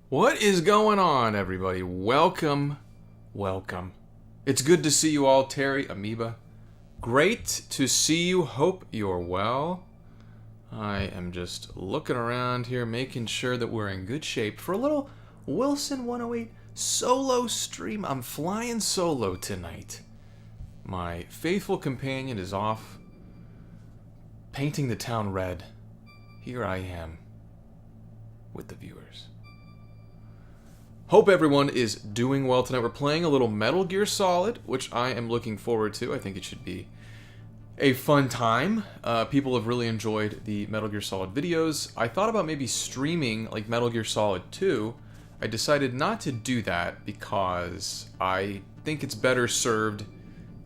What is going on, everybody? Welcome, welcome. It's good to see you all, Terry, Amoeba. Great to see you. Hope you're well. I am just looking around here, making sure that we're in good shape for a little Wilson 108 solo stream. I'm flying solo tonight. My faithful companion is off painting the town red. Here I am with the viewers. Hope everyone is doing well tonight. We're playing a little Metal Gear Solid, which I am looking forward to. I think it should be a fun time. People have really enjoyed the Metal Gear Solid videos. I thought about maybe streaming like Metal Gear Solid 2. I decided not to do that because I think it's better served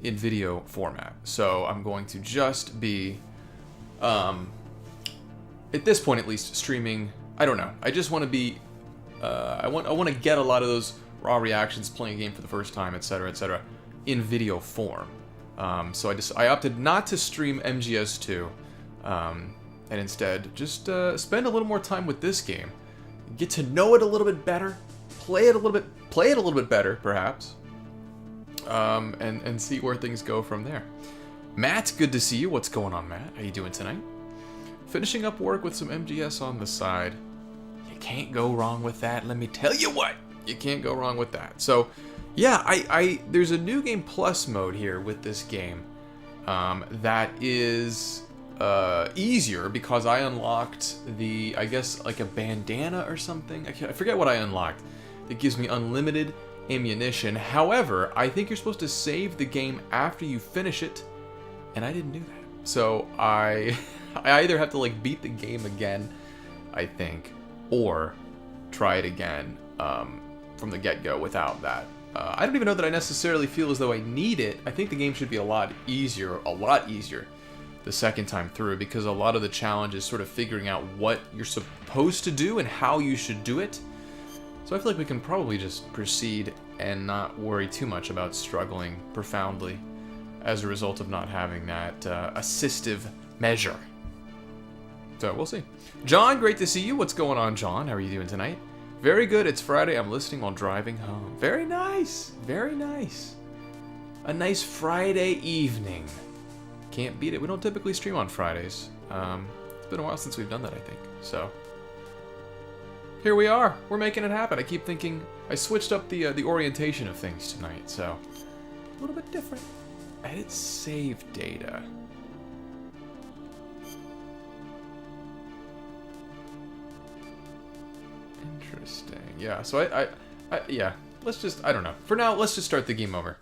in video format. So I'm going to just be, at this point at least, streaming. I don't know. I just want to be I want to get a lot of those raw reactions playing a game for the first time, etc., in video form. So I opted not to stream MGS2, and instead just spend a little more time with this game, get to know it a little bit better, play it a little bit better, perhaps, and see where things go from there. Matt, good to see you. What's going on, Matt? How you doing tonight? Finishing up work with some MGS on the side. Can't go wrong with that. Let me tell you what, you can't go wrong with that. So yeah, there's a new game plus mode here with this game that is easier because I unlocked the, I guess like a bandana or something. I forget what I unlocked. It gives me unlimited ammunition. However, I think you're supposed to save the game after you finish it, and I didn't do that. So I either have to like beat the game again, I think, or try it again from the get-go without that. I don't even know that I necessarily feel as though I need it. I think the game should be a lot easier the second time through, because a lot of the challenge is sort of figuring out what you're supposed to do and how you should do it. So I feel like we can probably just proceed and not worry too much about struggling profoundly as a result of not having that assistive measure. So we'll see. John, great to see you. What's going on, John? How are you doing tonight? Very good. It's Friday. I'm listening while driving home. Very nice. Very nice. A nice Friday evening. Can't beat it. We don't typically stream on Fridays. It's been a while since we've done that, I think. So here we are. We're making it happen. I keep thinking I switched up the orientation of things tonight, so a little bit different. Edit save data. Interesting. Yeah, so yeah, let's just, I don't know. For now, let's just start the game over.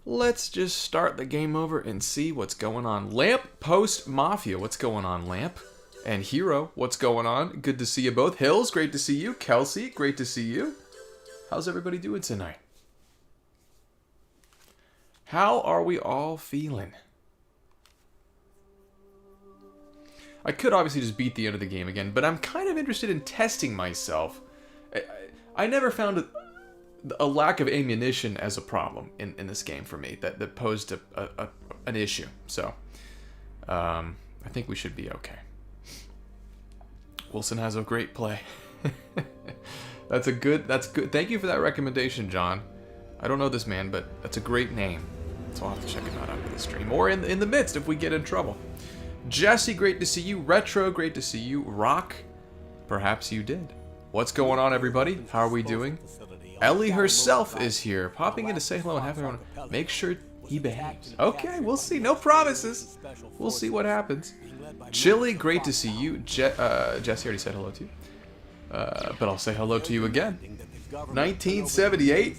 Let's just start the game over and see what's going on. Lamp Post Mafia, what's going on, Lamp? And Hero, what's going on? Good to see you both. Hills, great to see you. Kelsey, great to see you. How's everybody doing tonight? How are we all feeling? I could obviously just beat the end of the game again, but I'm kind of interested in testing myself. I never found a lack of ammunition as a problem in this game for me that posed an issue. So I think we should be okay. Wilson has a great play. That's good. Thank you for that recommendation, John. I don't know this man, but that's a great name. So I'll have to check him out after the stream, or in the midst if we get in trouble. Jesse, great to see you. Retro, great to see you. Rock, perhaps you did. What's going on, everybody? How are we doing? Ellie herself is here, popping in to say hello and have everyone make sure he behaves. Okay, we'll see. No promises. We'll see what happens. Chili, great to see you. Jesse already said hello to you. But I'll say hello to you again. 1978.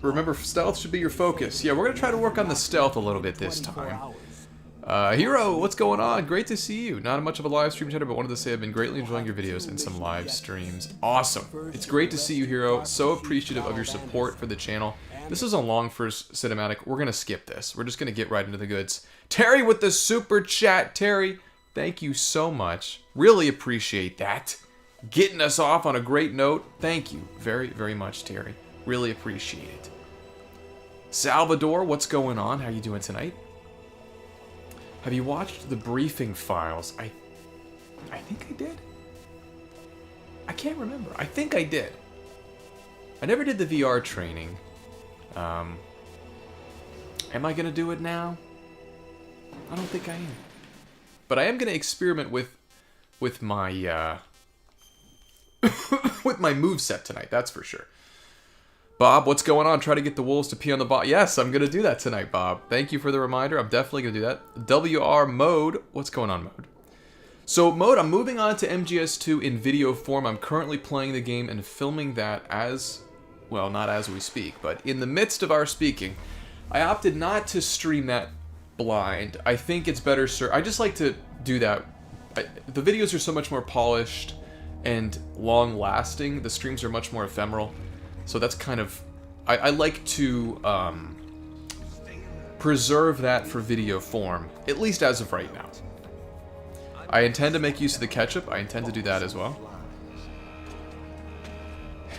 Remember, stealth should be your focus. Yeah, we're going to try to work on the stealth a little bit this time. Hero, what's going on? Great to see you. Not much of a live stream chatter, but wanted to say I've been greatly enjoying your videos and some live streams. Awesome. It's great to see you, Hero. So appreciative of your support for the channel. This is a long first cinematic. We're going to skip this. We're just going to get right into the goods. Terry with the super chat. Terry, thank you so much. Really appreciate that. Getting us off on a great note. Thank you very, very much, Terry. Really appreciate it. Salvador, what's going on? How you doing tonight? Have you watched the briefing files? I think I did. I can't remember. I think I did. I never did the VR training. Am I going to do it now? I don't think I am. But I am going to experiment with my with my moveset tonight, that's for sure. Bob, what's going on? Try to get the wolves to pee on the bot. Yes, I'm going to do that tonight, Bob. Thank you for the reminder. I'm definitely going to do that. WR Mode. What's going on, Mode? So, Mode, I'm moving on to MGS2 in video form. I'm currently playing the game and filming that as... well, not as we speak, but in the midst of our speaking. I opted not to stream that blind. I think it's better, sir. I just like to do that. The videos are so much more polished and long-lasting. The streams are much more ephemeral. So that's kind of... I like to preserve that for video form, at least as of right now. I intend to make use of the ketchup. I intend to do that as well.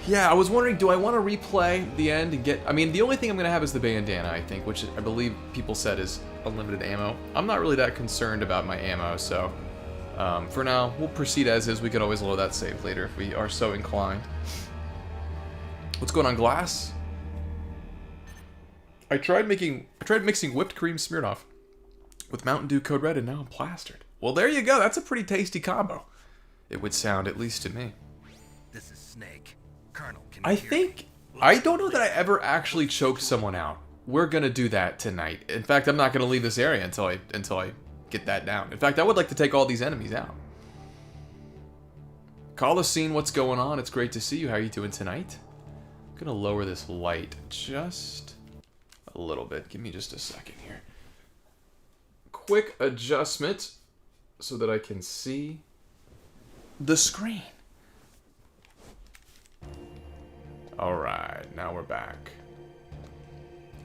Yeah, I was wondering, do I want to replay the end and get... I mean, the only thing I'm going to have is the bandana, I think, which I believe people said is unlimited ammo. I'm not really that concerned about my ammo, so... for now, we'll proceed as is. We could always load that save later if we are so inclined. What's going on, Glass? I tried mixing whipped cream Smirnoff with Mountain Dew Code Red, and now I'm plastered. Well, there you go. That's a pretty tasty combo. It would sound, at least to me. This is Snake. Colonel, can I think... I don't know that I ever actually choked someone out. We're gonna do that tonight. In fact, I'm not gonna leave this area until I get that down. In fact, I would like to take all these enemies out. Coliseum, what's going on? It's great to see you. How are you doing tonight? I'm gonna lower this light just a little bit. Give me just a second here. Quick adjustment so that I can see the screen. Alright, now we're back.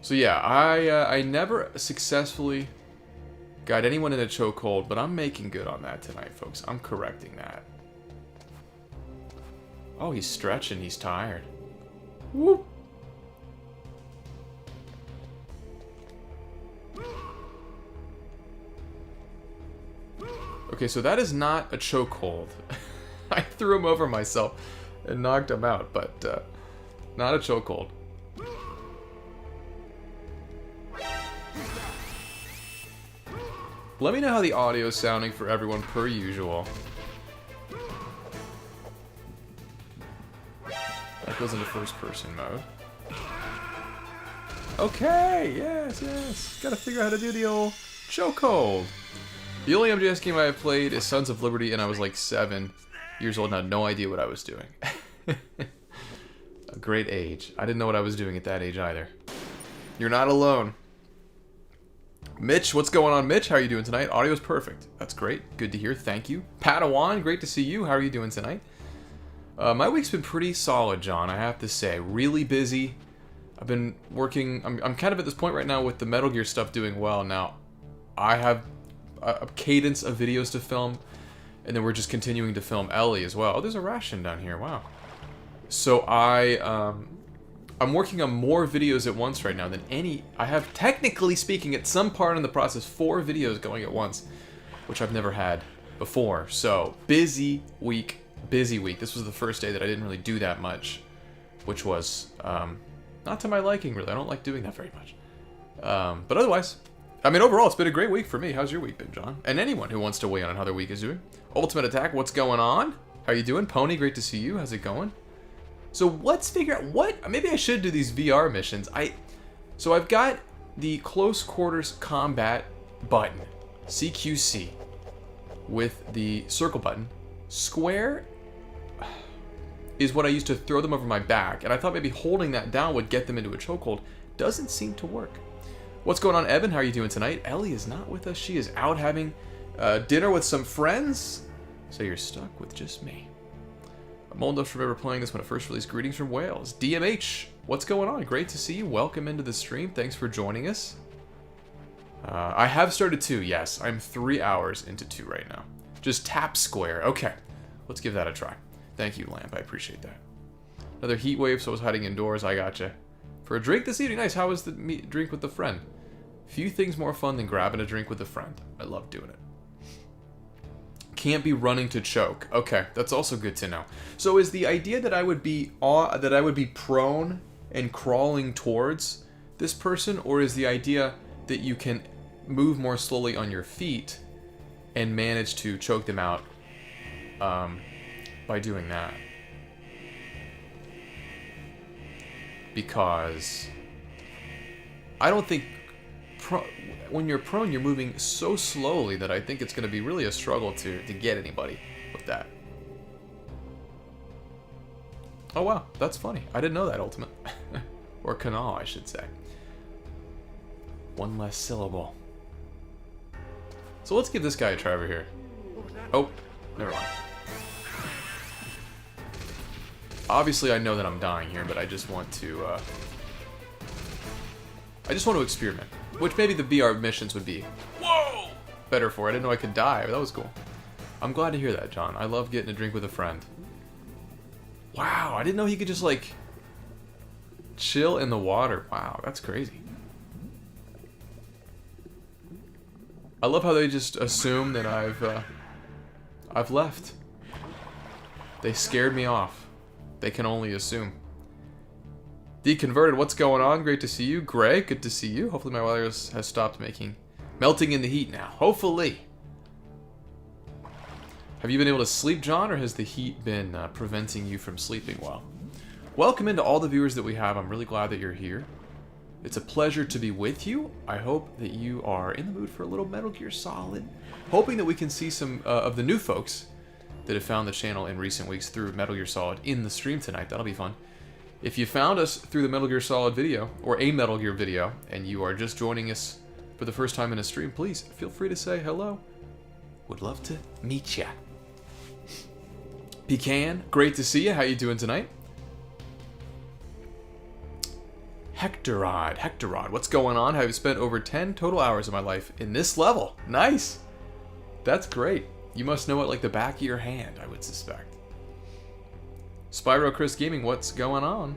So yeah, I never successfully got anyone in a chokehold, but I'm making good on that tonight, folks. I'm correcting that. Oh, he's stretching. He's tired. Whoop. Okay, so that is not a chokehold. I threw him over myself and knocked him out, but not a chokehold. Let me know how the audio is sounding for everyone per usual. That goes into first person mode. Okay, yes. Gotta figure out how to do the old chokehold. The only MGS game I have played is Sons of Liberty, and I was like 7 years old and had no idea what I was doing. A great age. I didn't know what I was doing at that age either. You're not alone. Mitch, what's going on, Mitch? How are you doing tonight? Audio's perfect. That's great. Good to hear. Thank you. Padawan, great to see you. How are you doing tonight? My week's been pretty solid, John, I have to say. Really busy. I've been working... I'm kind of at this point right now with the Metal Gear stuff doing well. Now, I have a cadence of videos to film, and then we're just continuing to film Ellie as well. Oh, there's a ration down here. Wow. So I'm working on more videos at once right now than any... I have, technically speaking, at some part in the process, 4 videos going at once, which I've never had before. So, busy week. Busy week. This was the first day that I didn't really do that much, which was not to my liking, really. I don't like doing that very much. But otherwise, I mean, overall, it's been a great week for me. How's your week been, John? And anyone who wants to weigh in on how their week is doing. Ultimate Attack, what's going on? How you doing? Pony, great to see you. How's it going? So let's figure out what... Maybe I should do these VR missions. So I've got the Close Quarters Combat button, CQC, with the circle button. Square is what I used to throw them over my back, and I thought maybe holding that down would get them into a chokehold. Doesn't seem to work. What's going on, Evan? How are you doing tonight? Ellie is not with us. She is out having dinner with some friends, so you're stuck with just me. I'm old enough to remember playing this when it first released. Greetings from Wales. DMH, what's going on? Great to see you. Welcome into the stream. Thanks for joining us. I have started 2, yes. I'm 3 hours into 2 right now. Just tap square. Okay, let's give that a try. Thank you, Lamp. I appreciate that. Another heat wave, so I was hiding indoors. I gotcha. For a drink this evening, nice. How was the drink with a friend? Few things more fun than grabbing a drink with a friend. I love doing it. Can't be running to choke. Okay, that's also good to know. So is the idea that I would be prone and crawling towards this person, or is the idea that you can move more slowly on your feet and manage to choke them out by doing that? Because I don't think when you're prone, you're moving so slowly that I think it's going to be really a struggle to get anybody with that. Oh wow, that's funny. I didn't know that, Ultimate. Or Canal, I should say. One less syllable. So let's give this guy a try over here. Oh, never mind. Obviously, I know that I'm dying here, but I just want to experiment. Which maybe the BR missions would be better for. I didn't know I could die. That was cool. I'm glad to hear that, John. I love getting a drink with a friend. Wow, I didn't know he could just, like, chill in the water. Wow, that's crazy. I love how they just assume that I've left. They scared me off. They can only assume. Deconverted, what's going on? Great to see you. Greg, good to see you. Hopefully my wireless has stopped melting in the heat now. Hopefully. Have you been able to sleep, John, or has the heat been preventing you from sleeping well? Welcome into all the viewers that we have. I'm really glad that you're here. It's a pleasure to be with you. I hope that you are in the mood for a little Metal Gear Solid. Hoping that we can see some of the new folks that have found the channel in recent weeks through Metal Gear Solid in the stream tonight. That'll be fun. If you found us through the Metal Gear Solid video, or a Metal Gear video, and you are just joining us for the first time in a stream, please feel free to say hello. Would love to meet ya. Pecan, great to see you. How you doing tonight? Hectorod, what's going on? I've spent over 10 total hours of my life in this level. Nice. That's great. You must know it like the back of your hand, I would suspect. Spyro Chris Gaming, what's going on?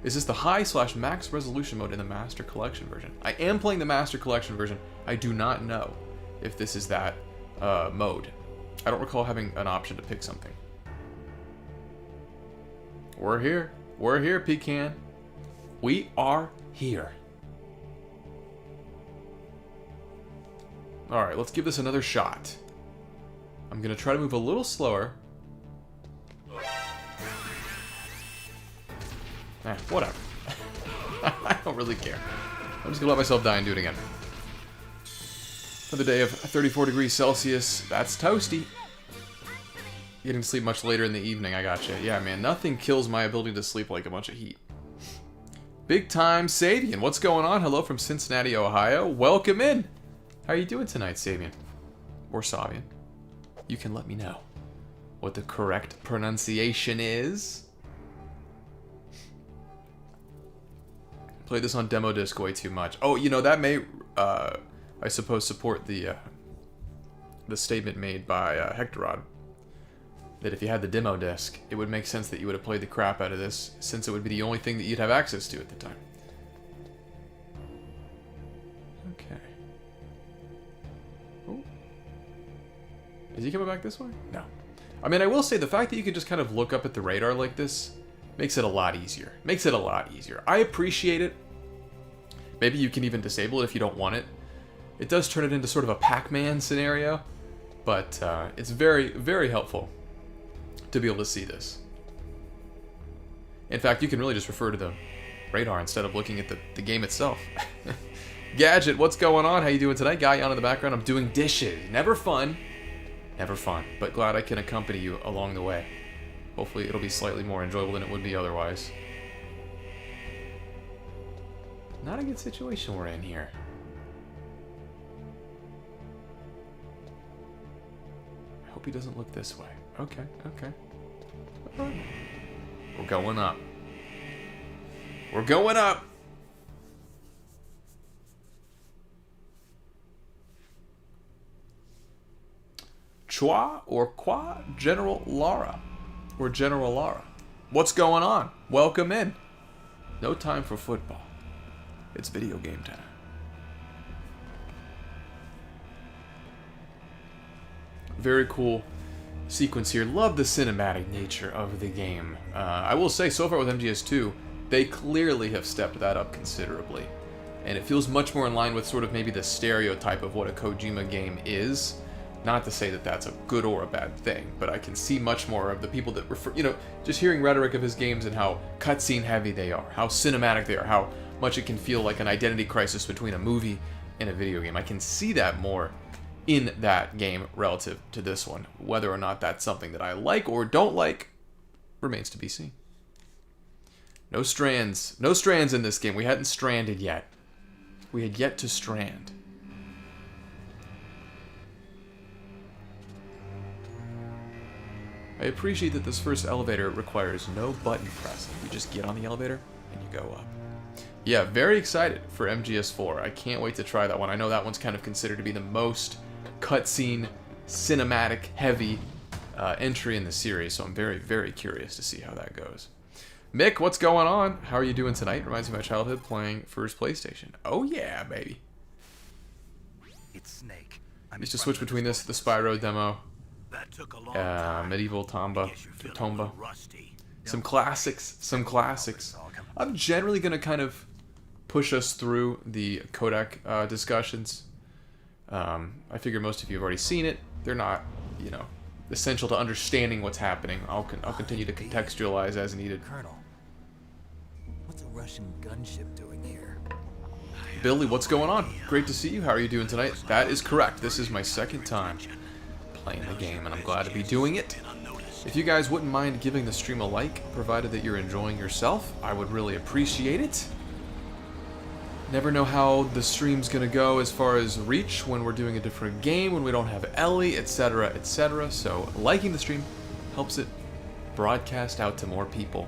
Is this the high/max resolution mode in the Master Collection version? I am playing the Master Collection version. I do not know if this is that mode. I don't recall having an option to pick something. We're here. We're here, Pecan. We are here. Alright, let's give this another shot. I'm going to try to move a little slower. Whatever. I don't really care. I'm just going to let myself die and do it again. Another day of 34 degrees Celsius. That's toasty. Getting to sleep much later in the evening. I gotcha. Yeah, man. Nothing kills my ability to sleep like a bunch of heat. Big time Sabian. What's going on? Hello from Cincinnati, Ohio. Welcome in. How are you doing tonight, Sabian? Or Sabian? You can let me know what the correct pronunciation is. Played this on demo disc way too much. Oh, you know, that may, I suppose, support the statement made by Hectorod. That if you had the demo disc, it would make sense that you would have played the crap out of this, since it would be the only thing that you'd have access to at the time. Okay. Ooh. Is he coming back this way? No. I mean, I will say the fact that you can just kind of look up at the radar like this makes it a lot easier. Makes it a lot easier. I appreciate it. Maybe you can even disable it if you don't want it. It does turn it into sort of a Pac-Man scenario, but it's very, very helpful to be able to see this. In fact, you can really just refer to the radar instead of looking at the game itself. Gadget, what's going on? How you doing tonight? Guy on in the background. I'm doing dishes. Never fun. Never fun, but glad I can accompany you along the way. Hopefully it'll be slightly more enjoyable than it would be otherwise. Not a good situation we're in here. I hope he doesn't look this way. Okay, okay. We're going up. We're going up! Chua or Qua? General Lara. Or General Lara. What's going on? Welcome in. No time for football. It's video game time. very cool sequence here. Love the cinematic nature of the game. I will say, so far with MGS2, they clearly have stepped that up considerably. And it feels much more in line with sort of maybe the stereotype of what a Kojima game is. Not to say that that's a good or a bad thing, but I can see much more of the people that refer, just hearing rhetoric of his games and how cutscene heavy they are, how cinematic they are, how much it can feel like an identity crisis between a movie and a video game. I can see that more in that game relative to this one. Whether or not that's something that I like or don't like remains to be seen. No strands in this game. We hadn't stranded yet. We had yet to strand. I appreciate that this first elevator requires no button press. You just get on the elevator and you go up. Yeah, very excited for MGS4. I can't wait to try that one. I know that one's kind of considered to be the most cutscene, cinematic, heavy entry in the series, so I'm very, very curious to see how that goes. Mick, what's going on? How are you doing tonight? Reminds me of my childhood playing first PlayStation. Oh yeah, baby. It's Snake. I used to switch between this, the Spyro demo, That took a long time. Medieval Tomba, Guess you're feeling a Tomba. little rusty. Some classics. I'm generally going to kind of push us through the codec discussions. I figure most of you have already seen it. They're not, essential to understanding what's happening. I'll continue to contextualize as needed. Colonel, what's a Russian gunship doing here? Billy, what's going on? Great to see you. How are you doing tonight? That is correct. This is my second time playing the game, and I'm glad to be doing it. If you guys wouldn't mind giving the stream a like, provided that you're enjoying yourself, I would really appreciate it. Never know how the stream's gonna go as far as reach when we're doing a different game, when we don't have Ellie, etc., etc. So liking the stream helps it broadcast out to more people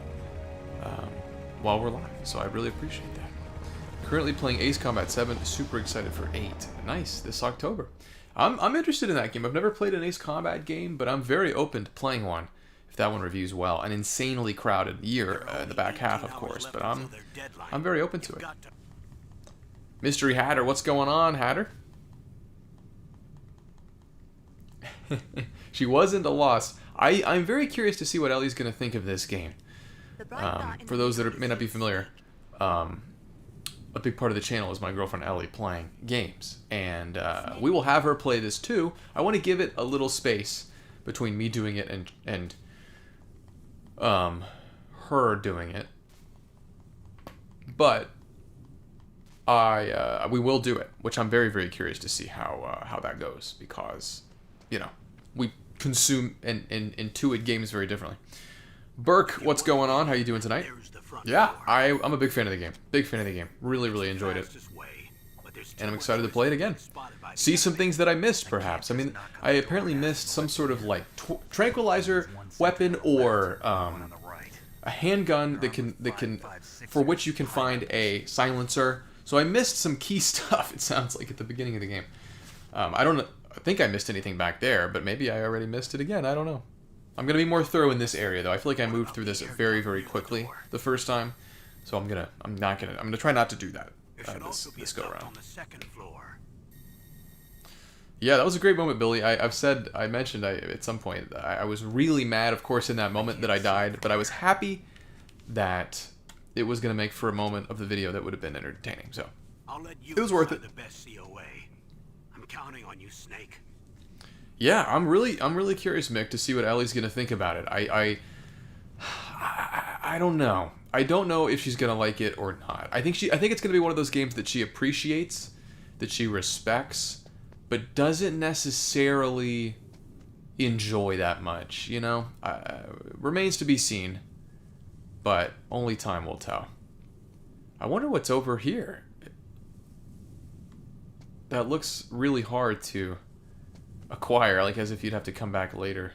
while we're live. So I really appreciate that. Currently playing Ace Combat 7. Super excited for 8. Nice, this October. I'm interested in that game. I've never played an Ace Combat game, but I'm very open to playing one if that one reviews well. An insanely crowded year in the back half, of course, but I'm very open to it. Mystery Hatter, what's going on, Hatter? She wasn't a loss. I'm very curious to see what Ellie's going to think of this game. For those that may not be familiar, a big part of the channel is my girlfriend Ellie playing games, and we will have her play this too. I want to give it a little space between me doing it and her doing it, but we will do it, which I'm very, very curious to see how that goes, because we consume and intuit games very differently. Burke, what's going on? How you doing tonight? Yeah, I'm a big fan of the game. Big fan of the game. Really, really enjoyed it. And I'm excited to play it again. See some things that I missed, perhaps. I mean, I apparently missed some sort of, like, tranquilizer weapon or a handgun that can, for which you can find a silencer. So I missed some key stuff, it sounds like, at the beginning of the game. I think I missed anything back there, but maybe I already missed it again. I don't know. I'm going to be more thorough in this area, though. I feel like I moved through this very, very quickly the first time. So I'm going to try not to do that this go around. Yeah, that was a great moment, Billy. I mentioned at some point, I was really mad, of course, in that moment that I died, but I was happy that it was going to make for a moment of the video that would have been entertaining. So it was worth it. I'm counting on you, Snake. Yeah, I'm really curious, Mick, to see what Ellie's gonna think about it. I don't know. I don't know if she's gonna like it or not. I think it's gonna be one of those games that she appreciates, that she respects, but doesn't necessarily enjoy that much. Remains to be seen, but only time will tell. I wonder what's over here. That looks really hard to acquire, like as if you'd have to come back later.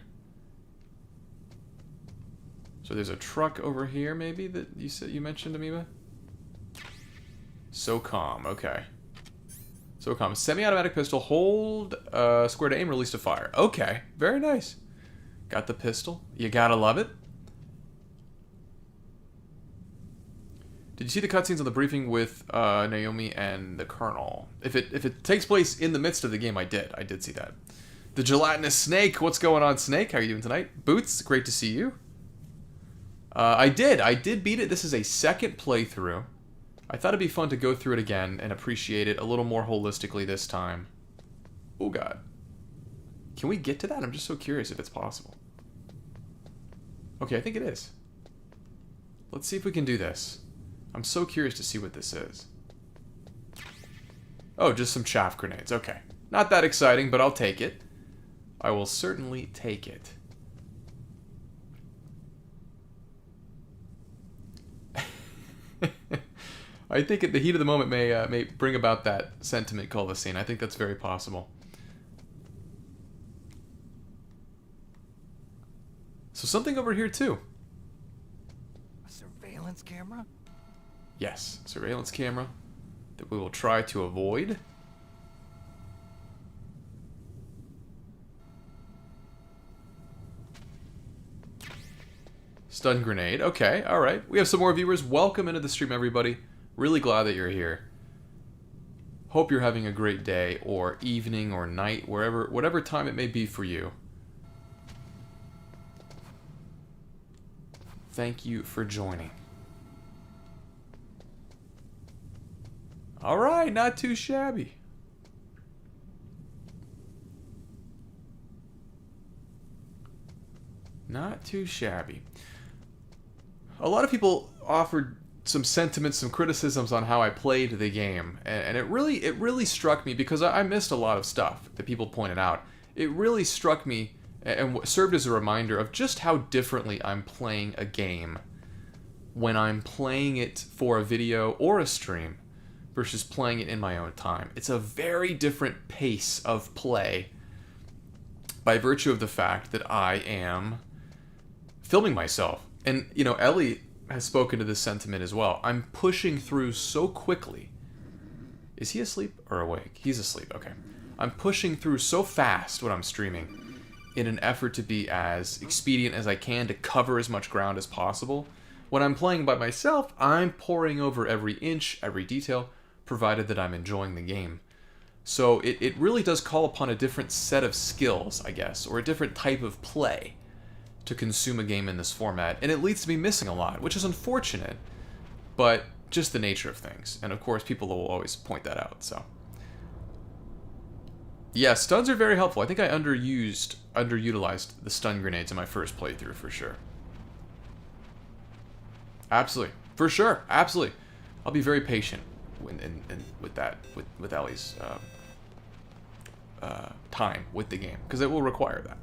So there's a truck over here, maybe, that you mentioned, Amoeba? SOCOM, okay. SOCOM, semi-automatic pistol, hold square to aim, release to fire. Okay, very nice. Got the pistol. You gotta love it. Did you see the cutscenes on the briefing with Naomi and the Colonel? If it takes place in the midst of the game, I did see that. The gelatinous snake. What's going on, Snake? How are you doing tonight? Boots, great to see you. I did beat it. This is a second playthrough. I thought it'd be fun to go through it again and appreciate it a little more holistically this time. Oh god. Can we get to that? I'm just so curious if it's possible. Okay, I think it is. Let's see if we can do this. I'm so curious to see what this is. Oh, just some chaff grenades. Okay. Not that exciting, but I'll take it. I will certainly take it. I think at the heat of the moment may bring about that sentiment called the scene. I think that's very possible. So something over here too. A surveillance camera? Yes, surveillance camera that we will try to avoid. Stun grenade. Okay, alright. We have some more viewers. Welcome into the stream, everybody. Really glad that you're here. Hope you're having a great day, or evening, or night, whatever time it may be for you. Thank you for joining. Alright, not too shabby. Not too shabby. A lot of people offered some sentiments, some criticisms on how I played the game, and it really struck me because I missed a lot of stuff that people pointed out. It really struck me and served as a reminder of just how differently I'm playing a game when I'm playing it for a video or a stream versus playing it in my own time. It's a very different pace of play by virtue of the fact that I am filming myself. And, you know, Ellie has spoken to this sentiment as well. I'm pushing through so quickly. Is he asleep or awake? He's asleep, okay. I'm pushing through so fast when I'm streaming in an effort to be as expedient as I can to cover as much ground as possible. When I'm playing by myself, I'm poring over every inch, every detail, provided that I'm enjoying the game. So it really does call upon a different set of skills, I guess, or a different type of play to consume a game in this format, and it leads to me missing a lot, which is unfortunate, but just the nature of things. And of course, people will always point that out, so. Yeah, stuns are very helpful. I think I underutilized the stun grenades in my first playthrough, for sure. Absolutely. For sure. Absolutely. I'll be very patient with Ellie's time with the game, because it will require that.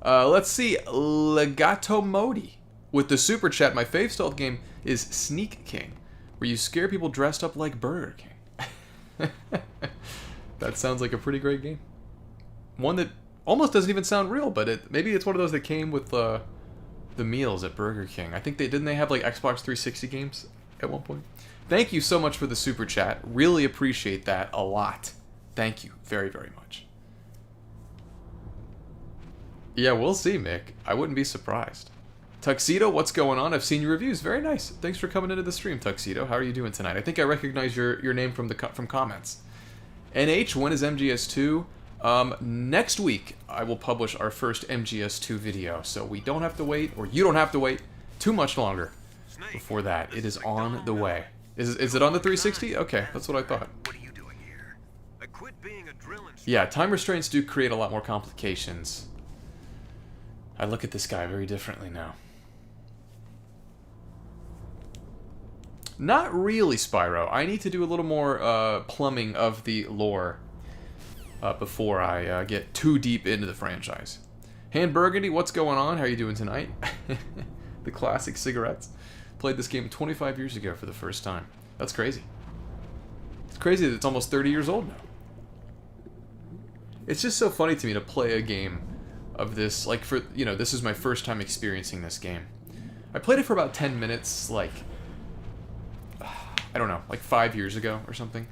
Let's see, Legato Modi with the super chat. My fave stealth game is Sneak King, where you scare people dressed up like Burger King. That sounds like a pretty great game. One that almost doesn't even sound real, but maybe it's one of those that came with the meals at Burger King. I think didn't they have like Xbox 360 games at one point? Thank you so much for the super chat. Really appreciate that a lot. Thank you very, very much. Yeah, we'll see, Mick. I wouldn't be surprised. Tuxedo, what's going on? I've seen your reviews. Very nice. Thanks for coming into the stream, Tuxedo. How are you doing tonight? I think I recognize your name from comments. NH, when is MGS2? Next week, I will publish our first MGS2 video, so we don't have to wait, or you don't have to wait too much longer before that. It is on the way. Is it on the 360? Okay, that's what I thought. What are you doing here? I quit being a drill instructor. Yeah, time restraints do create a lot more complications. I look at this guy very differently now. Not really, Spyro. I need to do a little more plumbing of the lore before I get too deep into the franchise. Han Burgundy, what's going on? How are you doing tonight? The classic cigarettes. Played this game 25 years ago for the first time. That's crazy. It's crazy that it's almost 30 years old now. It's just so funny to me to play a game of this, like, for, you know, this is my first time experiencing this game. I played it for about 10 minutes, like, I don't know, like 5 years ago or something.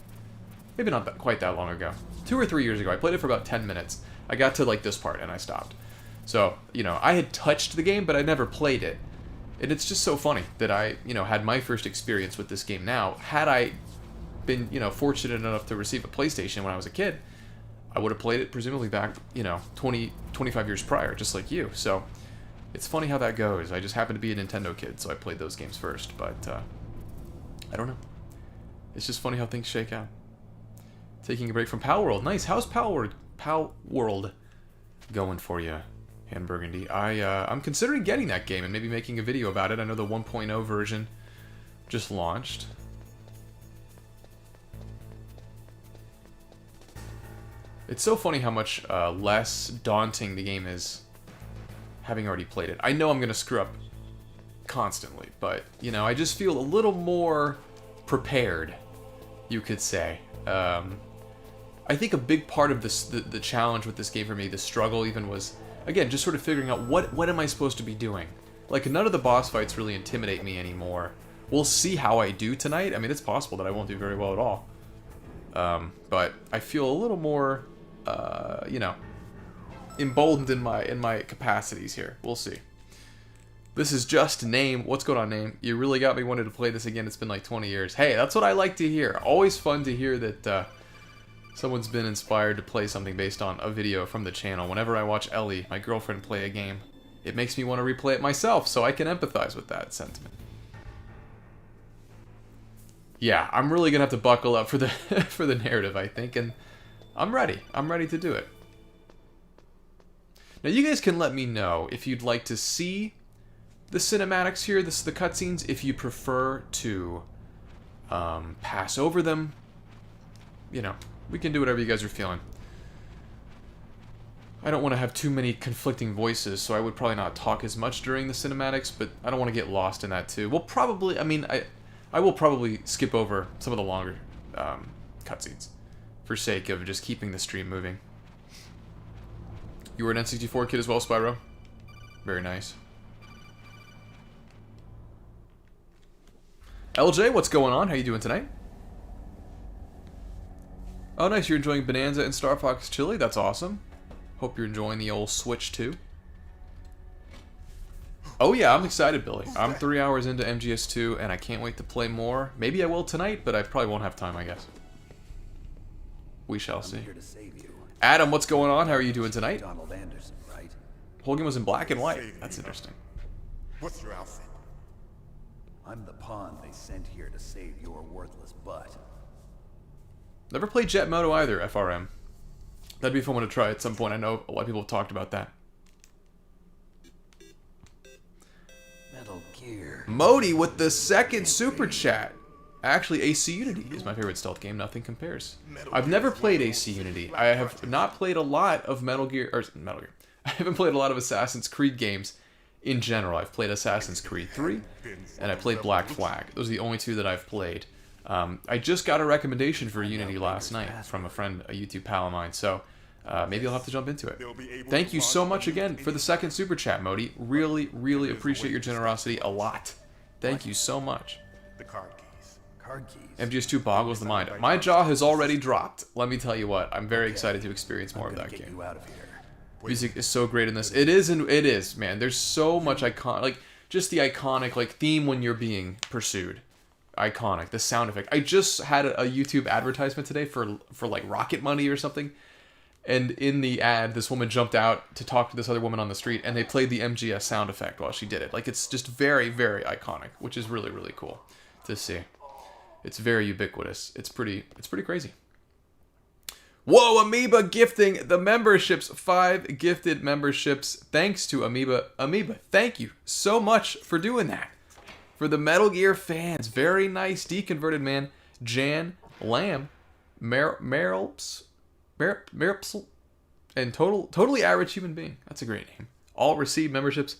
Maybe not that, quite that long ago. 2 or 3 years ago. I played it for about 10 minutes. I got to, like, this part and I stopped. So, you know, I had touched the game, but I never played it. And it's just so funny that I, you know, had my first experience with this game now. Had I been, you know, fortunate enough to receive a PlayStation when I was a kid, I would have played it presumably back, 20, 25 years prior, just like you. So it's funny how that goes. I just happen to be a Nintendo kid, so I played those games first. But I don't know. It's just funny how things shake out. Taking a break from Pal World. Nice. How's Pal World going for you, Han Burgundy? I'm considering getting that game and maybe making a video about it. I know the 1.0 version just launched. It's so funny how much less daunting the game is having already played it. I know I'm going to screw up constantly, but, I just feel a little more prepared, you could say. I think a big part of this, the challenge with this game for me, the struggle even, was, again, just sort of figuring out what am I supposed to be doing? Like, none of the boss fights really intimidate me anymore. We'll see how I do tonight. I mean, it's possible that I won't do very well at all. But I feel a little more, emboldened in my capacities here. We'll see. This is just Name. What's going on, Name? You really got me wanting to play this again. It's been like 20 years. Hey, that's what I like to hear. Always fun to hear that someone's been inspired to play something based on a video from the channel. Whenever I watch Ellie, my girlfriend, play a game, it makes me want to replay it myself, so I can empathize with that sentiment. Yeah, I'm really gonna have to buckle up for the for the narrative, I think, and I'm ready. I'm ready to do it. Now, you guys can let me know if you'd like to see the cinematics here, the cutscenes, if you prefer to pass over them. We can do whatever you guys are feeling. I don't want to have too many conflicting voices, so I would probably not talk as much during the cinematics, but I don't want to get lost in that too. We'll probably, I will probably skip over some of the longer cutscenes for sake of just keeping the stream moving. You were an N64 kid as well, Spyro? Very nice. LJ, what's going on? How you doing tonight? Oh, nice. You're enjoying Bonanza and Star Fox Chili? That's awesome. Hope you're enjoying the old Switch, too. Oh, yeah. I'm excited, Billy. I'm 3 hours into MGS2, and I can't wait to play more. Maybe I will tonight, but I probably won't have time, I guess. We shall see. Adam, what's going on? How are you doing tonight? Donald Anderson, right? Whole game was in black and white. That's interesting. What's your outfit? I'm the pawn they sent here to save your worthless butt. Never played Jet Moto either, FRM. That'd be fun one to try at some point. I know a lot of people have talked about that. Metal Gear. Modi with the second super chat. Actually, AC Unity is my favorite stealth game. Nothing compares. I've never played AC Unity. I have not played a lot of Metal Gear. I haven't played a lot of Assassin's Creed games in general. I've played Assassin's Creed 3, and I played Black Flag. Those are the only two that I've played. I just got a recommendation for Unity last night from a friend, a YouTube pal of mine, so maybe I'll have to jump into it. Thank you so much again for the second super chat, Modi. Really, really appreciate your generosity a lot. Thank you so much. The card keys. Card keys. MGS2 boggles the mind. My jaw has already dropped. Let me tell you what, I'm very excited to experience more of that Get game. you out of here. Music is so great in this. It is, and it is, man. There's so much just the iconic theme when you're being pursued. Iconic. The sound effect. I just had a YouTube advertisement today for Rocket Money or something, and in the ad, this woman jumped out to talk to this other woman on the street, and they played the MGS sound effect while she did it. It's just very, very iconic, which is really, really cool to see. It's very ubiquitous. It's pretty crazy. Whoa, Amoeba gifting the memberships. 5 gifted memberships. Thanks to Amoeba. Amoeba, thank you so much for doing that. For the Metal Gear fans. Very nice. Deconverted Man. Jan. Lamb. Merylps. And totally average human being. That's a great name. All received memberships.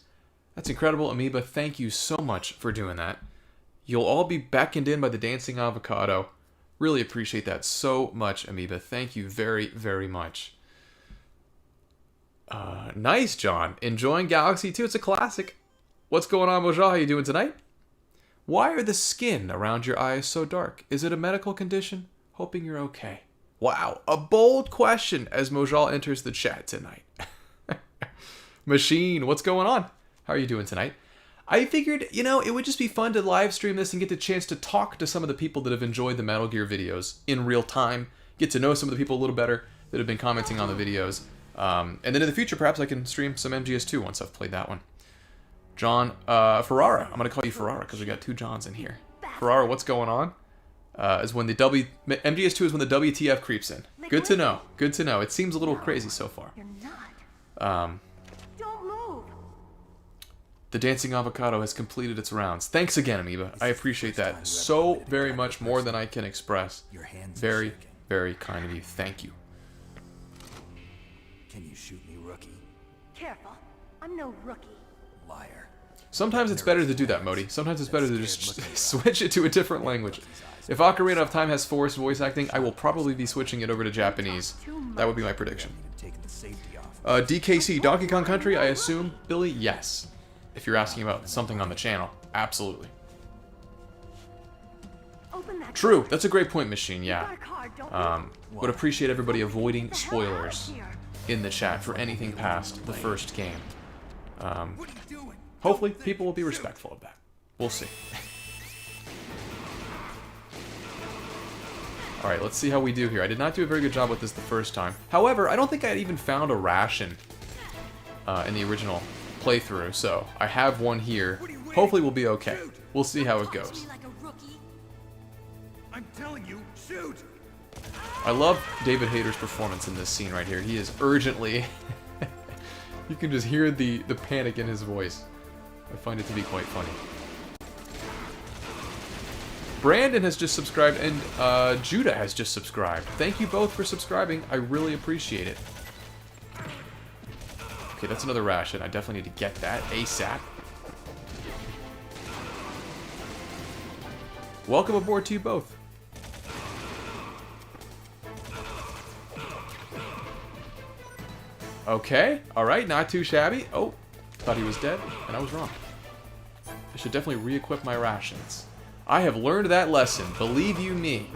That's incredible. Amoeba, thank you so much for doing that. You'll all be beckoned in by the dancing avocado. Really appreciate that so much, Amoeba. Thank you very, very much. Nice, John. Enjoying Galaxy 2. It's a classic. What's going on, Mojah? How you doing tonight? Why are the skin around your eyes so dark? Is it a medical condition? Hoping you're okay. Wow. A bold question as Mojah enters the chat tonight. Machine, what's going on? How are you doing tonight? I figured, it would just be fun to live stream this and get the chance to talk to some of the people that have enjoyed the Metal Gear videos in real time, get to know some of the people a little better, that have been commenting on the videos. And then in the future, perhaps I can stream some MGS2 once I've played that one. John Ferrara. I'm going to call you Ferrara because we got 2 Johns in here. Ferrara, what's going on? Is when the MGS2 is when the WTF creeps in. Good to know. Good to know. It seems a little crazy so far. You're not. Don't move. The Dancing Avocado has completed its rounds. Thanks again, Amoeba. I appreciate that so very much, more than I can express. Your hands are Very, shaking. very kind of you. Thank you. Can you shoot me, rookie? Careful. I'm no rookie. Liar. Sometimes it's better to do that, Modi. Sometimes it's better to just switch it to a different language. If Ocarina of Time has forced voice acting, I will probably be switching it over to Japanese. That would be my prediction. Even taking the safety off. DKC, Donkey Kong Country, I assume, Billy? Yes. If you're asking about something on the channel, absolutely. Open that True, door. that's a great point, Machine, yeah. Dark hard, don't Would appreciate everybody avoiding Get the hell out of spoilers here. in the chat for anything past the first game. What are you doing? Hopefully, people will be respectful of that. We'll see. Alright, let's see how we do here. I did not do a very good job with this the first time. However, I don't think I had even found a ration in the original playthrough, so I have one here. Hopefully we'll be okay. We'll see how it goes. Like a rookie. I'm telling you, shoot! I love David Hayter's performance in this scene right here. He is urgently... You can just hear the panic in his voice. I find it to be quite funny. Brandon has just subscribed, and Judah has just subscribed. Thank you both for subscribing. I really appreciate it. Okay, that's another ration. I definitely need to get that ASAP. Welcome aboard to you both. Okay, alright, not too shabby. Oh, thought he was dead, and I was wrong. I should definitely re-equip my rations. I have learned that lesson, believe you me.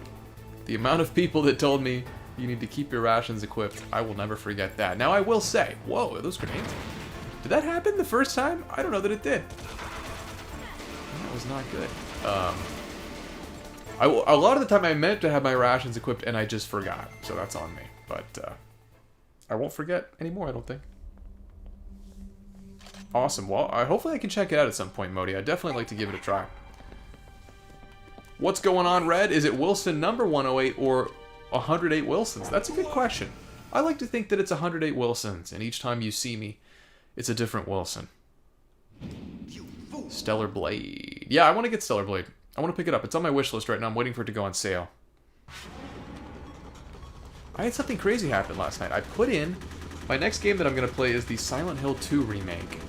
The amount of people that told me you need to keep your rations equipped, I will never forget that. Now I will say, whoa, are those grenades? Did that happen the first time? I don't know that it did. That was not good. A lot of the time I meant to have my rations equipped and I just forgot, so that's on me. But I won't forget anymore, I don't think. Awesome. Well, hopefully I can check it out at some point, Modi. I'd definitely like to give it a try. What's going on, Red? Is it Wilson number 108 or 108 Wilsons? That's a good question. I like to think that it's 108 Wilsons, and each time you see me, it's a different Wilson. Stellar Blade. Yeah, I want to get Stellar Blade. I want to pick it up. It's on my wish list right now. I'm waiting for it to go on sale. I had something crazy happen last night. I put in... My next game that I'm going to play is the Silent Hill 2 remake.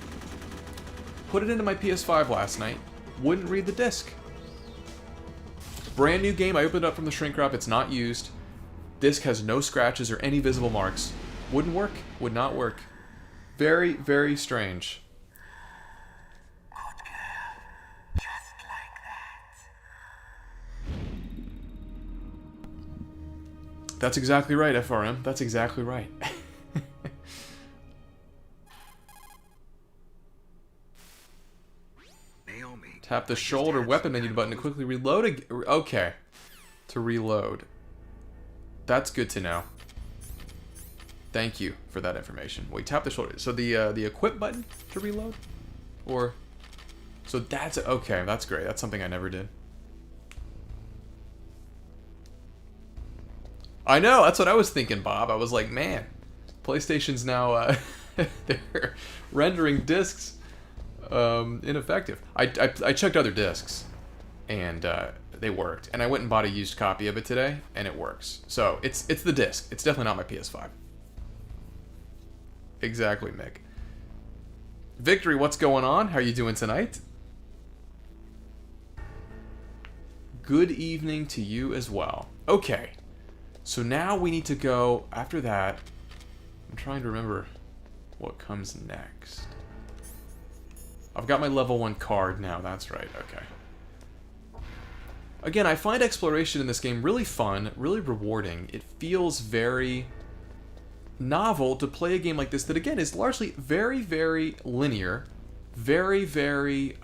Put it into my PS5 last night. Wouldn't read the disc. Brand new game. I opened it up from the shrink wrap. It's not used. Disc has no scratches or any visible marks. Wouldn't work. Would not work. Very, very strange. That's exactly right, FRM. That's exactly right. Tap the shoulder weapon menu button to quickly reload. Okay. To reload. That's good to know. Thank you for that information. Wait, tap the shoulder. So the equip button to reload? Or... So that's... Okay, that's great. That's something I never did. I know, that's what I was thinking, Bob. I was like, man, PlayStation's now, they're rendering discs ineffective. I checked other discs, and they worked. And I went and bought a used copy of it today, and it works. So, it's the disc. It's definitely not my PS5. Exactly, Mick. Victory, what's going on? How are you doing tonight? Good evening to you as well. Okay. So now we need to go, after that, I'm trying to remember what comes next. I've got my level 1 card now, that's right, okay. Again, I find exploration in this game really fun, really rewarding. It feels very novel to play a game like this that, again, is largely very, very linear. Very, very,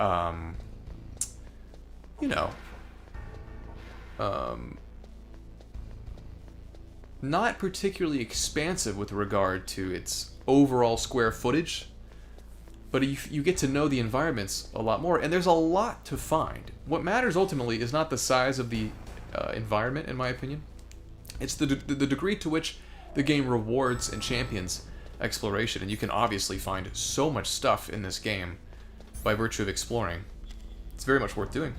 not particularly expansive with regard to its overall square footage, but you get to know the environments a lot more, and there's a lot to find. What matters ultimately is not the size of the environment, in my opinion. It's the degree to which the game rewards and champions exploration, and you can obviously find so much stuff in this game by virtue of exploring. It's very much worth doing.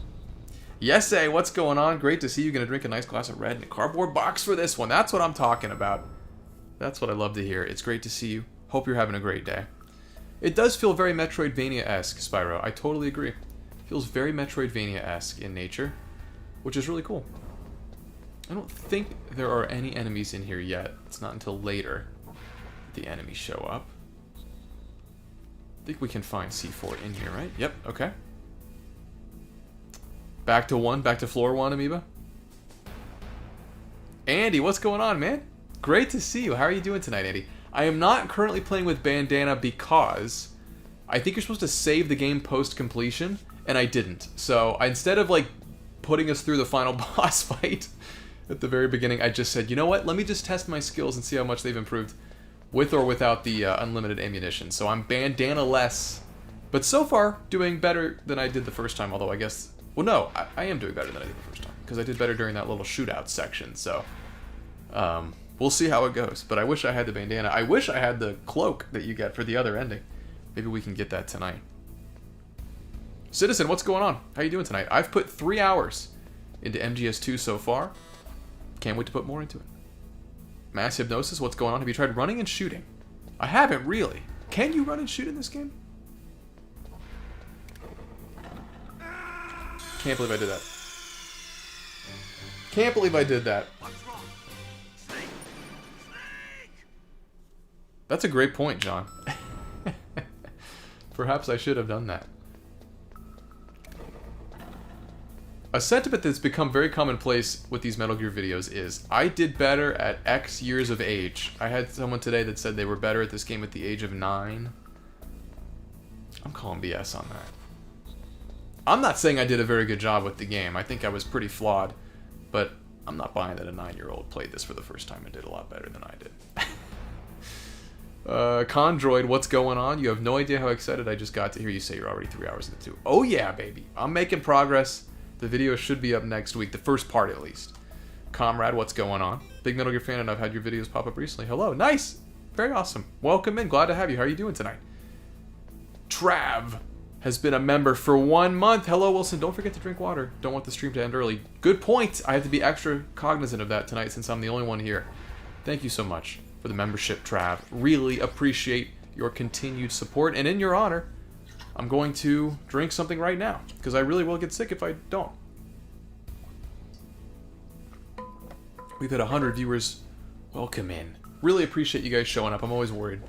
Yes, A, what's going on? Great to see you. Gonna drink a nice glass of red in a cardboard box for this one. That's what I'm talking about. That's what I love to hear. It's great to see you. Hope you're having a great day. It does feel very Metroidvania-esque, Spyro. I totally agree. It feels very Metroidvania-esque in nature, which is really cool. I don't think there are any enemies in here yet. It's not until later that the enemies show up. I think we can find C4 in here, right? Yep, okay. Back to one, back to floor one, Amoeba. Andy, what's going on, man? Great to see you. How are you doing tonight, Andy? I am not currently playing with Bandana because I think you're supposed to save the game post-completion, and I didn't. So instead of like putting us through the final boss fight at the very beginning, I just said, you know what? Let me just test my skills and see how much they've improved with or without the unlimited ammunition. So I'm Bandana-less, but so far doing better than I did the first time, although I guess... Well, no, I am doing better than I did the first time, because I did better during that little shootout section, so... we'll see how it goes, but I wish I had the bandana. I wish I had the cloak that you get for the other ending. Maybe we can get that tonight. Citizen, what's going on? How you doing tonight? I've put 3 hours into MGS2 so far. Can't wait to put more into it. Mass Hypnosis, what's going on? Have you tried running and shooting? I haven't, really. Can you run and shoot in this game? Can't believe I did that. Can't believe I did that. What's wrong? Snake! Snake! That's a great point, John. Perhaps I should have done that. A sentiment that's become very commonplace with these Metal Gear videos is, I did better at X years of age. I had someone today that said they were better at this game at the age of 9. I'm calling BS on that. I'm not saying I did a very good job with the game. I think I was pretty flawed, but I'm not buying that a 9-year-old played this for the first time and did a lot better than I did. Condroid, what's going on? You have no idea how excited I just got to hear you say you're already 3 hours into 2. Oh yeah, baby. I'm making progress. The video should be up next week, the first part at least. Comrade, what's going on? Big Metal Gear fan, and I've had your videos pop up recently. Hello, nice! Very awesome. Welcome in, glad to have you. How are you doing tonight? Trav has been a member for 1 month. Hello, Wilson. Don't forget to drink water. Don't want the stream to end early. Good point. I have to be extra cognizant of that tonight since I'm the only one here. Thank you so much for the membership, Trav. Really appreciate your continued support. And in your honor, I'm going to drink something right now, because I really will get sick if I don't. We've had 100 viewers. Welcome in. Really appreciate you guys showing up. I'm always worried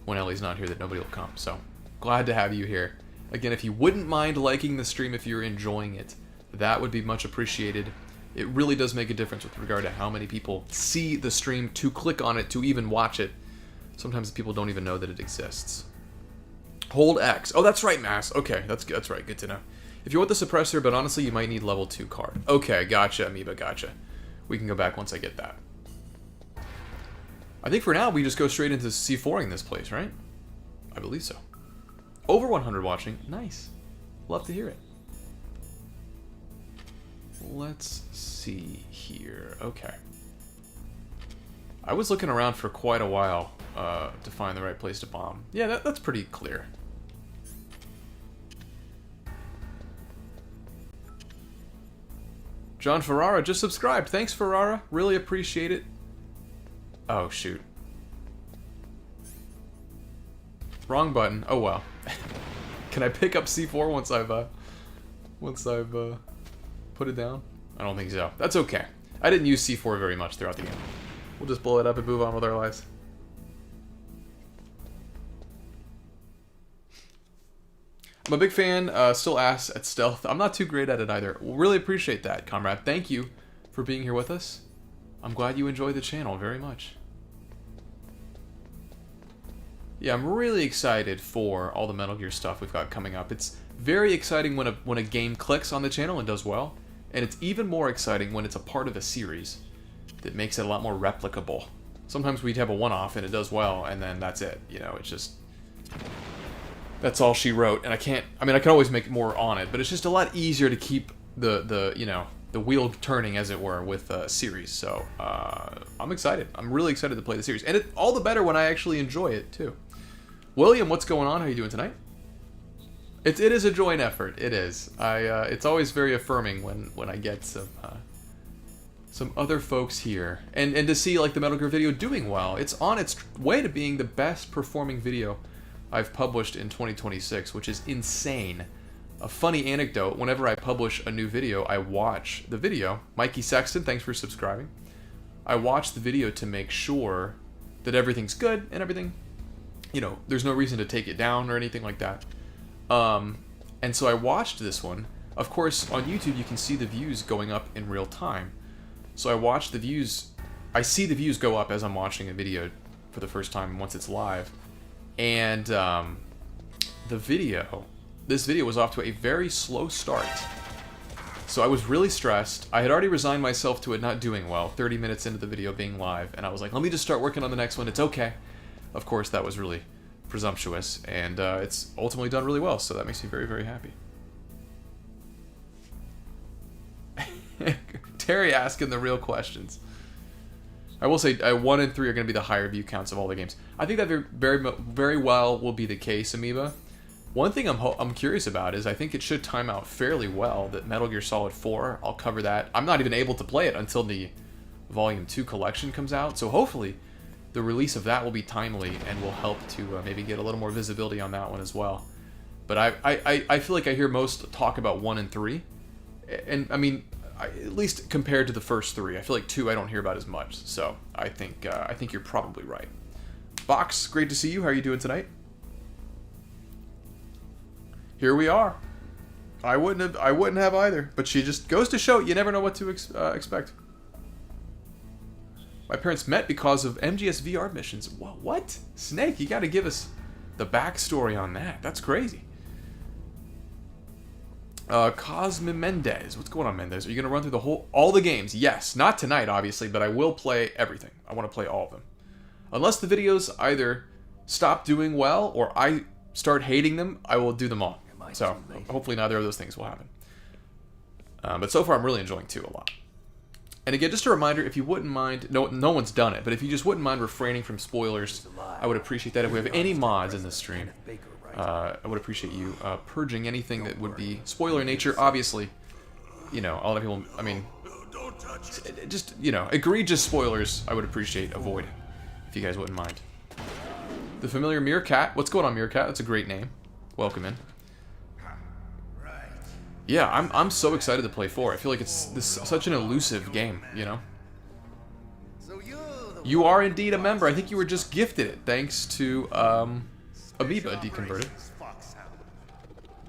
when Ellie's not here that nobody will come. So, glad to have you here. Again, if you wouldn't mind liking the stream if you're enjoying it, that would be much appreciated. It really does make a difference with regard to how many people see the stream, to click on it, to even watch it. Sometimes people don't even know that it exists. Hold X. Oh, that's right, Mass. Okay, that's right. Good to know. If you want the suppressor, but honestly, you might need level 2 card. Okay, gotcha, Amoeba, gotcha. We can go back once I get that. I think for now, we just go straight into C4ing this place, right? I believe so. Over 100 watching. Nice. Love to hear it. Let's see here. Okay. I was looking around for quite a while to find the right place to bomb. Yeah, that's pretty clear. John Ferrara just subscribed. Thanks, Ferrara. Really appreciate it. Oh, shoot. Wrong button. Oh, well. Can I pick up C4 once I've put it down? I don't think so. That's okay. I didn't use C4 very much throughout the game. We'll just blow it up and move on with our lives. I'm a big fan, still ass at stealth. I'm not too great at it either. We'll really appreciate that, comrade. Thank you for being here with us. I'm glad you enjoyed the channel very much. Yeah, I'm really excited for all the Metal Gear stuff we've got coming up. It's very exciting when a game clicks on the channel and does well, and it's even more exciting when it's a part of a series that makes it a lot more replicable. Sometimes we'd have a one-off and it does well, and then that's it. You know, it's just... That's all she wrote, and I can't... I mean, I can always make more on it, but it's just a lot easier to keep the you know, the wheel turning, as it were, with a series. So, I'm excited. I'm really excited to play the series. And all the better when I actually enjoy it, too. William, what's going on? How are you doing tonight? It is a joint effort. It is. It's always very affirming when I get some other folks here, and to see like the Metal Gear video doing well. It's on its way to being the best performing video I've published in 2026, which is insane. A funny anecdote: whenever I publish a new video, I watch the video. Mikey Sexton, thanks for subscribing. I watch the video to make sure that everything's good and everything. You know, there's no reason to take it down or anything like that. And so I watched this one. Of course, on YouTube, you can see the views going up in real time. So I watched the views. I see the views go up as I'm watching a video for the first time once it's live. And this video was off to a very slow start. So I was really stressed. I had already resigned myself to it not doing well, 30 minutes into the video being live. And I was like, let me just start working on the next one. It's okay. Of course, that was really presumptuous, and it's ultimately done really well, so that makes me very, very happy. Terry asking the real questions. I will say 1 and 3 are going to be the higher view counts of all the games. I think that very well will be the case, Amoeba. One thing I'm curious about is I think it should time out fairly well that Metal Gear Solid 4, I'll cover that. I'm not even able to play it until the Volume 2 collection comes out, so hopefully the release of that will be timely and will help to maybe get a little more visibility on that one as well. But I feel like I hear most talk about 1 and 3, and I mean, at least compared to the first 3, I feel like 2 I don't hear about as much. So I think you're probably right. Box, great to see you. How are you doing tonight? Here we are. I wouldn't have either. But she just goes to show you never know what to expect. My parents met because of MGS VR missions. What? Snake, you got to give us the backstory on that. That's crazy. Cosme Mendez. What's going on, Mendez? Are you going to run through all the games? Yes. Not tonight, obviously, but I will play everything. I want to play all of them. Unless the videos either stop doing well or I start hating them, I will do them all. So, hopefully neither of those things will happen. But so far, I'm really enjoying 2 a lot. And again, just a reminder, if you wouldn't mind, no one's done it, but if you just wouldn't mind refraining from spoilers, I would appreciate that. If we have any mods in this stream, I would appreciate you purging anything that would be spoiler in nature. Obviously, you know, a lot of people, I mean, just, you know, egregious spoilers, I would appreciate, avoid, if you guys wouldn't mind. The familiar Meerkat. What's going on, Meerkat? That's a great name. Welcome in. Yeah, I'm so excited to play 4. I feel like it's such an elusive game, you know? You are indeed a member. I think you were just gifted it, thanks to Amoeba Deconverted.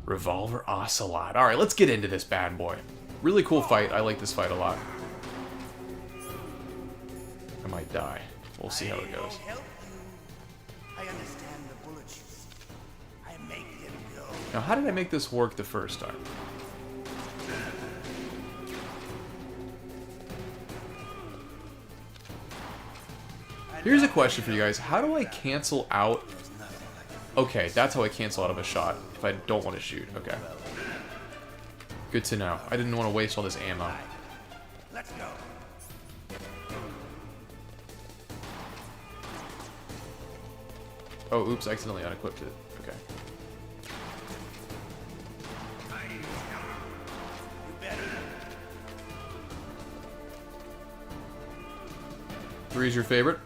Revolver Ocelot. Alright, let's get into this bad boy. Really cool fight. I like this fight a lot. I might die. We'll see how it goes. I understand the bullet you see. I make them go. Now, how did I make this work the first time? Here's a question for you guys. How do I cancel out... Okay, that's how I cancel out of a shot if I don't want to shoot. Okay. Good to know. I didn't want to waste all this ammo. Let's go. Oh, oops, I accidentally unequipped it. Okay. Three's your favorite?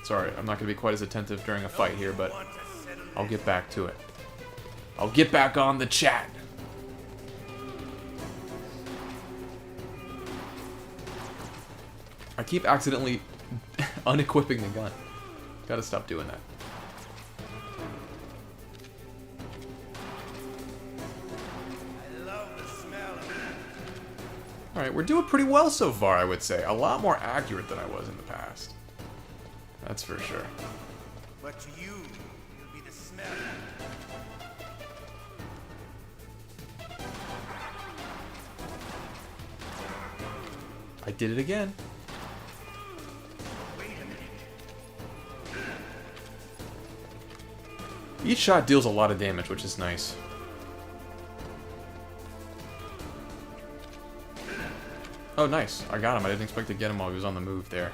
Sorry, I'm not going to be quite as attentive during a fight here, but I'll get back to it. I'll get back on the chat. I keep accidentally unequipping the gun. Gotta stop doing that. Alright, we're doing pretty well so far, I would say. A lot more accurate than I was in the past. That's for sure. But to you, it'll be the smell. I did it again. Each shot deals a lot of damage, which is nice. Oh, nice. I got him. I didn't expect to get him while he was on the move there.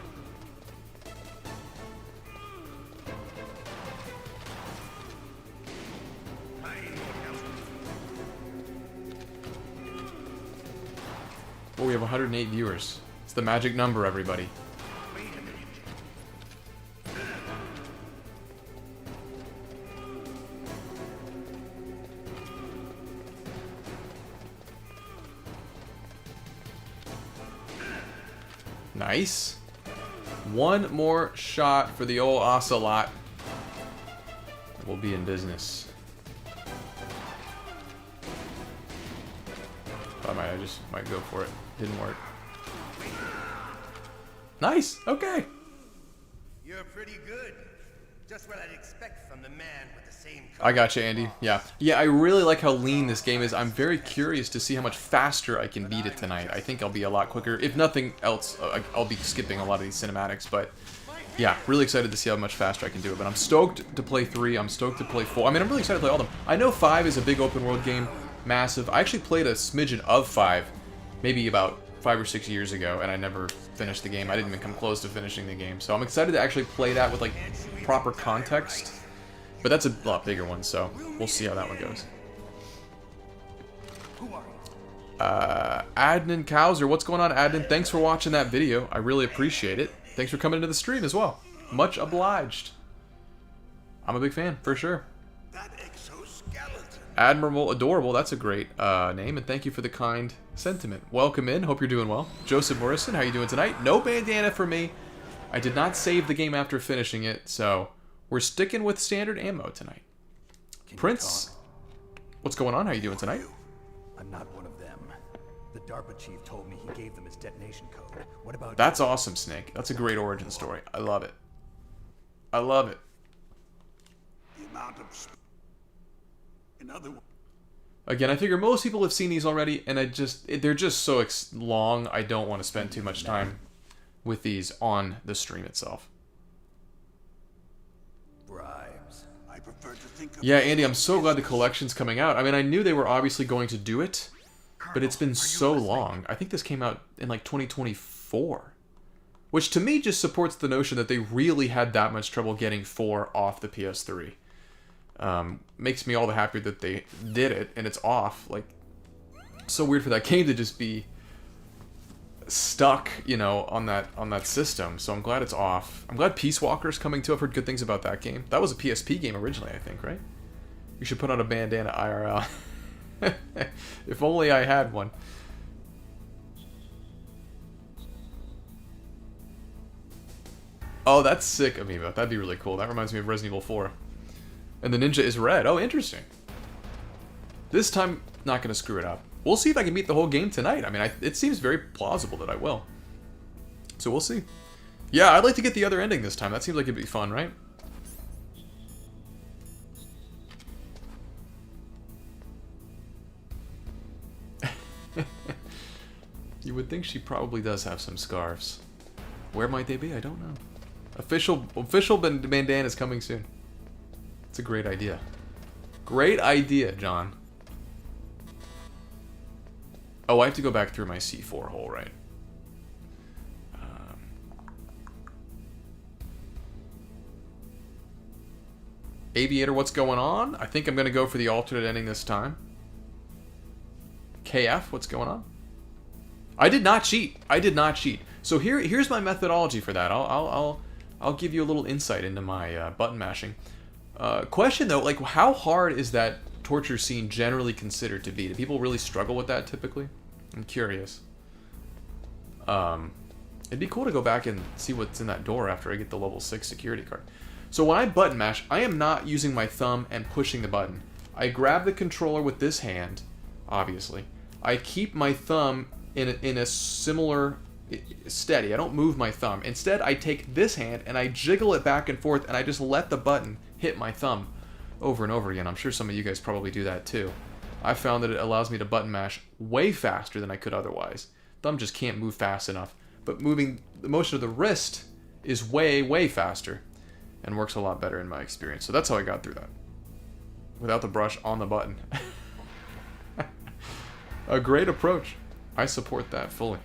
Oh, we have 108 viewers. It's the magic number, everybody. Nice. One more shot for the old Ocelot. We'll be in business. I just might go for it. Didn't work. Nice. Okay. You're pretty good. Just what I'd expect from the man with the same I got you, Andy. Yeah. Yeah, I really like how lean this game is. I'm very curious to see how much faster I can beat it tonight. I think I'll be a lot quicker. If nothing else, I'll be skipping a lot of these cinematics, but yeah, really excited to see how much faster I can do it. But I'm stoked to play 3. I'm stoked to play 4. I mean, I'm really excited to play all of them. I know 5 is a big open world game, massive. I actually played a smidgen of 5, maybe about 5 or 6 years ago, and I never finished the game. I didn't even come close to finishing the game. So I'm excited to actually play that with like proper context. But that's a lot bigger one, so we'll see how that one goes. Adnan Cowser, what's going on, Adnan? Thanks for watching that video. I really appreciate it. Thanks for coming into the stream as well. Much obliged. I'm a big fan, for sure. That exoskeleton. Admirable Adorable, that's a great name, and thank you for the kind sentiment. Welcome in, hope you're doing well. Joseph Morrison, how you doing tonight? No bandana for me. I did not save the game after finishing it, so we're sticking with standard ammo tonight. Prince, what's going on? How you doing tonight? I'm not one of them. The DARPA chief told me he gave them his detonation code. What about That's awesome, Snake. That's a great origin story. I love it. I love it. The amount of... In other words... Again, I figure most people have seen these already, and they're just so long, I don't want to spend too much time with these on the stream itself. bribes? I prefer to think of... Yeah, Andy, I'm so glad the collection's coming out. I mean, I knew they were obviously going to do it, but it's been so long. I think this came out in like 2024. Which to me just supports the notion that they really had that much trouble getting 4 off the PS3. Makes me all the happier that they did it, and it's off. Like, so weird for that game to just be stuck, you know, on that system. So I'm glad it's off. I'm glad Peace Walker's coming too. I've heard good things about that game. That was a PSP game originally, I think, right? You should put on a bandana IRL. If only I had one. Oh, that's sick, Amiibo. That'd be really cool. That reminds me of Resident Evil 4. And the ninja is red. Oh, interesting. This time, not going to screw it up. We'll see if I can beat the whole game tonight. I mean, it seems very plausible that I will. So we'll see. Yeah, I'd like to get the other ending this time. That seems like it'd be fun, right? You would think she probably does have some scarves. Where might they be? I don't know. Official bandana is coming soon. It's a great idea. Great idea, John. Oh, I have to go back through my C4 hole, right? Aviator, what's going on? I think I'm going to go for the alternate ending this time. KF, what's going on? I did not cheat. I did not cheat. So here's my methodology for that. I'll give you a little insight into my button mashing. Question though, like how hard is that torture scene generally considered to be? Do people really struggle with that typically? I'm curious. It'd be cool to go back and see what's in that door after I get the level 6 security card. So when I button mash, I am not using my thumb and pushing the button. I grab the controller with this hand, obviously. I keep my thumb in a similar steady. I don't move my thumb. Instead, I take this hand and I jiggle it back and forth, and I just let the button hit my thumb over and over again. I'm sure some of you guys probably do that too. I found that it allows me to button mash way faster than I could otherwise. Thumb just can't move fast enough. But moving the motion of the wrist is way, way faster and works a lot better in my experience. So that's how I got through that. without the brush on the button. A great approach. I support that fully.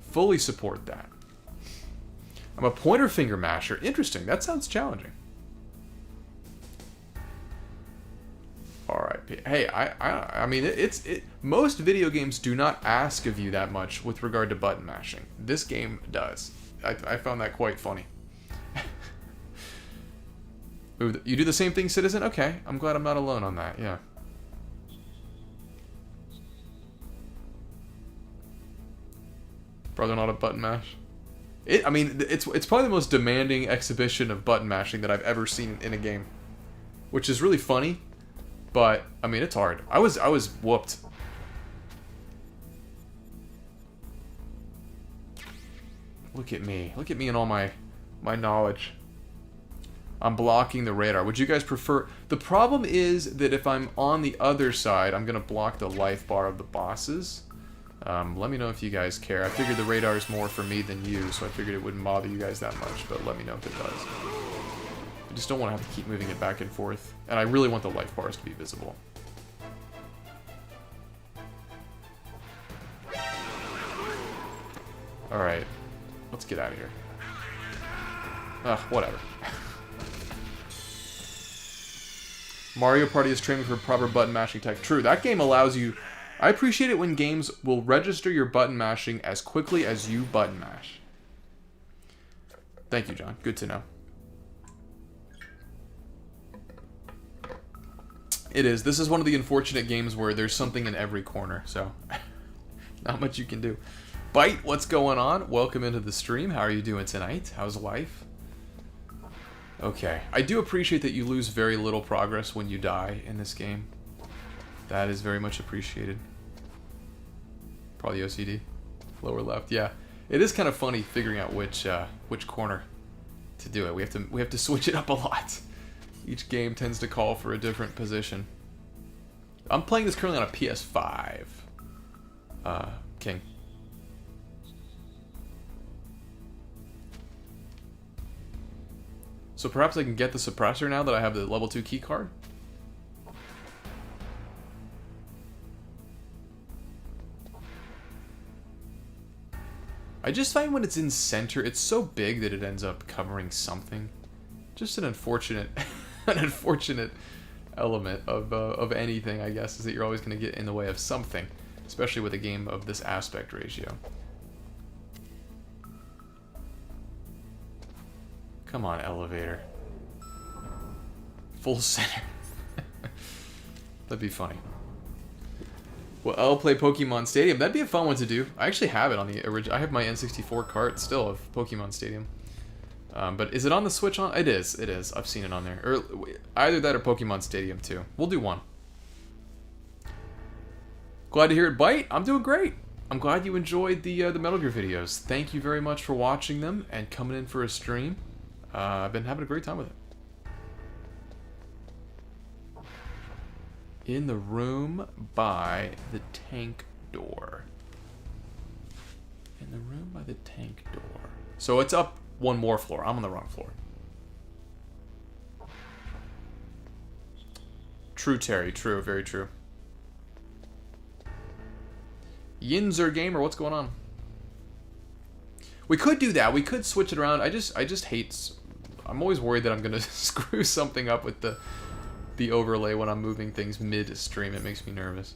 Fully support that. I'm a pointer finger masher. Interesting. That sounds challenging. R.I.P. Hey, I mean, most video games do not ask of you that much with regard to button mashing. This game does. I found that quite funny. Ooh, you do the same thing, Citizen? Okay, I'm glad I'm not alone on that, yeah. Brother, not a button mash. I mean, it's probably the most demanding exhibition of button mashing that I've ever seen in a game. Which is really funny, but, I mean, it's hard. I was whooped. Look at me. Look at me and all my knowledge. I'm blocking the radar. Would you guys prefer... The problem is that if I'm on the other side, I'm going to block the life bar of the bosses. Let me know if you guys care. I figured the radar is more for me than you, so I figured it wouldn't bother you guys that much, but let me know if it does. I just don't want to have to keep moving it back and forth. And I really want the life bars to be visible. Alright. Let's get out of here. Ugh, whatever. Mario Party is training for proper button mashing tech. True, that game allows you... I appreciate it when games will register your button mashing as quickly as you button mash. Thank you, John. Good to know. It is. This is one of the unfortunate games where there's something in every corner, so... not much you can do. Bite, what's going on? Welcome into the stream. How are you doing tonight? How's life? Okay. I do appreciate that you lose very little progress when you die in this game. That is very much appreciated. Probably OCD. Lower left, yeah. It is kind of funny figuring out which corner to do it. We have to switch it up a lot. Each game tends to call for a different position. I'm playing this currently on a PS5. King. So perhaps I can get the suppressor now that I have the level 2 key card? I just find when it's in center, it's so big that it ends up covering something. Just an unfortunate, an unfortunate element of anything, I guess, is that you're always going to get in the way of something, especially with a game of this aspect ratio. Come on, elevator. Full center. That'd be funny. Well, I'll play Pokemon Stadium. That'd be a fun one to do. I actually have it on the original. I have my N64 cart still of Pokemon Stadium. But is it on the Switch? It is. It is. I've seen it on there. Or either that or Pokemon Stadium 2. We'll do one. Glad to hear it, Bite. I'm doing great. I'm glad you enjoyed the Metal Gear videos. Thank you very much for watching them and coming in for a stream. I've been having a great time with it. In the room by the tank door. In the room by the tank door. So it's up one more floor. I'm on the wrong floor. True, Terry. True. Very true. Yinzer Gamer, what's going on? We could do that. We could switch it around. I just hate... I'm always worried that I'm going to screw something up with the overlay when I'm moving things mid-stream. It makes me nervous.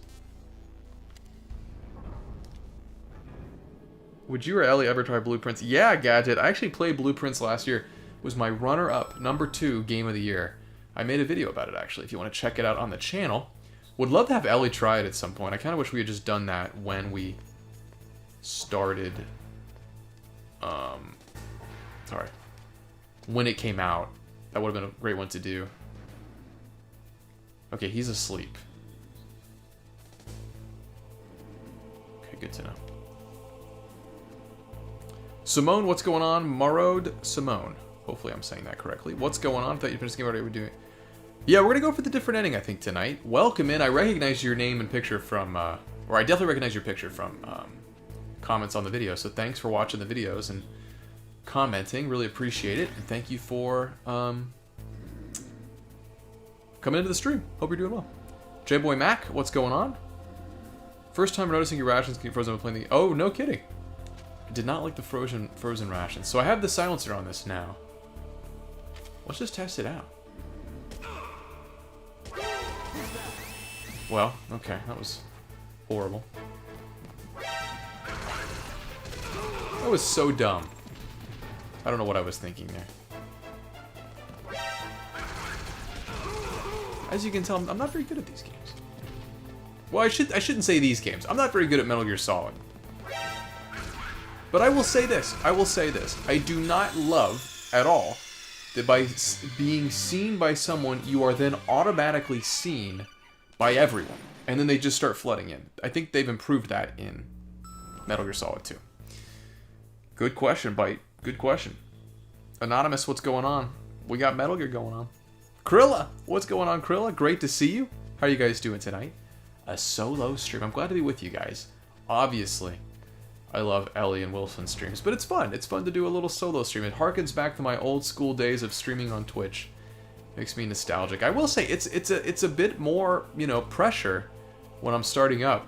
Would you or Ellie ever try Blueprints? Yeah, Gadget. I actually played Blueprints last year. It was my runner-up, #2 game of the year. I made a video about it, actually, if you want to check it out on the channel. Would love to have Ellie try it at some point. I kind of wish we had just done that when we started... sorry. When it came out. That would have been a great one to do. Okay, he's asleep. Okay, good to know. Simone, what's going on? Marode Simone. Hopefully I'm saying that correctly. What's going on? I thought you finished the game already. We're doing... Yeah, we're going to go for the different ending, I think, tonight. Welcome in. I recognize your name and picture from... or I definitely recognize your picture from comments on the video. So thanks for watching the videos and commenting. Really appreciate it. And thank you for coming into the stream. Hope you're doing well. J-Boy Mac, what's going on? First time noticing your rations getting frozen when playing the... Oh, no kidding. I did not like the frozen rations. So I have the silencer on this now. Let's just test it out. Well, okay, that was horrible. That was so dumb. I don't know what I was thinking there. As you can tell, I'm not very good at these games. Well, I shouldn't say these games. I'm not very good at Metal Gear Solid. But I will say this. I do not love at all that by being seen by someone, you are then automatically seen by everyone. And then they just start flooding in. I think they've improved that in Metal Gear Solid 2. Good question, Byte. Good question. Anonymous, what's going on? We got Metal Gear going on. Krilla! What's going on, Krilla? Great to see you. How are you guys doing tonight? A solo stream. I'm glad to be with you guys. Obviously, I love Ellie and Wilson streams, but it's fun. It's fun to do a little solo stream. It harkens back to my old school days of streaming on Twitch. Makes me nostalgic. I will say it's a bit more, you know, pressure when I'm starting up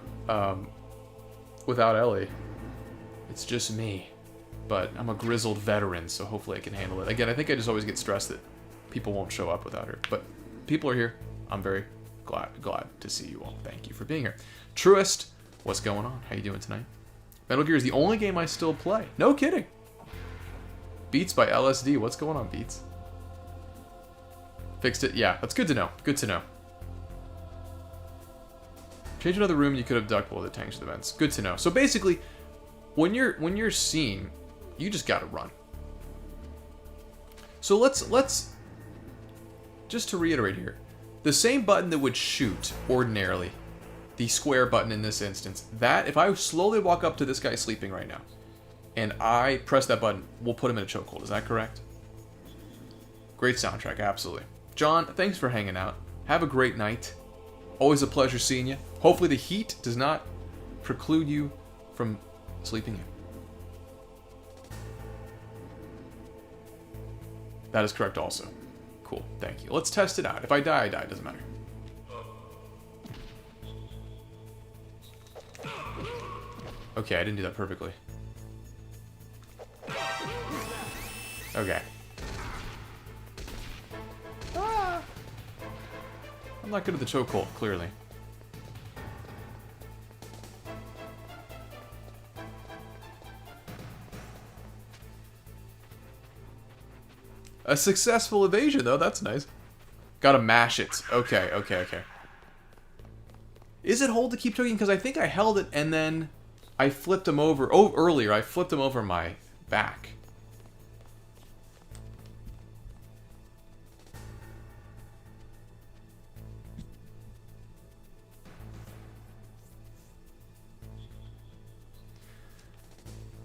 without Ellie. It's just me, but I'm a grizzled veteran, so hopefully I can handle it. Again, I think I just always get stressed that people won't show up without her, but people are here. I'm very glad to see you all. Thank you for being here. Truest, what's going on? How you doing tonight? Metal Gear is the only game I still play. No kidding. Beats by LSD. What's going on, Beats? Fixed it? Yeah, that's good to know. Good to know. Change another room, you could have ducked below the tanks of the vents. Good to know. So basically, when you're seen, you just gotta run. So let's just to reiterate here, the same button that would shoot ordinarily, the square button in this instance, that if I slowly walk up to this guy sleeping right now, and I press that button, we'll put him in a chokehold. Is that correct? Great soundtrack, absolutely. John, thanks for hanging out. Have a great night. Always a pleasure seeing you. Hopefully the heat does not preclude you from sleeping in. That is correct also. Cool, thank you. Let's test it out. If I die, I die. It doesn't matter. Okay, I didn't do that perfectly. Okay. Ah! I'm not good at the chokehold, clearly. A successful evasion, though. That's nice. Gotta mash it. Okay. Is it hold to keep choking? Because I think I held it and then I flipped him over. Oh, earlier I flipped him over my back.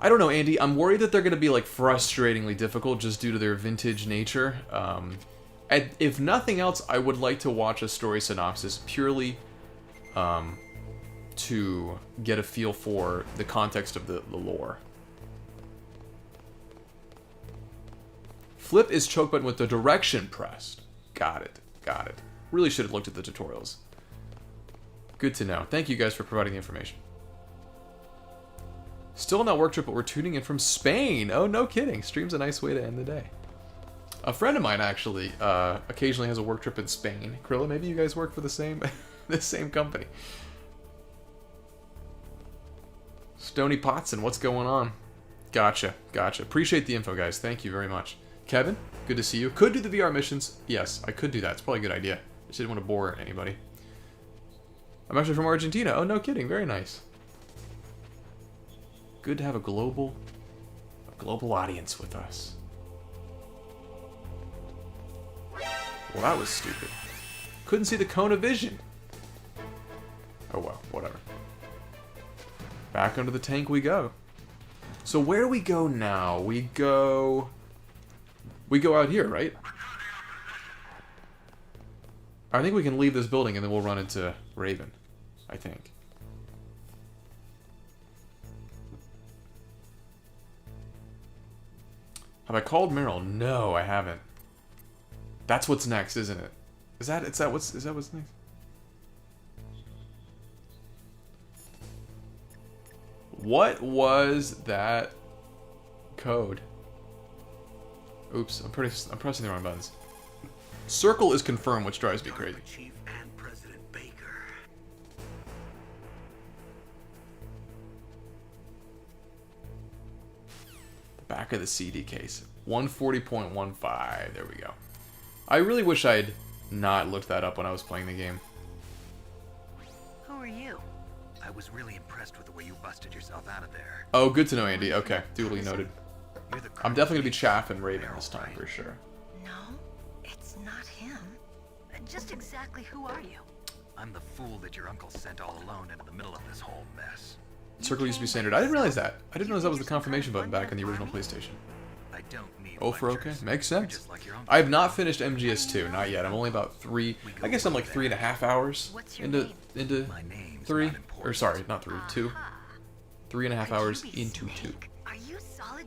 I don't know, Andy. I'm worried that they're going to be like frustratingly difficult just due to their vintage nature. And if nothing else, I would like to watch a story synopsis purely to get a feel for the context of the lore. Flip is choke button with the direction pressed. Got it. Really should have looked at the tutorials. Good to know. Thank you guys for providing the information. Still not work trip, but we're tuning in from Spain. Oh, no kidding. Stream's a nice way to end the day. A friend of mine actually occasionally has a work trip in Spain. Krilla, maybe you guys work for the same the same company. Stony Potson, what's going on? Gotcha. Appreciate the info, guys. Thank you very much. Kevin, good to see you. Could do the VR missions. Yes, I could do that. It's probably a good idea. I just didn't want to bore anybody. I'm actually from Argentina. Oh, no kidding. Very nice. Good to have a global audience with us. Well, that was stupid. Couldn't see the cone of vision. Oh well, whatever. Back under the tank we go. So where do we go now? We go out here, right? I think we can leave this building and then we'll run into Raven. I think. Have I called Meryl? No, I haven't. That's what's next, isn't it? Is that what's next? What was that code? Oops, I'm pressing the wrong buttons. Circle is confirmed, which drives me crazy. DARPA Chief and President Baker. The back of the CD case. 140.15. There we go. I really wish I'd not looked that up when I was playing the game. Who are you? I was really impressed with the way you busted yourself out of there. Oh, good to know, Andy. Okay, duly noted. You're the I'm definitely gonna be Chaff and Raven this time for sure. No, it's not him. Just exactly who are you? I'm the fool that your uncle sent all alone into the middle of this whole mess. Circle used to be standard. I didn't realize that. I didn't realize that was the confirmation button back in the original PlayStation. I don't need Oh, for okay. lectures. Makes You're sense. just like your uncle. I have not finished MGS2, not yet. I'm only about 3. I guess I'm like 3.5 hours What's your into name? My name's 3. not important. Or sorry, not 3, 2. Aha. 3.5 Could hours you be into 2. Snake? Are you solid?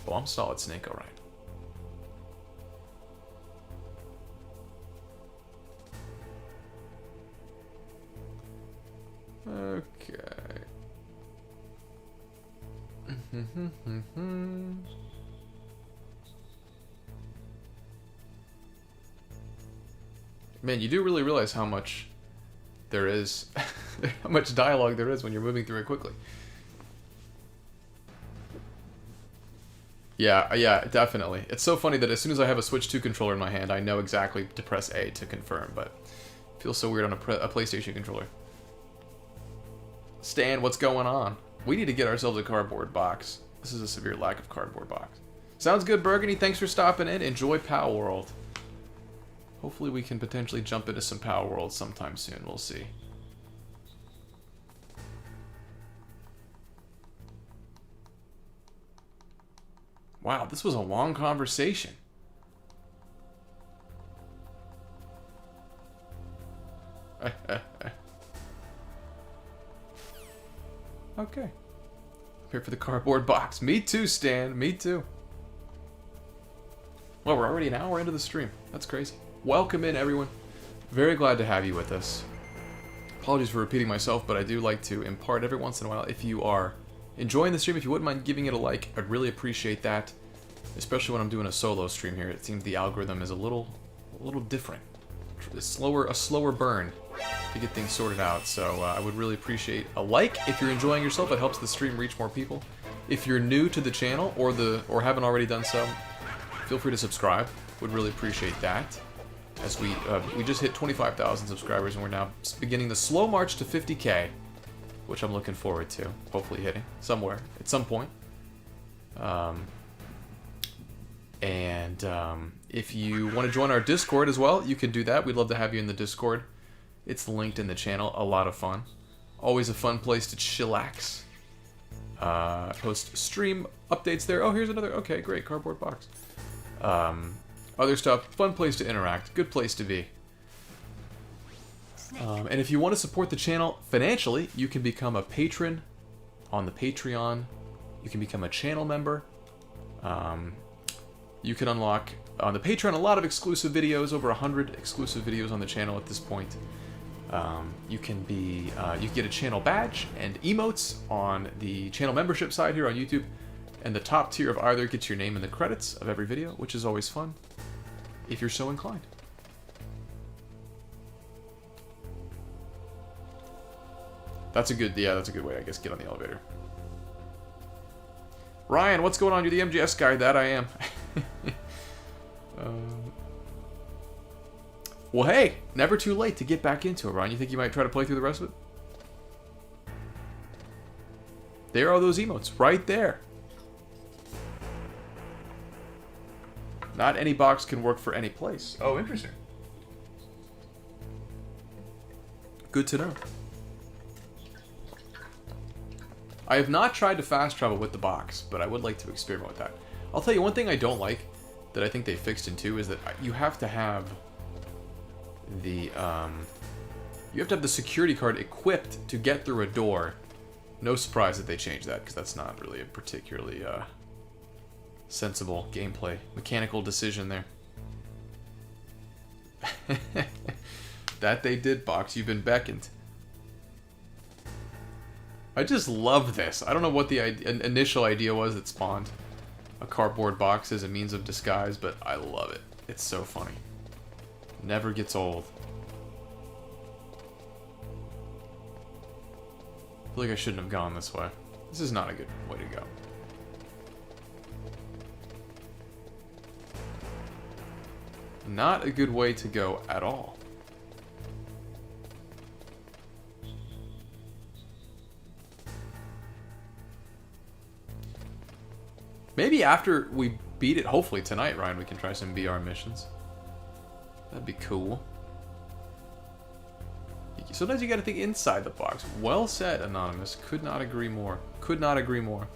Well, I'm Solid Snake, alright. Okay. Man, you do really realize how much there is, how much dialogue there is when you're moving through it quickly. Yeah, definitely. It's so funny that as soon as I have a Switch 2 controller in my hand, I know exactly to press A to confirm, but it feels so weird on a PlayStation controller. Stan, what's going on? We need to get ourselves a cardboard box. This is a severe lack of cardboard box. Sounds good, Burgundy. Thanks for stopping in. Enjoy Pow World. Hopefully we can potentially jump into some Pow World sometime soon. We'll see. Wow, this was a long conversation. Okay. Here for the cardboard box. Me too, Stan. Me too. Well, we're already an hour into the stream. That's crazy. Welcome in, everyone. Very glad to have you with us. Apologies for repeating myself, but I do like to impart every once in a while. If you are enjoying the stream, if you wouldn't mind giving it a like, I'd really appreciate that. Especially when I'm doing a solo stream here. It seems the algorithm is a little different. A slower burn to get things sorted out. So I would really appreciate a like if you're enjoying yourself. It helps the stream reach more people. If you're new to the channel or haven't already done so, feel free to subscribe. Would really appreciate that. As we just hit 25,000 subscribers and we're now beginning the slow march to 50K, which I'm looking forward to. Hopefully hitting somewhere at some point. If you want to join our Discord as well, you can do that. We'd love to have you in the Discord. It's linked in the channel. A lot of fun. Always a fun place to chillax. Post stream updates there. Oh, here's another. Okay, great. Cardboard box. Other stuff. Fun place to interact. Good place to be. And if you want to support the channel financially, you can become a patron on the Patreon. You can become a channel member. You can unlock on the Patreon a lot of exclusive videos, over 100 exclusive videos on the channel at this point. You can get a channel badge and emotes on the channel membership side here on YouTube, and the top tier of either gets your name in the credits of every video, which is always fun, if you're so inclined. That's a good way, I guess, get on the elevator. Ryan, what's going on? You're the MGS guy. That I am. Well, hey, never too late to get back into it, Ryan. You think you might try to play through the rest of it? There are those emotes, right there. Not any box can work for any place. Oh, interesting. Good to know. I have not tried to fast travel with the box, but I would like to experiment with that. I'll tell you one thing I don't like that I think they fixed in 2 is that you have to have the security card equipped to get through a door. No surprise that they changed that, because that's not really a particularly sensible gameplay mechanical decision there. That they did, Box. You've been beckoned. I just love this. I don't know what the initial idea was that spawned a cardboard box as a means of disguise, but I love it. It's so funny. Never gets old. I feel like I shouldn't have gone this way. This is not a good way to go. Not a good way to go at all. Maybe after we beat it, hopefully tonight, Ryan, we can try some VR missions. That'd be cool. Sometimes you gotta think inside the box. Well said, Anonymous. Could not agree more. Could not agree more.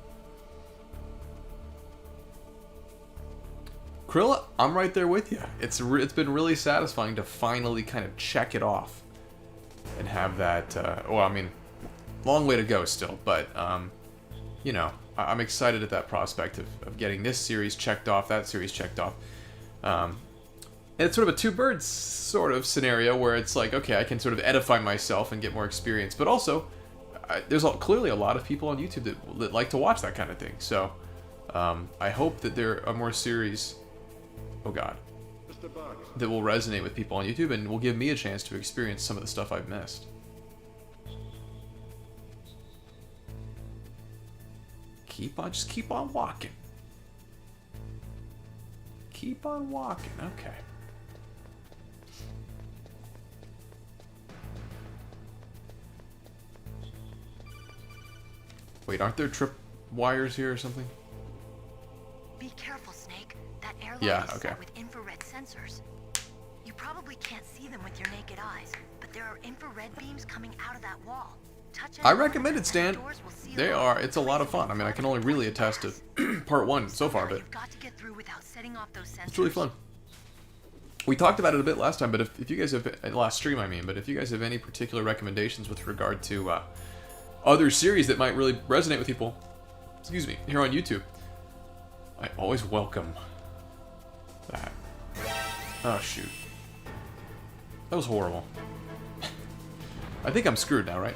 Krilla, I'm right there with you. It's been really satisfying to finally kind of check it off. And have that, well, I mean, long way to go still, but, you know, I'm excited at that prospect of getting this series checked off, that series checked off. And it's sort of a two birds sort of scenario where it's like, okay, I can sort of edify myself and get more experience, but also there's clearly a lot of people on YouTube that like to watch that kind of thing. So I hope that there are more series, oh god, that will resonate with people on YouTube and will give me a chance to experience some of the stuff I've missed. Just keep on walking. Keep on walking, okay. Wait, aren't there trip wires here or something? Be careful, Snake. That airlock Yeah, is okay. set with infrared sensors. You probably can't see them with your naked eyes, but there are infrared beams coming out of that wall. Touch I any recommend one it, Stan. and the doors will seal They off. are. It's a lot of fun. I mean, I can only really attest to part one so far, but You've got to get through without setting off those sensors. it's really fun. We talked about it a bit last time, but if you guys have last stream, I mean, but if you guys have any particular recommendations with regard to other series that might really resonate with people, excuse me, here on YouTube, I always welcome that. Oh shoot, that was horrible. I think I'm screwed now, right?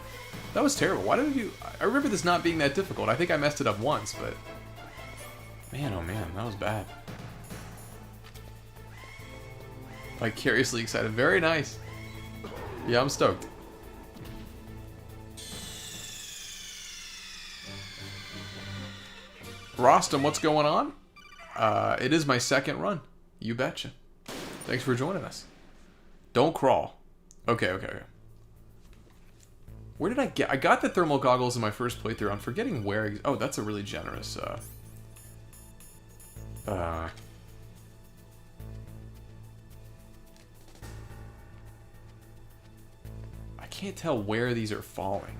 That was terrible. Why did you? I remember this not being that difficult. I think I messed it up once, but man, oh man, that was bad. Vicariously excited. Very nice. Yeah, I'm stoked. Rostam, what's going on? It is my second run. You betcha. Thanks for joining us. Don't crawl. Okay. Where did I get? I got the thermal goggles in my first playthrough. I'm forgetting where. Oh, that's a really generous. I can't tell where these are falling.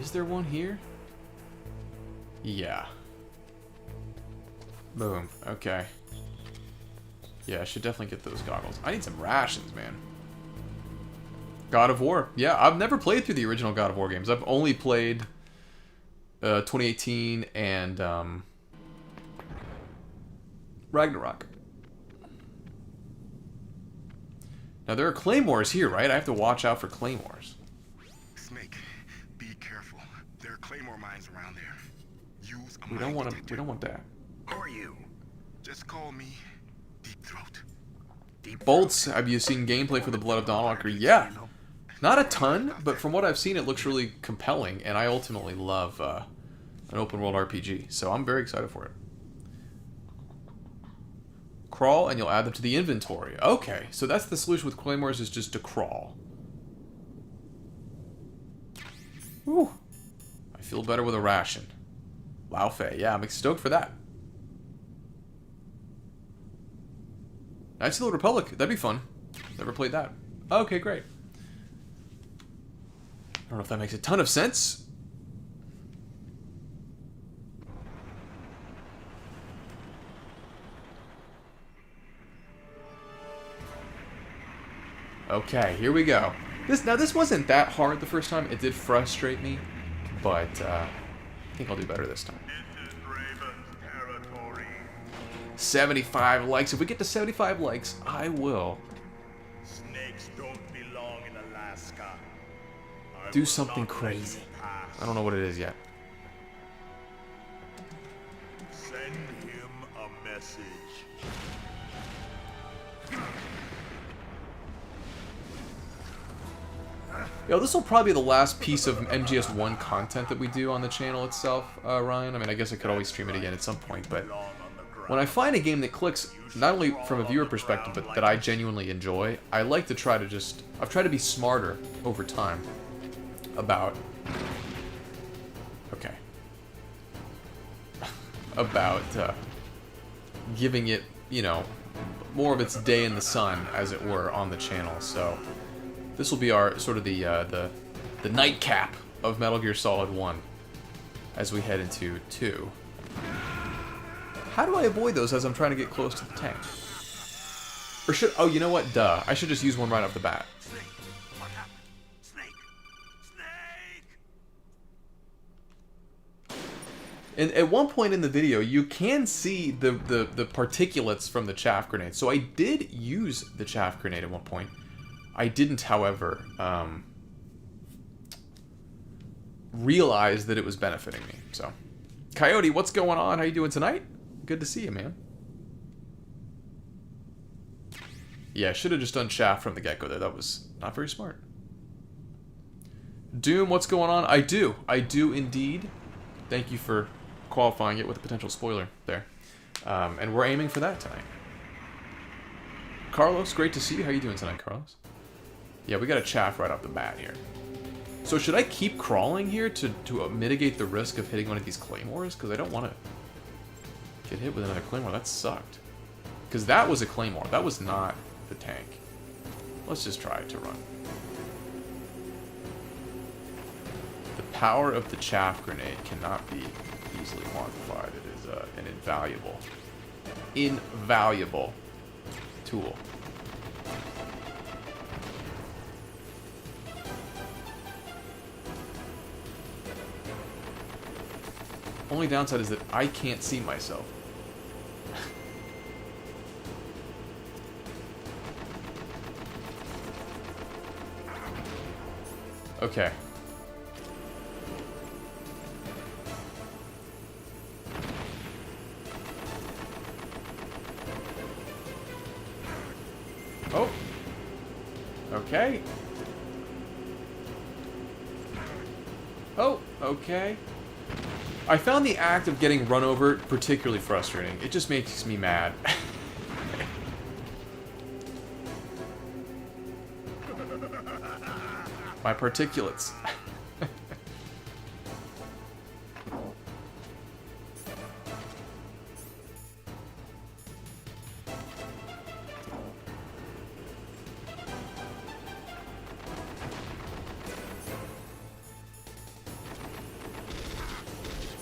Is there one here? Yeah. Boom. Okay. Yeah, I should definitely get those goggles. I need some rations, man. God of War. Yeah, I've never played through the original God of War games. I've only played 2018 and Ragnarok. Now, there are claymores here, right? I have to watch out for claymores. Snake, be careful. There are claymore mines around there. Use a We don't mine want to. detector. We don't want that. Who are you? Just call me Deep Throat. Deep Bolts. Have you seen gameplay for the Blood of Dawnwalker? Yeah. Not a ton, but from what I've seen, it looks really compelling, and I ultimately love an open world RPG, so I'm very excited for it. Crawl, and you'll add them to the inventory. Okay, so that's the solution with claymores, is just to crawl. Whew. I feel better with a ration. Lao Fei. Yeah, I'm stoked for that. Knights of the Republic. That'd be fun. Never played that. Okay, great. I don't know if that makes a ton of sense. Okay, here we go. This wasn't that hard the first time. It did frustrate me, but I think I'll do better this time. This is Raven's territory. 75 likes. If we get to 75 likes, I will Snakes don't belong in Alaska. I do will something not let you crazy. pass. I don't know what it is yet. Send him a message. Yo, this will probably be the last piece of MGS1 content that we do on the channel itself, Ryan. I mean, I guess I could always stream it again at some point, but when I find a game that clicks, not only from a viewer perspective, but that I genuinely enjoy, I like to try to just... I've tried to be smarter over time about... Okay. About giving it, you know, more of its day in the sun, as it were, on the channel, so... This will be our sort of the nightcap of Metal Gear Solid 1 as we head into 2. How do I avoid those as I'm trying to get close to the tank? Or should... Oh, you know what? Duh. I should just use one right off the bat. Snake! What happened? Snake! Snake! And at one point in the video, you can see the particulates from the chaff grenade. So I did use the chaff grenade at one point. I didn't, however, realize that it was benefiting me. So, Coyote, what's going on? How you doing tonight? Good to see you, man. Yeah, I should have just done chaff from the get-go there. That was not very smart. Doom, what's going on? I do indeed. Thank you for qualifying it with a potential spoiler there. And we're aiming for that tonight. Carlos, great to see you. How you doing tonight, Carlos? Yeah, we got a chaff right off the bat here. So should I keep crawling here to mitigate the risk of hitting one of these claymores? Because I don't want to get hit with another claymore. That sucked. Because that was a claymore. That was not the tank. Let's just try to run. The power of the chaff grenade cannot be easily quantified. It is an invaluable tool. Only downside is that I can't see myself. Okay. Oh. Okay. Oh, okay. I found the act of getting run over particularly frustrating. It just makes me mad. My particulates.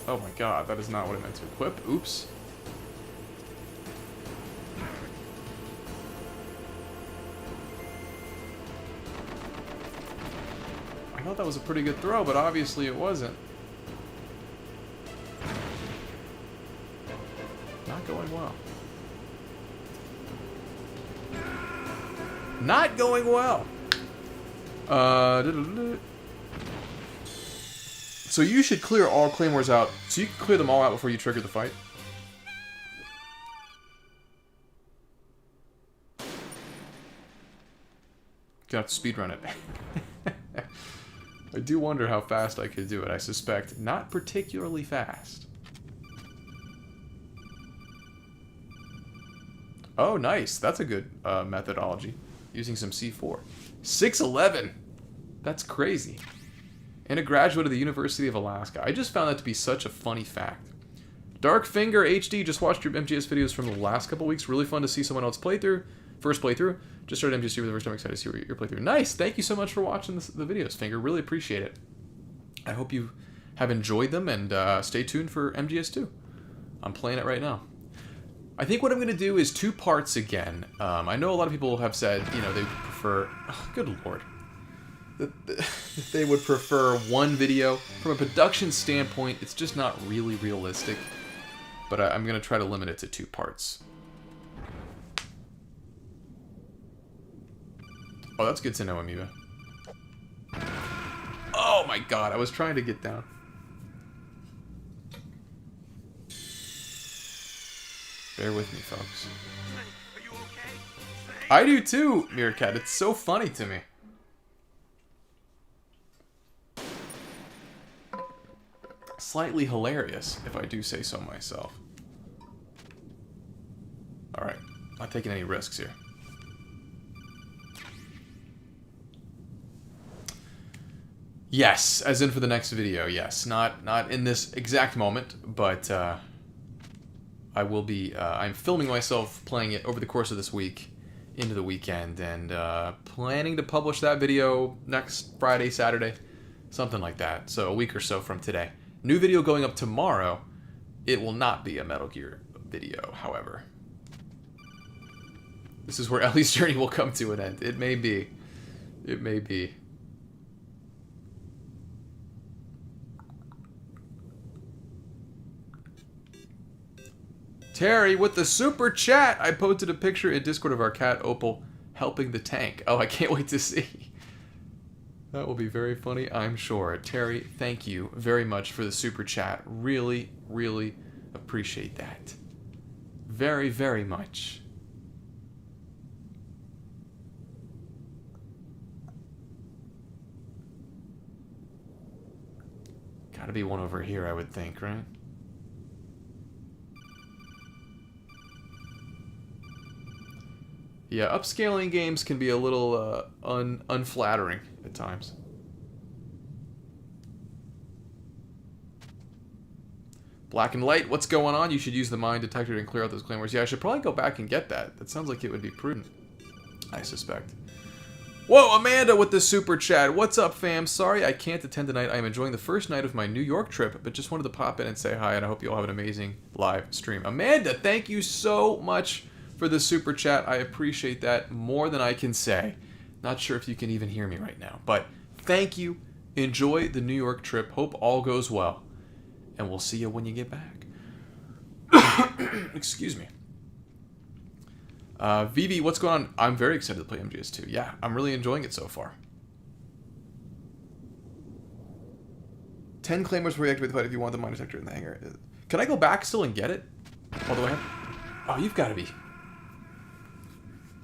Oh my god, that is not what I meant to equip. Oops. I thought that was a pretty good throw, but obviously it wasn't. Not going well. Not going well. So you should clear all claymores out. So you can clear them all out before you trigger the fight. Got to speedrun it. I do wonder how fast I could do it. I suspect not particularly fast. Oh, nice. That's a good methodology. Using some C4. 6'11". That's crazy. And a graduate of the University of Alaska. I just found that to be such a funny fact. Darkfinger HD, just watched your MGS videos from the last couple weeks. Really fun to see someone else play through. First playthrough. Just started MGS for the first time. Excited to see your playthrough. Nice. Thank you so much for watching the videos, Finger. Really appreciate it. I hope you have enjoyed them, and stay tuned for MGS2. I'm playing it right now. I think what I'm going to do is 2 parts again. I know a lot of people have said, you know, they prefer... Oh, good lord. That they would prefer one video. From a production standpoint, it's just not really realistic. But I'm going to try to limit it to 2 parts. Oh, that's good to know, Amoeba. Oh my god, I was trying to get down. Bear with me, folks. Are you okay? Snake? I do too, Meerkat. It's so funny to me. Slightly hilarious, if I do say so myself. Alright, not taking any risks here. Yes, as in for the next video, yes. Not in this exact moment, but I will be, I'm filming myself playing it over the course of this week, into the weekend, and planning to publish that video next Friday, Saturday, something like that. So a week or so from today. New video going up tomorrow. It will not be a Metal Gear video, however. This is where Ellie's journey will come to an end. It may be. It may be. Terry, with the super chat, I posted a picture in Discord of our cat Opal helping the tank. Oh, I can't wait to see. That will be very funny, I'm sure. Terry, thank you very much for the super chat. Really, really appreciate that. Very, very much. Gotta be one over here, I would think, right? Yeah, upscaling games can be a little unflattering at times. Black and Light, what's going on? You should use the mine detector and clear out those claymores. Yeah, I should probably go back and get that. That sounds like it would be prudent, I suspect. Whoa, Amanda with the super chat. What's up, fam? Sorry I can't attend tonight. I'm enjoying the first night of my New York trip, but just wanted to pop in and say hi, and I hope you all have an amazing live stream. Amanda, thank you so much for the super chat. I appreciate that more than I can say. Not sure if you can even hear me right now, but thank you. Enjoy the New York trip. Hope all goes well, and we'll see you when you get back. Excuse me. Vivi, what's going on? I'm very excited to play MGS2. Yeah, I'm really enjoying it so far. 10 claimers before you activate the fight if you want the mine detector in the hangar. Can I go back still and get it? Although I have... Oh, you've got to be...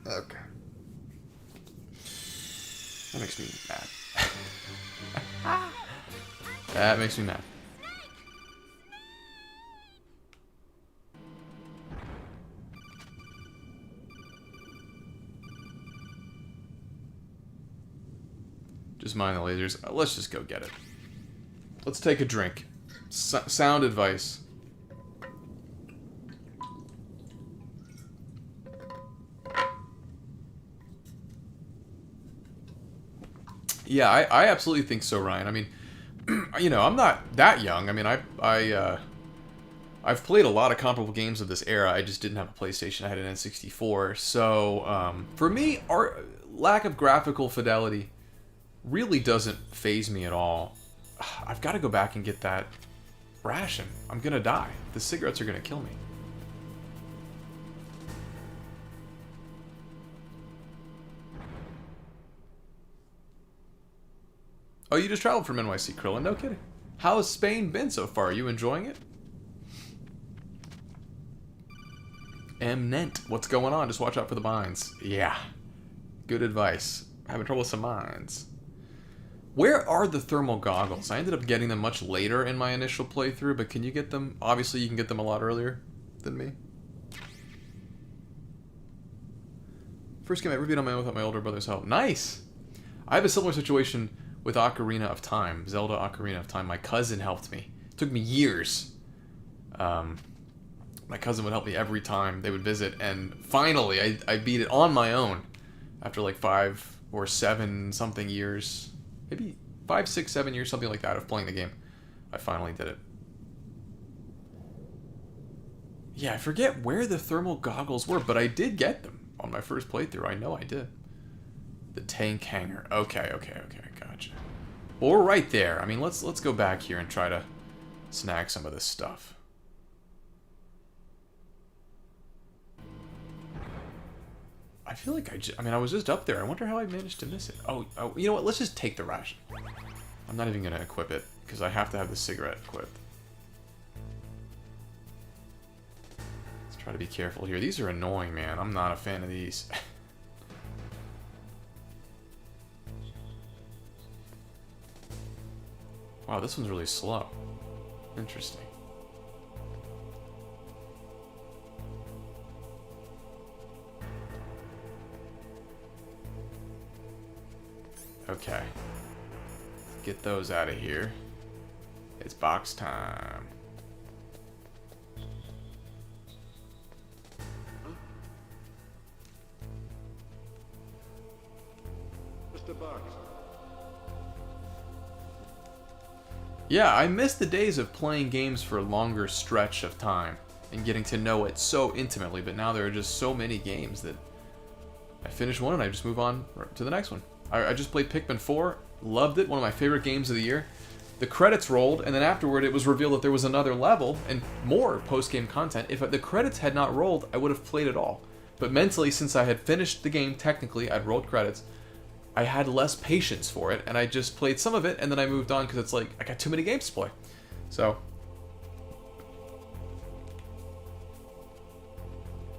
Okay. That makes me mad. That makes me mad. Just mind the lasers. Let's just go get it. Let's take a drink. Sound advice. Yeah, I absolutely think so, Ryan. I mean, you know, I'm not that young. I mean, I've played a lot of comparable games of this era. I just didn't have a PlayStation. I had an N64. So, for me, our lack of graphical fidelity really doesn't faze me at all. I've got to go back and get that ration. I'm gonna die. The cigarettes are gonna kill me. Oh, you just traveled from NYC, Krillin? No kidding. How has Spain been so far? Are you enjoying it? Mnent, what's going on? Just watch out for the mines. Yeah. Good advice. Having trouble with some mines. Where are the thermal goggles? I ended up getting them much later in my initial playthrough, but can you get them? Obviously, you can get them a lot earlier than me. First game I ever beat on my own without my older brother's help. Nice! I have a similar situation with Ocarina of Time. Zelda Ocarina of Time. My cousin helped me. It took me years. My cousin would help me every time they would visit, and finally, I beat it on my own after like 5 or 7 something years. Maybe 5, 6, 7 years, something like that, of playing the game. I finally did it. Yeah, I forget where the thermal goggles were, but I did get them on my first playthrough. I know I did. The tank hangar. Okay, gotcha. Well, we're right there. I mean, let's go back here and try to snag some of this stuff. I feel like I mean, I was just up there. I wonder how I managed to miss it. Oh, you know what? Let's just take the ration. I'm not even going to equip it, because I have to have the cigarette equipped. Let's try to be careful here. These are annoying, man. I'm not a fan of these. Wow, this one's really slow. Interesting. Okay. Get those out of here. It's box time. Mr. Box. Yeah, I miss the days of playing games for a longer stretch of time and getting to know it so intimately, but now there are just so many games that I finish one and I just move on to the next one. I just played Pikmin 4, loved it, one of my favorite games of the year. The credits rolled, and then afterward it was revealed that there was another level and more post-game content. If the credits had not rolled, I would have played it all. But mentally, since I had finished the game, technically, I'd rolled credits, I had less patience for it, and I just played some of it, and then I moved on because it's like, I got too many games to play. So,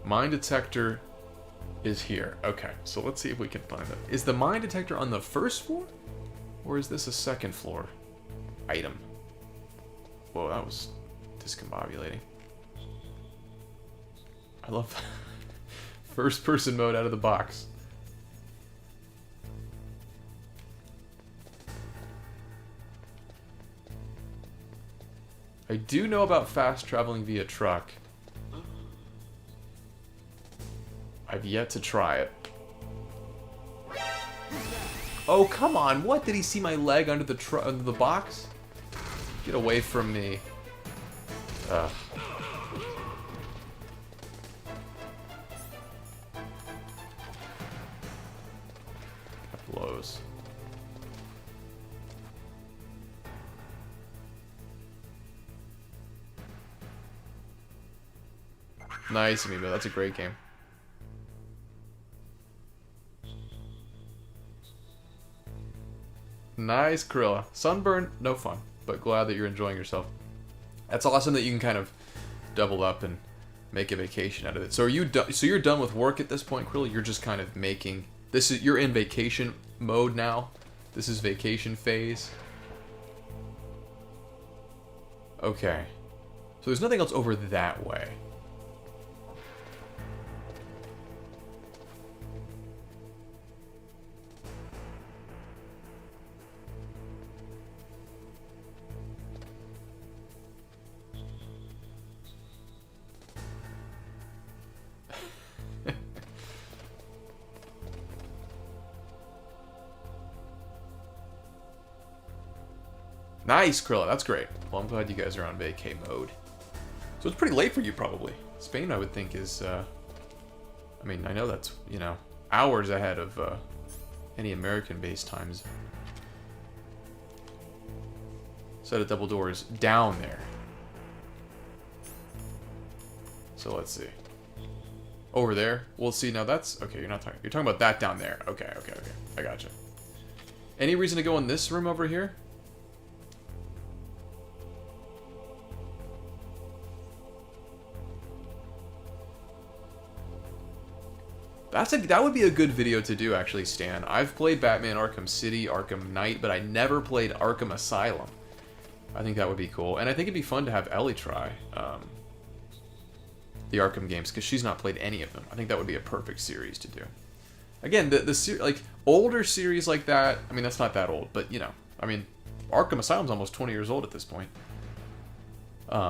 mine detector is here. Okay, so let's see if we can find it. Is the mine detector on the first floor? Or is this a second floor item? Whoa, that was discombobulating. I love first person mode out of the box. I do know about fast traveling via truck. I've yet to try it. Oh, come on. What? Did he see my leg under the box? Get away from me. Ugh. That blows. Nice, Amiibo. That's a great game. Nice, Krilla. Sunburn, no fun, but glad that you're enjoying yourself. That's awesome that you can kind of double up and make a vacation out of it. So are you done? So you're done with work at this point, Krilla? You're just kind of making this is you're in vacation mode now. This is vacation phase. Okay. So there's nothing else over that way. Nice, Krilla. That's great. Well, I'm glad you guys are on vacay mode. So it's pretty late for you, probably. Spain, I would think, is... I mean, I know that's, you know, hours ahead of any American-based times. Set of double doors down there. So let's see. Over there? Well, see, now that's... Okay, you're talking about that down there. Okay. I gotcha. Any reason to go in this room over here? That would be a good video to do, actually, Stan. I've played Batman Arkham City, Arkham Knight, but I never played Arkham Asylum. I think that would be cool. And I think it'd be fun to have Ellie try the Arkham games, because she's not played any of them. I think that would be a perfect series to do. Again, like, older series like that, I mean, that's not that old, but, you know, I mean, Arkham Asylum's almost 20 years old at this point.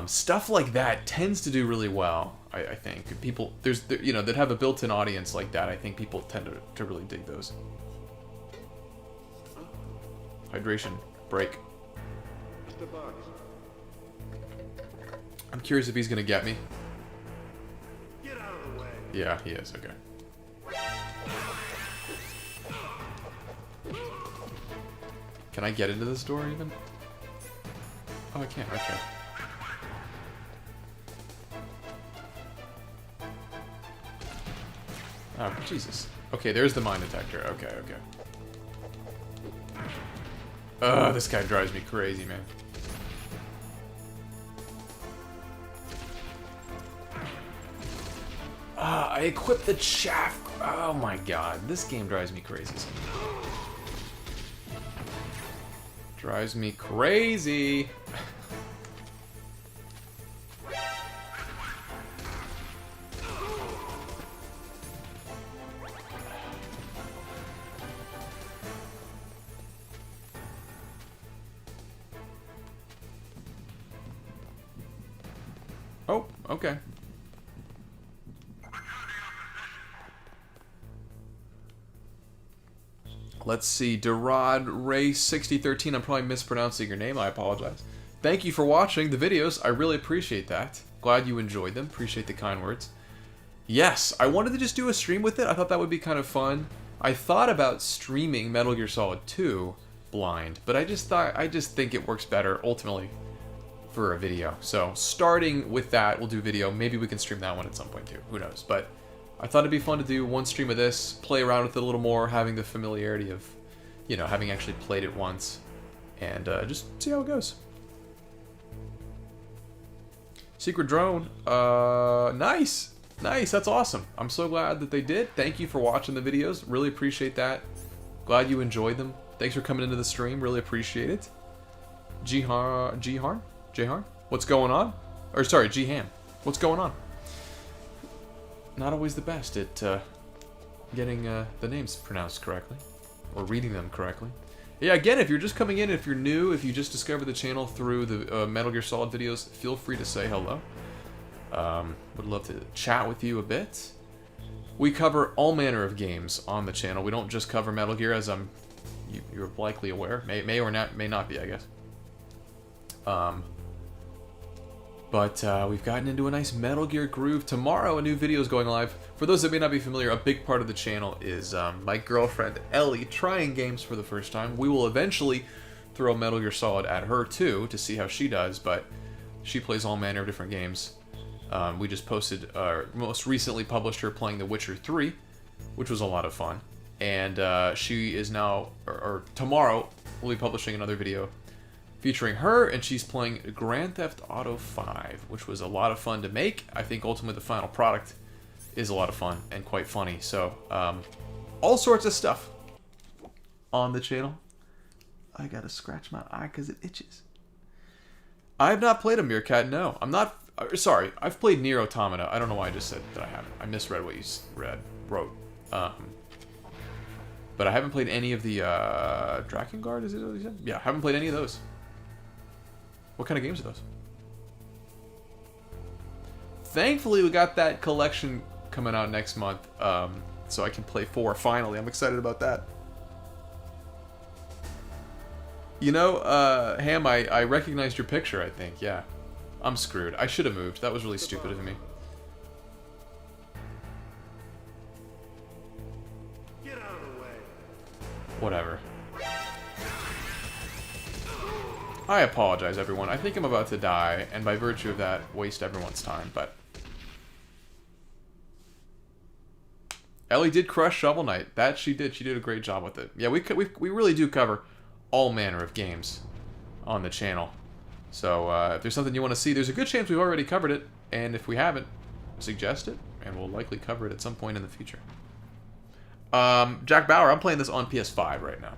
Stuff like that tends to do really well, I think. People, you know, that have a built-in audience like that, I think people tend to really dig those. Hydration. Break. Mr. Box. I'm curious if he's gonna get me. Yeah, he is. Okay. Can I get into this door even? Oh, I can't. Okay. Oh, Jesus. Okay, there's the mine detector. Okay, okay. This guy drives me crazy, man. I equipped the chaff. Oh my god, this game drives me crazy. Drives me crazy. Oh, okay. Let's see, Derod Ray 6013. I'm probably mispronouncing your name. I apologize. Thank you for watching the videos. I really appreciate that. Glad you enjoyed them. Appreciate the kind words. Yes, I wanted to just do a stream with it. I thought that would be kind of fun. I thought about streaming Metal Gear Solid 2 blind, but I just think it works better ultimately for a video. So starting with that, we'll do video. Maybe we can stream that one at some point too. Who knows? But I thought it'd be fun to do one stream of this, play around with it a little more, having the familiarity of, you know, having actually played it once, and just see how it goes. Secret drone, nice, nice, that's awesome. I'm so glad that they did. Thank you for watching the videos, really appreciate that. Glad you enjoyed them. Thanks for coming into the stream, really appreciate it. Jiharn, what's going on? Or sorry, G-Ham, what's going on? Not always the best at getting the names pronounced correctly or reading them correctly. Yeah, again, if you're just coming in, if you're new, if you just discovered the channel through the Metal Gear Solid videos, feel free to say hello. Would love to chat with you a bit. We cover all manner of games on the channel. We don't just cover Metal Gear, as you're likely aware. May or may not be, I guess. But we've gotten into a nice Metal Gear groove. Tomorrow, a new video is going live. For those that may not be familiar, a big part of the channel is my girlfriend, Ellie, trying games for the first time. We will eventually throw Metal Gear Solid at her, too, to see how she does, but she plays all manner of different games. We just posted, most recently published her playing The Witcher 3, which was a lot of fun. And she is now, or tomorrow, we'll be publishing another video featuring her, and she's playing Grand Theft Auto 5, which was a lot of fun to make. I think ultimately the final product is a lot of fun and quite funny. So, all sorts of stuff on the channel. I gotta scratch my eye because it itches. I have not played a Meerkat, no. I'm not, sorry, I've played Nier Automata. I don't know why I just said that I haven't. I misread what you wrote. But I haven't played any of the, Drakengard, is it what you said? Yeah, I haven't played any of those. What kind of games are those? Thankfully, we got that collection coming out next month, so I can play 4 finally. I'm excited about that. You know, Ham, I recognized your picture, I think. Yeah. I'm screwed. I should have moved. That was really stupid of me. Get out of the way. Whatever. I apologize, everyone. I think I'm about to die, and by virtue of that, waste everyone's time, but... Ellie did crush Shovel Knight. That she did. She did a great job with it. Yeah, we really do cover all manner of games on the channel. So, if there's something you want to see, there's a good chance we've already covered it, and if we haven't, suggest it, and we'll likely cover it at some point in the future. Jack Bauer, I'm playing this on PS5 right now.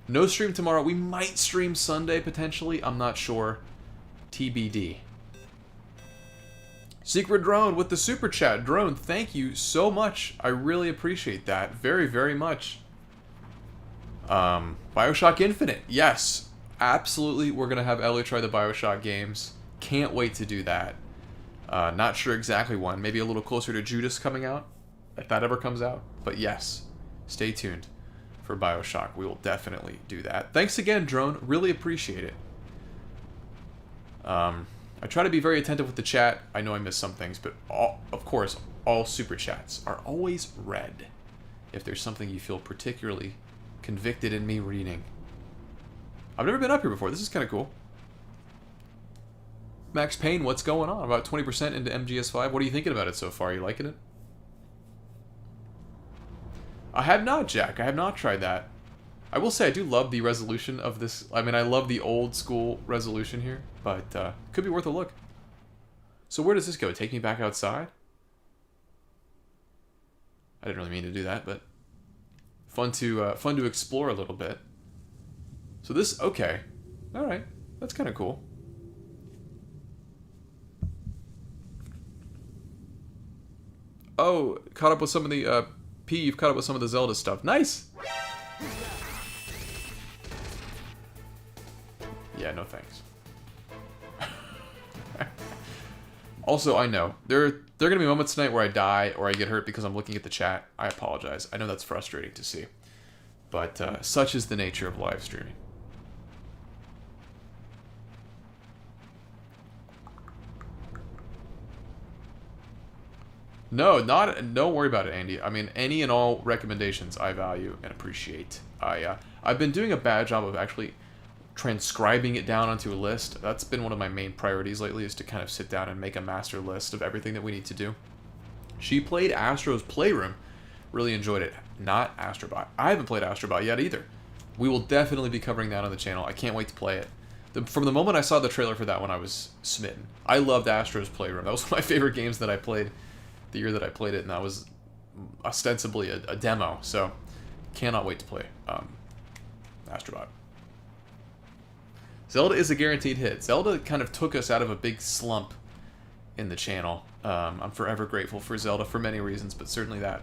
No stream tomorrow. We might stream Sunday, potentially. I'm not sure. TBD. Secret Drone with the Super Chat. Drone, thank you so much. I really appreciate that. Very, very much. Bioshock Infinite. Yes. Absolutely. We're going to have Ellie try the Bioshock games. Can't wait to do that. Not sure exactly when. Maybe a little closer to Judas coming out. If that ever comes out. But yes. Stay tuned for Bioshock. We will definitely do that. Thanks again, Drone. Really appreciate it. I try to be very attentive with the chat. I know I miss some things, but of course, all super chats are always read if there's something you feel particularly convicted in me reading. I've never been up here before. This is kind of cool. Max Payne, what's going on? About 20% into MGS5. What are you thinking about it so far? Are you liking it? I have not, Jack. I have not tried that. I will say I do love the resolution of this. I mean, I love the old school resolution here, but could be worth a look. So where does this go? Take me back outside? I didn't really mean to do that, but fun to explore a little bit. So this, okay, all right, that's kind of cool. Oh, caught up with some of the you've caught up with some of the Zelda stuff. Nice. Yeah, no thanks. Also, I know there are gonna be moments tonight where I die or I get hurt because I'm looking at the chat. I apologize. I know that's frustrating to see, but such is the nature of live streaming. No, don't worry about it, Andy. I mean, any and all recommendations I value and appreciate. I've been doing a bad job of actually transcribing it down onto a list. That's been one of my main priorities lately, is to kind of sit down and make a master list of everything that we need to do. She played Astro's Playroom. Really enjoyed it. Not Astrobot. I haven't played Astrobot yet either. We will definitely be covering that on the channel. I can't wait to play it. From the moment I saw the trailer for that one, I was smitten. I loved Astro's Playroom. That was one of my favorite games that I played the year that I played it, and that was ostensibly a demo, so cannot wait to play Astrobot. Zelda is a guaranteed hit. Zelda kind of took us out of a big slump in the channel. I'm forever grateful for Zelda for many reasons, but certainly that.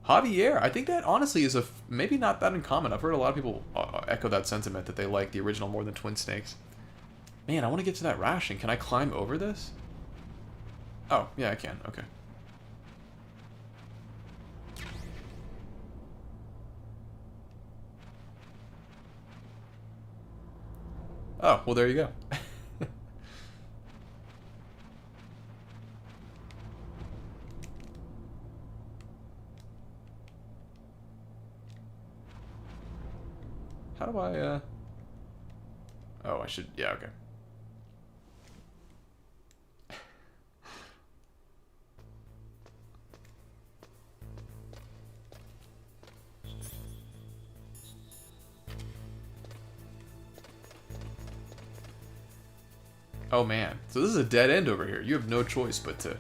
Javier, I think that honestly is maybe not that uncommon. I've heard a lot of people echo that sentiment, that they like the original more than Twin Snakes. Man, I want to get to that ration. Can I climb over this? Oh, yeah, I can. Okay. Oh, well, there you go. How do I, Oh, I should... Yeah, okay. Oh man, so this is a dead end over here. You have no choice but to...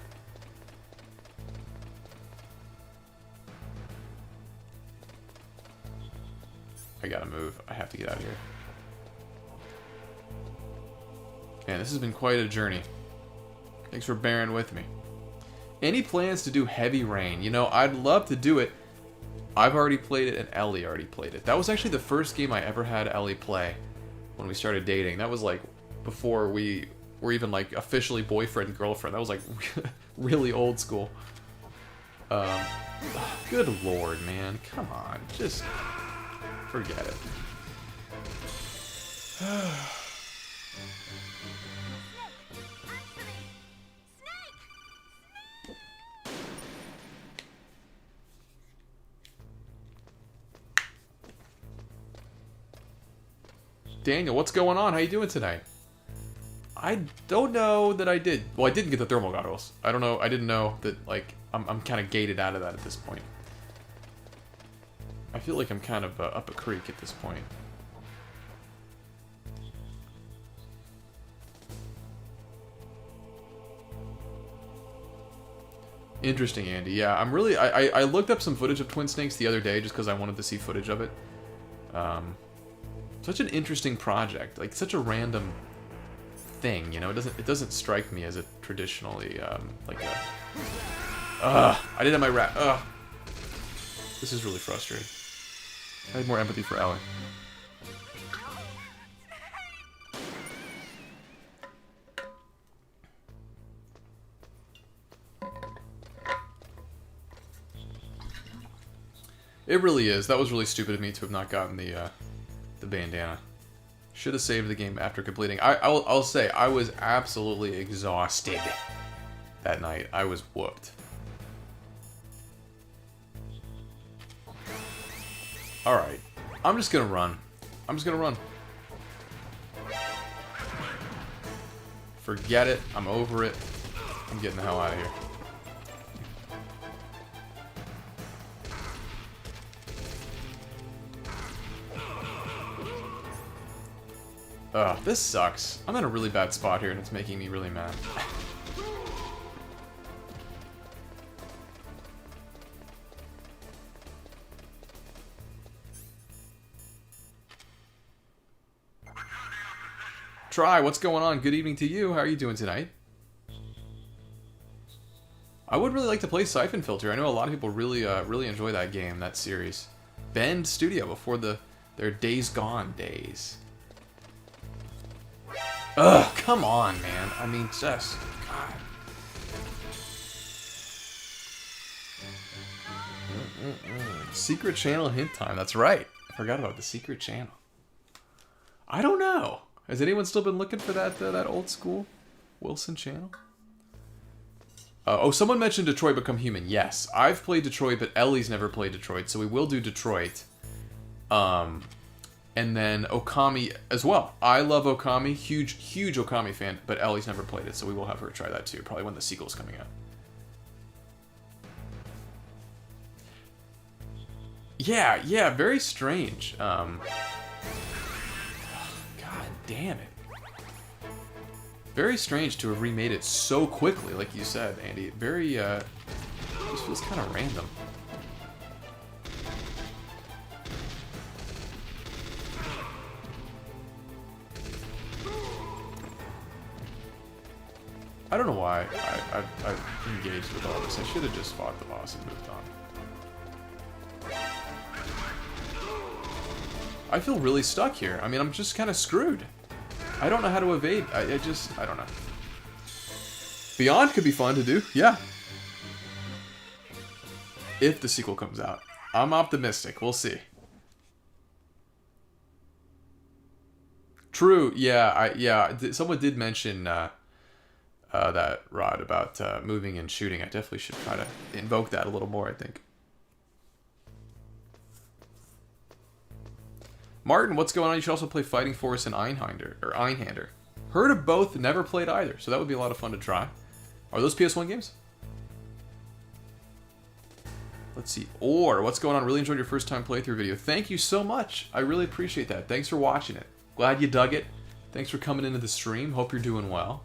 I gotta move. I have to get out of here. Man, this has been quite a journey. Thanks for bearing with me. Any plans to do Heavy Rain? You know, I'd love to do it. I've already played it and Ellie already played it. That was actually the first game I ever had Ellie play when we started dating. That was like before we were even like officially boyfriend and girlfriend. That was like really old school. Good lord, man. Come on. Just forget it. Daniel, what's going on? How you doing tonight? I don't know that I did. Well, I didn't get the thermal goggles. I don't know. I didn't know that, like, I'm kind of gated out of that at this point. I feel like I'm kind of up a creek at this point. Interesting, Andy. Yeah, I'm really... I looked up some footage of Twin Snakes the other day just because I wanted to see footage of it. Such an interesting project. Like, such a random thing, you know? It doesn't strike me as a traditionally, like a... I didn't have my rat. This is really frustrating. I had more empathy for Ellie. It really is. That was really stupid of me to have not gotten the bandana. Should have saved the game after completing. I'll say, I was absolutely exhausted that night. I was whooped. Alright. I'm just gonna run. I'm just gonna run. Forget it. I'm over it. I'm getting the hell out of here. Ugh, this sucks. I'm in a really bad spot here and it's making me really mad. Try, what's going on? Good evening to you. How are you doing tonight? I would really like to play Siphon Filter. I know a lot of people really really enjoy that game, that series. Bend Studio before their Days Gone days. Ugh, come on, man. I mean, just... God. Secret channel hint time. That's right. I forgot about the secret channel. I don't know. Has anyone still been looking for that that old school Wilson channel? Oh, someone mentioned Detroit Become Human. Yes, I've played Detroit, but Ellie's never played Detroit, so we will do Detroit. And then Okami as well. I love Okami. Huge Okami fan, but Ellie's never played it, so we will have her try that too. Probably when the sequel's coming out. Yeah, very strange. God damn it. Very strange to have remade it so quickly, like you said, Andy. Very, just feels kind of random. I don't know why I've engaged with all this. I should have just fought the boss and moved on. I feel really stuck here. I mean, I'm just kind of screwed. I don't know how to evade. I don't know. Beyond could be fun to do, yeah. If the sequel comes out. I'm optimistic. We'll see. True, yeah. Someone did mention that, Rod, about moving and shooting. I definitely should try to invoke that a little more, I think. Martin, what's going on? You should also play Fighting Force and Einhander. Heard of both, never played either, so that would be a lot of fun to try. Are those PS1 games? Let's see. Or, what's going on? Really enjoyed your first time playthrough video. Thank you so much. I really appreciate that. Thanks for watching it. Glad you dug it. Thanks for coming into the stream. Hope you're doing well.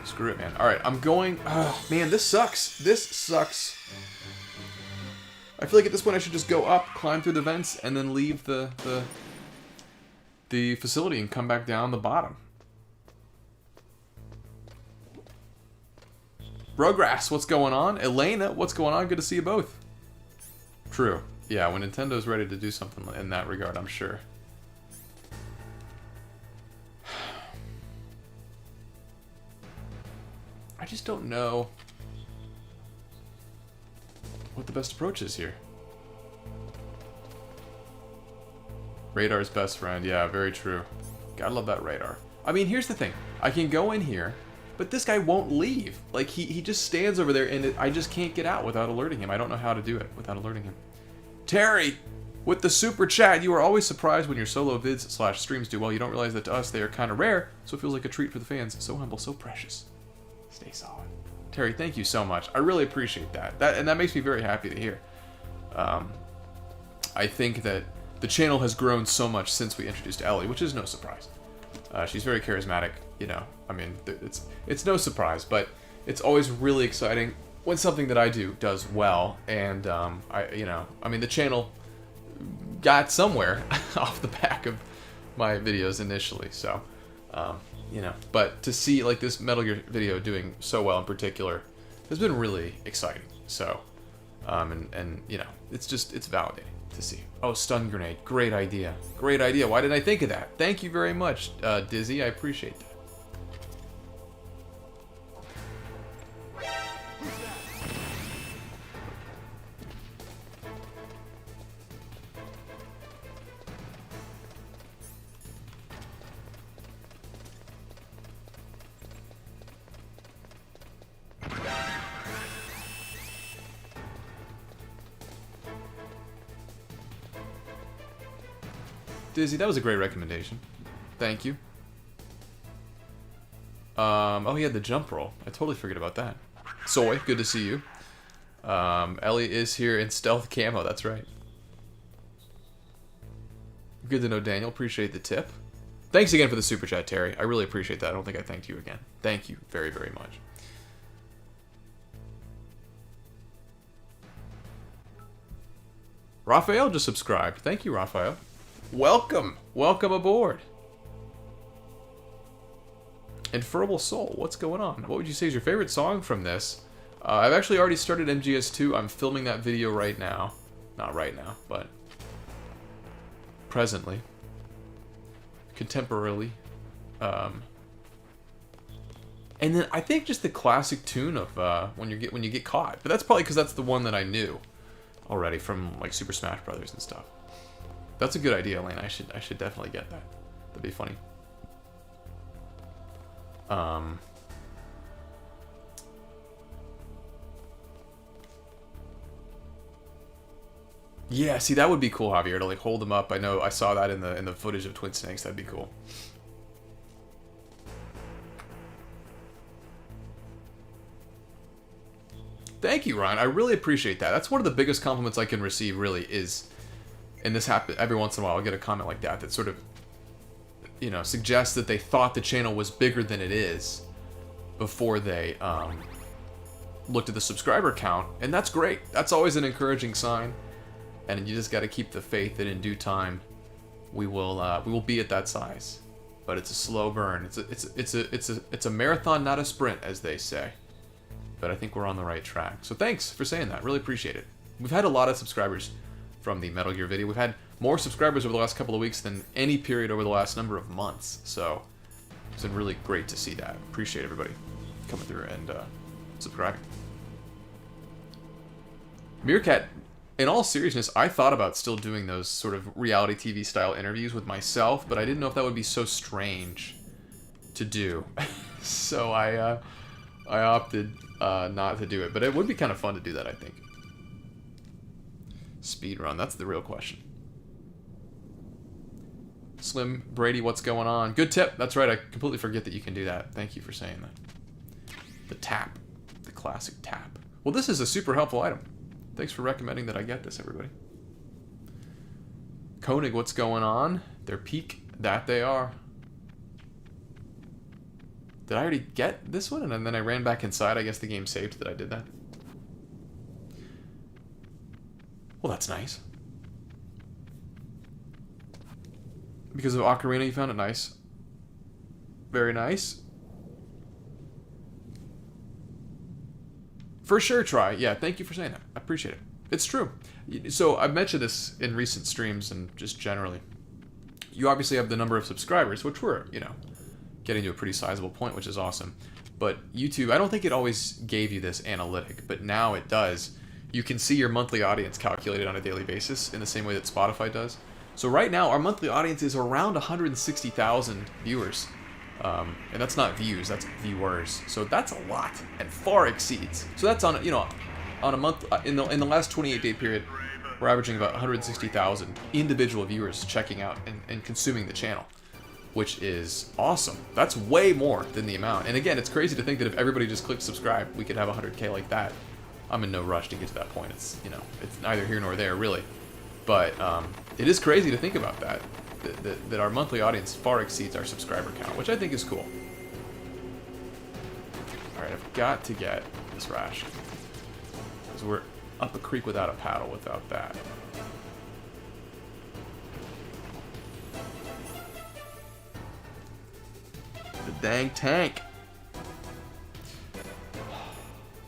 Screw it, man. Alright, I'm going... Oh, man, this sucks. This sucks. I feel like at this point I should just go up, climb through the vents, and then leave the facility and come back down the bottom. Brograss, what's going on? Elena, what's going on? Good to see you both. True. Yeah, when Nintendo's ready to do something in that regard, I'm sure. I just don't know what the best approach is here. Radar's best friend. Yeah, very true. Gotta love that radar. I mean, here's the thing. I can go in here, but this guy won't leave. Like, he just stands over there, and I just can't get out without alerting him. I don't know how to do it without alerting him. Terry, with the super chat, you are always surprised when your solo vids / streams do well. You don't realize that to us, they are kind of rare, so it feels like a treat for the fans. So humble, so precious. Stay solid. Terry, thank you so much. I really appreciate that. And that makes me very happy to hear. I think that the channel has grown so much since we introduced Ellie, which is no surprise. She's very charismatic, you know. I mean, it's no surprise, but it's always really exciting when something that I do does well. And I mean, the channel got somewhere off the back of my videos initially, so. You know, but to see like this Metal Gear video doing so well in particular has been really exciting. So, and you know, it's validating to see. Oh, stun grenade, great idea, great idea. Why didn't I think of that? Thank you very much, Dizzy. I appreciate that. Dizzy, that was a great recommendation. Thank you. Oh, he had the jump roll. I totally forget about that. Soy, good to see you. Ellie is here in stealth camo, that's right. Good to know, Daniel. Appreciate the tip. Thanks again for the super chat, Terry. I really appreciate that. I don't think I thanked you again. Thank you very, very much. Raphael just subscribed. Thank you, Raphael. Welcome. Welcome aboard. Inferable Soul, what's going on? What would you say is your favorite song from this? I've actually already started MGS2. I'm filming that video right now. Not right now, but presently. Contemporarily. And then I think just the classic tune of when you get caught. But that's probably because that's the one that I knew already from like Super Smash Brothers and stuff. That's a good idea, Elaine. I should definitely get that. That'd be funny. Yeah, see, that would be cool, Javier, to like hold them up. I know I saw that in the footage of Twin Snakes. That'd be cool. Thank you, Ryan. I really appreciate that. That's one of the biggest compliments I can receive, really, is, and this happens every once in a while, I'll get a comment like that that sort of, you know, suggests that they thought the channel was bigger than it is before they looked at the subscriber count, and that's great. That's always an encouraging sign, and you just got to keep the faith that in due time we will be at that size. But it's a slow burn. It's a marathon, not a sprint, as they say. But I think we're on the right track. So thanks for saying that. Really appreciate it. We've had a lot of subscribers from the Metal Gear video. We've had more subscribers over the last couple of weeks than any period over the last number of months. So it's been really great to see that. Appreciate everybody coming through and subscribing. Meerkat, in all seriousness, I thought about still doing those sort of reality TV style interviews with myself, but I didn't know if that would be so strange to do. So I opted not to do it, but it would be kind of fun to do that, I think. Speedrun, that's the real question. Slim Brady, what's going on? Good tip. That's right, I completely forget that you can do that. Thank you for saying that. The tap. The classic tap. Well, this is a super helpful item. Thanks for recommending that I get this, everybody. Koenig, what's going on? Their peak. That they are. Did I already get this one? And then I ran back inside. I guess the game saved that I did that. Well, that's nice. Because of Ocarina, you found it nice. Very nice. For sure, try. Yeah, thank you for saying that. I appreciate it. It's true. So I've mentioned this in recent streams and just generally. You obviously have the number of subscribers, which we're, you know, getting to a pretty sizable point, which is awesome. But YouTube, I don't think it always gave you this analytic, but now it does. You can see your monthly audience calculated on a daily basis in the same way that Spotify does. So right now, our monthly audience is around 160,000 viewers. And that's not views, that's viewers. So that's a lot and far exceeds. So that's on, you know, on a month, in the last 28-day period, we're averaging about 160,000 individual viewers checking out and consuming the channel, which is awesome. That's way more than the amount. And again, it's crazy to think that if everybody just clicked subscribe, we could have 100K like that. I'm in no rush to get to that point. It's, you know, it's neither here nor there, really. But it is crazy to think about that our monthly audience far exceeds our subscriber count, which I think is cool. Alright, I've got to get this rash. Because we're up a creek without a paddle without that. The dang tank.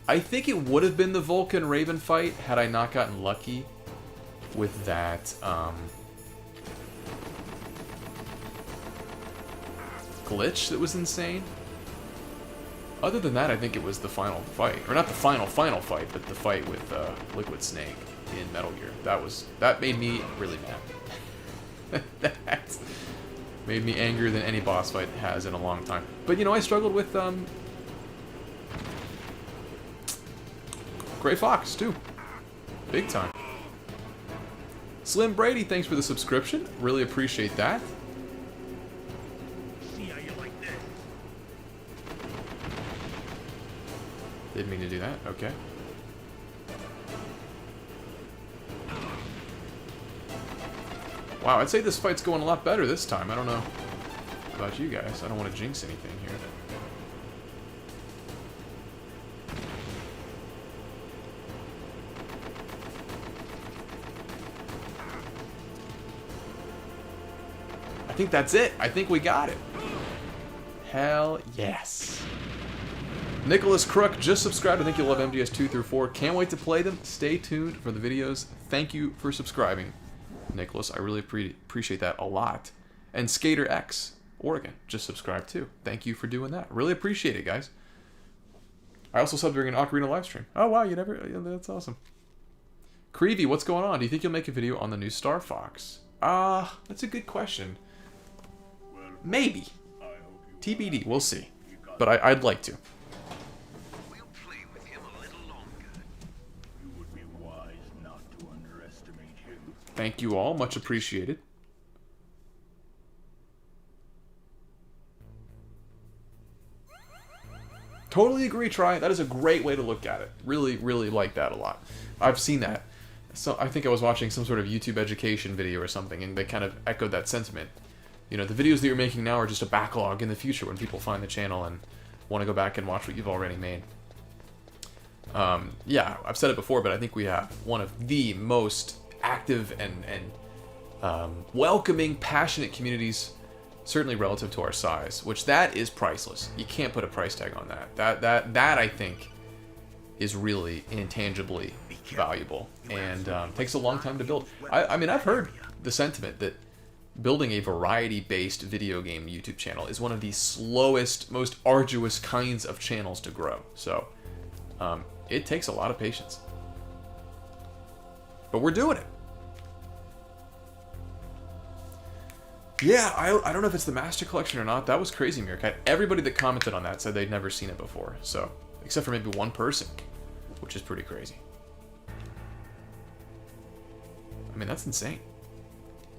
I think it would have been the Vulcan Raven fight had I not gotten lucky with that glitch that was insane. Other than that, I think it was the final fight. Or not the final fight, but the fight with Liquid Snake in Metal Gear. That made me really mad. That made me angrier than any boss fight has in a long time. But you know, I struggled with Gray Fox too. Big time. Slim Brady, thanks for the subscription. Really appreciate that. See how you like this. Didn't mean to do that. Okay. Wow, I'd say this fight's going a lot better this time. I don't know about you guys. I don't want to jinx anything here. I think that's it. I think we got it. Hell yes. Nicholas Crook just subscribed. I think you'll love MGS 2 through 4. Can't wait to play them. Stay tuned for the videos. Thank you for subscribing, Nicholas. I really appreciate that a lot. And Skater X, Oregon, just subscribed too. Thank you for doing that. Really appreciate it, guys. I also subbed during an Ocarina live stream. Oh, wow, you never... Yeah, that's awesome. Creevy, what's going on? Do you think you'll make a video on the new Star Fox? That's a good question. Maybe. TBD, we'll see. But I'd like to. We'll play with him a little longer. You would be wise not to underestimate him. Thank you all, much appreciated. Totally agree, Try. That is a great way to look at it. Really, really like that a lot. I've seen that. So I think I was watching some sort of YouTube education video or something, and they kind of echoed that sentiment. You know, the videos that you're making now are just a backlog in the future when people find the channel and want to go back and watch what you've already made. Yeah, I've said it before, but I think we have one of the most active and welcoming, passionate communities, certainly relative to our size, which that is priceless. You can't put a price tag on that. That I think is really intangibly valuable and takes a long time to build. I mean, I've heard the sentiment that building a variety-based video game YouTube channel is one of the slowest, most arduous kinds of channels to grow. So, it takes a lot of patience. But we're doing it. Yeah, I don't know if it's the Master Collection or not. That was crazy, Meerkat. Everybody that commented on that said they'd never seen it before. So, except for maybe one person, which is pretty crazy. I mean, that's insane.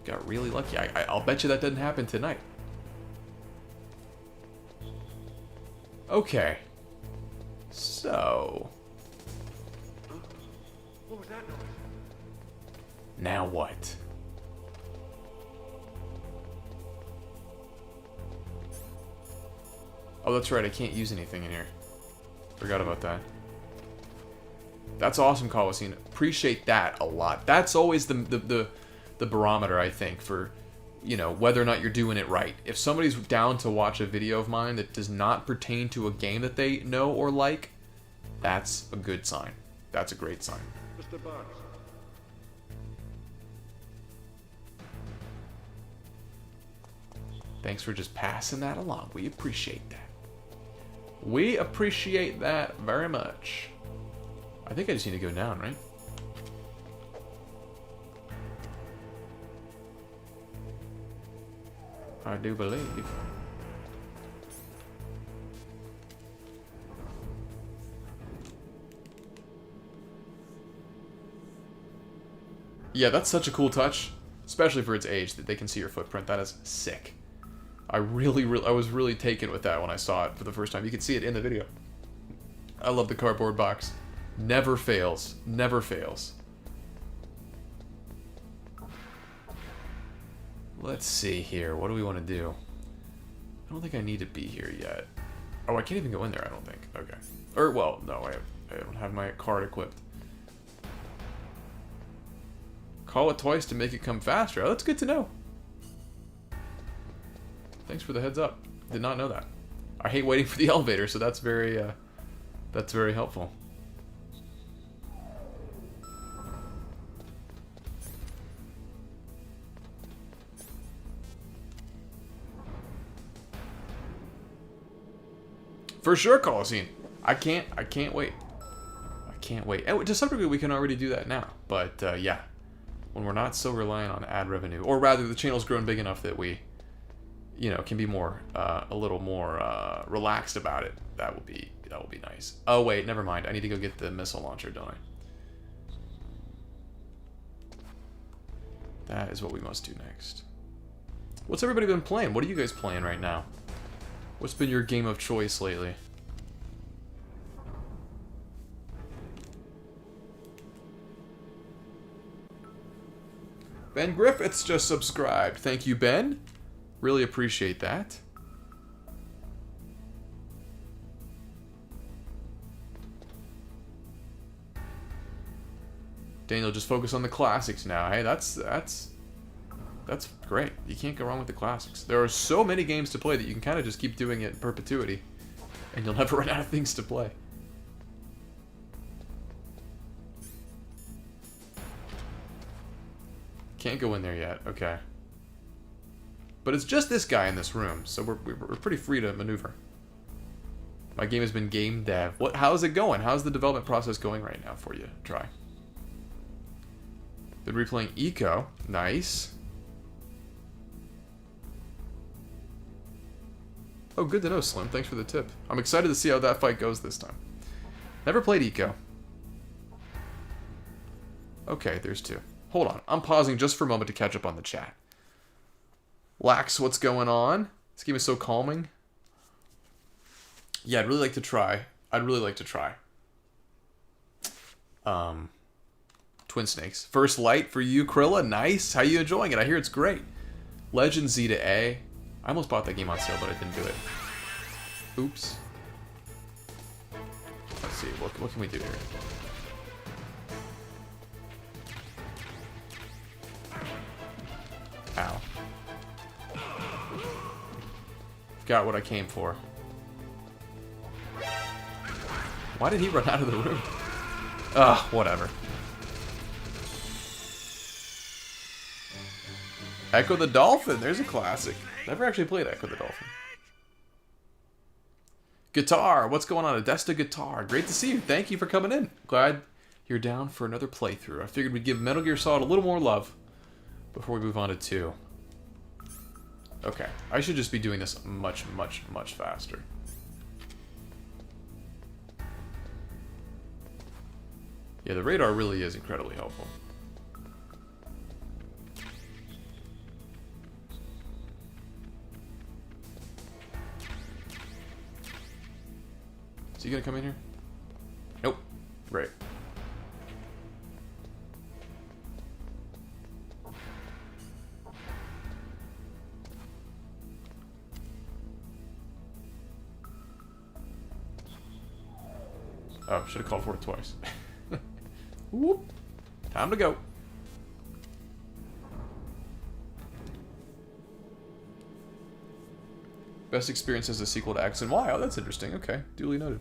Got really lucky. I'll bet you that doesn't happen tonight. Okay. So. What was that noise? Now what? Oh, that's right. I can't use anything in here. Forgot about that. That's awesome, Coliseum. Appreciate that a lot. That's always the barometer, I think, for, you know, whether or not you're doing it right. If somebody's down to watch a video of mine that does not pertain to a game that they know or like, that's a good sign. That's a great sign. Mr. Box. Thanks for just passing that along. We appreciate that. We appreciate that very much. I think I just need to go down, right? I do believe. Yeah, that's such a cool touch, especially for its age, that they can see your footprint. That is sick. I was really taken with that when I saw it for the first time. You can see it in the video. I love the cardboard box. Never fails. Never fails. Let's see here. What do we want to do? I don't think I need to be here yet. Oh, I can't even go in there, I don't think. Okay. Or, well, no, I don't have my card equipped. Call it twice to make it come faster. Oh, that's good to know. Thanks for the heads up. Did not know that. I hate waiting for the elevator, so that's very helpful. For sure, Coliseum. I can't wait. I can't wait. And to some degree, we can already do that now. But, yeah. When we're not so reliant on ad revenue. Or rather, the channel's grown big enough that we, you know, can be more, a little more, relaxed about it. That will be nice. Oh, wait, never mind. I need to go get the missile launcher, don't I? That is what we must do next. What's everybody been playing? What are you guys playing right now? What's been your game of choice lately? Ben Griffiths just subscribed. Thank you, Ben. Really appreciate that. Daniel, just focus on the classics now. Hey, that's great. You can't go wrong with the classics. There are so many games to play that you can kind of just keep doing it in perpetuity, and you'll never run out of things to play. Can't go in there yet. Okay. But it's just this guy in this room, so we're pretty free to maneuver. My game has been game dev. How's it going? How's the development process going right now for you? Try. Been replaying Eco. Nice. Oh, good to know, Slim. Thanks for the tip. I'm excited to see how that fight goes this time. Never played Eco. Okay, there's two. Hold on. I'm pausing just for a moment to catch up on the chat. Lax, what's going on? This game is so calming. Yeah, I'd really like to try. Twin Snakes. First Light for you, Krilla. Nice. How you enjoying it? I hear it's great. Legend Z to A. I almost bought that game on sale, but I didn't do it. Oops. Let's see. What can we do here? Ow. Got what I came for. Why did he run out of the room? Ugh, whatever. Echo the Dolphin, there's a classic. Never actually played Echo the Dolphin. Guitar, what's going on? Adesta Guitar, great to see you. Thank you for coming in. Glad you're down for another playthrough. I figured we'd give Metal Gear Solid a little more love before we move on to 2. Okay, I should just be doing this much, much, much faster. Yeah, the radar really is incredibly helpful. Is he gonna come in here? Nope. Great. Oh, should have called for it twice. Whoop. Time to go. Best experience as a sequel to X and Y. Oh, that's interesting. Okay, duly noted.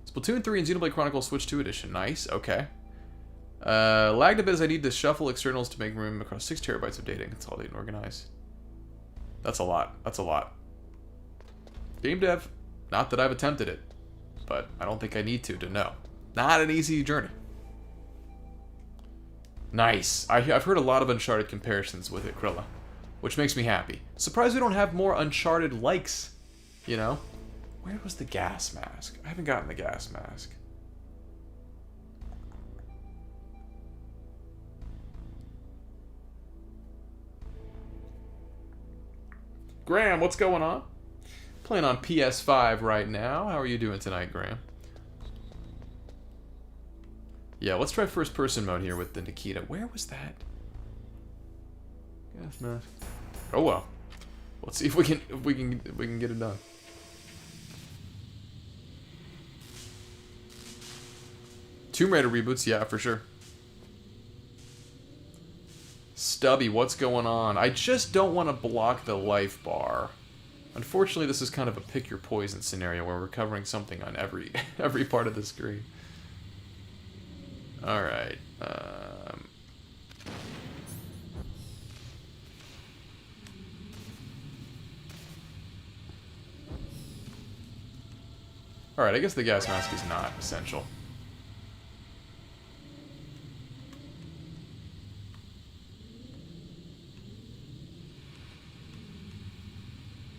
Splatoon 3 and Xenoblade Chronicles Switch 2 edition. Nice. Okay. Lagged a bit as I need to shuffle externals to make room across 6 terabytes of data and consolidate and organize. That's a lot. That's a lot. Game dev. Not that I've attempted it, but I don't think I need to know. Not an easy journey. Nice. I've heard a lot of Uncharted comparisons with it, Krilla, which makes me happy. Surprised we don't have more Uncharted likes, you know? Where was the gas mask? I haven't gotten the gas mask. Graham, what's going on? Playing on PS5 right now. How are you doing tonight, Graham? Yeah, let's try first person mode here with the Nikita. Where was that? Gas mask. Oh well. Let's see if we can get it done. Tomb Raider reboots, yeah, for sure. Stubby, what's going on? I just don't want to block the life bar. Unfortunately, this is kind of a pick your poison scenario where we're covering something on every part of the screen. All right. All right. I guess the gas mask is not essential.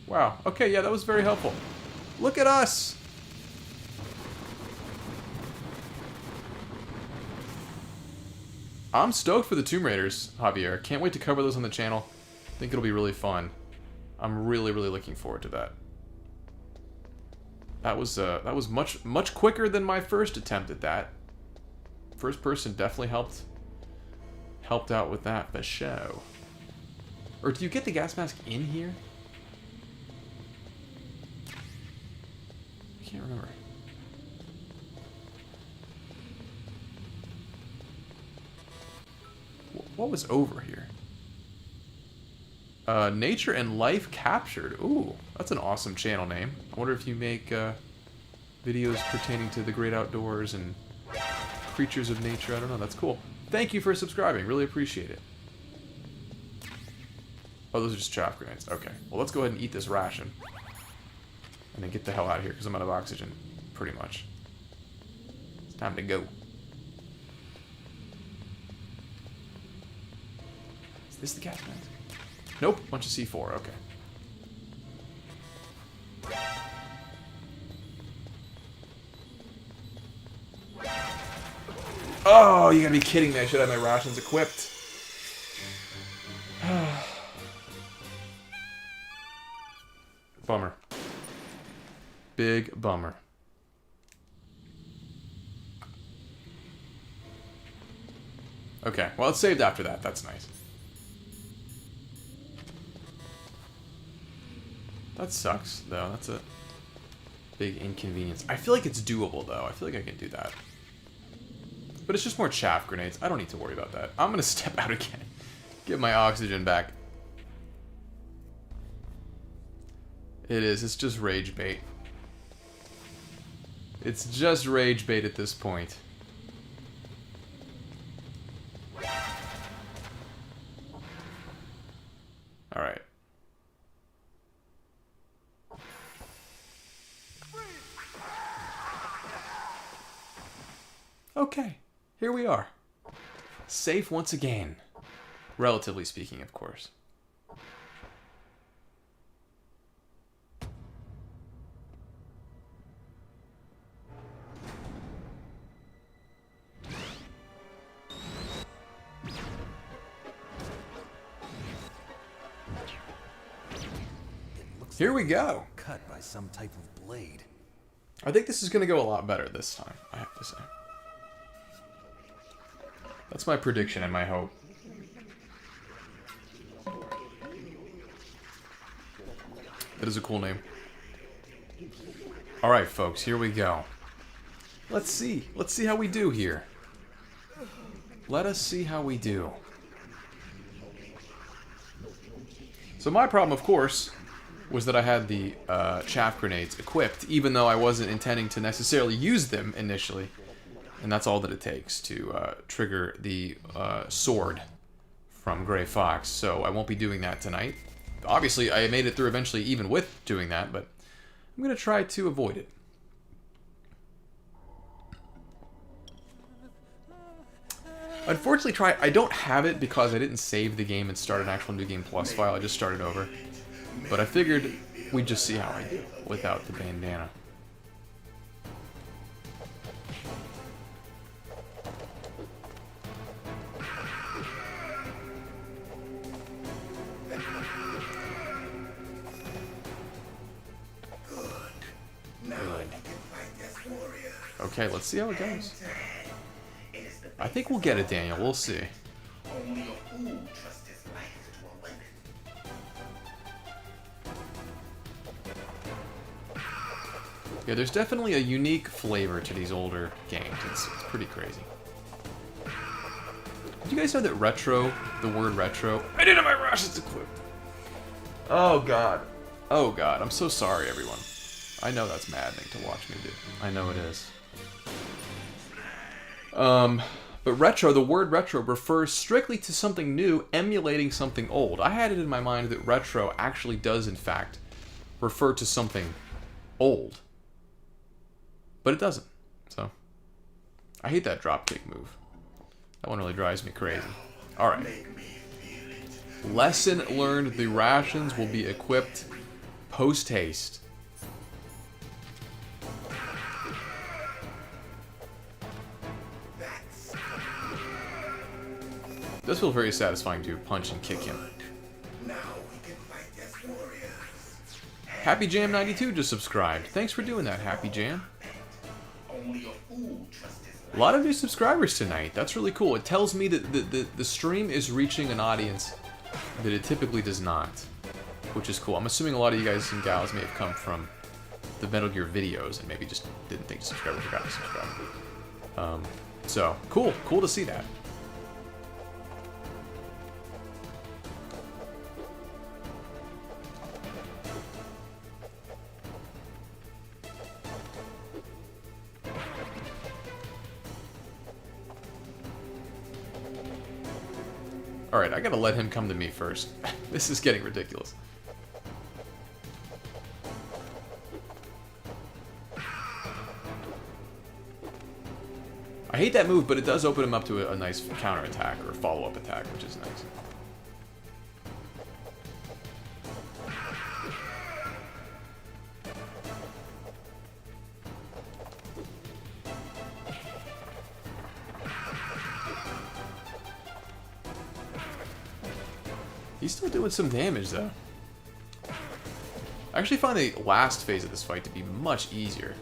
Wow. Okay. Yeah, that was very helpful. Look at us. I'm stoked for the Tomb Raiders, Javier. Can't wait to cover those on the channel. I think it'll be really fun. I'm really, really looking forward to that. That was much quicker than my first attempt at that. First person definitely helped out with that for show. Or do you get the gas mask in here? I can't remember. What was over here? Nature and Life Captured. Ooh, that's an awesome channel name. I wonder if you make videos pertaining to the great outdoors and creatures of nature. I don't know. That's cool. Thank you for subscribing. Really appreciate it. Oh, those are just chaff grenades. Okay. Well, let's go ahead and eat this ration. And then get the hell out of here, because I'm out of oxygen. Pretty much. It's time to go. Is this the gas mask? Nope. Bunch of C4. Okay. Oh, you gotta be kidding me. I should have my rations equipped. Bummer. Big bummer. Okay, well, it's saved after that. That's nice. That sucks, though. That's a big inconvenience. I feel like it's doable, though. I feel like I can do that. But it's just more chaff grenades. I don't need to worry about that. I'm going to step out again. Get my oxygen back. It is. It's just rage bait. It's just rage bait at this point. Alright. Okay. Here we are. Safe once again. Relatively speaking, of course. Here we go. Cut by some type of blade. I think this is going to go a lot better this time, I have to say. That's my prediction and my hope. That is a cool name. Alright, folks, here we go. Let's see. Let's see how we do here. Let us see how we do. So my problem, of course, was that I had the chaff grenades equipped, even though I wasn't intending to necessarily use them initially. And that's all that it takes to trigger the sword from Gray Fox. So I won't be doing that tonight. Obviously, I made it through eventually even with doing that, but I'm going to try to avoid it. Unfortunately, I don't have it because I didn't save the game and start an actual New Game Plus file. I just started over. But I figured we'd just see how I do without the bandana. Okay, let's see how it goes. I think we'll get it, Daniel. We'll see. Yeah, there's definitely a unique flavor to these older games. It's pretty crazy. Did you guys know that retro, the word retro... I didn't have my rations equipped! Oh, God. Oh, God. I'm so sorry, everyone. I know that's maddening to watch me do. I know it is. But retro, the word retro refers strictly to something new emulating something old. I had it in my mind that retro actually does, in fact, refer to something old. But it doesn't. So, I hate that dropkick move. That one really drives me crazy. Alright. Lesson learned, the rations will be equipped post-haste. It does feel very satisfying to punch and kick him. Now we can fight as warriors. Happy Jam 92 just subscribed. Thanks for doing that, Happy Jam. Only a fool trusts his A lot of new subscribers tonight. That's really cool. It tells me that the stream is reaching an audience that it typically does not, which is cool. I'm assuming a lot of you guys and gals may have come from the Metal Gear videos and maybe just didn't think to subscribe or forgot to subscribe. So, cool. Cool to see that. Alright, I gotta let him come to me first. This is getting ridiculous. I hate that move, but it does open him up to a nice counterattack or follow-up attack, which is nice. He's still doing some damage, though. I actually find the last phase of this fight to be much easier.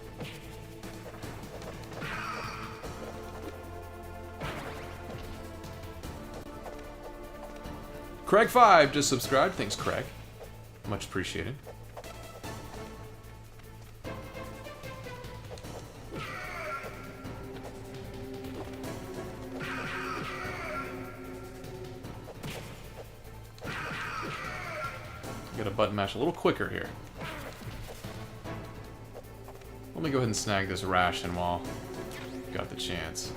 Craig5 just subscribed. Thanks, Craig. Much appreciated. Got a button mash a little quicker here. Let me go ahead and snag this ration while got the chance.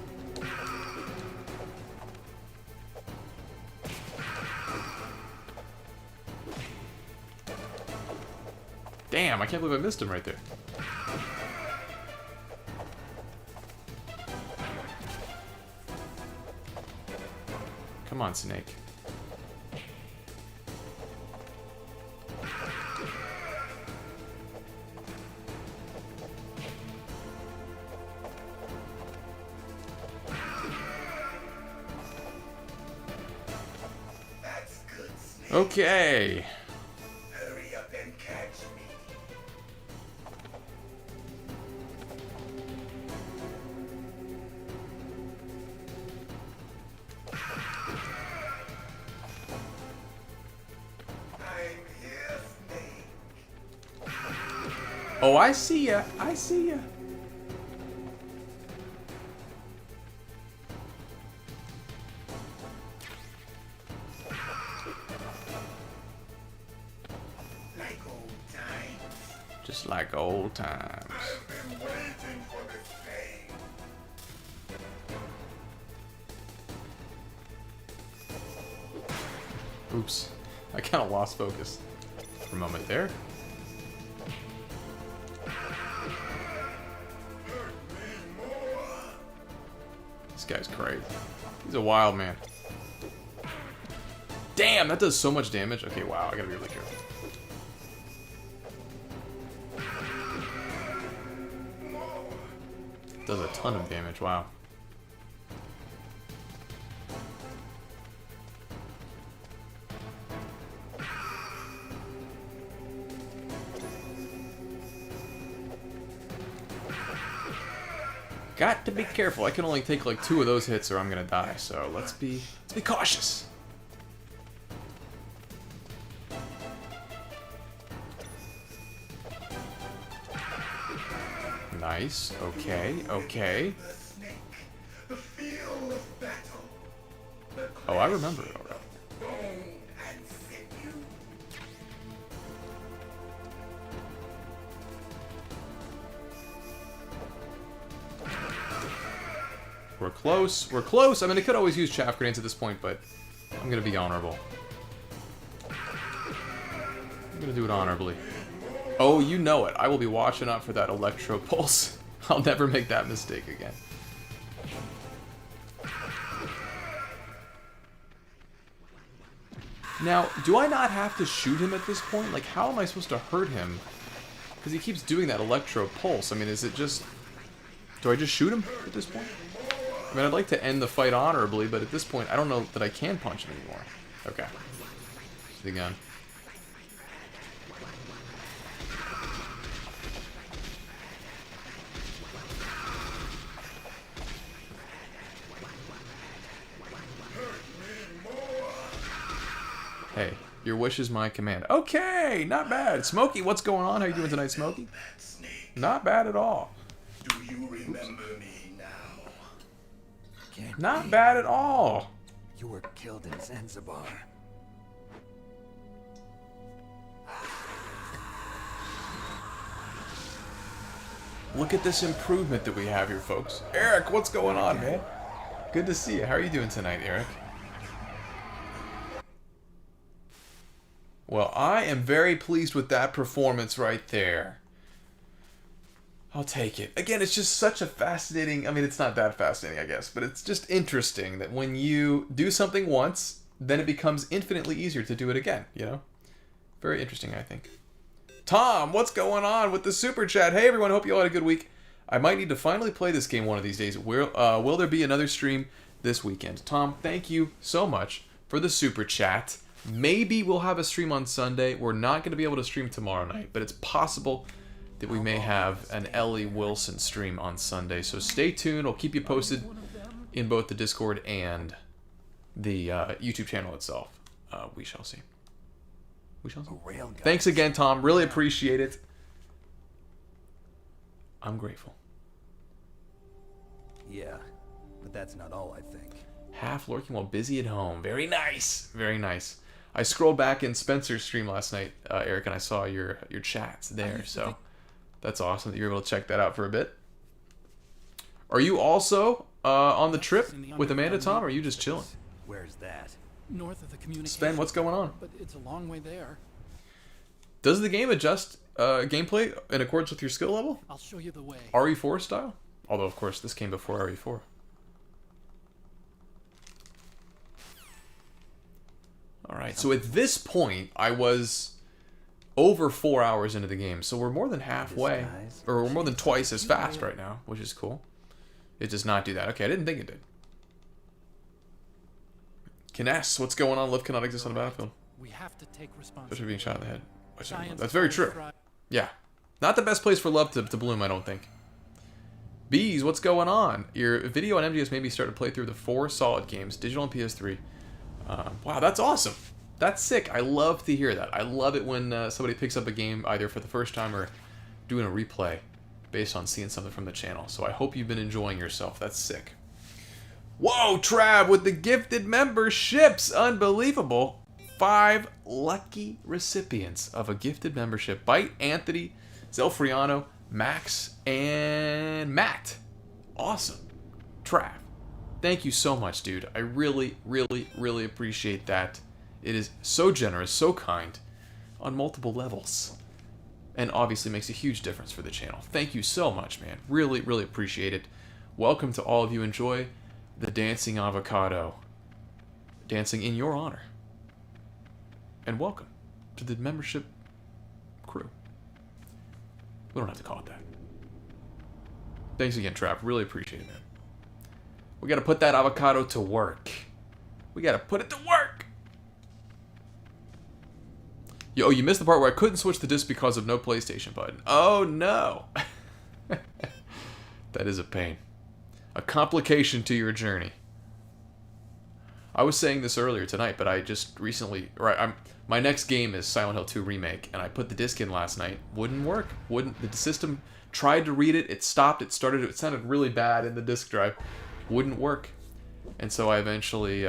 Damn, I can't believe I missed him right there. Come on, Snake. That's good, Snake. Okay. Hurry up and catch me. I'm here, Snake. Oh, I see ya. I see ya. Like old times. Just like old times. I've been waiting for this day. Oops. I kind of lost focus for a moment there. This guy's crazy. He's a wild man. Damn, that does so much damage. Okay, wow, I gotta be really careful. Does a ton of damage, wow. Got to be careful. I can only take like 2 of those hits or I'm gonna die, so let's be cautious. Nice. Okay, okay. The snake. The field of battle. The Oh, I remember it already. bone and sinew. We're close. We're close. I mean, I could always use chaff grenades at this point, but I'm gonna be honorable. I'm gonna do it honorably. Oh, you know it. I will be watching out for that electro pulse. I'll never make that mistake again. Now, do I not have to shoot him at this point? Like, how am I supposed to hurt him? Because he keeps doing that electro pulse. I mean, is it just... Do I just shoot him at this point? I mean, I'd like to end the fight honorably, but at this point, I don't know that I can punch him anymore. Okay. The gun. Hey, your wish is my command. Okay, not bad. Smokey, what's going on? How you doing tonight, Smokey? Not bad at all. Do you remember me now? Can't Not be. bad at all. You were killed in Zanzibar. Look at this improvement that we have here, folks. Eric, what's going on, man? Good to see you. How are you doing tonight, Eric? Well, I am very pleased with that performance right there. I'll take it. Again, it's just such a fascinating... I mean, it's not that fascinating, I guess, but it's just interesting that when you do something once, then it becomes infinitely easier to do it again, you know? Very interesting, I think. Tom, what's going on with the super chat? Hey, everyone, hope you all had a good week. I might need to finally play this game one of these days. Will there be another stream this weekend? Tom, thank you so much for the super chat. Maybe we'll have a stream on Sunday. We're not going to be able to stream tomorrow night, but it's possible that we may have an Ellie Wilson stream on Sunday. So stay tuned. I'll keep you posted in both the Discord and the YouTube channel itself. We shall see. We shall see. Railgun. Thanks again, Tom. Really appreciate it. I'm grateful. Yeah, but that's not all, I think. Half lurking while busy at home. Very nice. Very nice. I scrolled back in Spencer's stream last night, Eric, and I saw your chats there. So that's awesome that you were able to check that out for a bit. Are you also on the trip with Amanda, Tom, or are you just chilling? Where's that? North of the communication. Sven, what's going on? But it's a long way there. Does the game adjust gameplay in accordance with your skill level? I'll show you the way. RE4 style? Although, of course, this came before RE4. Alright, so at this point, I was over 4 hours into the game, so we're more than halfway, or we're more than twice as fast right now, which is cool. It does not do that. Okay, I didn't think it did. Kiness, what's going on? Live cannot exist on the battlefield. We have to take Especially responsibility. being shot in the head. Science That's very true. Yeah. Not the best place for love to bloom, I don't think. Bees, what's going on? Your video on MGS made me start to play through the 4 Solid games, digital and PS3. Wow, that's awesome. That's sick. I love to hear that. I love it when somebody picks up a game either for the first time or doing a replay based on seeing something from the channel. So I hope you've been enjoying yourself. That's sick. Whoa, Trav with the gifted memberships. Unbelievable. 5 lucky recipients of a gifted membership. Bite, Anthony, Zelfriano, Max, and Matt. Awesome. Trav, thank you so much, dude. I really, really, really appreciate that. It is so generous, so kind, on multiple levels. And obviously makes a huge difference for the channel. Thank you so much, man. Really, really appreciate it. Welcome to all of you. Enjoy the dancing avocado. Dancing in your honor. And welcome to the membership crew. We don't have to call it that. Thanks again, Trav. Really appreciate it, man. We gotta put that avocado to work. We gotta put it to work! Yo, you missed the part where I couldn't switch the disc because of no PlayStation button. Oh, no. That is a pain. A complication to your journey. I was saying this earlier tonight, but I just recently... my next game is Silent Hill 2 Remake, and I put the disc in last night. Wouldn't work. The system tried to read it. It stopped. It started. It sounded really bad in the disk drive. Wouldn't work. And so I eventually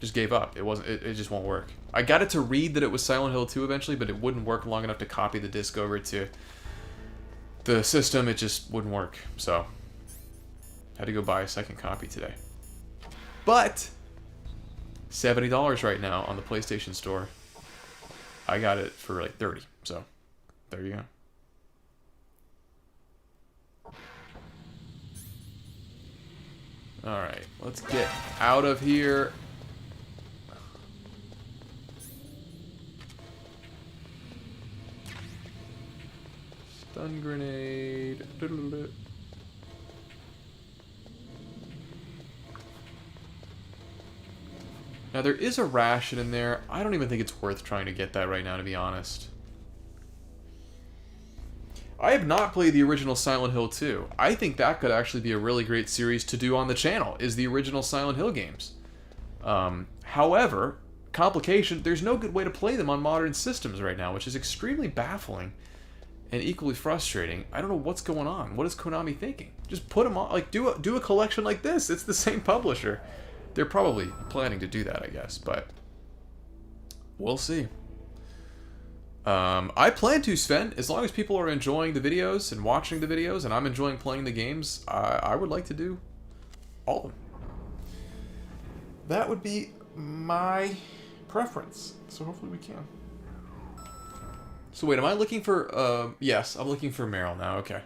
just gave up. It just won't work. I got it to read that it was Silent Hill 2 eventually, but it wouldn't work long enough to copy the disc over to the system. It just wouldn't work. So had to go buy a second copy today. But $70 right now on the PlayStation Store. I got it for like $30. So there you go. Alright, let's get out of here. Stun grenade. Now, there is a ration in there. I don't even think it's worth trying to get that right now, to be honest. I have not played the original Silent Hill 2. I think that could actually be a really great series to do on the channel, is the original Silent Hill games. However, complication, there's no good way to play them on modern systems right now, which is extremely baffling and equally frustrating. I don't know what's going on. What is Konami thinking? Just put them on, like, do a collection like this. It's the same publisher. They're probably planning to do that, I guess, but we'll see. I plan to, Sven, as long as people are enjoying the videos and watching the videos and I'm enjoying playing the games, I would like to do all of them. That would be my preference, so hopefully we can. So wait, am I looking for, yes, I'm looking for Meryl now, okay.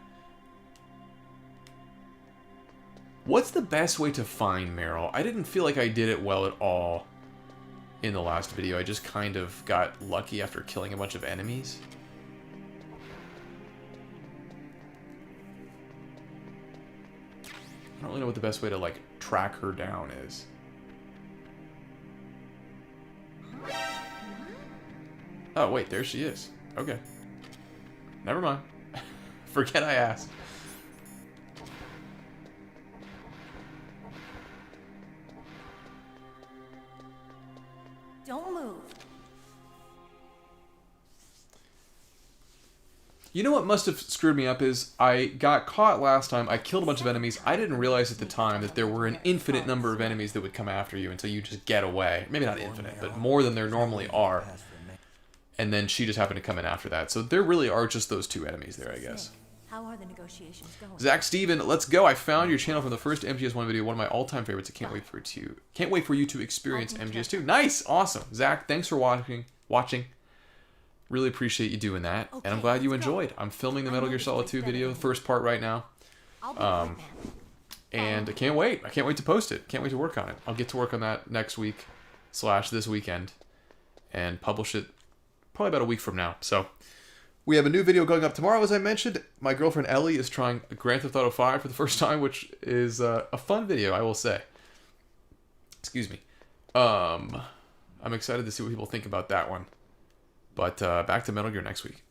What's the best way to find Meryl? I didn't feel like I did it well at all in the last video. I just kind of got lucky after killing a bunch of enemies. I don't really know what the best way to, like, track her down is. Oh, wait, there she is. Okay. Never mind. Forget I asked. Don't move. You know what must have screwed me up is I got caught last time. I killed a bunch of enemies. I didn't realize at the time that there were an infinite number of enemies that would come after you until you just get away. Maybe not infinite, but more than there normally are. And then she just happened to come in after that. So there really are just those two enemies there, I guess. How are the negotiations going? Zach Steven, let's go. I found your channel from the first MGS1 video, one of my all-time favorites. I can't wait for you to experience MGS2. Nice, awesome. Zach, thanks for watching. Really appreciate you doing that, and I'm glad you enjoyed. I'm filming the Metal Gear Solid 2 video, the first part right now. And I can't wait. I can't wait to post it. Can't wait to work on it. I'll get to work on that next week / this weekend and publish it probably about a week from now. So we have a new video going up tomorrow, as I mentioned. My girlfriend Ellie is trying Grand Theft Auto 5 for the first time, which is a fun video, I will say. Excuse me. I'm excited to see what people think about that one. But back to Metal Gear next week.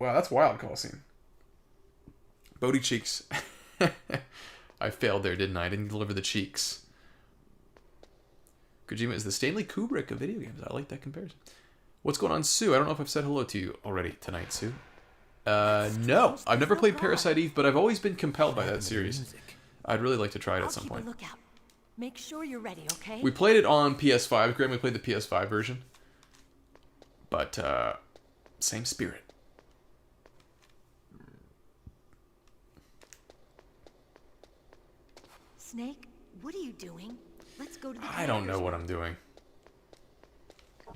Wow, that's wild, Coliseum. Bodhi cheeks. I failed there, didn't I? I didn't deliver the cheeks. Kojima is the Stanley Kubrick of video games. I like that comparison. What's going on, Sue? I don't know if I've said hello to you already tonight, Sue. No. I've never played Parasite Eve, but I've always been compelled by that series. I'd really like to try it at some point. Make sure you're ready, okay? We played it on PS5. Graham, we played the PS5 version. But, same spirit. Snake, what are you doing? Let's go to the I don't know what I'm doing. I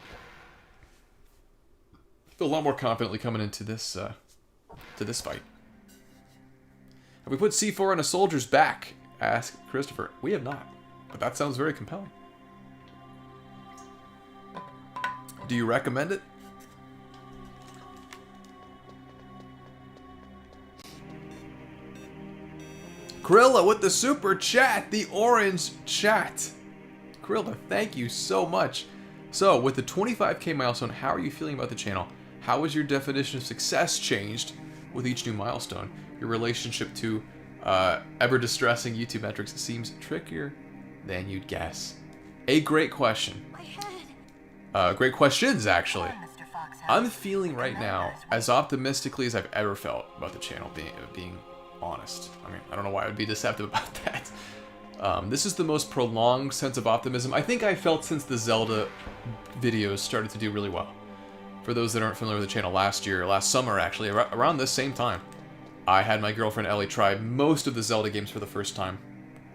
feel a lot more confidently coming into this, to this fight. Have we put C4 on a soldier's back? Asked Christopher. We have not. But that sounds very compelling. Do you recommend it? Krilla with the super chat, the orange chat. Krilla, thank you so much. So, with the 25K milestone, how are you feeling about the channel? How has your definition of success changed with each new milestone? Your relationship to ever distressing YouTube metrics seems trickier than you'd guess. A great question. My head. Great questions, actually. I'm feeling right now as optimistically as I've ever felt about the channel, being honest. I mean, I don't know why I would be deceptive about that. This is the most prolonged sense of optimism I think I felt since the Zelda videos started to do really well. For those that aren't familiar with the channel, last summer actually, around this same time, I had my girlfriend Ellie try most of the Zelda games for the first time.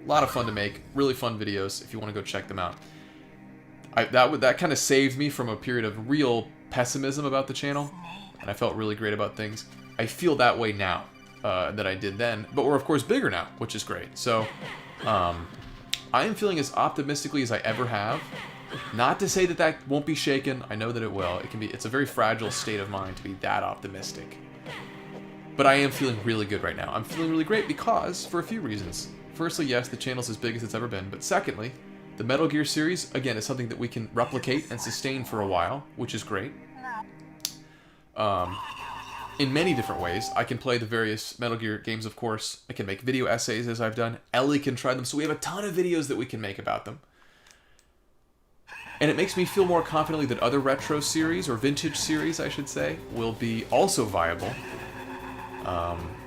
A lot of fun to make, really fun videos if you want to go check them out. That kind of saved me from a period of real pessimism about the channel, and I felt really great about things. I feel that way now that I did then, but we're of course bigger now, which is great. So I am feeling as optimistically as I ever have. Not to say that that won't be shaken. I know that it will. It's a very fragile state of mind to be that optimistic. But I am feeling really good right now. I'm feeling really great because, for a few reasons. Firstly, yes, the channel's as big as it's ever been, but secondly, the Metal Gear series, again, is something that we can replicate and sustain for a while, which is great. In many different ways. I can play the various Metal Gear games, of course. I can make video essays, as I've done. Ellie can try them, so we have a ton of videos that we can make about them. And it makes me feel more confidently that other retro series, or vintage series, I should say, will be also viable.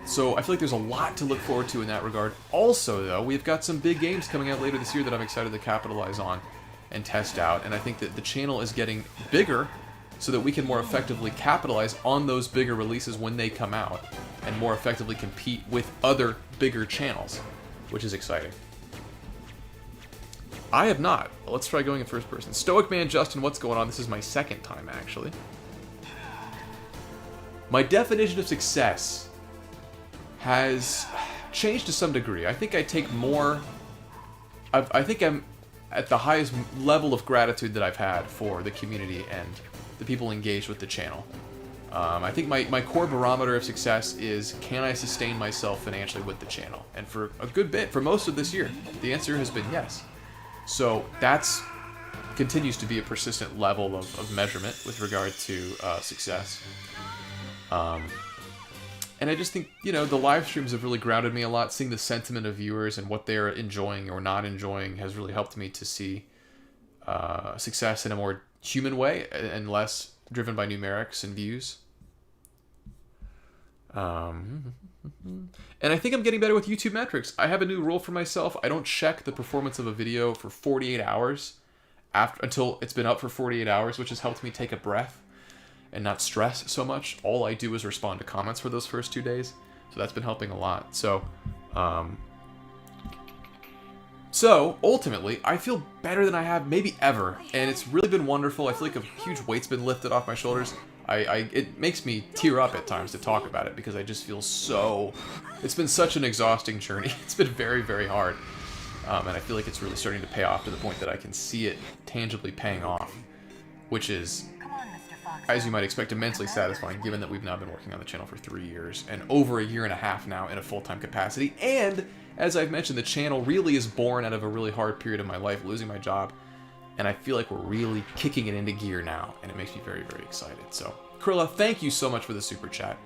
So I feel like there's a lot to look forward to in that regard. Also, though, we've got some big games coming out later this year that I'm excited to capitalize on and test out. And I think that the channel is getting bigger so that we can more effectively capitalize on those bigger releases when they come out and more effectively compete with other bigger channels, which is exciting. I have not. Let's try going in first person. Stoic Man Justin, what's going on? This is my second time, actually. My definition of success has changed to some degree. I think I take more... I think I'm at the highest level of gratitude that I've had for the community and the people engaged with the channel. I think my core barometer of success is, can I sustain myself financially with the channel? And for a good bit, for most of this year, the answer has been yes. So that's continues to be a persistent level of measurement with regard to success. And I just think, you know, the live streams have really grounded me a lot. Seeing the sentiment of viewers and what they're enjoying or not enjoying has really helped me to see success in a more human way and less driven by numerics and views. And I think I'm getting better with YouTube metrics. I have a new rule for myself. I don't check the performance of a video for 48 hours until it's been up for 48 hours, which has helped me take a breath and not stress so much. All I do is respond to comments for those first 2 days. So that's been helping a lot. So ultimately, I feel better than I have maybe ever. And it's really been wonderful. I feel like a huge weight's been lifted off my shoulders. It makes me tear up at times to talk about it because I just feel so... It's been such an exhausting journey. It's been very, very hard. And I feel like it's really starting to pay off to the point that I can see it tangibly paying off, which is, as you might expect, immensely satisfying given that we've now been working on the channel for 3 years and over a year and a half now in a full-time capacity. And, as I've mentioned, the channel really is born out of a really hard period of my life, losing my job. And I feel like we're really kicking it into gear now, and it makes me very, very excited. So, Krilla, thank you so much for the super chat.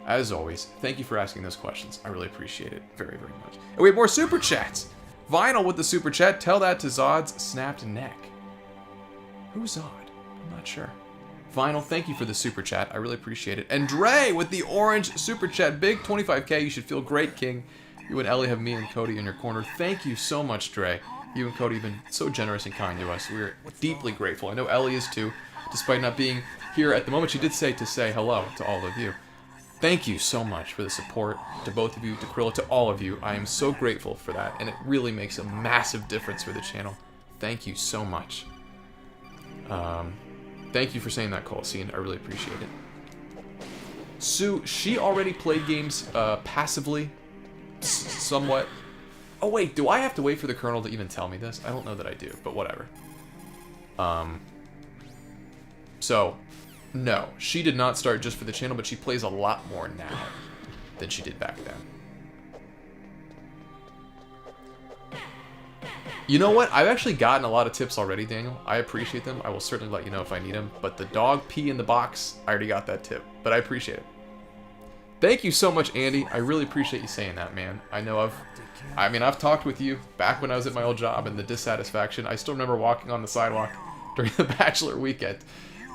As always, thank you for asking those questions. I really appreciate it very, very much. And we have more super chats. Vinyl with the super chat. Tell that to Zod's snapped neck. Who's Zod? I'm not sure. Vinyl, thank you for the super chat. I really appreciate it. And Dre with the orange super chat. Big 25K. You should feel great, King. You and Ellie have me and Cody in your corner. Thank you so much, Dre. You and Cody have been so generous and kind to us. We're deeply grateful. I know Ellie is too, despite not being here at the moment. She did say to say hello to all of you. Thank you so much for the support, to both of you, to Krilla, to all of you. I am so grateful for that, and it really makes a massive difference for the channel. Thank you so much. Thank you for saying that, Colosine. I really appreciate it. Sue, she already played games passively, somewhat. Oh wait, do I have to wait for the Colonel to even tell me this? I don't know that I do, but whatever. So, no, she did not start just for the channel, but she plays a lot more now than she did back then. You know what? I've actually gotten a lot of tips already, Daniel. I appreciate them. I will certainly let you know if I need them. But the dog pee in the box, I already got that tip. But I appreciate it. Thank you so much, Andy. I really appreciate you saying that, man. I know I've talked with you back when I was at my old job and the dissatisfaction. I still remember walking on the sidewalk during the bachelor weekend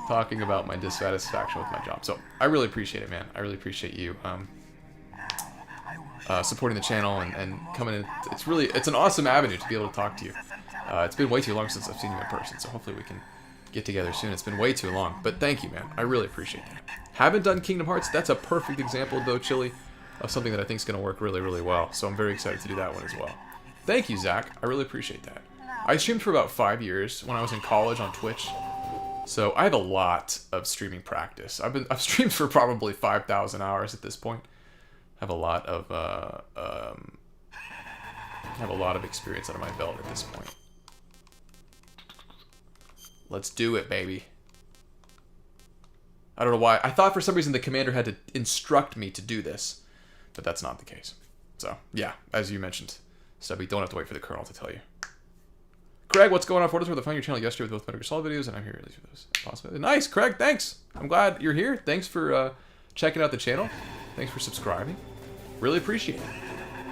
talking about my dissatisfaction with my job. So I really appreciate it, man. I really appreciate you supporting the channel and coming in. It's an awesome avenue to be able to talk to you. It's been way too long since I've seen you in person, so hopefully we can get together soon. It's been way too long, but thank you, man. I really appreciate that. Haven't done Kingdom Hearts. That's a perfect example, though, Chili, of something that I think is going to work really, really well. So I'm very excited to do that one as well. Thank you, Zach. I really appreciate that. I streamed for about 5 years when I was in college on Twitch. So I have a lot of streaming practice. I've streamed for probably 5,000 hours at this point. I have a lot of experience under my belt at this point. Let's do it, baby. I don't know why. I thought for some reason the commander had to instruct me to do this, but that's not the case. So, yeah, as you mentioned, Stubby, don't have to wait for the Colonel to tell you. Craig, what's going on? For what it's worth, I found your channel yesterday with both Metal Gear Solid videos, and I'm here at least for those. Possibly. Nice, Craig, thanks. I'm glad you're here. Thanks for checking out the channel. Thanks for subscribing. Really appreciate it.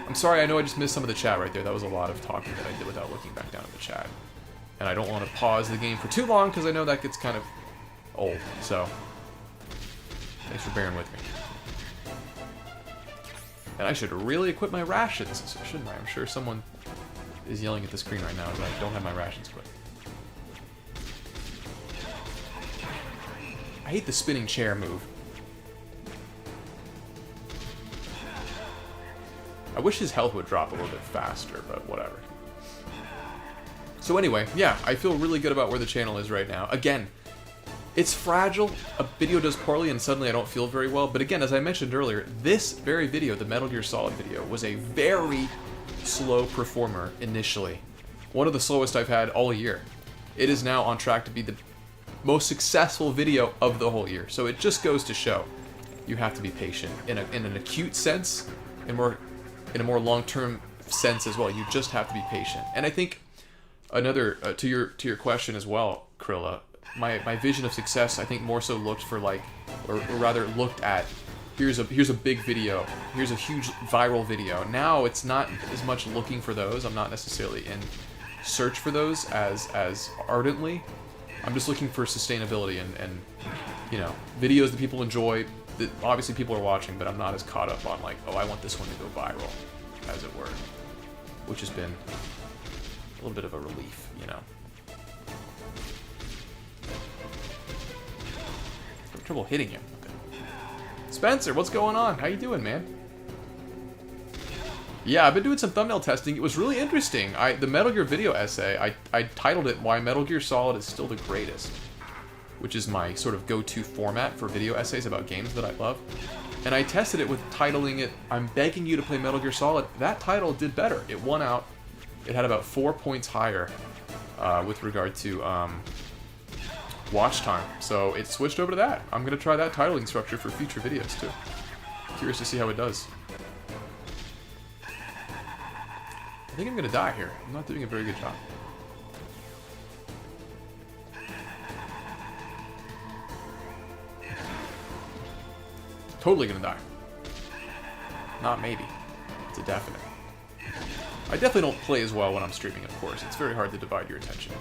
I'm sorry, I know I just missed some of the chat right there. That was a lot of talking that I did without looking back down at the chat. And I don't want to pause the game for too long, because I know that gets kind of old. So, thanks for bearing with me. And I should really equip my rations, shouldn't I? I'm sure someone is yelling at the screen right now that I don't have my rations equipped. I hate the spinning chair move. I wish his health would drop a little bit faster, but whatever. So anyway, yeah, I feel really good about where the channel is right now. Again, it's fragile. A video does poorly and suddenly I don't feel very well. But again, as I mentioned earlier, this very video, the Metal Gear Solid video, was a very slow performer initially. One of the slowest I've had all year. It is now on track to be the most successful video of the whole year. So it just goes to show you have to be patient in an acute sense, in a more long-term sense as well. You just have to be patient. And I think another to your question as well, Krilla, my vision of success, I think more so looked for like, or rather looked at, here's a big video, here's a huge viral video. Now it's not as much looking for those. I'm not necessarily in search for those as ardently. I'm just looking for sustainability and you know, videos that people enjoy, that obviously people are watching, but I'm not as caught up on like, oh, I want this one to go viral, as it were, which has been a little bit of a relief, you know. I have trouble hitting him. Okay. Spencer, what's going on? How you doing, man? Yeah, I've been doing some thumbnail testing. It was really interesting. The Metal Gear video essay, I titled it "Why Metal Gear Solid is Still the Greatest," which is my sort of go-to format for video essays about games that I love. And I tested it with titling it, "I'm begging you to play Metal Gear Solid." That title did better. It won out. It had about 4 points higher with regard to watch time. So it switched over to that. I'm going to try that titling structure for future videos too. Curious to see how it does. I think I'm going to die here. I'm not doing a very good job. Totally gonna die. Not maybe. It's a definite. I definitely don't play as well when I'm streaming, of course. It's very hard to divide your attention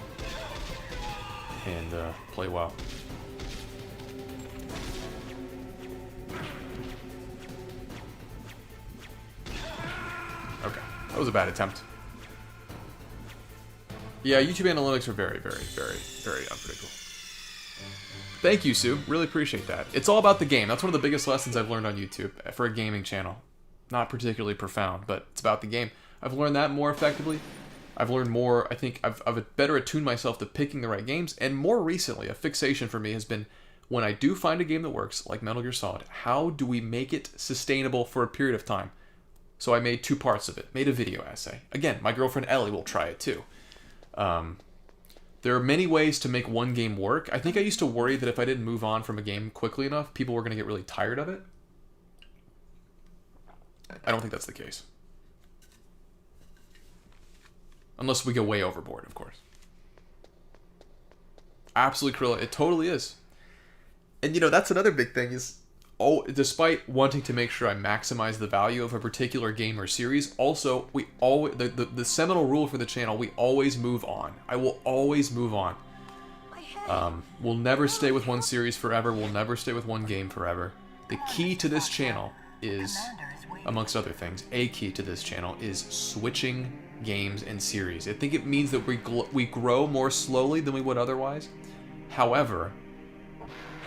and play well. Okay, that was a bad attempt. Yeah, YouTube analytics are very, very, very, very unpredictable. Thank you, Sue. Really appreciate that. It's all about the game. That's one of the biggest lessons I've learned on YouTube for a gaming channel. Not particularly profound, but it's about the game. I've learned that more effectively. I've learned more, I think I've better attuned myself to picking the right games. And more recently, a fixation for me has been when I do find a game that works, like Metal Gear Solid, how do we make it sustainable for a period of time? So I made 2 parts of it. Made a video essay. Again, my girlfriend Ellie will try it too. There are many ways to make one game work. I think I used to worry that if I didn't move on from a game quickly enough, people were going to get really tired of it. I don't think that's the case. Unless we go way overboard, of course. Absolutely, Krilla. It totally is. And, you know, that's another big thing is, despite wanting to make sure I maximize the value of a particular game or series, also, we always, the seminal rule for the channel, we always move on. I will always move on. We'll never stay with one series forever. We'll never stay with one game forever. The key to this channel is, amongst other things, a key to this channel is switching games and series. I think it means that we grow more slowly than we would otherwise. However,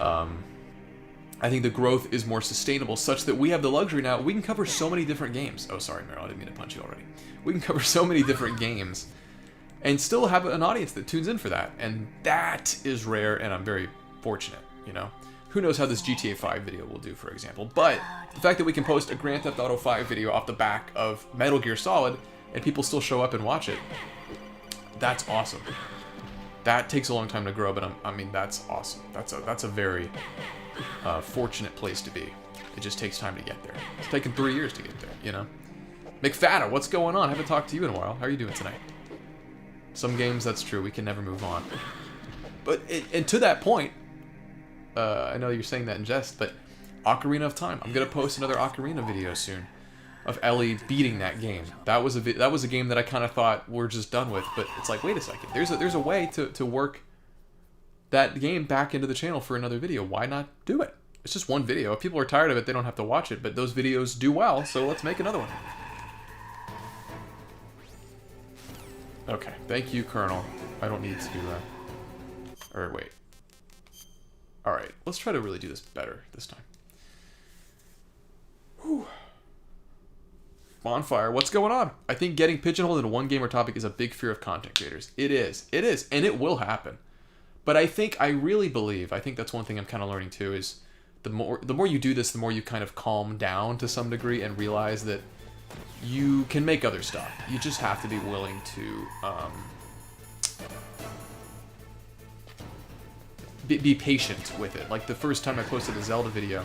I think the growth is more sustainable such that we have the luxury now, we can cover so many different games. Oh, sorry, Meryl, I didn't mean to punch you already. We can cover so many different games and still have an audience that tunes in for that. And that is rare, and I'm very fortunate, you know? Who knows how this GTA 5 video will do, for example. But the fact that we can post a Grand Theft Auto 5 video off the back of Metal Gear Solid and people still show up and watch it, that's awesome. That takes a long time to grow, but I mean, that's awesome. That's a very fortunate place to be. It just takes time to get there. It's taken 3 years to get there, you know? McFadda, what's going on? I haven't talked to you in a while. How are you doing tonight? Some games, that's true. We can never move on. But, and to that point, I know you're saying that in jest, but Ocarina of Time. I'm going to post another Ocarina video soon of Ellie beating that game. That was a game that I kind of thought we're just done with, but it's like, wait a second. There's a way to work that game back into the channel for another video. Why not do it? It's just one video. If people are tired of it, they don't have to watch it, but those videos do well, so let's make another one. Okay, thank you, Colonel. I don't need to, or wait. Alright, let's try to really do this better this time. Whew. Bonfire, what's going on? I think getting pigeonholed into one game or topic is a big fear of content creators. It is, and it will happen. But I really believe, I think that's one thing I'm kind of learning too, is the more you do this, the more you kind of calm down to some degree and realize that you can make other stuff. You just have to be willing to be patient with it. Like the first time I posted a Zelda video,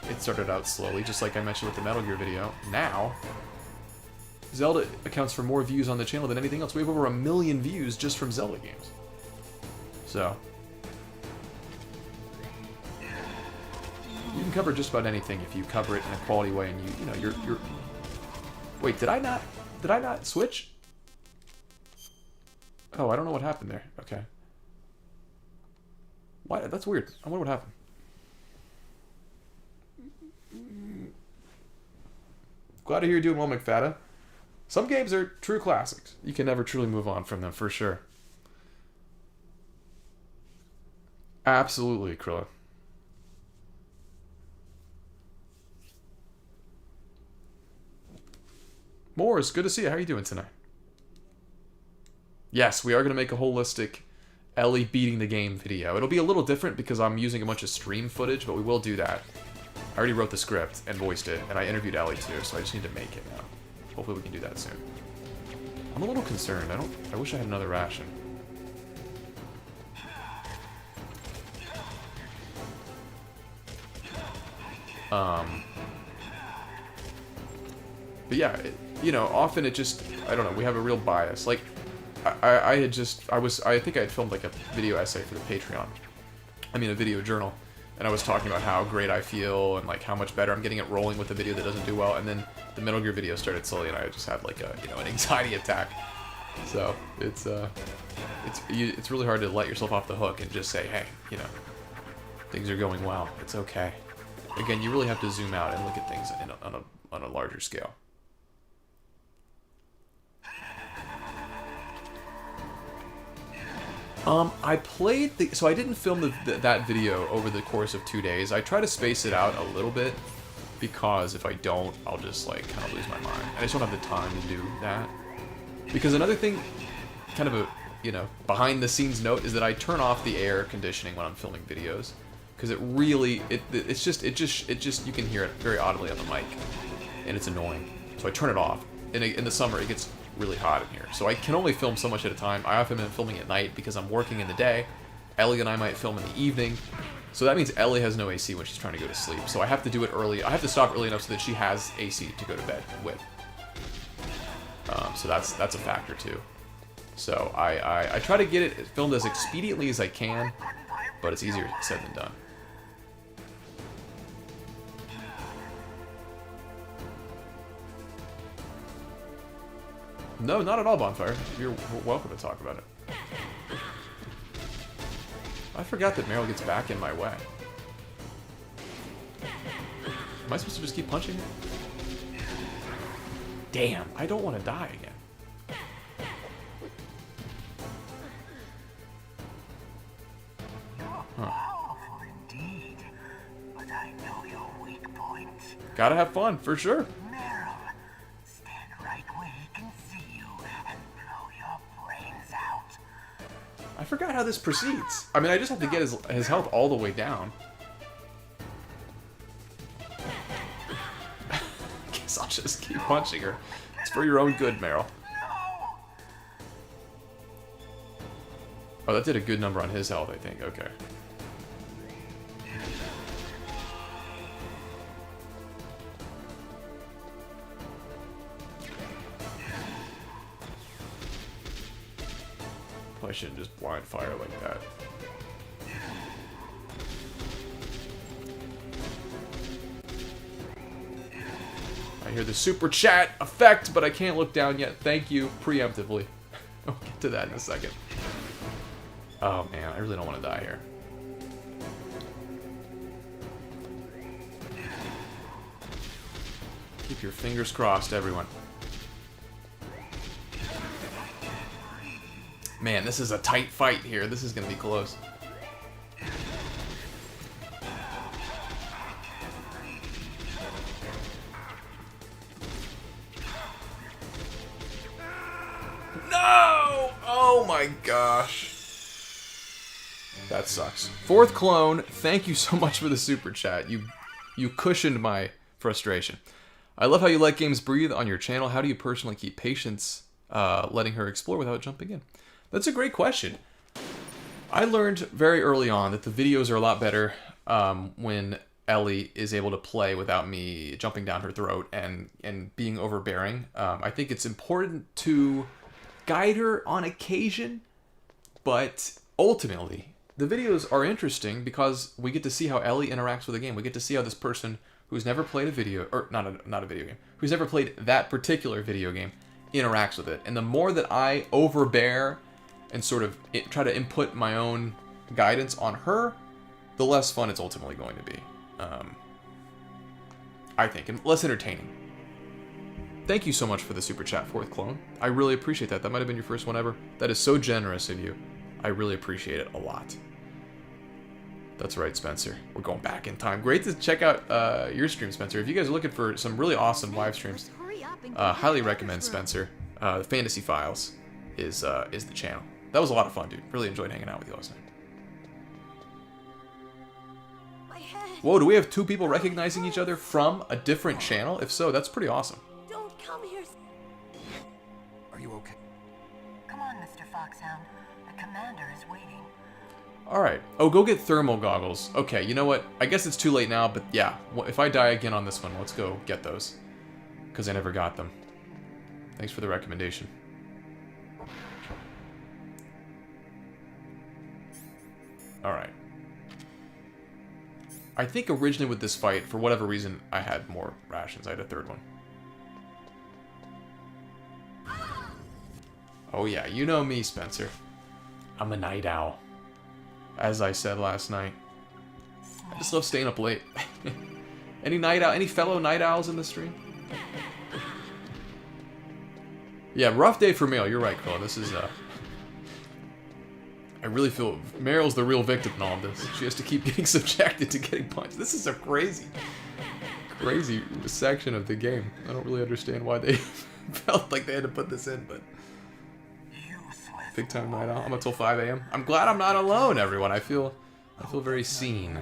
it started out slowly, just like I mentioned with the Metal Gear video. Now, Zelda accounts for more views on the channel than anything else. We have over 1 million views just from Zelda games. So, you can cover just about anything if you cover it in a quality way, and you know you're. Wait, did I not switch? Oh, I don't know what happened there. Okay. Why? That's weird. I wonder what happened. Glad to hear you're doing well, McFadda. Some games are true classics. You can never truly move on from them, for sure. Absolutely, Krilla. Morris, good to see you. How are you doing tonight? Yes, we are going to make a holistic Ellie beating the game video. It'll be a little different because I'm using a bunch of stream footage, but we will do that. I already wrote the script and voiced it, and I interviewed Ellie too, so I just need to make it now. Hopefully we can do that soon. I'm a little concerned. I wish I had another ration. But yeah, you know, often it just, I don't know, we have a real bias. Like, I think I had filmed like a video essay for the Patreon. I mean, a video journal. And I was talking about how great I feel and like how much better I'm getting at rolling with a video that doesn't do well. And then the Metal Gear video started slowly, and I just had like a, you know, an anxiety attack. So it's really hard to let yourself off the hook and just say, hey, you know, things are going well. It's okay. Again, you really have to zoom out and look at things on a larger scale. I played so I didn't film that video over the course of 2 days. I try to space it out a little bit, because if I don't, I'll just like kind of lose my mind. I just don't have the time to do that. Because another thing, kind of a, you know, behind the scenes note, is that I turn off the air conditioning when I'm filming videos, because it really, it's just you can hear it very audibly on the mic, and it's annoying. So I turn it off. In the summer, it gets really hot in here, so I can only film so much at a time. I often am filming at night because I'm working in the day. Ellie and I might film in the evening, so that means Ellie has no AC when she's trying to go to sleep. So I have to do it early. I have to stop early enough so that she has AC to go to bed with. So that's a factor too. So I try to get it filmed as expediently as I can, but it's easier said than done. No, not at all, Bonfire. You're welcome to talk about it. I forgot that Meryl gets back in my way. Am I supposed to just keep punching it? Damn, I don't want to die again. Huh. Indeed, but I know your weak points. Gotta have fun, for sure. Meryl, stand right where he can see you and blow your brains out. I forgot how this proceeds. I mean, I just have to get his health all the way down. Guess I'll just keep punching her. It's for your own good, Meryl. Oh, that did a good number on his health, I think. Okay. I shouldn't just blind fire like that. I hear the super chat effect, but I can't look down yet. Thank you, preemptively. I'll get to that in a second. Oh man, I really don't want to die here. Keep your fingers crossed, everyone. Man, this is a tight fight here. This is going to be close. No! Oh my gosh. That sucks. Fourth clone, thank you so much for the super chat. You cushioned my frustration. I love how you let games breathe on your channel. How do you personally keep patience letting her explore without jumping in? That's a great question. I learned very early on that the videos are a lot better when Ellie is able to play without me jumping down her throat and being overbearing. I think it's important to guide her on occasion, but ultimately, the videos are interesting because we get to see how Ellie interacts with the game. We get to see how this person who's never played a video, or not a video game, who's never played that particular video game, interacts with it. And the more that I overbear and sort of try to input my own guidance on her, the less fun it's ultimately going to be. I think, and less entertaining. Thank you so much for the super chat, Fourth Clone. I really appreciate that. That might have been your first one ever. That is so generous of you. I really appreciate it a lot. That's right, Spencer. We're going back in time. Great to check out your stream, Spencer. If you guys are looking for some really awesome live streams, highly recommend Spencer. Fantasy Files is the channel. That was a lot of fun, dude. Really enjoyed hanging out with you last night. Whoa, do we have two people recognizing each other from a different channel? If so, that's pretty awesome. Don't come here. Are you okay? Come on, Mr. Foxhound. The commander is waiting. Alright. Oh, go get thermal goggles. Okay, you know what? I guess it's too late now, but yeah. If I die again on this one, let's go get those. Because I never got them. Thanks for the recommendation. Alright. I think originally with this fight, for whatever reason, I had more rations. I had a third one. Oh yeah, you know me, Spencer. I'm a night owl. As I said last night. I just love staying up late. Any fellow night owls in the stream? Yeah, rough day for Meryl. You're right, Cole. This is, I really feel Meryl's the real victim in all of this. She has to keep getting subjected to getting punched. This is a crazy section of the game. I don't really understand why they felt like they had to put this in, but... Big time night owl. I'm until 5 a.m. I'm glad I'm not alone, everyone. I feel very seen.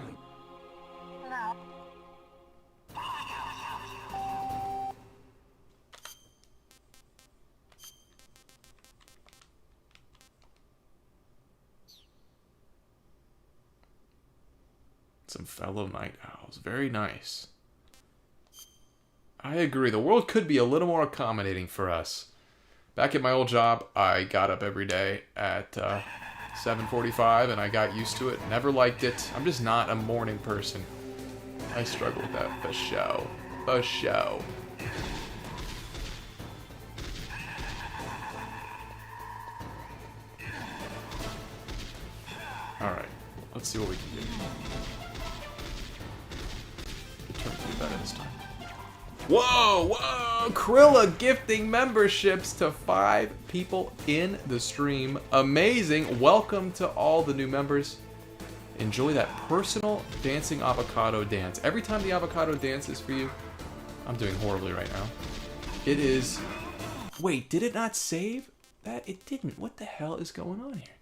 Some fellow night owls. Very nice. I agree. The world could be a little more accommodating for us. Back at my old job, I got up every day at 7:45 and I got used to it. Never liked it. I'm just not a morning person. I struggle with that for show. For show. Alright. Let's see what we can do. Return to better this time. Whoa, whoa! Krilla gifting memberships to 5 people in the stream. Amazing. Welcome to all the new members. Enjoy that personal dancing avocado dance. Every time the avocado dances for you, I'm doing horribly right now. It is... Wait, did it not save? That it didn't. What the hell is going on here?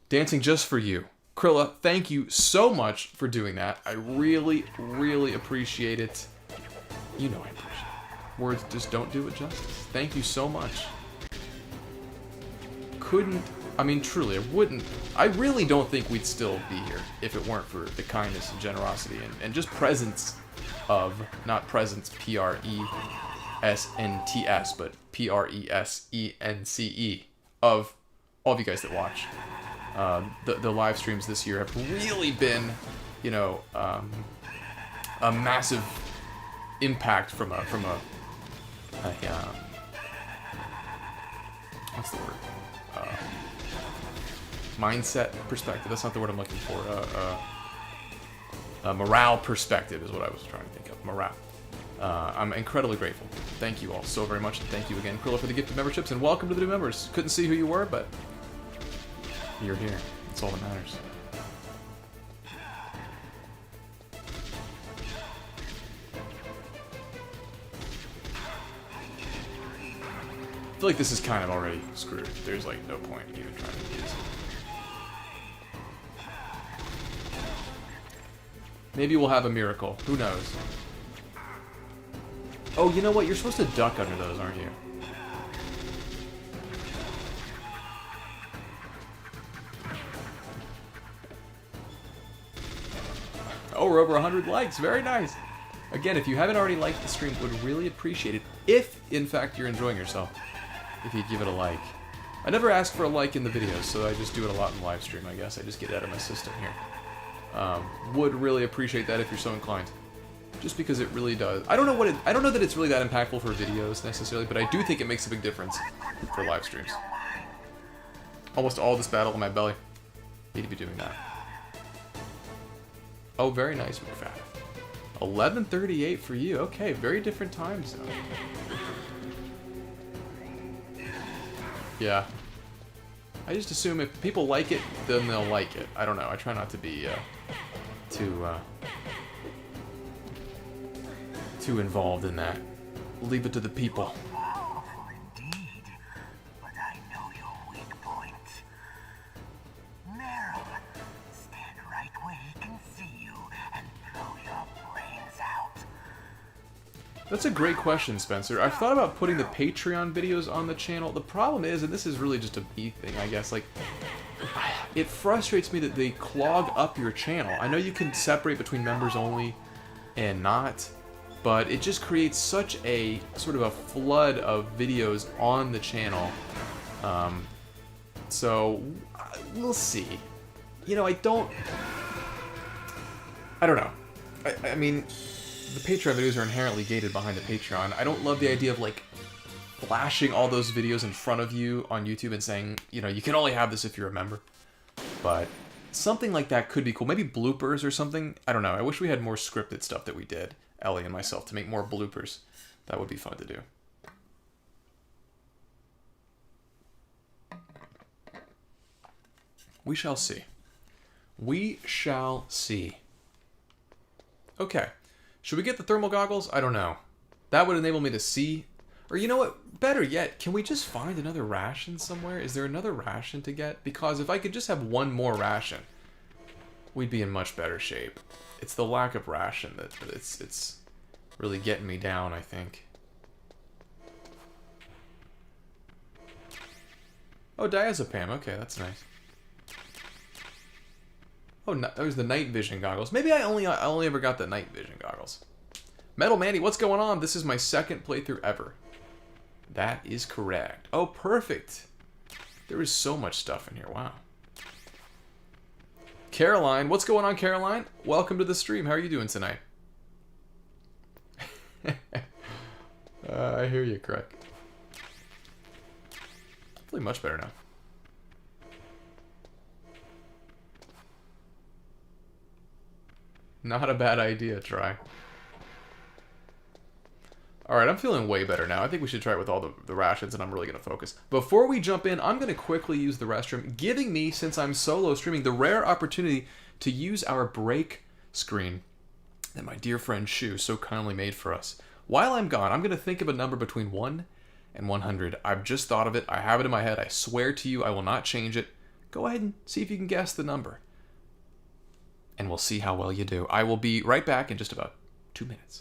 Dancing just for you. Krilla, thank you so much for doing that. I really, really appreciate it. You know I appreciate it. Words just don't do it justice. Thank you so much. Truly, I really don't think we'd still be here if it weren't for the kindness and generosity and just presence of, not presence, Presence, SNTS, but PRESENCE, of all of you guys that watch. The live streams this year have really been, you know, a massive impact from a what's the word? Mindset perspective. That's not the word I'm looking for. A morale perspective is what I was trying to think of. Morale. I'm incredibly grateful. Thank you all so very much, and thank you again, Krilla, for the gift of memberships, and welcome to the new members. Couldn't see who you were, but you're here. That's all that matters. I feel like this is kind of already screwed. There's like no point even trying to do this. Maybe we'll have a miracle. Who knows? Oh, you know what? You're supposed to duck under those, aren't you? Oh, we're over 100 likes. Very nice. Again, if you haven't already liked the stream, would really appreciate it. If, in fact, you're enjoying yourself. If you give it a like. I never ask for a like in the videos, so I just do it a lot in live stream, I guess. I just get it out of my system here. Would really appreciate that if you're so inclined. Just because it really does. I don't know that it's really that impactful for videos necessarily, but I do think it makes a big difference for live streams. Almost all this battle in my belly. Need to be doing that. Oh, very nice, McFadden. 11:38 for you. Okay, very different time zone. Yeah. I just assume if people like it, then they'll like it. I don't know. I try not to be too involved in that. Leave it to the people. Powerful indeed, but I know your weak point. Meryl, stand right where he can see you and blow your brains out. That's a great question, Spencer. I've thought about putting the Patreon videos on the channel. The problem is, and this is really just a me thing, I guess, like, it frustrates me that they clog up your channel. I know you can separate between members only and not, but it just creates such a sort of a flood of videos on the channel. So we'll see. You know, I don't know. I mean, the Patreon videos are inherently gated behind the Patreon. I don't love the idea of like flashing all those videos in front of you on YouTube and saying, you know, you can only have this if you're a member. But something like that could be cool. Maybe bloopers or something. I don't know. I wish we had more scripted stuff that we did, Ellie and myself, to make more bloopers. That would be fun to do. We shall see. We shall see. Okay. Should we get the thermal goggles? I don't know. That would enable me to see. Or you know what? Better yet, can we just find another ration somewhere? Is there another ration to get? Because if I could just have one more ration, we'd be in much better shape. It's the lack of ration that it's really getting me down, I think. Oh, diazepam. Okay, that's nice. Oh, no, that was the night vision goggles. Maybe I only ever got the night vision goggles. Metal Mandy, what's going on? This is my second playthrough ever. That is correct. Oh, perfect. There is so much stuff in here. Wow. Caroline, what's going on, Caroline? Welcome to the stream. How are you doing tonight? I hear you, Craig. Feeling much better now. Not a bad idea, try. Alright, I'm feeling way better now. I think we should try it with all the rations, and I'm really going to focus. Before we jump in, I'm going to quickly use the restroom, giving me, since I'm solo streaming, the rare opportunity to use our break screen that my dear friend Shu so kindly made for us. While I'm gone, I'm going to think of a number between 1 and 100. I've just thought of it. I have it in my head. I swear to you, I will not change it. Go ahead and see if you can guess the number. And we'll see how well you do. I will be right back in just about 2 minutes.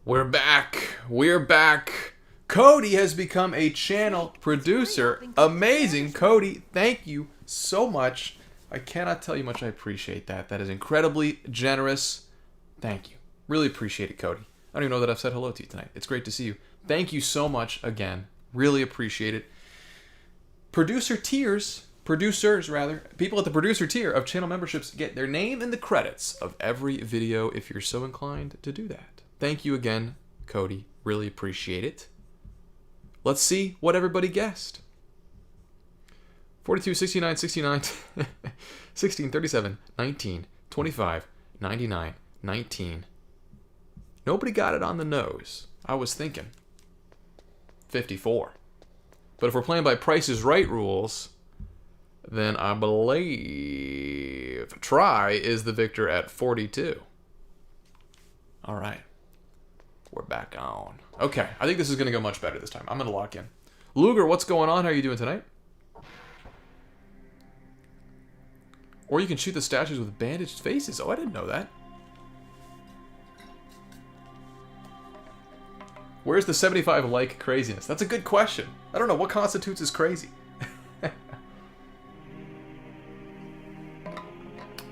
We're back. We're back. Cody has become a channel producer. Amazing, Cody. Thank you so much. I cannot tell you how much I appreciate that. That is incredibly generous. Thank you. Really appreciate it, Cody. I don't even know that I've said hello to you tonight. It's great to see you. Thank you so much again. Really appreciate it. Producers, people at the producer tier of channel memberships get their name in the credits of every video if you're so inclined to do that. Thank you again, Cody. Really appreciate it. Let's see what everybody guessed. 42, 69, 69, 16, 37, 19, 25, 99, 19. Nobody got it on the nose. I was thinking 54. But if we're playing by Price is Right rules, then I believe Try is the victor at 42. All right. We're back on. Okay, I think this is going to go much better this time. I'm going to lock in. Luger, what's going on? How are you doing tonight? Or you can shoot the statues with bandaged faces. Oh, I didn't know that. Where's the 75 like craziness? That's a good question. I don't know what constitutes as crazy.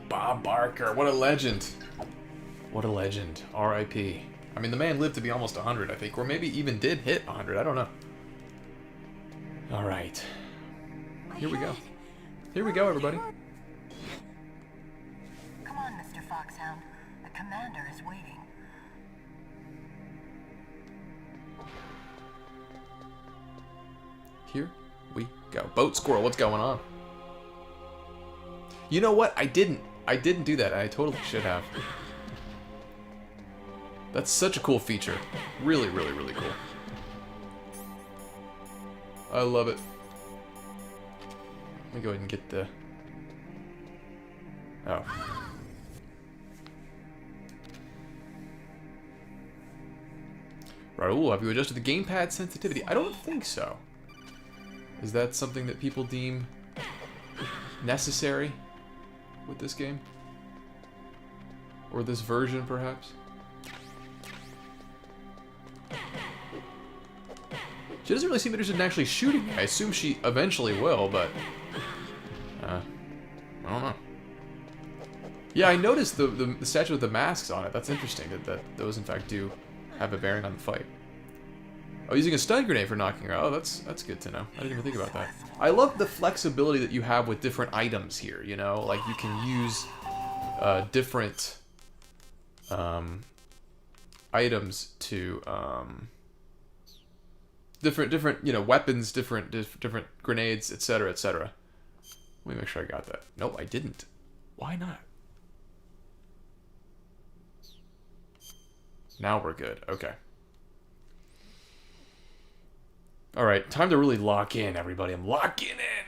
Bob Barker, what a legend. What a legend. R.I.P. I mean, the man lived to be almost 100, I think. Or maybe even did hit 100. I don't know. Alright. Here we go. Here we go, everybody. Come on, Mr. Foxhound. The commander is waiting. Here we go. Boat squirrel, what's going on? You know what? I didn't do that. I totally should have. That's such a cool feature. Really, really, really cool. I love it. Let me go ahead and get the... Oh. Raul, have you adjusted the gamepad sensitivity? I don't think so. Is that something that people deem necessary with this game? Or this version, perhaps? She doesn't really seem interested in actually shooting me. I assume she eventually will, but... I don't know. Yeah, I noticed the statue with the masks on it. That's interesting that those, in fact, do have a bearing on the fight. Oh, using a stun grenade for knocking her out. Oh, that's good to know. I didn't even think about that. I love the flexibility that you have with different items here, you know? Like, you can use different items to... different, you know, weapons, different grenades, etc., etc. Let me make sure I got that. Nope, I didn't. Why not? Now we're good. Okay. All right, time to really lock in, everybody. I'm locking in.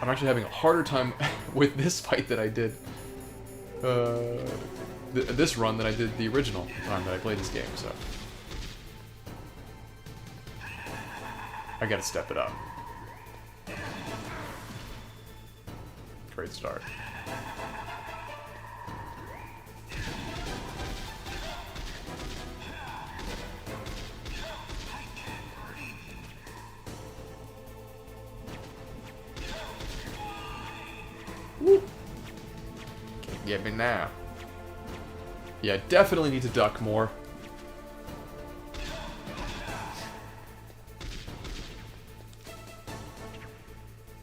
I'm actually having a harder time with this fight than I did this run than I did the original time that I played this game. So. I gotta step it up. Great start. Woo. Can't get me now. Yeah, definitely need to duck more.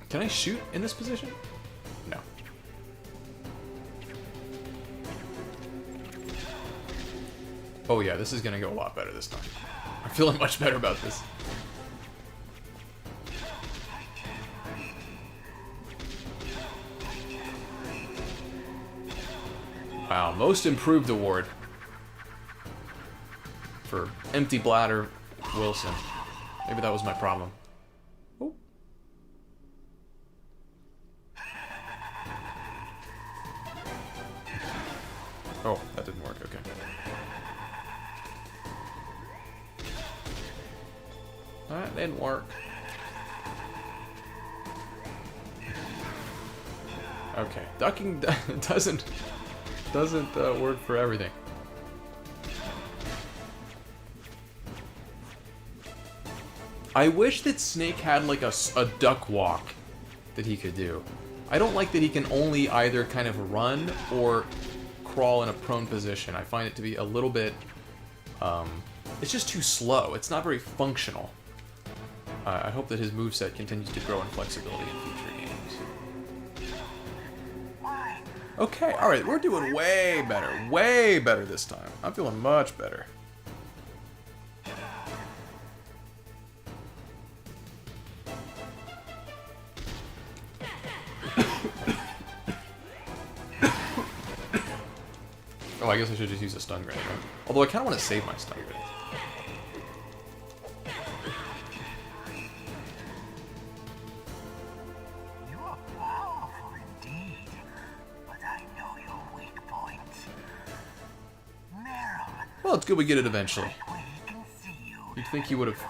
Can I shoot in this position? No. Oh yeah, this is gonna go a lot better this time. I'm feeling much better about this. Wow, most improved award for Empty Bladder Wilson. Maybe that was my problem. Oh. Oh, that didn't work, okay. That didn't work. Okay, ducking doesn't work for everything. I wish that Snake had like a duck walk that he could do. I don't like that he can only either kind of run or crawl in a prone position. I find it to be a little bit, it's just too slow. It's not very functional. I hope that his moveset continues to grow in flexibility in future games. Okay, alright, we're doing way better this time. I'm feeling much better. Oh, I guess I should just use a stun grenade, right? Although I kind of want to save my stun grenade. You are powerful indeed, but I know your weak points. Meryl, Well, it's good we get it eventually. we can see you. You'd think he would have,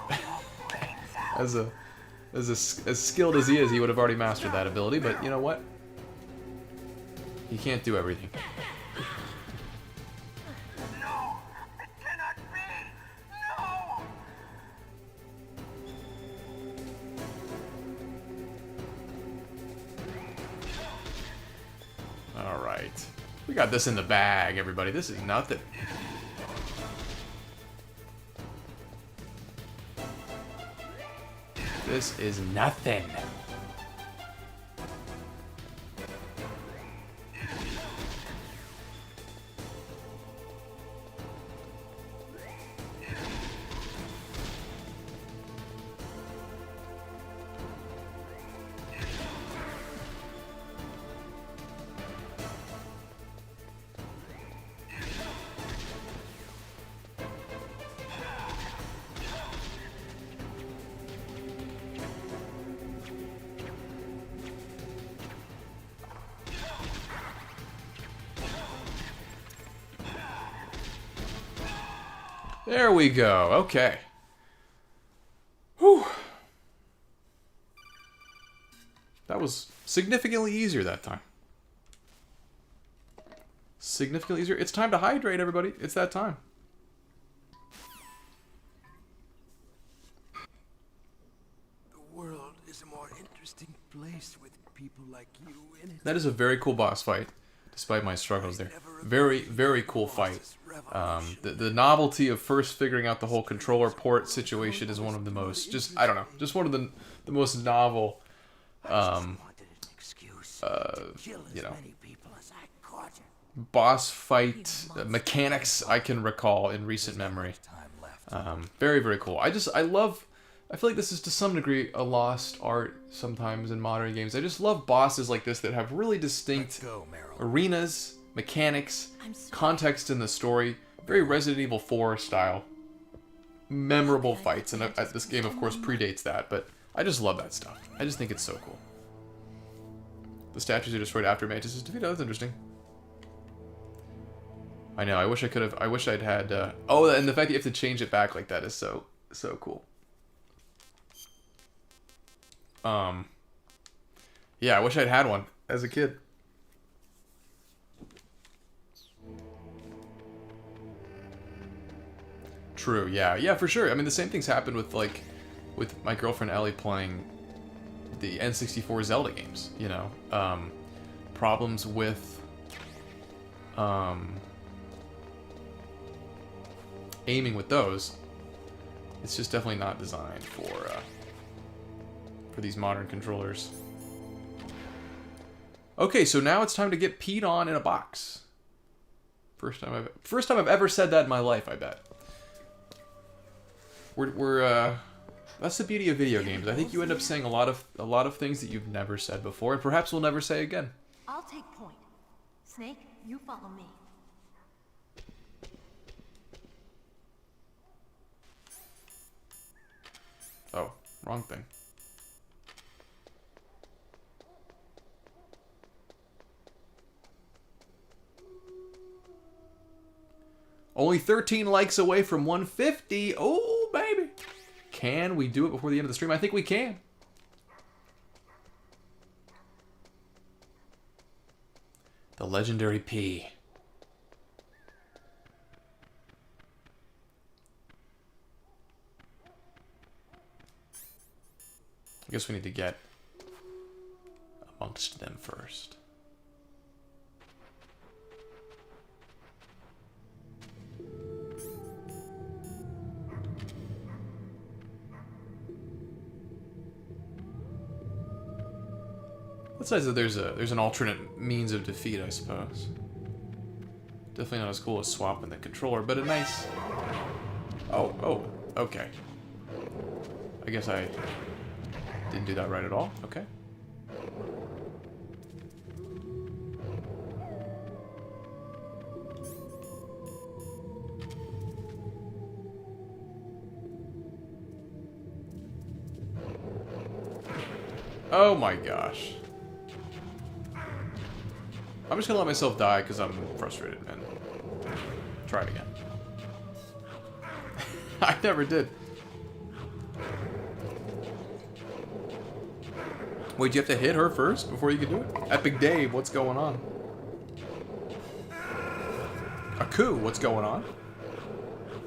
Brains out. as skilled as he is, he would have already mastered that ability. But you know what? He can't do everything. No, it cannot be. No. All right, we got this in the bag, everybody. This is nothing. This is nothing. There we go. Okay. Whew. That was significantly easier that time. Significantly easier. It's time to hydrate, everybody. It's that time. The world is a more interesting place with people like you in it. That is a very cool boss fight, despite my struggles there. Very, very cool fight. The novelty of first figuring out the whole controller port situation is one of the most, I don't know, just one of the most novel, Wanted an excuse. Kill as you know, many people as I could. boss fight mechanics I can recall in recent memory. Time left. Very, very cool. I feel like this is to some degree a lost art sometimes in modern games. I just love bosses like this that have really distinct Go, Meryl. arenas, mechanics, I'm sorry. context in the story. Very Resident Evil 4 style. Memorable fights. And this game, of course, predates that, but I just love that stuff. I just think it's so cool. The statues are destroyed after Mantis is defeated. Oh, that's interesting. I know. I wish I'd had. Oh, and the fact that you have to change it back like that is so cool. Yeah, I wish I'd had one as a kid. True. Yeah, for sure. I mean, the same things happened with my girlfriend Ellie playing the N64 Zelda games. You know, problems with aiming with those. It's just definitely not designed for these modern controllers. Okay, so now it's time to get peed on in a box. First time I've ever said that in my life, I bet. We're that's the beauty of video games. I think you end up saying a lot of things that you've never said before, and perhaps will never say again. I'll take point. Snake, you follow me. Oh, wrong thing. Only 13 likes away from 150. Oh, baby. Can we do it before the end of the stream? I think we can. The legendary P. I guess we need to get amongst them first. Let's say that there's an alternate means of defeat, I suppose. Definitely not as cool as swapping the controller, but a nice... Oh, okay. I guess I didn't do that right at all. Okay. Oh my gosh. I'm just gonna let myself die because I'm frustrated and try it again. I never did. Wait, you have to hit her first before you can do it? Epic Dave, what's going on? Aku, what's going on?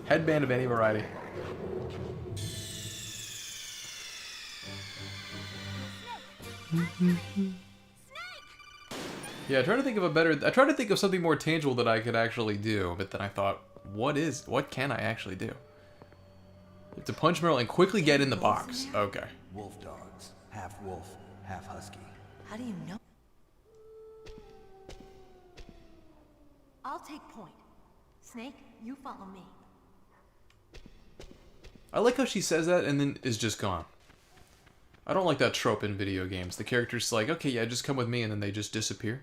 Headband of any variety. Yeah, I tried to think of something more tangible that I could actually do, but then I thought, what can I actually do? You have to punch Meryl and quickly get in the box. Okay. Wolf dogs. Half wolf, half husky. How do you know? I'll take point. Snake, you follow me. I like how she says that and then is just gone. I don't like that trope in video games. The character's like, okay, yeah, just come with me, and then they just disappear.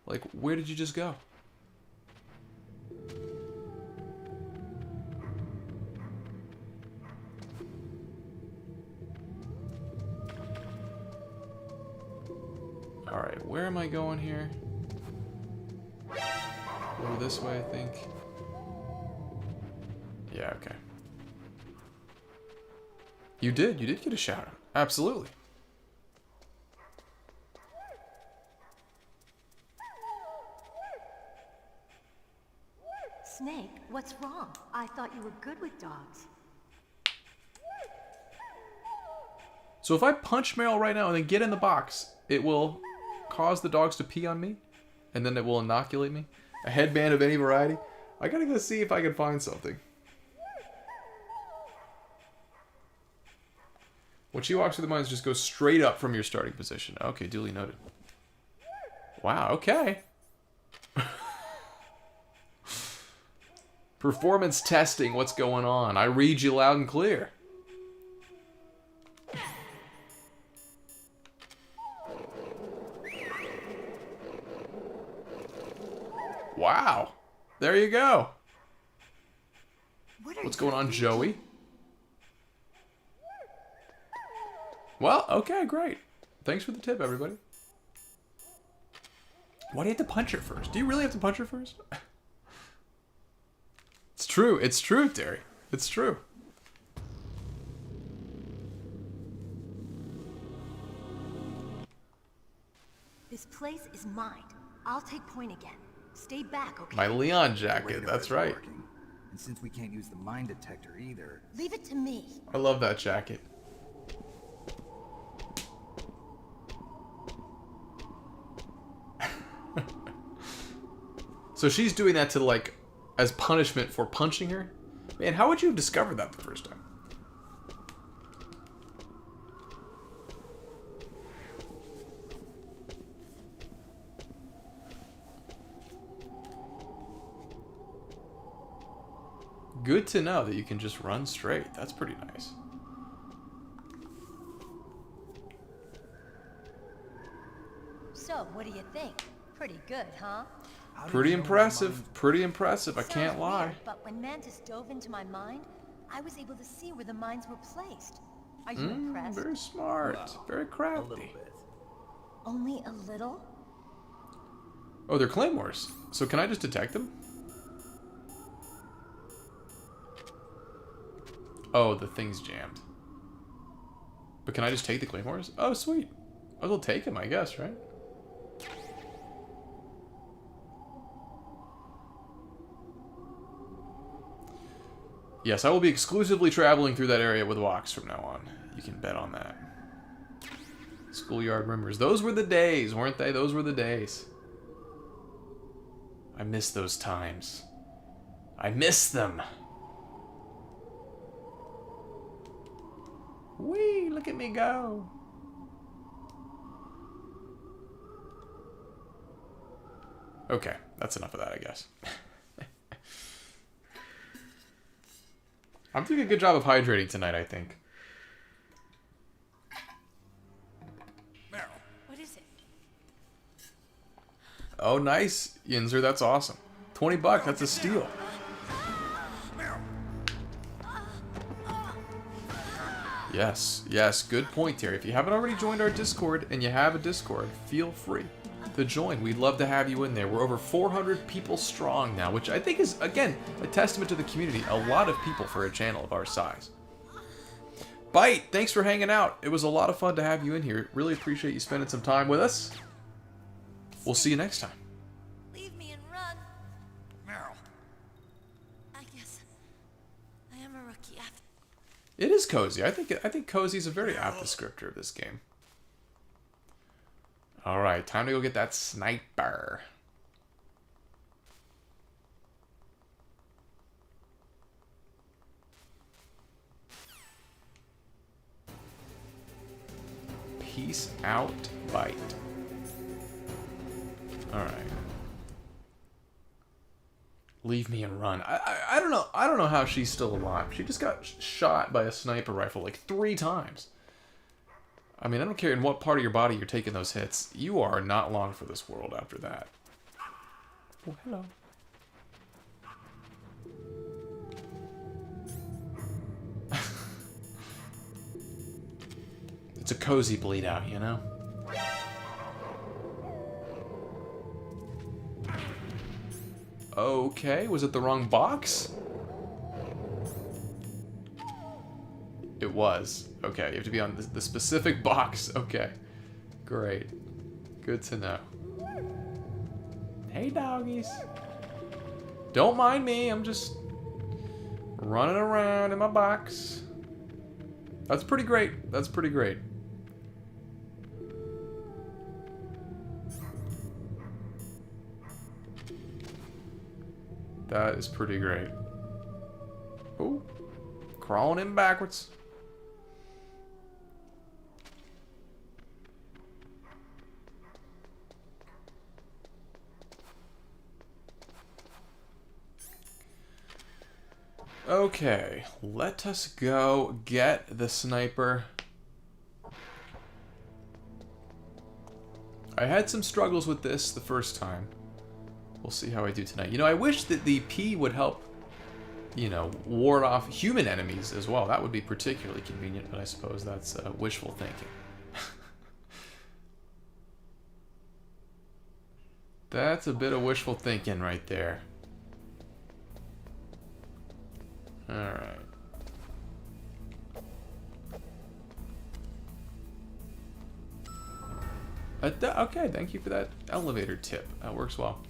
Like, where did you just go? Alright, where am I going here? Go this way, I think. Yeah, okay. You did get a shout out. Absolutely. Snake, what's wrong? I thought you were good with dogs. So if I punch Meryl right now and then get in the box, it will cause the dogs to pee on me, and then it will inoculate me. A headband of any variety. I gotta go see if I can find something. When she walks through the mines, just go straight up from your starting position. Okay, duly noted. Wow, okay. Performance testing, what's going on? I read you loud and clear. Wow. There you go. What's going on, Joey? Well, okay, great. Thanks for the tip, everybody. Why do you have to punch her first? Do you really have to punch her first? It's true, Terry. It's true. This place is mine. I'll take point again. Stay back, okay? My Leon jacket, that's right. Working. And since we can't use the mine detector either... Leave it to me. I love that jacket. So she's doing that to, like, as punishment for punching her? Man, how would you have discovered that the first time? Good to know that you can just run straight. That's pretty nice. So, what do you think? Pretty good, huh? Pretty impressive. Pretty impressive. I Sounds can't lie. weird, but when Mantis dove into my mind, I was able to see where the mines were placed. Are you impressed? Very smart. Very A crafty. little bit. Only a little? Oh, they're claymores. So can I just detect them? Oh, the thing's jammed. But can I just take the claymores? Oh, sweet. I'll take them, I guess, right? Yes, I will be exclusively traveling through that area with walks from now on. You can bet on that. Schoolyard rumors. Those were the days, weren't they? Those were the days. I miss those times. I miss them. Whee! Look at me go. Okay, that's enough of that, I guess. I'm doing a good job of hydrating tonight, I think. What is it? Oh, nice, Yinzer. That's awesome. $20. That's a steal. Yes, yes. Good point, Terry. If you haven't already joined our Discord and you have a Discord, feel free to join. We'd love to have you in there. We're over 400 people strong now, which I think is, again, a testament to the community. A lot of people for a channel of our size. Bite, thanks for hanging out. It was a lot of fun to have you in here. Really appreciate you spending some time with us. We'll see you next time. Leave me and run. Meryl. I guess I am a rookie after. It is cozy. I think cozy is a very apt descriptor of this game. All right, time to go get that sniper. Peace out, Bite. All right. Leave me and run. I don't know. I don't know how she's still alive. She just got shot by a sniper rifle like 3 times. I mean, I don't care in what part of your body you're taking those hits. You are not long for this world after that. Oh, hello. It's a cozy bleed out, you know? Okay, was it the wrong box? It was. Okay, you have to be on the specific box. Okay, great. Good to know. Hey, doggies. Don't mind me, I'm just running around in my box. That's pretty great. That's pretty great. That is pretty great. Oh, crawling in backwards. Okay, let us go get the sniper. I had some struggles with this the first time. We'll see how I do tonight. You know, I wish that the P would help, you know, ward off human enemies as well. That would be particularly convenient, but I suppose that's wishful thinking. That's a bit of wishful thinking right there. Alright. Okay, thank you for that elevator tip. That works well.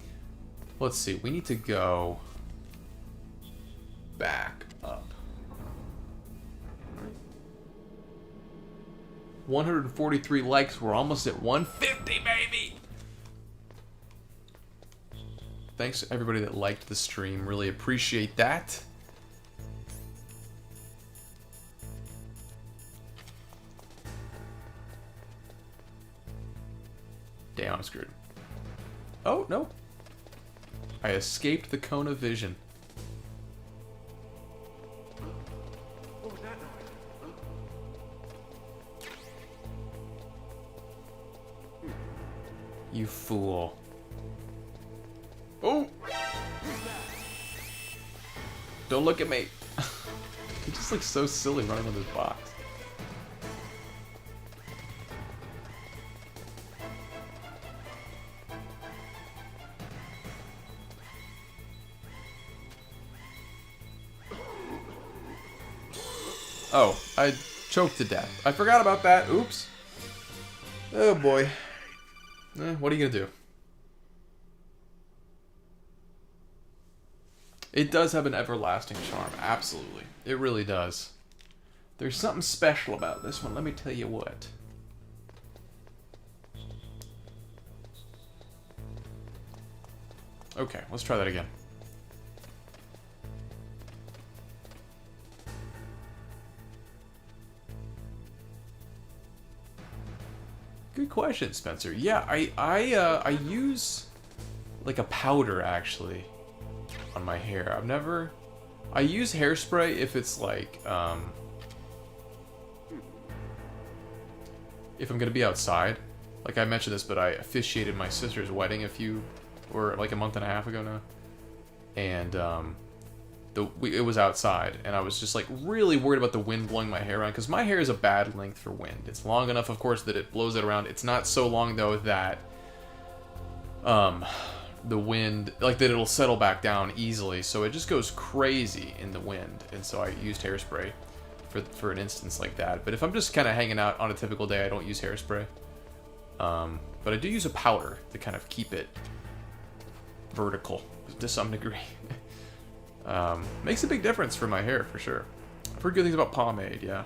Let's see, we need to go back up. 143 likes, we're almost at 150, baby! Thanks to everybody that liked the stream, really appreciate that. Damn, I'm screwed. Oh, no. I escaped the cone of vision. What was that noise? You fool. Oh! Don't look at me. He just looks so silly running on this box. Oh, I choked to death. I forgot about that. Oops. Oh boy. What are you gonna do? It does have an everlasting charm, absolutely. It really does. There's something special about this one, let me tell you what. Okay, let's try that again. Good question, Spencer. Yeah, I use like a powder actually on my hair. I use hairspray if it's like if I'm gonna be outside. Like I mentioned this, but I officiated my sister's wedding like a month and a half ago now, and it was outside, and I was just like really worried about the wind blowing my hair around, because my hair is a bad length for wind. It's long enough, of course, that it blows it around. It's not so long though that the wind, like that it'll settle back down easily, so it just goes crazy in the wind. And so I used hairspray for an instance like that. But if I'm just kind of hanging out on a typical day, I don't use hairspray. But I do use a powder to kind of keep it vertical to some degree. Makes a big difference for my hair, for sure. I've heard good things about pomade, yeah.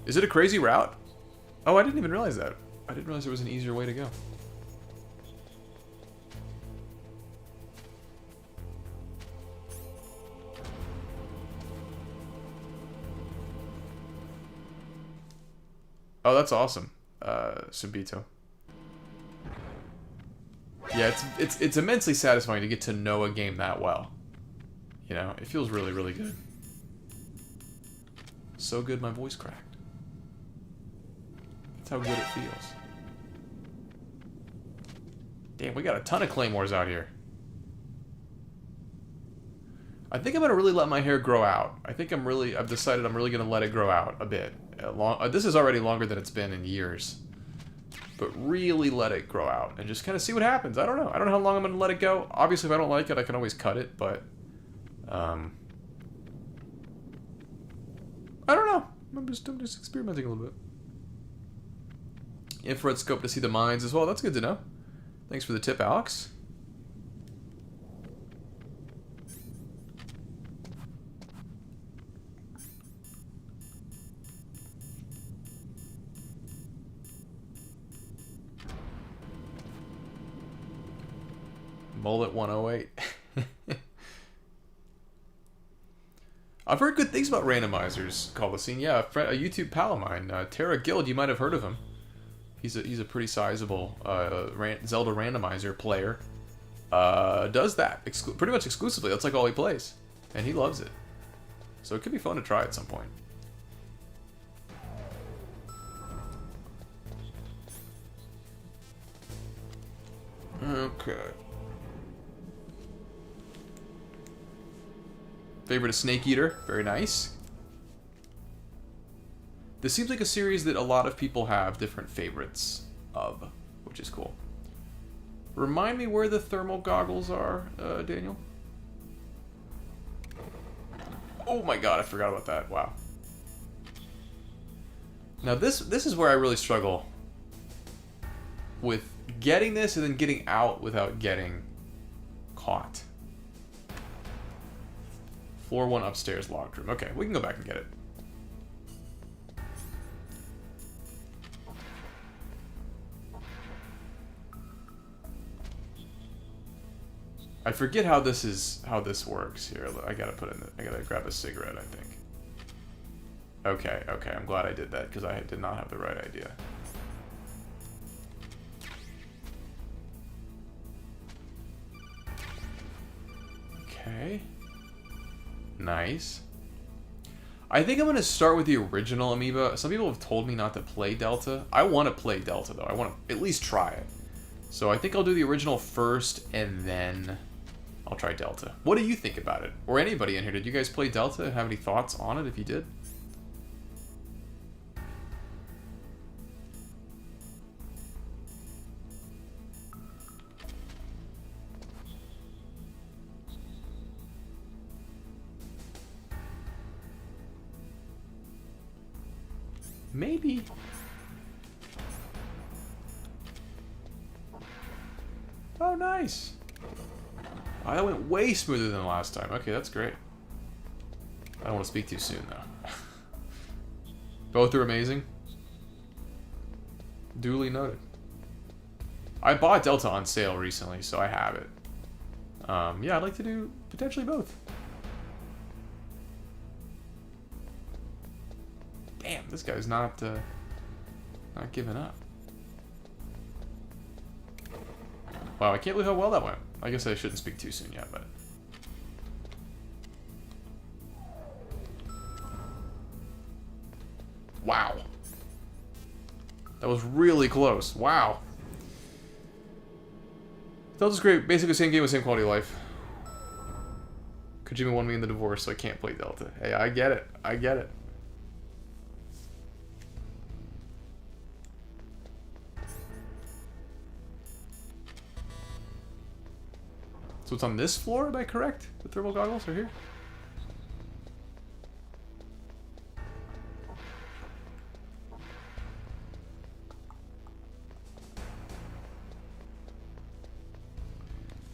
Is it a crazy route? Oh, I didn't even realize that. I didn't realize there was an easier way to go. Oh, that's awesome, Subito. Yeah, it's immensely satisfying to get to know a game that well. You know, it feels really, really good. So good my voice cracked. That's how good it feels. Damn, we got a ton of claymores out here. I think I'm gonna really let my hair grow out. I've decided I'm really gonna let it grow out a bit. This is already longer than it's been in years. But really let it grow out and just kind of see what happens. I don't know. I don't know how long I'm gonna let it go. Obviously, if I don't like it, I can always cut it, but I don't know. I'm just experimenting a little bit. Infrared scope to see the mines as well. That's good to know. Thanks for the tip, Alex. Mullet 108. I've heard good things about randomizers, Coliseum. Yeah, a YouTube pal of mine, Terra Guild, you might have heard of him. He's a pretty sizable Zelda randomizer player. Does that pretty much exclusively. That's like all he plays, and he loves it. So it could be fun to try at some point. Okay. Favorite is Snake Eater. Very nice. This seems like a series that a lot of people have different favorites of, which is cool. Remind me where the thermal goggles are, Daniel? Oh my god, I forgot about that. Wow. Now this is where I really struggle with getting this and then getting out without getting caught. Floor 1 upstairs locked room. Okay, we can go back and get it. I forget how this works here. I gotta grab a cigarette, I think. Okay, I'm glad I did that because I did not have the right idea. Okay. Nice. I think I'm going to start with the original Amiibo. Some people have told me not to play Delta. I want to play Delta, though. I want to at least try it. So I think I'll do the original first, and then I'll try Delta. What do you think about it? Or anybody in here, did you guys play Delta? Have any thoughts on it if you did? Maybe. Oh, nice. Oh, that went way smoother than last time. Okay, that's great. I don't want to speak too soon, though. Both are amazing. Duly noted. I bought Delta on sale recently, so I have it. Yeah, I'd like to do potentially both. Damn, this guy's not giving up. Wow, I can't believe how well that went. I guess I shouldn't speak too soon yet, but... Wow. That was really close. Wow. Delta's great. Basically same game with same quality of life. Kojima won me in the divorce, so I can't play Delta. Hey, I get it. I get it. So it's on this floor, am I correct? The thermal goggles are here?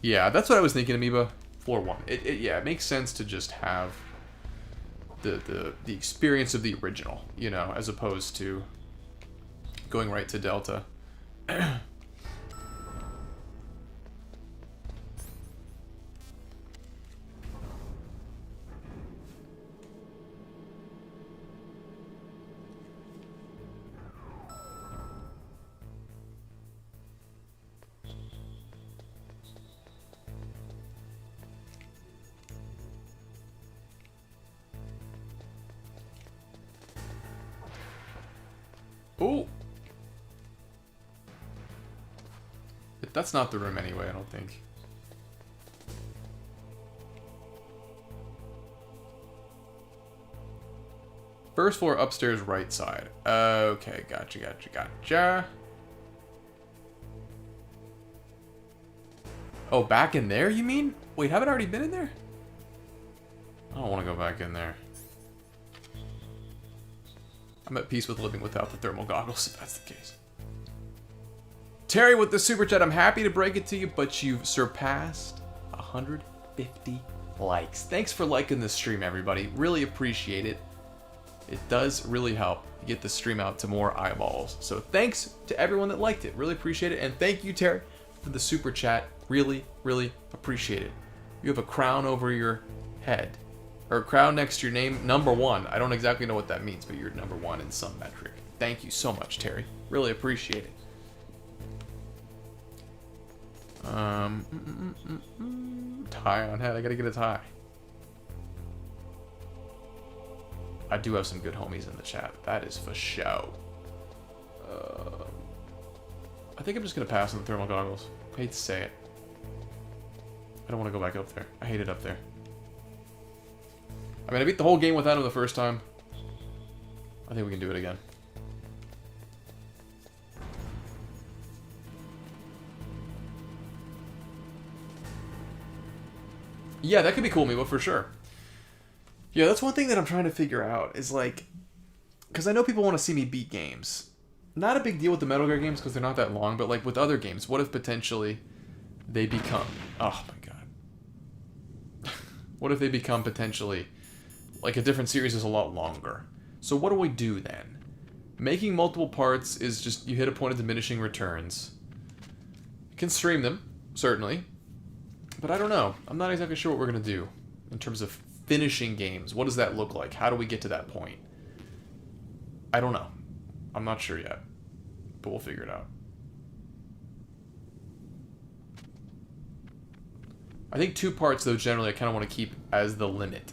Yeah, that's what I was thinking, Amoeba. Floor 1. Yeah, it makes sense to just have the experience of the original, you know, as opposed to going right to Delta. Oh! That's not the room anyway, I don't think. First floor, upstairs, right side. Okay, gotcha. Oh, back in there, you mean? Wait, haven't I already been in there? I don't want to go back in there. I'm at peace with living without the thermal goggles, if that's the case. Terry with the super chat, I'm happy to break it to you, but you've surpassed 150 likes. Thanks for liking this stream, everybody. Really appreciate it. It does really help get the stream out to more eyeballs. So thanks to everyone that liked it. Really appreciate it. And thank you, Terry, for the super chat. Really, really appreciate it. You have a crown over your head. Or a crown next to your name, #1. I don't exactly know what that means, but you're #1 in some metric. Thank you so much, Terry. Really appreciate it. Tie on head. I gotta get a tie. I do have some good homies in the chat. That is for show. I think I'm just gonna pass on the thermal goggles. I hate to say it. I don't want to go back up there. I hate it up there. I mean, I beat the whole game without him the first time. I think we can do it again. Yeah, that could be cool, Meebo, for sure. Yeah, that's one thing that I'm trying to figure out, is like... Because I know people want to see me beat games. Not a big deal with the Metal Gear games, because they're not that long, but like with other games, what if potentially they become... Oh my god. What if they become potentially... Like a different series is a lot longer. So what do we do then? Making multiple parts is just, you hit a point of diminishing returns. You can stream them, certainly. But I don't know. I'm not exactly sure what we're going to do in terms of finishing games. What does that look like? How do we get to that point? I don't know. I'm not sure yet. But we'll figure it out. I think 2 parts, though, generally I kind of want to keep as the limit.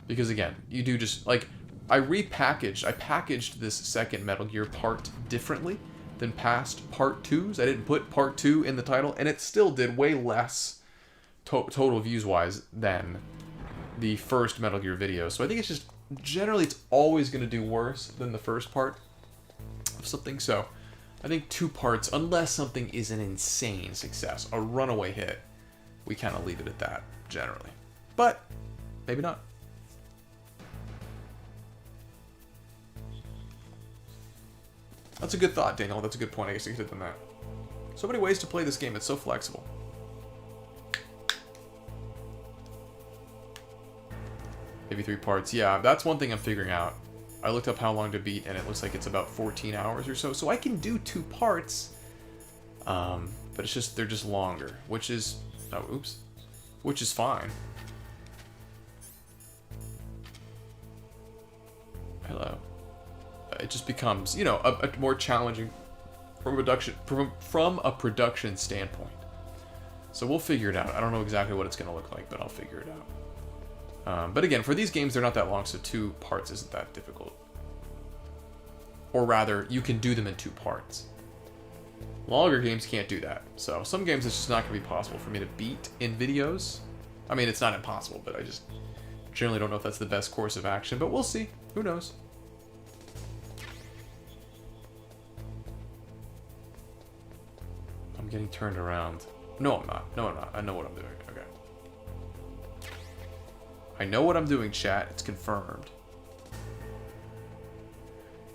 Because again, you do just, like, I packaged this second Metal Gear part differently than past part 2s. I didn't put part 2 in the title, and it still did way less total views-wise than the first Metal Gear video. So I think it's just, generally it's always going to do worse than the first part of something. So I think 2 parts, unless something is an insane success, a runaway hit, we kind of leave it at that, generally. But, maybe not. That's a good thought, Daniel. That's a good point. I guess I could have done that. So many ways to play this game. It's so flexible. Maybe 3 parts. Yeah, that's one thing I'm figuring out. I looked up how long to beat, and it looks like it's about 14 hours or so. So I can do 2 parts. But it's just, they're just longer, which is, oh, oops, which is fine. Hello. It just becomes, you know, a more challenging from a production standpoint. So we'll figure it out. I don't know exactly what it's going to look like, but I'll figure it out. But again, for these games, they're not that long, so 2 parts isn't that difficult. Or rather, you can do them in 2 parts. Longer games can't do that. So some games it's just not going to be possible for me to beat in videos. I mean, it's not impossible, but I just generally don't know if that's the best course of action. But we'll see. Who knows? I'm getting turned around. No, I'm not. No, I'm not. I know what I'm doing. Okay. I know what I'm doing, chat. It's confirmed.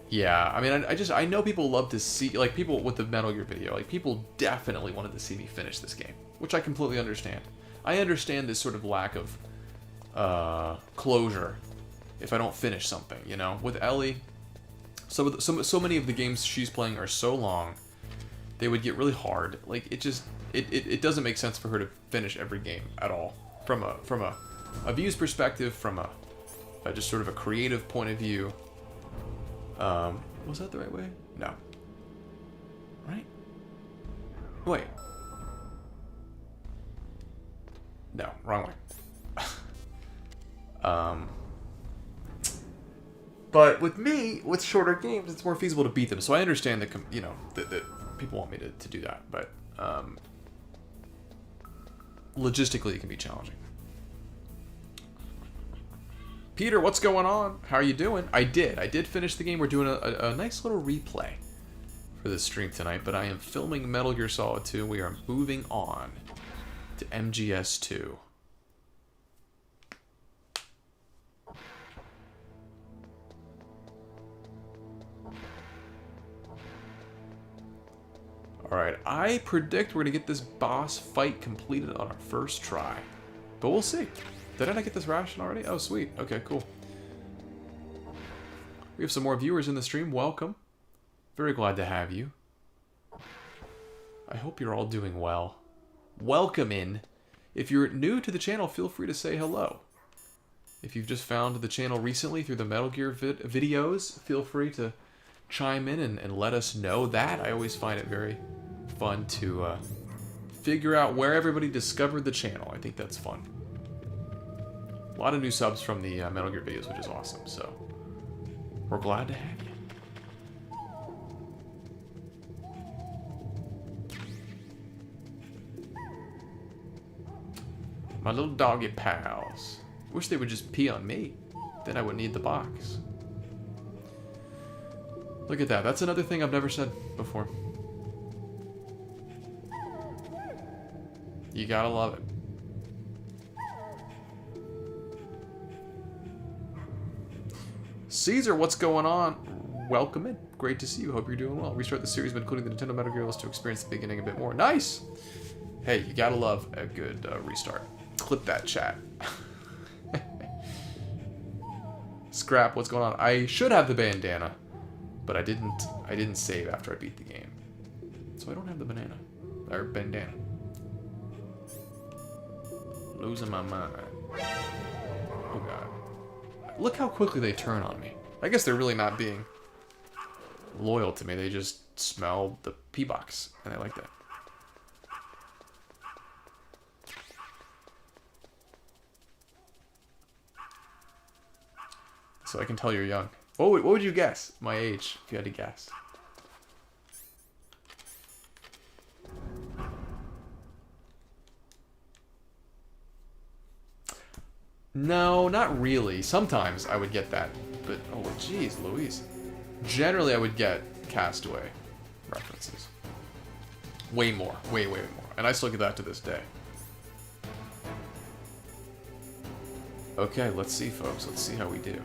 Yeah, I mean, I know people love to see, like, people with the Metal Gear video, like, people definitely wanted to see me finish this game, which I completely understand. I understand this sort of lack of closure if I don't finish something, you know? With Ellie, so many of the games she's playing are so long, they would get really hard. Like, it doesn't make sense for her to finish every game at all. From a views perspective, from a just sort of a creative point of view. Was that the right way? No. Right? Wait. No, wrong way. But with me, with shorter games, it's more feasible to beat them. So I understand that, you know, that people want me to do that, but logistically, it can be challenging. Peter, what's going on? How are you doing? I did finish the game. We're doing a nice little replay for this stream tonight, but I am filming Metal Gear Solid 2. We are moving on to MGS2. Alright, I predict we're going to get this boss fight completed on our first try. But we'll see. Did I not get this ration already? Oh, sweet. Okay, cool. We have some more viewers in the stream. Welcome. Very glad to have you. I hope you're all doing well. Welcome in. If you're new to the channel, feel free to say hello. If you've just found the channel recently through the Metal Gear videos, feel free to chime in and let us know that. I always find it very fun to figure out where everybody discovered the channel. I think that's fun. A lot of new subs from the Metal Gear videos, which is awesome, so we're glad to have you. My little doggy pals. Wish they would just pee on me. Then I wouldn't need the box. Look at that. That's another thing I've never said before. You gotta love it. Caesar, what's going on? Welcome in. Great to see you. Hope you're doing well. Restart the series, but including the Nintendo Metal Gear list to experience the beginning a bit more. Nice! Hey, you gotta love a good restart. Clip that, chat. Scrap, what's going on? I should have the bandana, but I didn't save after I beat the game. So I don't have the banana. Or bandana. Losing my mind. Oh god. Look how quickly they turn on me. I guess they're really not being loyal to me. They just smell the P-Box, and I like that. So I can tell you're young. What would you guess? My age, if you had to guess. No, not really. Sometimes I would get that, but oh jeez, Louise. Generally, I would get Castaway references. Way more, way more, and I still get that to this day. Okay, let's see, folks. Let's see how we do.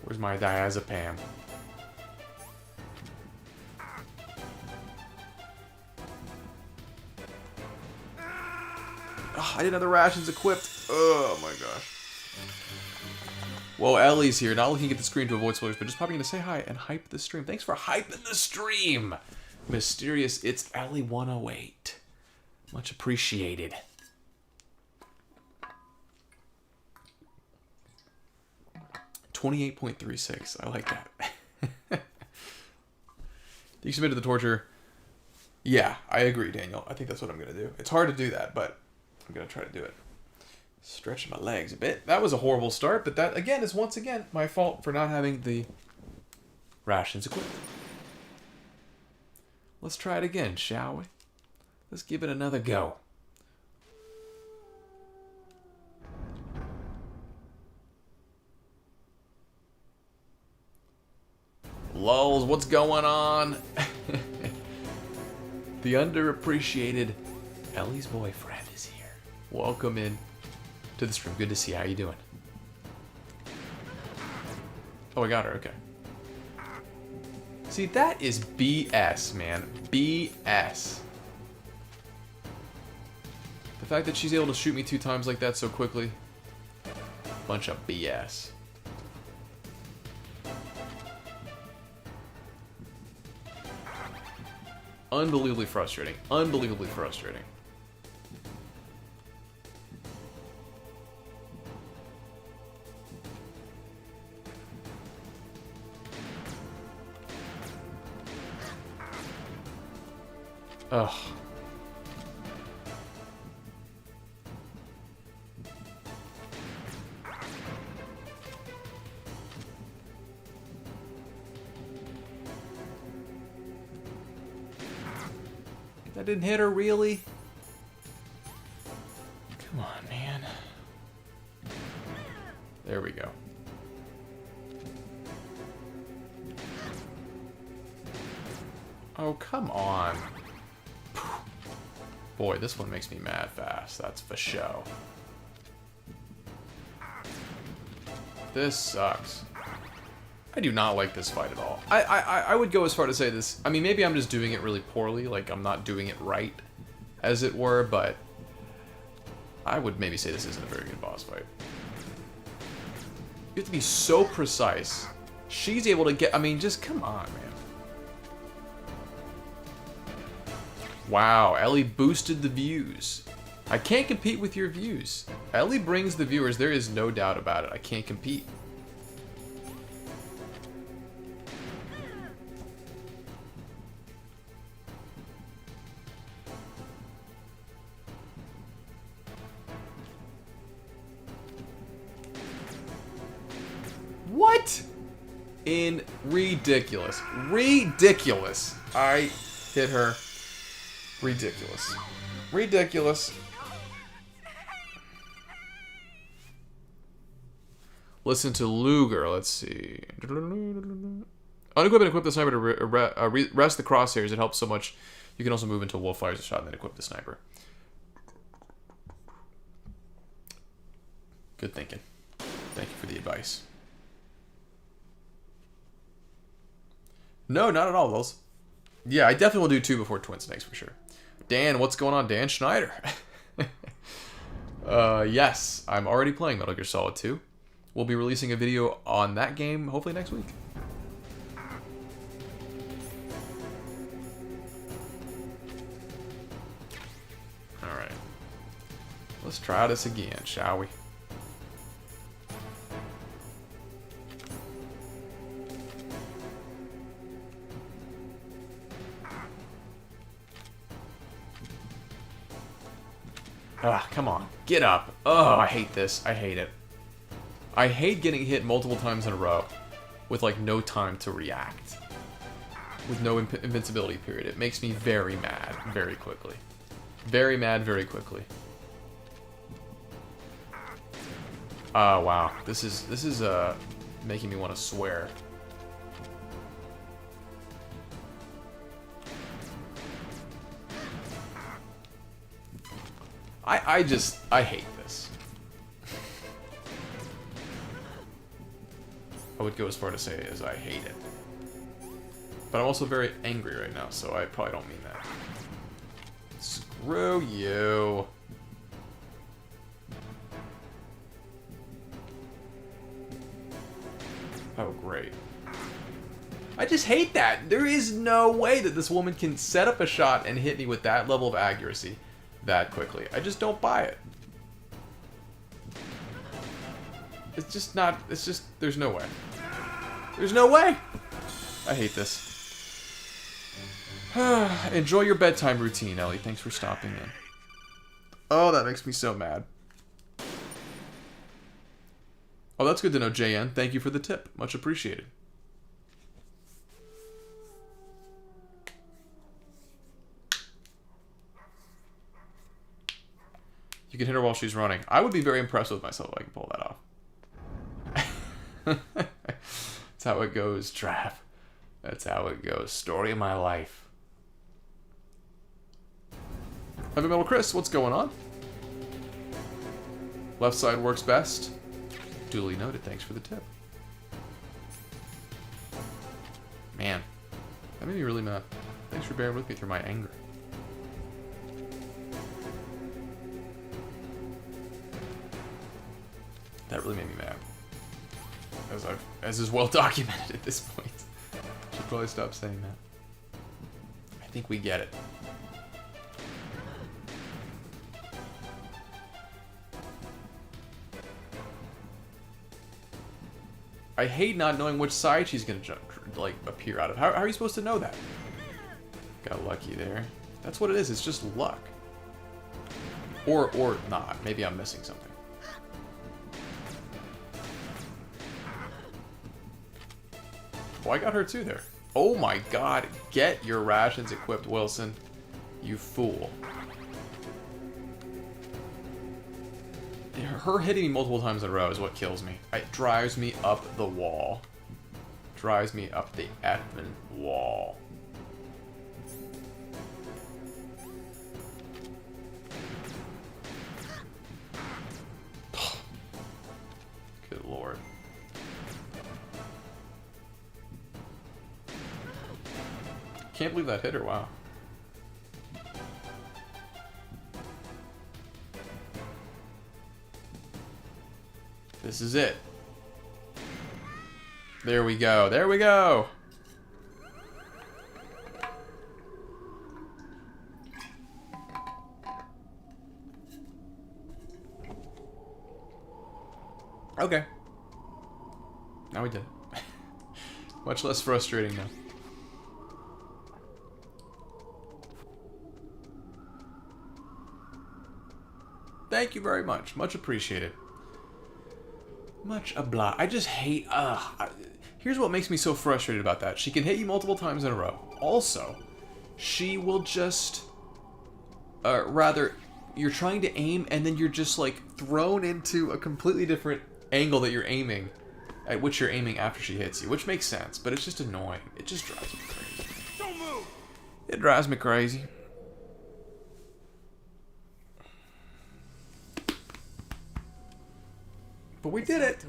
Where's my diazepam? Oh, I didn't have the rations equipped. Oh my gosh. Well, Ellie's here. Not looking at the screen to avoid spoilers, but just popping in to say hi and hype the stream. Thanks for hyping the stream. Mysterious, it's Ellie 108. Much appreciated. $28.36. I like that. You submitted the torture. Yeah, I agree, Daniel. I think that's what I'm gonna do. It's hard to do that, but I'm gonna try to do it. Stretching my legs a bit. That was a horrible start, but that again is once again my fault for not having the rations equipped. Let's try it again, shall we? Let's give it another go. Lulz, what's going on? The underappreciated Ellie's boyfriend is here. Welcome in to the stream. Good to see you. How you doing? Oh, I got her. Okay. See, that is BS, man. BS. The fact that she's able to shoot me 2 times like that so quickly. Bunch of BS. Unbelievably frustrating. Unbelievably frustrating. Ugh. That didn't hit her, really? Come on, man. There we go. Oh, come on. Boy, this one makes me mad fast. That's for show. This sucks. I do not like this fight at all. I would go as far to say this. I mean, maybe I'm just doing it really poorly. Like, I'm not doing it right, as it were. But I would maybe say this isn't a very good boss fight. You have to be so precise. She's able to get... I mean, just come on, man. Wow, Ellie boosted the views. I can't compete with your views. Ellie brings the viewers. There is no doubt about it. I can't compete. What? In ridiculous. Ridiculous. I hit her. Ridiculous. Ridiculous. Listen to Luger. Let's see. Unequip and equip the sniper to rest the crosshairs. It helps so much. You can also move until Wolf fires a shot and then equip the sniper. Good thinking. Thank you for the advice. No, not at all, Lils. Yeah, I definitely will do 2 before Twin Snakes for sure. Dan, what's going on? Dan Schneider. Yes, I'm already playing Metal Gear Solid 2. We'll be releasing a video on that game hopefully next week. Alright. Let's try this again, shall we? Ah, come on. Get up. Oh, I hate this. I hate it. I hate getting hit multiple times in a row with, like, no time to react. With no invincibility period. It makes me very mad very quickly. Very mad very quickly. Oh, wow. This is making me want to swear. I hate this. I would go as far to say as I hate it. But I'm also very angry right now, so I probably don't mean that. Screw you. Oh, great. I just hate that. There is no way that this woman can set up a shot and hit me with that level of accuracy that quickly. I just don't buy it. It's just not... It's just... There's no way. There's no way! I hate this. Enjoy your bedtime routine, Ellie. Thanks for stopping in. Oh, that makes me so mad. Oh, that's good to know, JN. Thank you for the tip. Much appreciated. You can hit her while she's running. I would be very impressed with myself if I can pull that off. That's how it goes, Trav. That's how it goes. Story of my life. Heavy Metal Chris, what's going on? Left side works best. Duly noted. Thanks for the tip. Man, that made me really mad. Thanks for bearing with me through my anger. That really made me mad. As is well documented at this point. Should probably stop saying that. I think we get it. I hate not knowing which side she's gonna jump, like appear out of. How are you supposed to know that? Got lucky there. That's what it is. It's just luck. Or not. Maybe I'm missing something. Oh, I got her too there. Oh my god. Get your rations equipped, Wilson. You fool. Her hitting me multiple times in a row is what kills me. It drives me up the wall. Drives me up the effing wall. Good lord. Can't believe that hit her, wow. This is it. There we go. There we go. Okay. Now we did it. Much less frustrating now. Thank you very much. Much appreciated. Much obliged. I just hate... here's what makes me so frustrated about that. She can hit you multiple times in a row. Also, she will just... rather, you're trying to aim and then you're just like thrown into a completely different angle that you're aiming, at which you're aiming after she hits you, which makes sense, but it's just annoying. It just drives me crazy. Don't move! It drives me crazy. But we did it.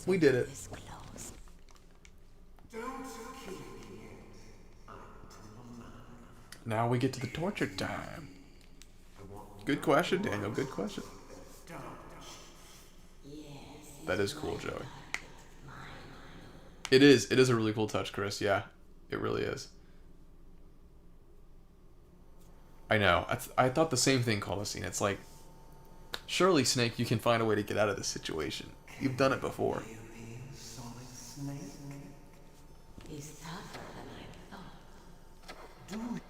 We did it. Now we get to the torture time. Good question, Daniel. Good question. That is cool, Joey. It is. It is a really cool touch, Chris. Yeah, it really is. I know. I thought the same thing, Colosine. It's like, surely, Snake, you can find a way to get out of this situation. You've done it before. He's tougher than I thought.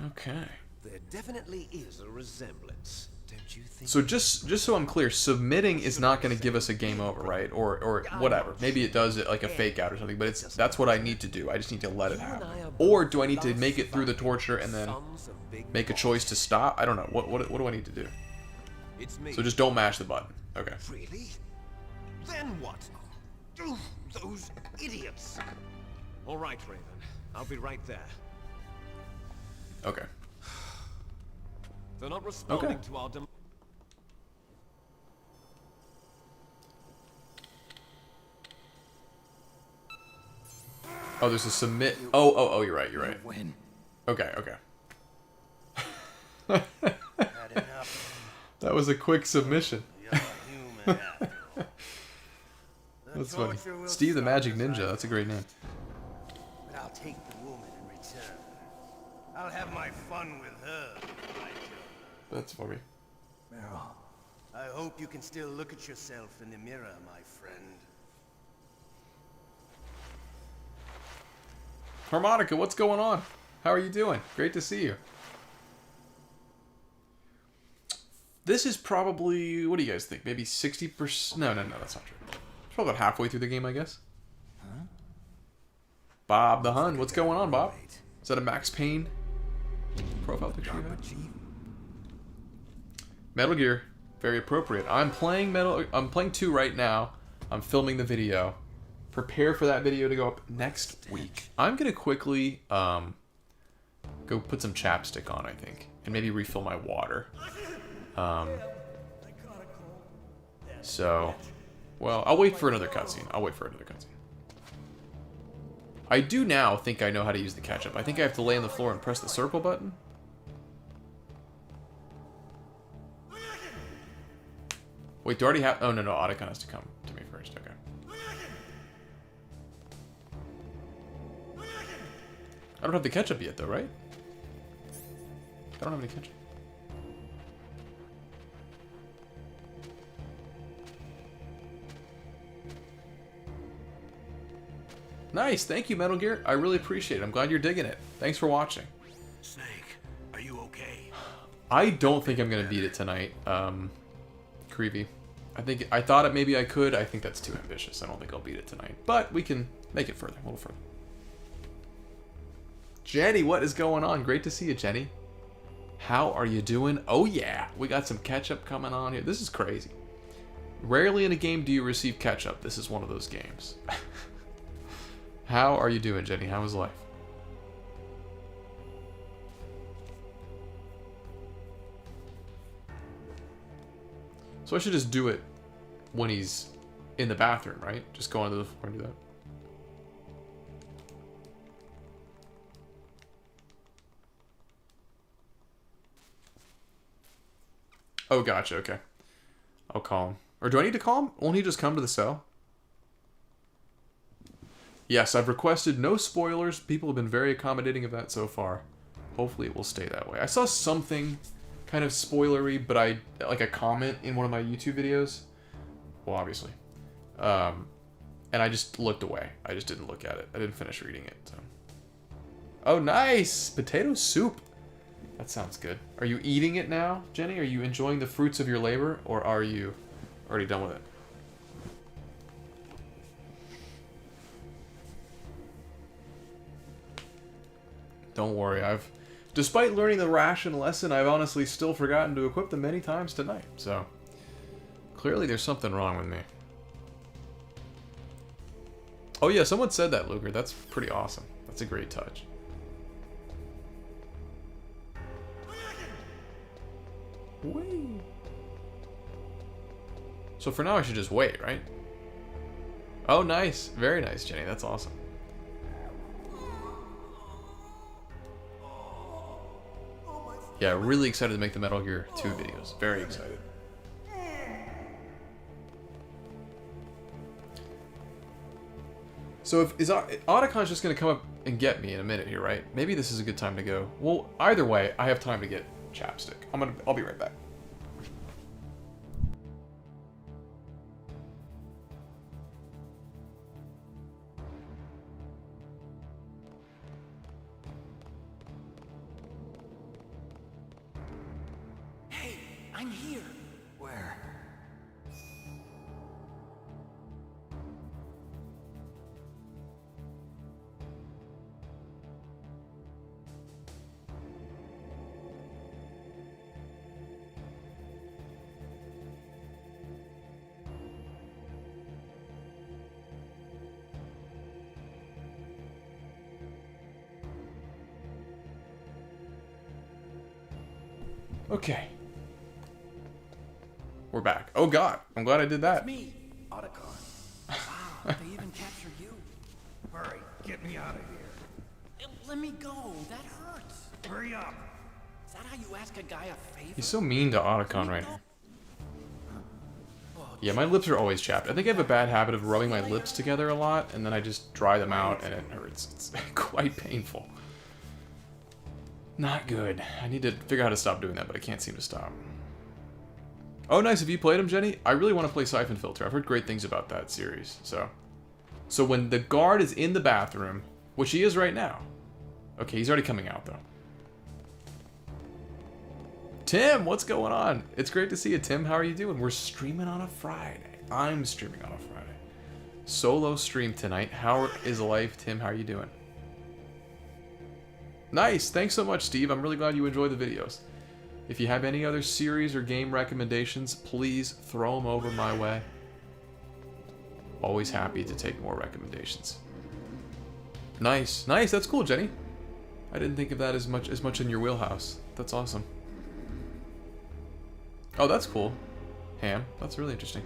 Okay. There definitely is a resemblance, don't you think? So just so I'm clear, submitting is not going to give us a game over, right? Or whatever. Maybe it does it like a fake out or something, but that's what I need to do. I just need to let it happen. Or do I need to make it through the torture and then make a choice to stop? I don't know. What do I need to do? So just don't mash the button. Okay. Really? Then what? Those idiots. All right, Raven. I'll be right there. Okay. They're not responding to our Oh, there's a submit. Oh, you're right. You're right. Win. Okay. Had enough. That was a quick submission. You're human. That's funny. Steve the Magic Ninja. That's a great name. But I'll take the woman in return. I'll have my fun with her. That's funny. Meryl. I hope you can still look at yourself in the mirror, my friend. Harmonica, what's going on? How are you doing? Great to see you. This is probably, what do you guys think? Maybe 60%? No, that's not true. It's probably about halfway through the game, I guess. Huh? Bob the Hun, what's going on, Bob? Is that a Max Payne profile picture you DARPA have? chief? Metal Gear, very appropriate. I'm playing 2 right now. I'm filming the video. Prepare for that video to go up next week. I'm gonna quickly go put some chapstick on, I think, and maybe refill my water. So, well, I'll wait for another cutscene. I do now think I know how to use the catch-up. I think I have to lay on the floor and press the circle button. Wait, do I already have... Oh, no, Otacon has to come to me first. Okay. I don't have the ketchup yet, though, right? I don't have any ketchup. Nice, thank you, Metal Gear. I really appreciate it. I'm glad you're digging it. Thanks for watching. Snake, are you okay? I don't think I'm gonna beat it tonight, Creepy. I thought it maybe I could. I think that's too ambitious. I don't think I'll beat it tonight. But we can make it further, a little further. Jenny, what is going on? Great to see you, Jenny. How are you doing? Oh yeah, we got some ketchup coming on here. This is crazy. Rarely in a game do you receive ketchup. This is one of those games. How are you doing, Jenny? How is life? So I should just do it when he's in the bathroom, right? Just go onto the floor and do that. Oh, gotcha, okay. I'll call him. Or do I need to call him? Won't he just come to the cell? Yes, I've requested no spoilers. People have been very accommodating of that so far. Hopefully it will stay that way. I saw something kind of spoilery, but like a comment in one of my YouTube videos. Well, obviously. And I just looked away. I just didn't look at it. I didn't finish reading it. So. Oh, nice! Potato soup. That sounds good. Are you eating it now, Jenny? Are you enjoying the fruits of your labor, or are you already done with it? Don't worry, despite learning the ration lesson, I've honestly still forgotten to equip them many times tonight, so clearly there's something wrong with me. Oh yeah, someone said that, Luger. That's pretty awesome. That's a great touch. Wait. So for now I should just wait, right? Oh, nice. Very nice, Jenny. That's awesome. Yeah, really excited to make the Metal Gear 2 videos. Very excited. So is Otacon's just going to come up and get me in a minute here, right? Maybe this is a good time to go. Well, either way, I have time to get chapstick. I'll be right back. Hey, I'm here. Where? Okay. We're back. Oh god, I'm glad I did that. Me. Otacon. Wow, they even captured you. Hurry, get me out of here. Let me go. That hurts. Hurry up. Is that how you ask a guy a favor? He's so mean to Otacon right now. Oh, Yeah, my lips are always chapped. I think I have a bad habit of rubbing my lips together a lot, and then I just dry them out, and it hurts. It's quite painful. Not good. I need to figure out how to stop doing that, but I can't seem to stop. Oh, nice. Have you played them, Jenny? I really want to play Siphon Filter. I've heard great things about that series. So when the guard is in the bathroom, which he is right now. Okay, he's already coming out, though. Tim, what's going on? It's great to see you, Tim. How are you doing? We're streaming on a Friday. I'm streaming on a Friday. Solo stream tonight. How is life, Tim? How are you doing? Nice. Thanks so much, Steve. I'm really glad you enjoy the videos. If you have any other series or game recommendations, please throw them over my way. Always happy to take more recommendations. Nice. Nice. That's cool, Jenny. I didn't think of that as much in your wheelhouse. That's awesome. Oh, that's cool. Ham. That's really interesting.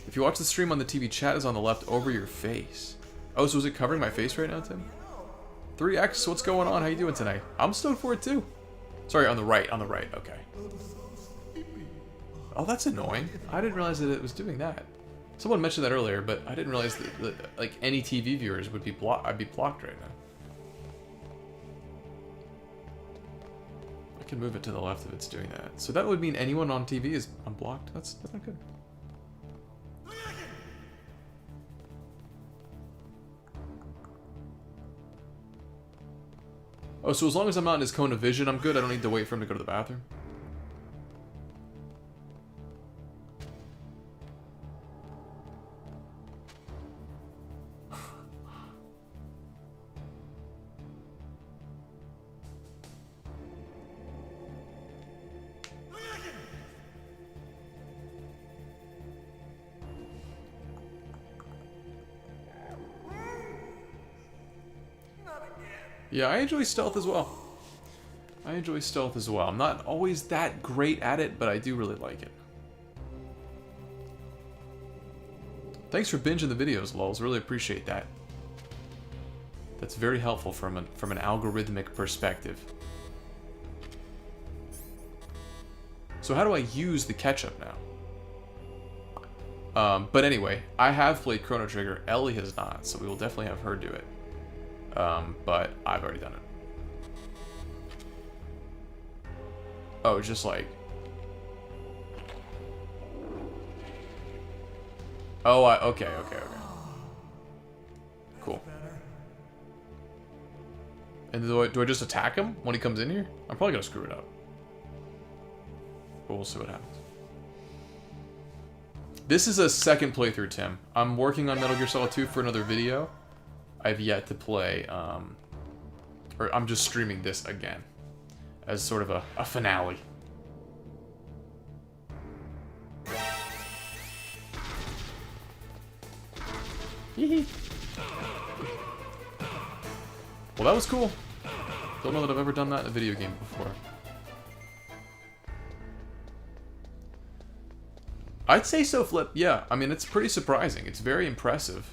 If you watch the stream on the TV, chat is on the left over your face. Oh, so is it covering my face right now, Tim? 3X, what's going on? How you doing tonight? I'm stoked for it too. Sorry, on the right, okay. Oh, that's annoying. I didn't realize that it was doing that. Someone mentioned that earlier, but I didn't realize that like any TV viewers would be blocked. I'd be blocked right now. I can move it to the left if it's doing that. So that would mean anyone on TV is unblocked. That's not good. Oh, so as long as I'm not in his cone of vision, I'm good. I don't need to wait for him to go to the bathroom. Yeah, I enjoy stealth as well. I'm not always that great at it, but I do really like it. Thanks for binging the videos, lols. Really appreciate that. That's very helpful from an algorithmic perspective. So how do I use the ketchup now? But anyway, I have played Chrono Trigger. Ellie has not, so we will definitely have her do it. But I've already done it. Oh, just like... Oh, okay. Cool. And do I just attack him when he comes in here? I'm probably gonna screw it up. But we'll see what happens. This is a second playthrough, Tim. I'm working on Metal Gear Solid 2 for another video. I've yet to play, or I'm just streaming this again as sort of a finale. Hee. Well, that was cool. Don't know that I've ever done that in a video game before. I'd say so, Flip. Yeah, I mean, it's pretty surprising. It's very impressive.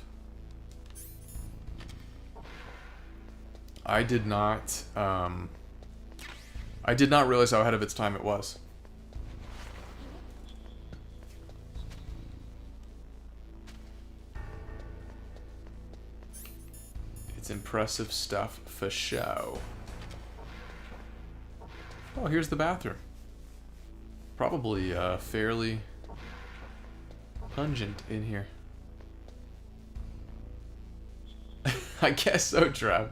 I did not realize how ahead of its time it was. It's impressive stuff for show. Oh, here's the bathroom. Probably fairly pungent in here. I guess so, Trav.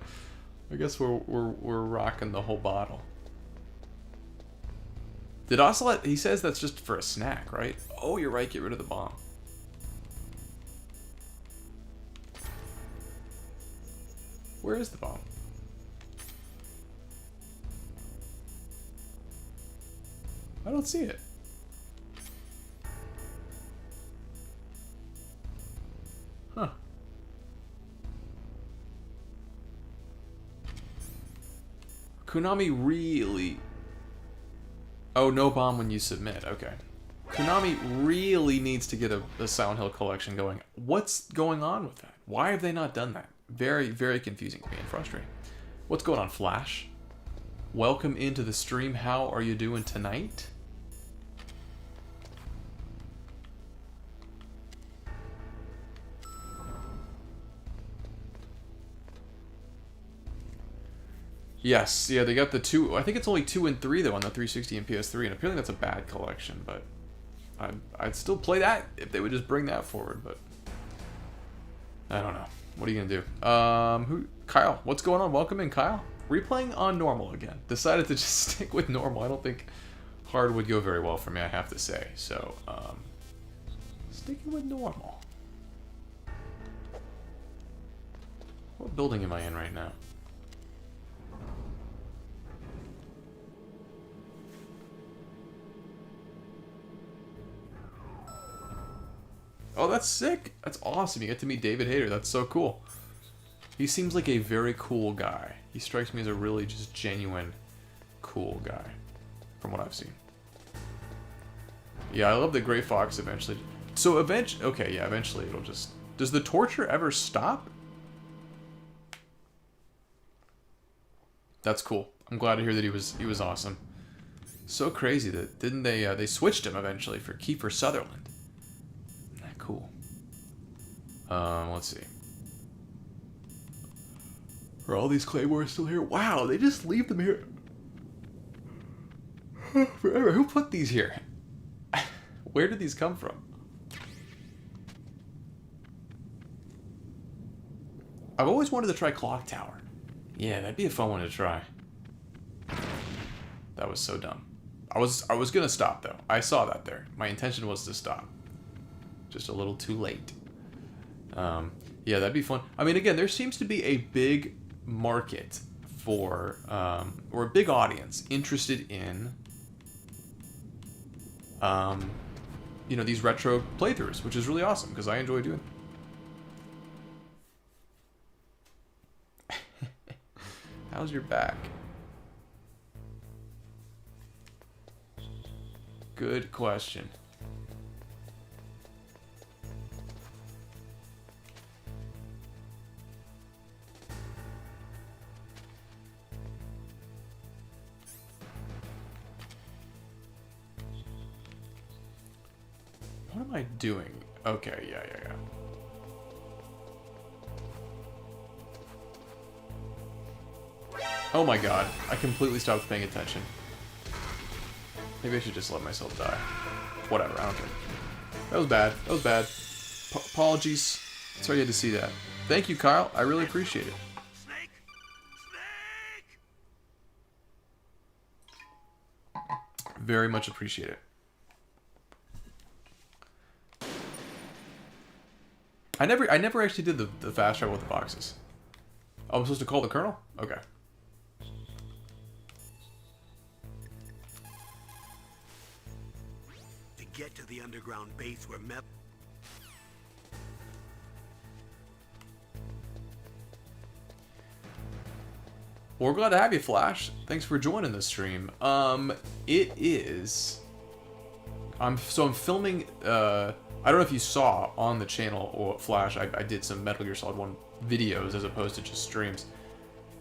I guess we're rocking the whole bottle. Did Ocelot... He says that's just for a snack, right? Oh, you're right. Get rid of the bomb. Where is the bomb? I don't see it. Huh. Konami really... Oh, no bomb when you submit. Okay. Konami really needs to get a Silent Hill collection going. What's going on with that? Why have they not done that? Very, very confusing to me and frustrating. What's going on, Flash? Welcome into the stream. How are you doing tonight? Yes, yeah, they got the 2. I think it's only 2 and 3 though on the 360 and PS3, and apparently that's a bad collection. But I'd still play that if they would just bring that forward. But I don't know. What are you gonna do? Kyle, what's going on? Welcome in, Kyle. Replaying on normal again. Decided to just stick with normal. I don't think hard would go very well for me, I have to say. So, sticking with normal. What building am I in right now? Oh, that's sick. That's awesome. You get to meet David Hayter. That's so cool. He seems like a very cool guy. He strikes me as a really just genuine, cool guy, from what I've seen. Yeah, I love that Gray Fox eventually... So eventually... Okay, yeah, eventually it'll just... Does the torture ever stop? That's cool. I'm glad to hear that he was awesome. So crazy that... Didn't they switched him eventually for Kiefer Sutherland. Cool. Let's see. Are all these claymores still here? Wow, they just leave them here forever. Who put these here? Where did these come from? I've always wanted to try Clock Tower. Yeah, that'd be a fun one to try. That was so dumb. I was gonna stop though. I saw that there. My intention was to stop. Just a little too late. Yeah, that'd be fun. I mean, again, there seems to be a big market for, or a big audience interested in, you know, these retro playthroughs, which is really awesome because I enjoy doing. How's your back? Good question. What am I doing? Okay, yeah. Oh my god, I completely stopped paying attention. Maybe I should just let myself die. Whatever, I don't care. That was bad. That was bad. Apologies. Sorry you had to see that. Thank you, Kyle. I really appreciate it. Snake! Snake! Very much appreciate it. I never actually did the fast travel with the boxes. Oh, I'm supposed to call the colonel? Okay. To get to the underground base where Mep... Well, we're glad to have you, Flash. Thanks for joining the stream. It is... I'm filming, I don't know if you saw on the channel or Flash, I did some Metal Gear Solid 1 videos as opposed to just streams.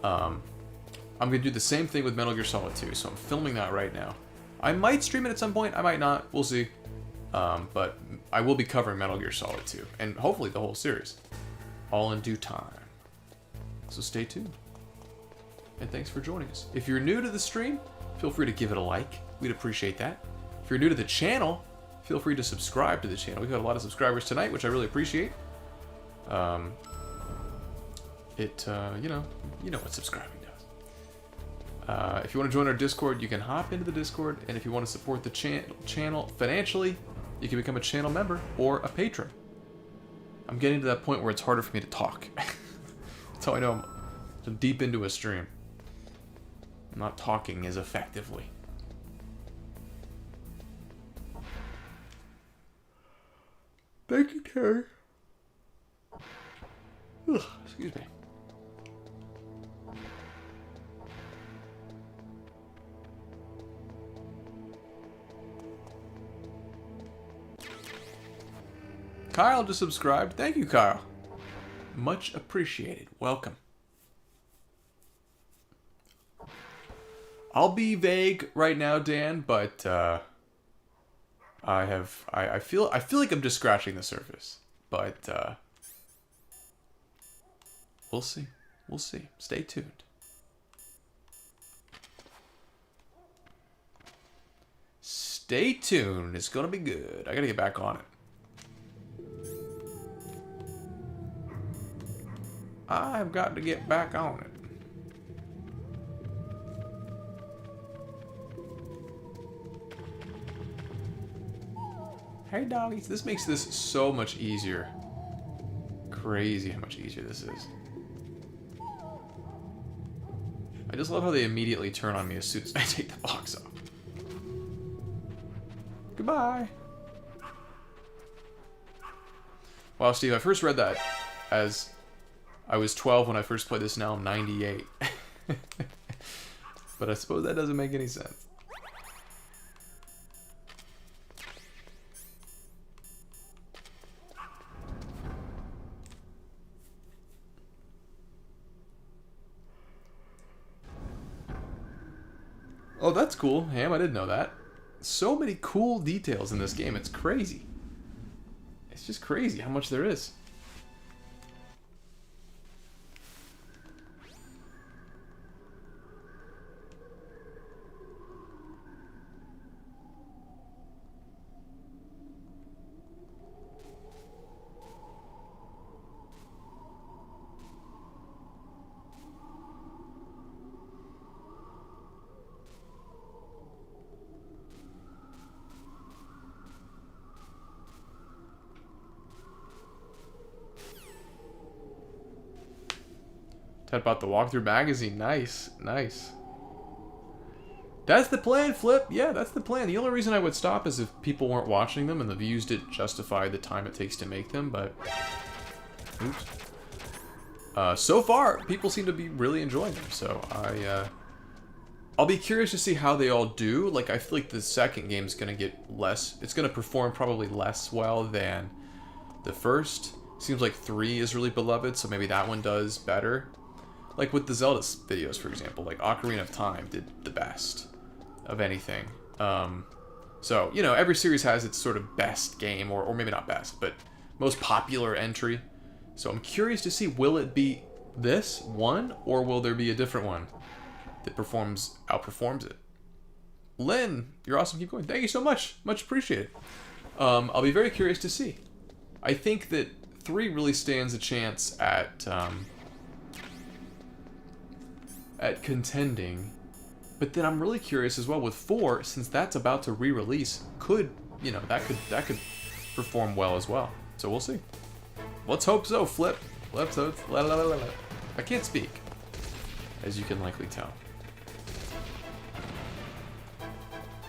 I'm going to do the same thing with Metal Gear Solid 2, so I'm filming that right now. I might stream it at some point, I might not, we'll see. But I will be covering Metal Gear Solid 2, and hopefully the whole series. All in due time. So stay tuned. And thanks for joining us. If you're new to the stream, feel free to give it a like. We'd appreciate that. If you're new to the channel, feel free to subscribe to the channel. We've got a lot of subscribers tonight, which I really appreciate. You know what subscribing does. If you want to join our Discord, you can hop into the Discord, and if you want to support the channel financially, you can become a channel member or a patron. I'm getting to that point where it's harder for me to talk. That's how I know I'm deep into a stream. I'm not talking as effectively. Thank you, Terry. Ugh, excuse me. Kyle just subscribed. Thank you, Kyle. Much appreciated. Welcome. I'll be vague right now, Dan, but I feel like I'm just scratching the surface, but we'll see. We'll see. Stay tuned. Stay tuned. It's gonna be good. I gotta get back on it. I've got to get back on it. Hey, doggies. This makes this so much easier. Crazy how much easier this is. I just love how they immediately turn on me as soon as I take the box off. Goodbye. Wow, Steve, I first read that as I was 12 when I first played this. Now I'm 98. But I suppose that doesn't make any sense. Oh, that's cool, Ham. I didn't know that. So many cool details in this game. It's crazy. It's just crazy how much there is. Talk about the walkthrough magazine. Nice, nice. That's the plan, Flip. Yeah, that's the plan. The only reason I would stop is if people weren't watching them and the views didn't justify the time it takes to make them, but... Oops. So far, people seem to be really enjoying them, so I'll be curious to see how they all do. Like, I feel like the second game's gonna get less... It's gonna perform probably less well than the first. Seems like 3 is really beloved, so maybe that one does better. Like with the Zelda videos, for example, like Ocarina of Time did the best of anything. So, you know, every series has its sort of best game, or maybe not best, but most popular entry. So I'm curious to see, will it be this one, or will there be a different one that outperforms it? Lynn, you're awesome. Keep going. Thank you so much. Much appreciated. I'll be very curious to see. I think that 3 really stands a chance at contending, but then I'm really curious as well with 4, since that's about to re-release. Could, you know, that could perform well as well. So we'll see. Let's hope so. Flip. Let's hope. I can't speak, as you can likely tell.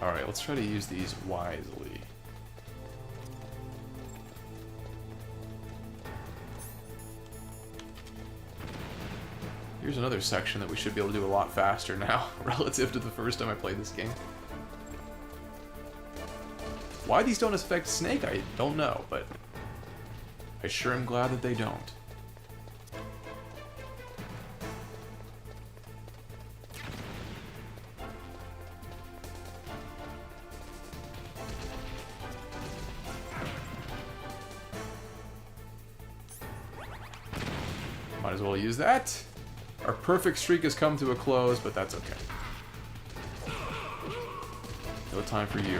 All right, let's try to use these wisely. Here's another section that we should be able to do a lot faster now, relative to the first time I played this game. Why these don't affect Snake, I don't know, but I sure am glad that they don't. Might as well use that. Our perfect streak has come to a close, but that's okay. No time for you.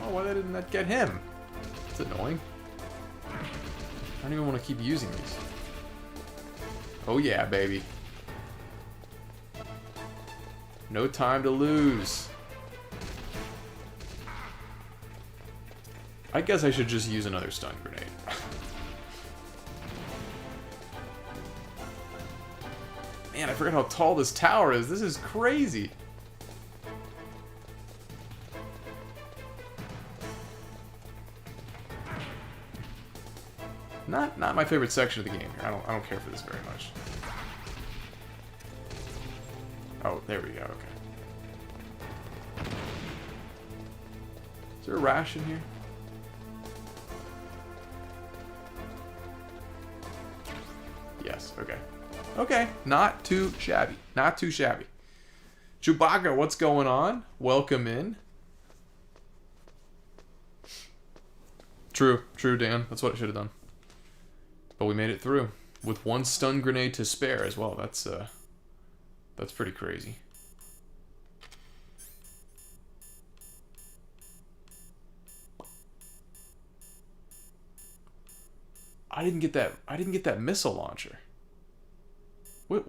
Oh, why didn't that get him? It's annoying. I don't even want to keep using these. Oh yeah, baby. No time to lose. I guess I should just use another stun grenade. Man, I forgot how tall this tower is. This is crazy. Not my favorite section of the game here. I don't care for this very much. Oh, there we go, okay. Is there a ration here? Yes, okay. Okay, not too shabby. Not too shabby. Chewbacca, what's going on? Welcome in. True, Dan. That's what I should have done. But we made it through with one stun grenade to spare as well. That's pretty crazy. I didn't get that missile launcher. Wait,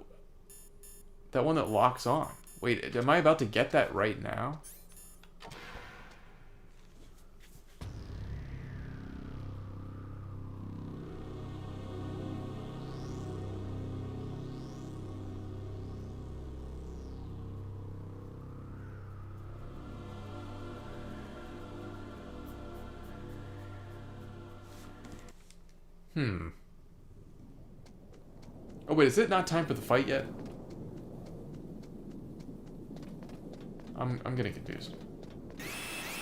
that one that locks on. Wait, am I about to get that right now? Oh wait, is it not time for the fight yet? I'm getting confused.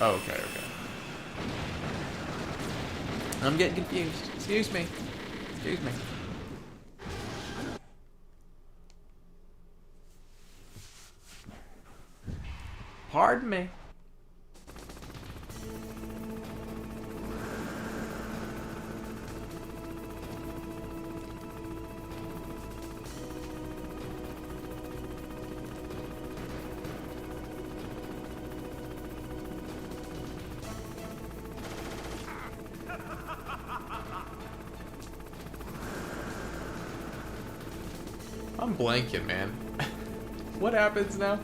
Oh, okay. I'm getting confused. Excuse me. Pardon me. I'm blanking, man. What happens now?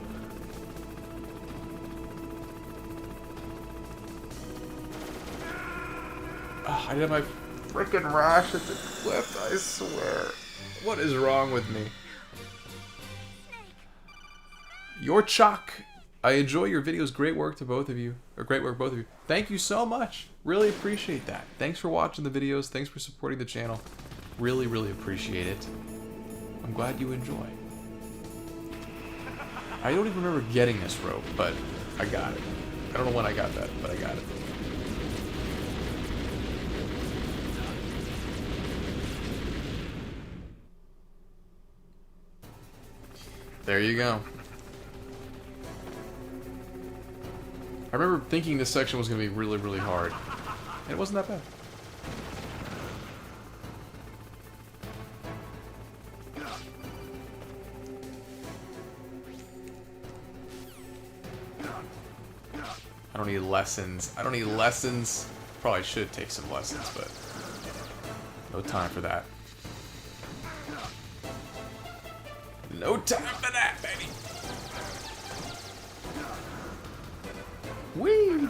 Oh, I did my freaking rash at the cliff, I swear. What is wrong with me? Your Chuck. I enjoy your videos. Great work to both of you. Or great work, both of you. Thank you so much. Really appreciate that. Thanks for watching the videos. Thanks for supporting the channel. Really, really appreciate it. I'm glad you enjoy. I don't even remember getting this rope, but I got it. I don't know when I got that, but I got it. There you go. I remember thinking this section was going to be really, really hard. And it wasn't that bad. I don't need lessons. Probably should take some lessons, but no time for that. No time for that, baby. Whee!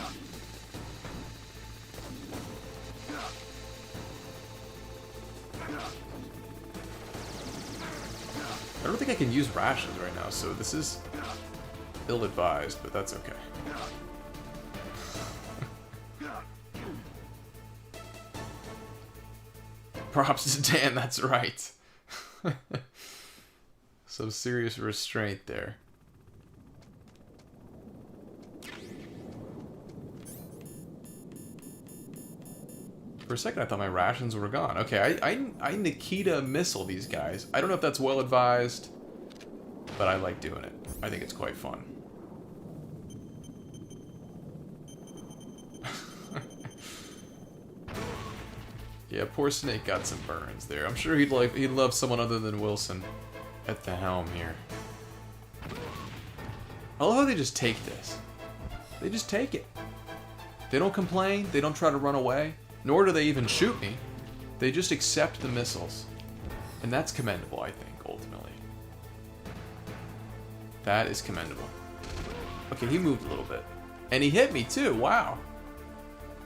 I don't think I can use rations right now, so this is ill-advised, but that's okay. Props to Dan, that's right. Some serious restraint there. For a second I thought my rations were gone. Okay, I Nikita missile these guys. I don't know if that's well advised, but I like doing it. I think it's quite fun. Yeah, poor Snake got some burns there. I'm sure he'd love someone other than Wilson at the helm here. I love how they just take this. They just take it. They don't complain. They don't try to run away. Nor do they even shoot me. They just accept the missiles. And that's commendable, I think, ultimately. That is commendable. Okay, he moved a little bit. And he hit me, too. Wow.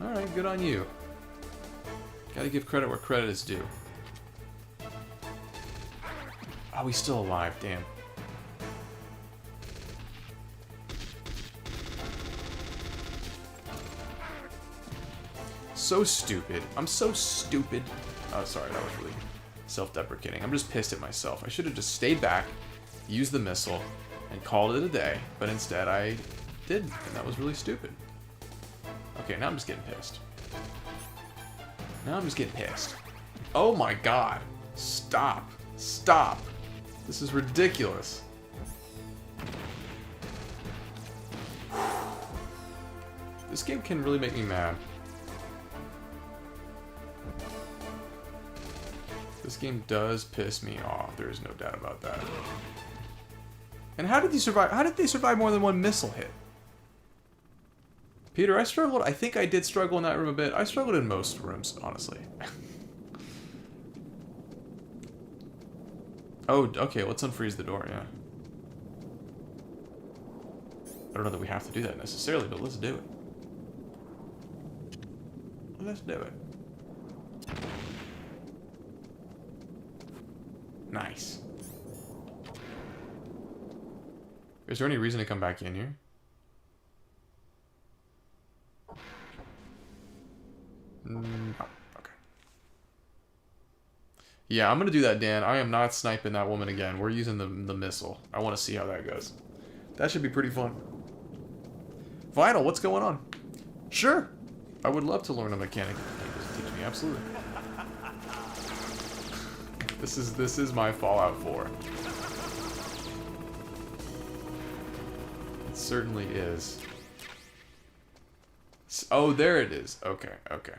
Alright, good on you. Gotta give credit where credit is due. Oh, he's still alive, damn. So stupid. I'm so stupid. Oh, sorry, that was really self-deprecating. I'm just pissed at myself. I should have just stayed back, used the missile, and called it a day. But instead, I didn't, and that was really stupid. Okay, now I'm just getting pissed. Oh my god. Stop. Stop. This is ridiculous. This game can really make me mad. This game does piss me off. There is no doubt about that. And how did they survive? How did they survive more than one missile hit? Peter, I struggled. I think I did struggle in that room a bit. I struggled in most rooms, honestly. Oh, okay. Let's unfreeze the door. Yeah. I don't know that we have to do that necessarily, but let's do it. Let's do it. Nice. Is there any reason to come back in here? No. Okay. Yeah, I'm gonna do that, Dan. I am not sniping that woman again. We're using the missile. I want to see how that goes. That should be pretty fun. Vinyl, what's going on? Sure. I would love to learn a mechanic. Teach me, absolutely. This is my Fallout 4. It certainly is. Oh, there it is. Okay, okay.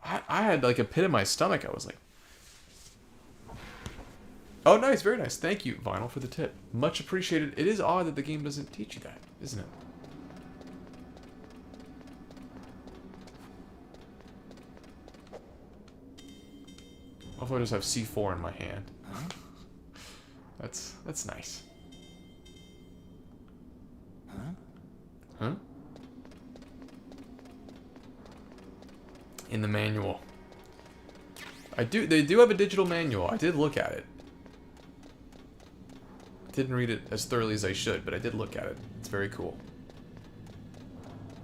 I had like a pit in my stomach. I was like, oh, nice, very nice. Thank you, Vinyl, for the tip. Much appreciated. It is odd that the game doesn't teach you that, isn't it? Although I just have C4 in my hand. That's nice. Huh? In the manual. They do have a digital manual. I did look at it. Didn't read it as thoroughly as I should, but I did look at it. It's very cool.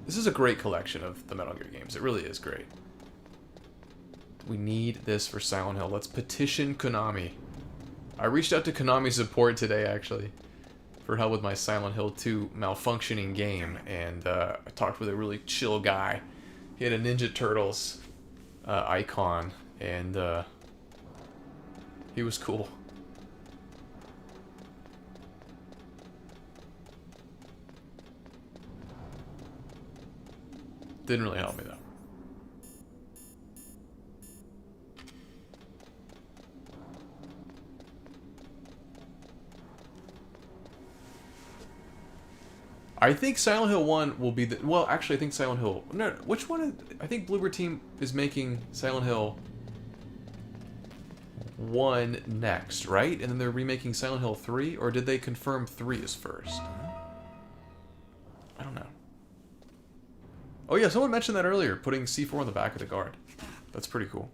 This is a great collection of the Metal Gear games. It really is great. We need this for Silent Hill. Let's petition Konami. I reached out to Konami support today, actually, for help with my Silent Hill 2 malfunctioning game, and I talked with a really chill guy. He had a Ninja Turtles icon, and he was cool. Didn't really help me, though. I think Silent Hill 1 will be the... Well, actually, I think Silent Hill... No, which one? I think Bloober Team is making Silent Hill 1 next, right? And then they're remaking Silent Hill 3? Or did they confirm 3 is first? I don't know. Oh yeah, someone mentioned that earlier, putting C4 on the back of the guard. That's pretty cool.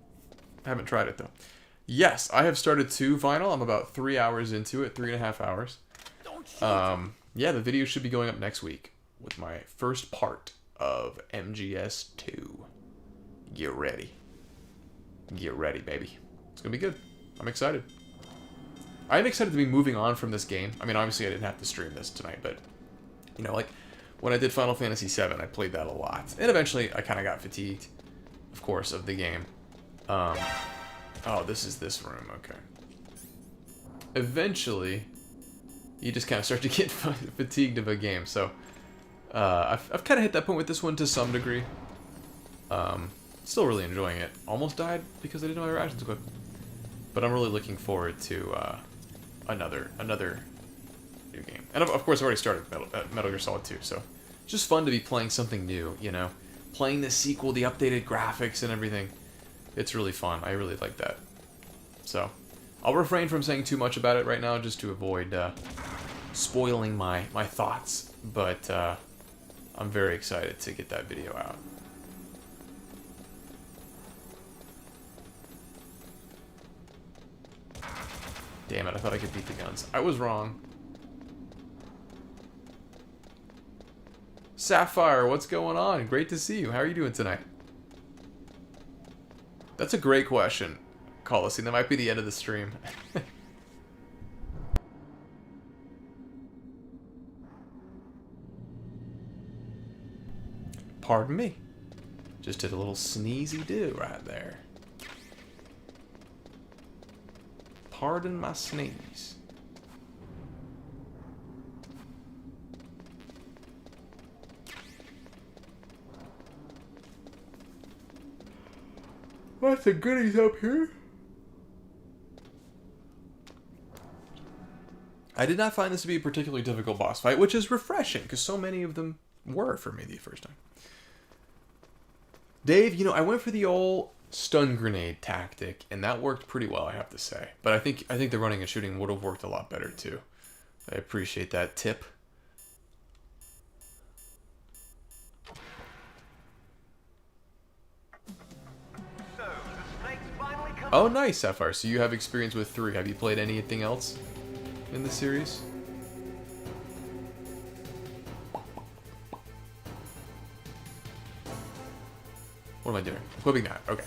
I haven't tried it, though. Yes, I have started 2 Vinyl. I'm about 3 hours into it, 3.5 hours. Yeah, the video should be going up next week with my first part of MGS2. Get ready. Get ready, baby. It's gonna be good. I'm excited. I'm excited to be moving on from this game. I mean, obviously I didn't have to stream this tonight, but, you know, like, when I did Final Fantasy VII, I played that a lot. And eventually, I kind of got fatigued, of course, of the game. Oh, this is this room, okay. Eventually, you just kind of start to get fatigued of a game, so I've kind of hit that point with this one to some degree. Still really enjoying it. Almost died because I didn't know my reactions quick. But I'm really looking forward to another new game. And of course, I've already started Metal Gear Solid 2, so it's just fun to be playing something new, you know? Playing the sequel, the updated graphics and everything. It's really fun. I really like that. So, I'll refrain from saying too much about it right now just to avoid spoiling my thoughts, but I'm very excited to get that video out. Damn it, I thought I could beat the guns. I was wrong. Sapphire, what's going on? Great to see you. How are you doing tonight? That's a great question, Coliseum. That might be the end of the stream. Pardon me. Just did a little sneezy do right there. Pardon my sneeze. Lots of goodies up here. I did not find this to be a particularly difficult boss fight, which is refreshing, because so many of them were for me the first time. Dave, you know, I went for the old stun grenade tactic, and that worked pretty well, I have to say. But I think the running and shooting would have worked a lot better, too. I appreciate that tip. Oh, nice, Sapphire. So you have experience with 3. Have you played anything else in the series? What am I doing? Equipping that. Okay.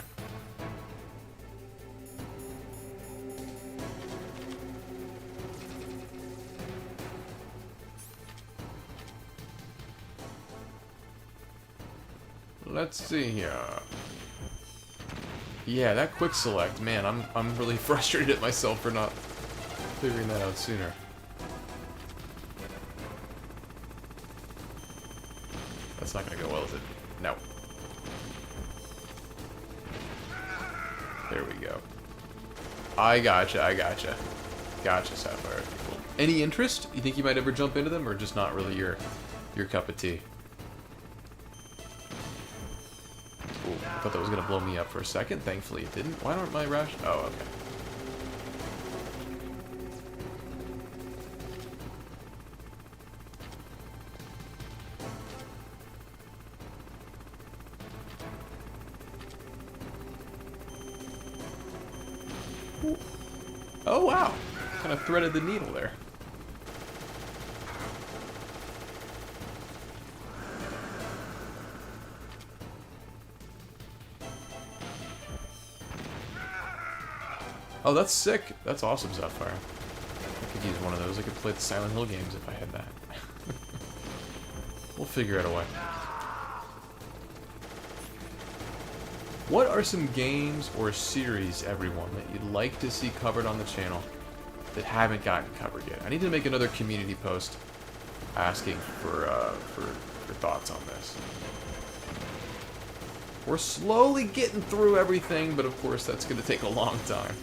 Let's see here. Yeah, that quick select, man, I'm really frustrated at myself for not figuring that out sooner. That's not gonna go well, is it? No. There we go. I gotcha. Gotcha, Sapphire. Cool. Any interest? You think you might ever jump into them, or just not really your cup of tea? Ooh, I thought that was gonna blow me up for a second. Thankfully it didn't. Why aren't my rash? Oh, okay. Ooh. Oh wow! Kind of threaded the needle there. Oh, that's sick. That's awesome, Sapphire. I could use one of those. I could play the Silent Hill games if I had that. We'll figure out a way. What are some games or series, everyone, that you'd like to see covered on the channel that haven't gotten covered yet? I need to make another community post asking for thoughts on this. We're slowly getting through everything, but of course that's going to take a long time.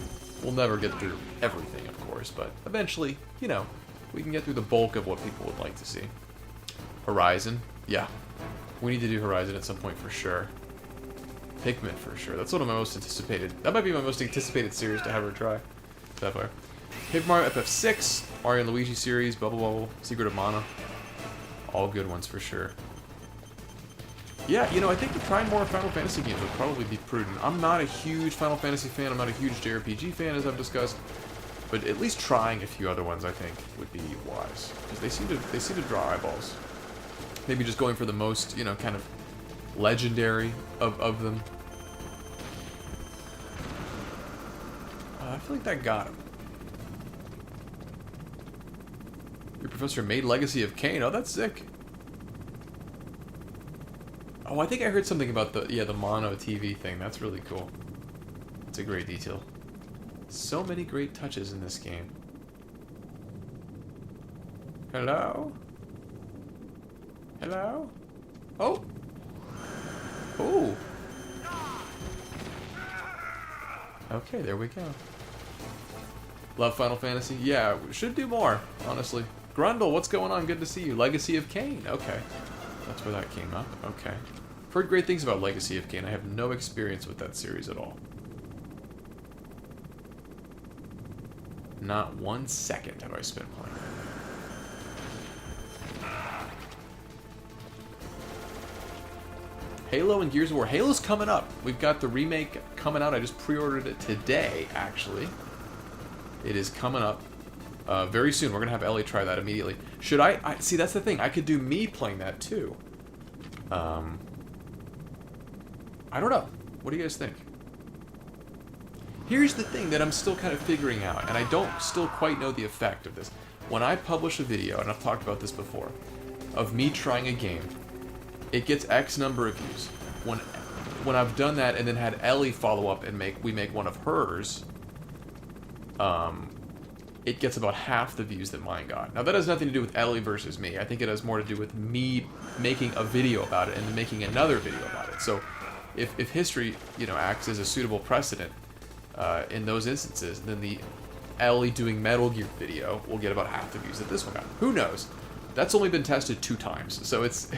We'll never get through everything, of course, but eventually, you know, we can get through the bulk of what people would like to see. Horizon, yeah. We need to do Horizon at some point for sure. Pikmin for sure. That's one of my most anticipated. That might be my most anticipated series to ever try. Sapphire. Paper Mario FF6, Mario and Luigi series, Bubble Bobble, Secret of Mana. All good ones for sure. Yeah, you know, I think trying more Final Fantasy games would probably be prudent. I'm not a huge Final Fantasy fan, I'm not a huge JRPG fan, as I've discussed, but at least trying a few other ones, I think, would be wise. Because they seem to draw eyeballs. Maybe just going for the most, you know, kind of legendary of them. I feel like that got him. Your professor made Legacy of Kain. Oh, that's sick. Oh, I think I heard something about the mono TV thing. That's really cool. It's a great detail. So many great touches in this game. Hello? Hello? Oh! Oh! Okay, there we go. Love Final Fantasy? Yeah, we should do more, honestly. Grundle, what's going on? Good to see you. Legacy of Kain. Okay. That's where that came up. Okay. Heard great things about Legacy of Kain. I have no experience with that series at all. Not 1 second have I spent playing it. Halo and Gears of War. Halo's coming up. We've got the remake coming out. I just pre-ordered it today, actually. It is coming up very soon. We're going to have Ellie try that immediately. Should I... See, that's the thing. I could do me playing that, too. I don't know. What do you guys think? Here's the thing that I'm still kind of figuring out, and I don't still quite know the effect of this. When I publish a video, and I've talked about this before, of me trying a game, it gets X number of views. When I've done that and then had Ellie follow up and we make one of hers, it gets about half the views that mine got. Now that has nothing to do with Ellie versus me. I think it has more to do with me making a video about it and then making another video about it. So if history, you know, acts as a suitable precedent in those instances, then the Ellie doing Metal Gear video will get about half the views that this one got. Who knows? That's only been tested 2 times, so it's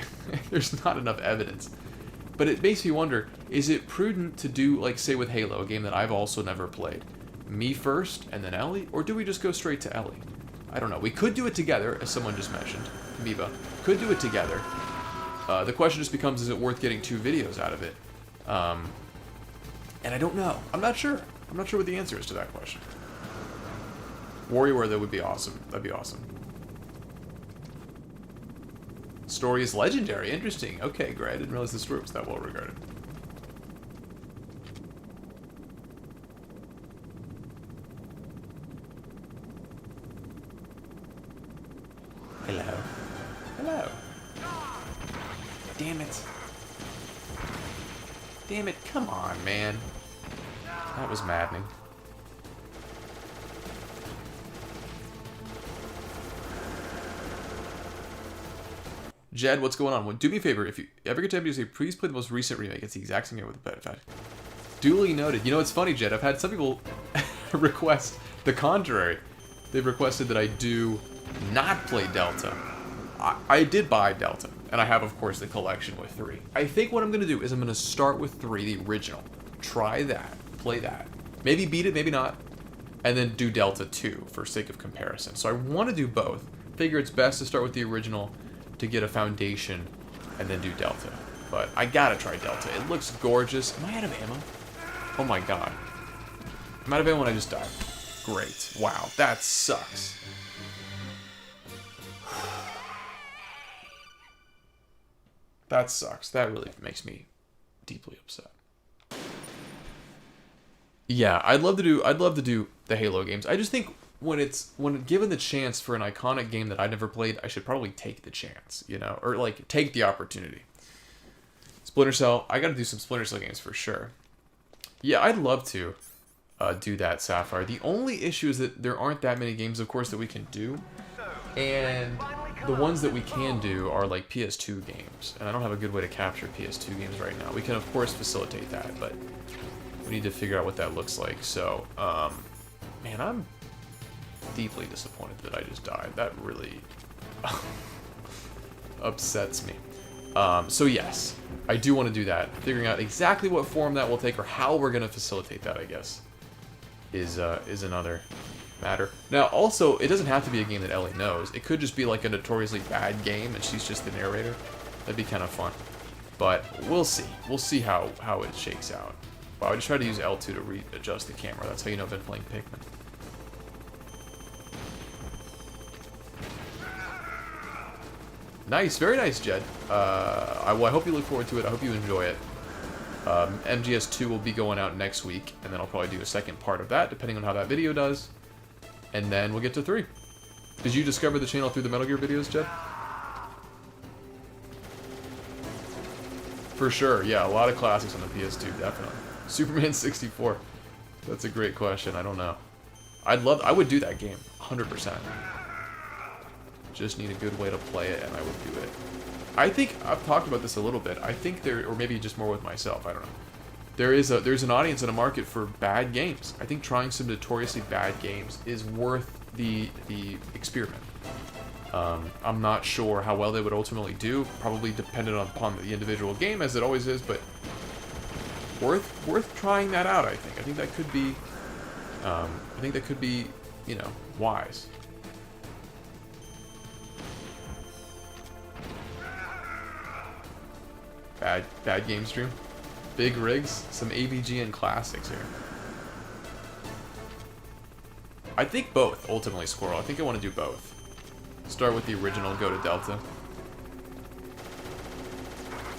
there's not enough evidence. But it makes me wonder, is it prudent to do, like, say with Halo, a game that I've also never played, me first and then Ellie, or do we just go straight to Ellie? I don't know. We could do it together, as someone just mentioned. Amoeba could do it together. The question just becomes, is it worth getting 2 videos out of it? And I don't know. I'm not sure. I'm not sure what the answer is to that question. WarioWare, though, would be awesome. That'd be awesome. Story is legendary. Interesting. Okay, great. I didn't realize the story was that well regarded. Hello. Hello. Damn it. Damn it. Come on, man. That was maddening. Jed, what's going on? Well, do me a favor, if you ever get time to say, please play the most recent remake. It's the exact same game with a better effect. Duly noted. You know, it's funny, Jed. I've had some people request the contrary. They've requested that I do not play Delta. I did buy Delta, and I have, of course, the collection with 3. I think what I'm going to do is I'm going to start with 3, the original. Try that. Play that. Maybe beat it, maybe not. And then do Delta 2 for sake of comparison. So I want to do both. Figure it's best to start with the original to get a foundation and then do Delta. But I gotta try Delta. It looks gorgeous. Am I out of ammo? Oh my god. I'm out of ammo when I just died. Great. Wow, that sucks. That sucks. That really makes me deeply upset. Yeah, I'd love to do the Halo games. I just think when given the chance for an iconic game that I've never played, I should probably take the chance, you know, or like take the opportunity. Splinter Cell, I got to do some Splinter Cell games for sure. Yeah, I'd love to do that, Sapphire. The only issue is that there aren't that many games, of course, that we can do, and the ones that we can do are like PS2 games, and I don't have a good way to capture PS2 games right now. We can, of course, facilitate that, but we need to figure out what that looks like. So, man, I'm deeply disappointed that I just died. That really upsets me. So yes, I do want to do that. Figuring out exactly what form that will take or how we're going to facilitate that, I guess, is another matter. Now, also, it doesn't have to be a game that Ellie knows. It could just be like a notoriously bad game and she's just the narrator. That'd be kind of fun. But we'll see. We'll see how it shakes out. Wow, I just tried to use L2 to readjust the camera. That's how you know I've been playing Pikmin. Nice, very nice, Jed. I hope you look forward to it. I hope you enjoy it. MGS2 will be going out next week, and then I'll probably do a second part of that, depending on how that video does. And then we'll get to 3. Did you discover the channel through the Metal Gear videos, Jed? For sure, yeah, a lot of classics on the PS2, definitely. Superman 64. That's a great question. I don't know. I would do that game, 100%. Just need a good way to play it, and I would do it. I think I've talked about this a little bit. I think or maybe just more with myself. I don't know. There's an audience and a market for bad games. I think trying some notoriously bad games is worth the experiment. I'm not sure how well they would ultimately do. Probably dependent upon the individual game, as it always is. But worth trying that out. I think that could be. I think that could be, you know, wise. Bad game stream. Big rigs. Some AVG and classics here. I think both, ultimately, Squirrel. I think I want to do both. Start with the original, go to Delta.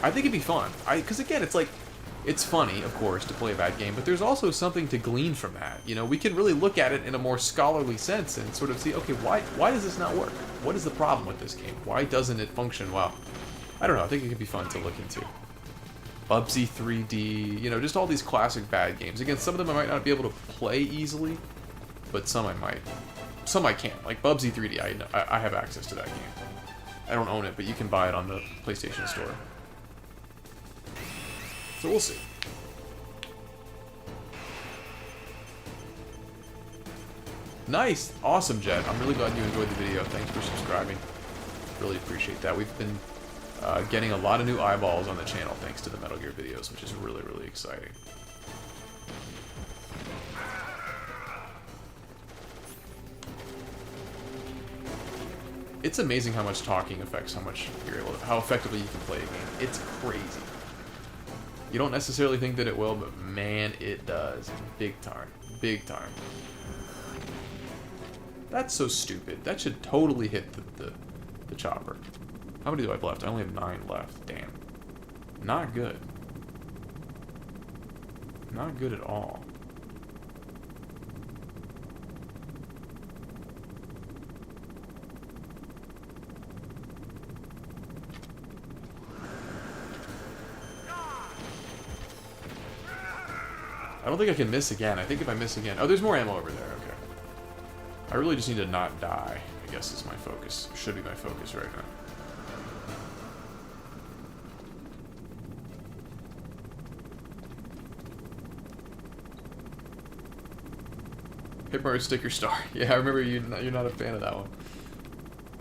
I think it'd be fun. Because again, it's like, it's funny, of course, to play a bad game, but there's also something to glean from that. You know, we can really look at it in a more scholarly sense and sort of see, okay, why does this not work? What is the problem with this game? Why doesn't it function well? I don't know, I think it could be fun to look into. Bubsy 3D, you know, just all these classic bad games. Again, some of them I might not be able to play easily, but some I might. Some I can. Like Bubsy 3D, I have access to that game. I don't own it, but you can buy it on the PlayStation Store. So we'll see. Nice. Awesome, Jet. I'm really glad you enjoyed the video. Thanks for subscribing. Really appreciate that. We've been getting a lot of new eyeballs on the channel thanks to the Metal Gear videos, which is really, really exciting. It's amazing how much talking affects how effectively you can play a game. It's crazy. You don't necessarily think that it will, but man, it does. Big time. Big time. That's so stupid. That should totally hit the chopper. How many do I have left? I only have 9 left. Damn. Not good. Not good at all. I don't think I can miss again. I think if I miss again... Oh, there's more ammo over there. Okay. I really just need to not die, I guess is my focus. Should be my focus right now. Paper Mario Sticker Star. Yeah, I remember you're not a fan of that one.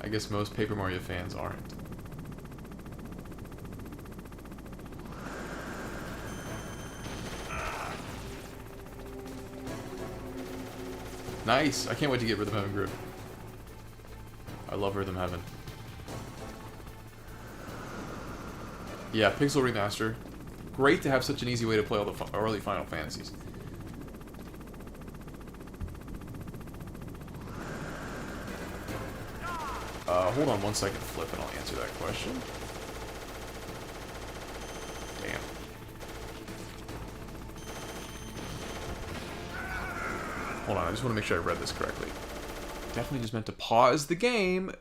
I guess most Paper Mario fans aren't. Nice! I can't wait to get Rhythm Heaven Groove. I love Rhythm Heaven. Yeah, Pixel Remaster. Great to have such an easy way to play all the early Final Fantasies. Hold on one second, Flip, and I'll answer that question. Damn. Hold on, I just want to make sure I read this correctly. Definitely just meant to pause the game.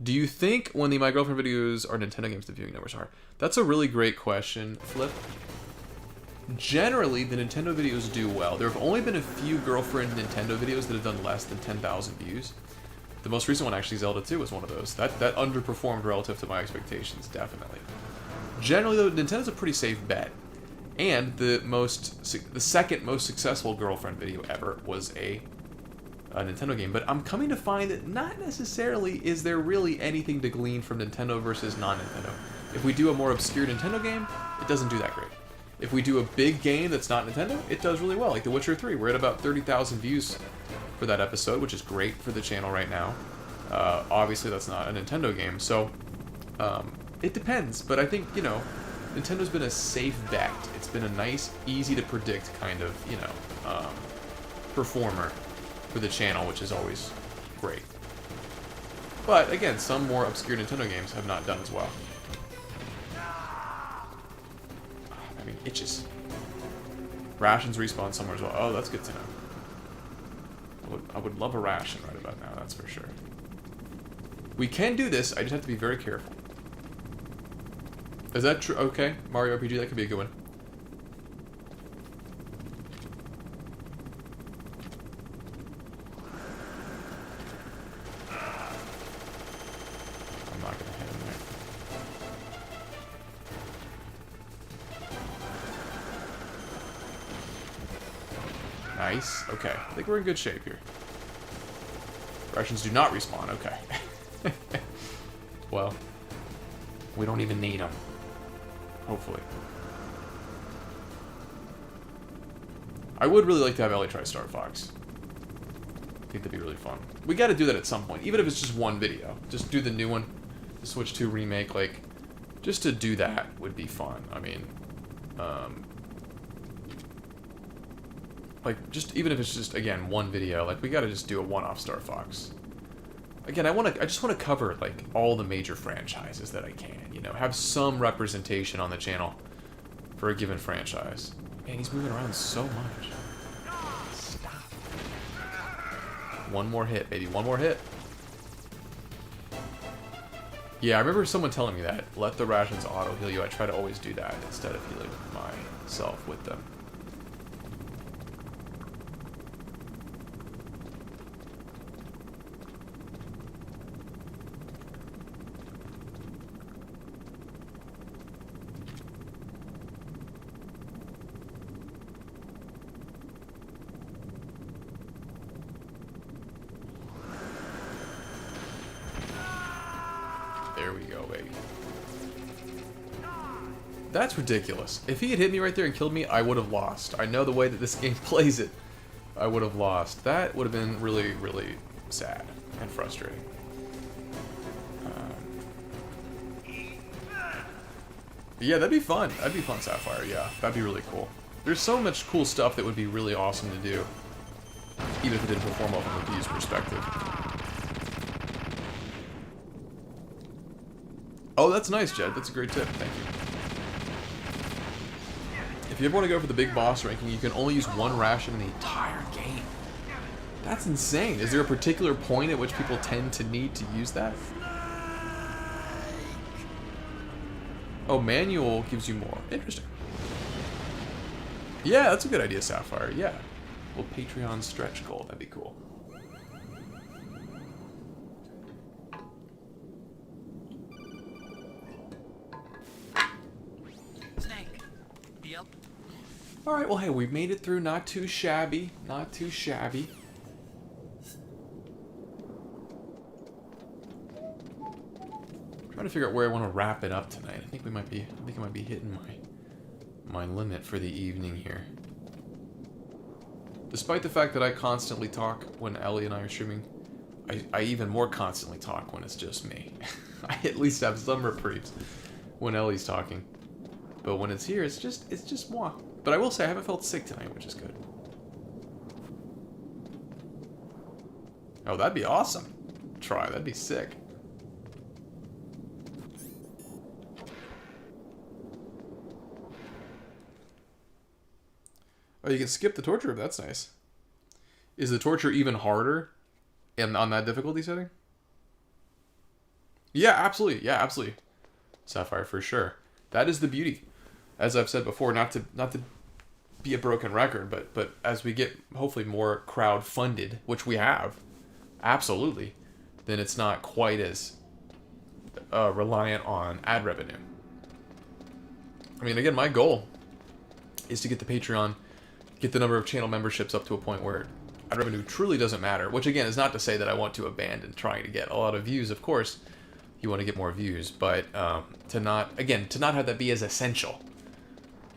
Do you think when the My Girlfriend videos are Nintendo games, the viewing numbers are? That's a really great question, Flip. Generally, the Nintendo videos do well. There have only been a few Girlfriend Nintendo videos that have done less than 10,000 views. The most recent one, actually, Zelda 2, was one of those. That underperformed relative to my expectations, definitely. Generally, though, Nintendo's a pretty safe bet. And the second most successful Girlfriend video ever was a Nintendo game. But I'm coming to find that not necessarily is there really anything to glean from Nintendo versus non-Nintendo. If we do a more obscure Nintendo game, it doesn't do that great. If we do a big game that's not Nintendo, it does really well. Like The Witcher 3, we're at about 30,000 views for that episode, which is great for the channel right now. Obviously, that's not a Nintendo game, so it depends. But I think, you know, Nintendo's been a safe bet. It's been a nice, easy to predict kind of, you know, performer for the channel, which is always great. But again, some more obscure Nintendo games have not done as well. I mean, itches. Rations respawn somewhere as well. Oh, that's good to know. I would love a ration right about now, that's for sure. We can do this, I just have to be very careful. Is that true? Okay, Mario RPG, that could be a good one. I'm not gonna hit him there. Nice. Okay. I think we're in good shape here. Russians do not respawn. Okay. Well, we don't even need them. Hopefully. I would really like to have Ellie try Star Fox. I think that'd be really fun. We gotta do that at some point, even if it's just one video. Just do the new one. The Switch 2 remake, like, just to do that would be fun. I mean, like, just, even if it's just, again, one video, like, we gotta just do a one-off Star Fox. Again, I just want to cover, like, all the major franchises that I can, you know, have some representation on the channel for a given franchise. Man, he's moving around so much. Stop. One more hit, baby, one more hit. Yeah, I remember someone telling me that. Let the rations auto-heal you. I try to always do that instead of healing myself with them. That's ridiculous. If he had hit me right there and killed me, I would have lost. I know the way that this game plays it. I would have lost. That would have been really, really sad and frustrating. Yeah, that'd be fun. That'd be fun, Sapphire. Yeah, that'd be really cool. There's so much cool stuff that would be really awesome to do, even if it didn't perform well from a view's perspective. Oh, that's nice, Jed. That's a great tip. Thank you. If you ever want to go for the big boss ranking, you can only use one ration in the entire game. That's insane. Is there a particular point at which people tend to need to use that? Oh, manual gives you more. Interesting. Yeah, that's a good idea, Sapphire. Yeah. Well, Patreon stretch goal. That'd be cool. Snake. Yep. Alright, well, hey, we've made it through. Not too shabby. Not too shabby. Trying to figure out where I want to wrap it up tonight. I think I might be hitting my limit for the evening here. Despite the fact that I constantly talk when Ellie and I are streaming, I even more constantly talk when it's just me. I at least have some reprieves when Ellie's talking. But when it's here, it's just moi. But I will say I haven't felt sick tonight, which is good. Oh, that'd be awesome. Try, that'd be sick. Oh, you can skip the torture. That's nice. Is the torture even harder on that difficulty setting? Yeah, absolutely. Yeah, absolutely. Sapphire, for sure. That is the beauty. As I've said before, not to be a broken record, but as we get hopefully more crowd funded, which we have, absolutely, then it's not quite as reliant on ad revenue. I mean, again, my goal is to get the Patreon, get the number of channel memberships up to a point where ad revenue truly doesn't matter, which again is not to say that I want to abandon trying to get a lot of views. Of course, you want to get more views, but to not have that be as essential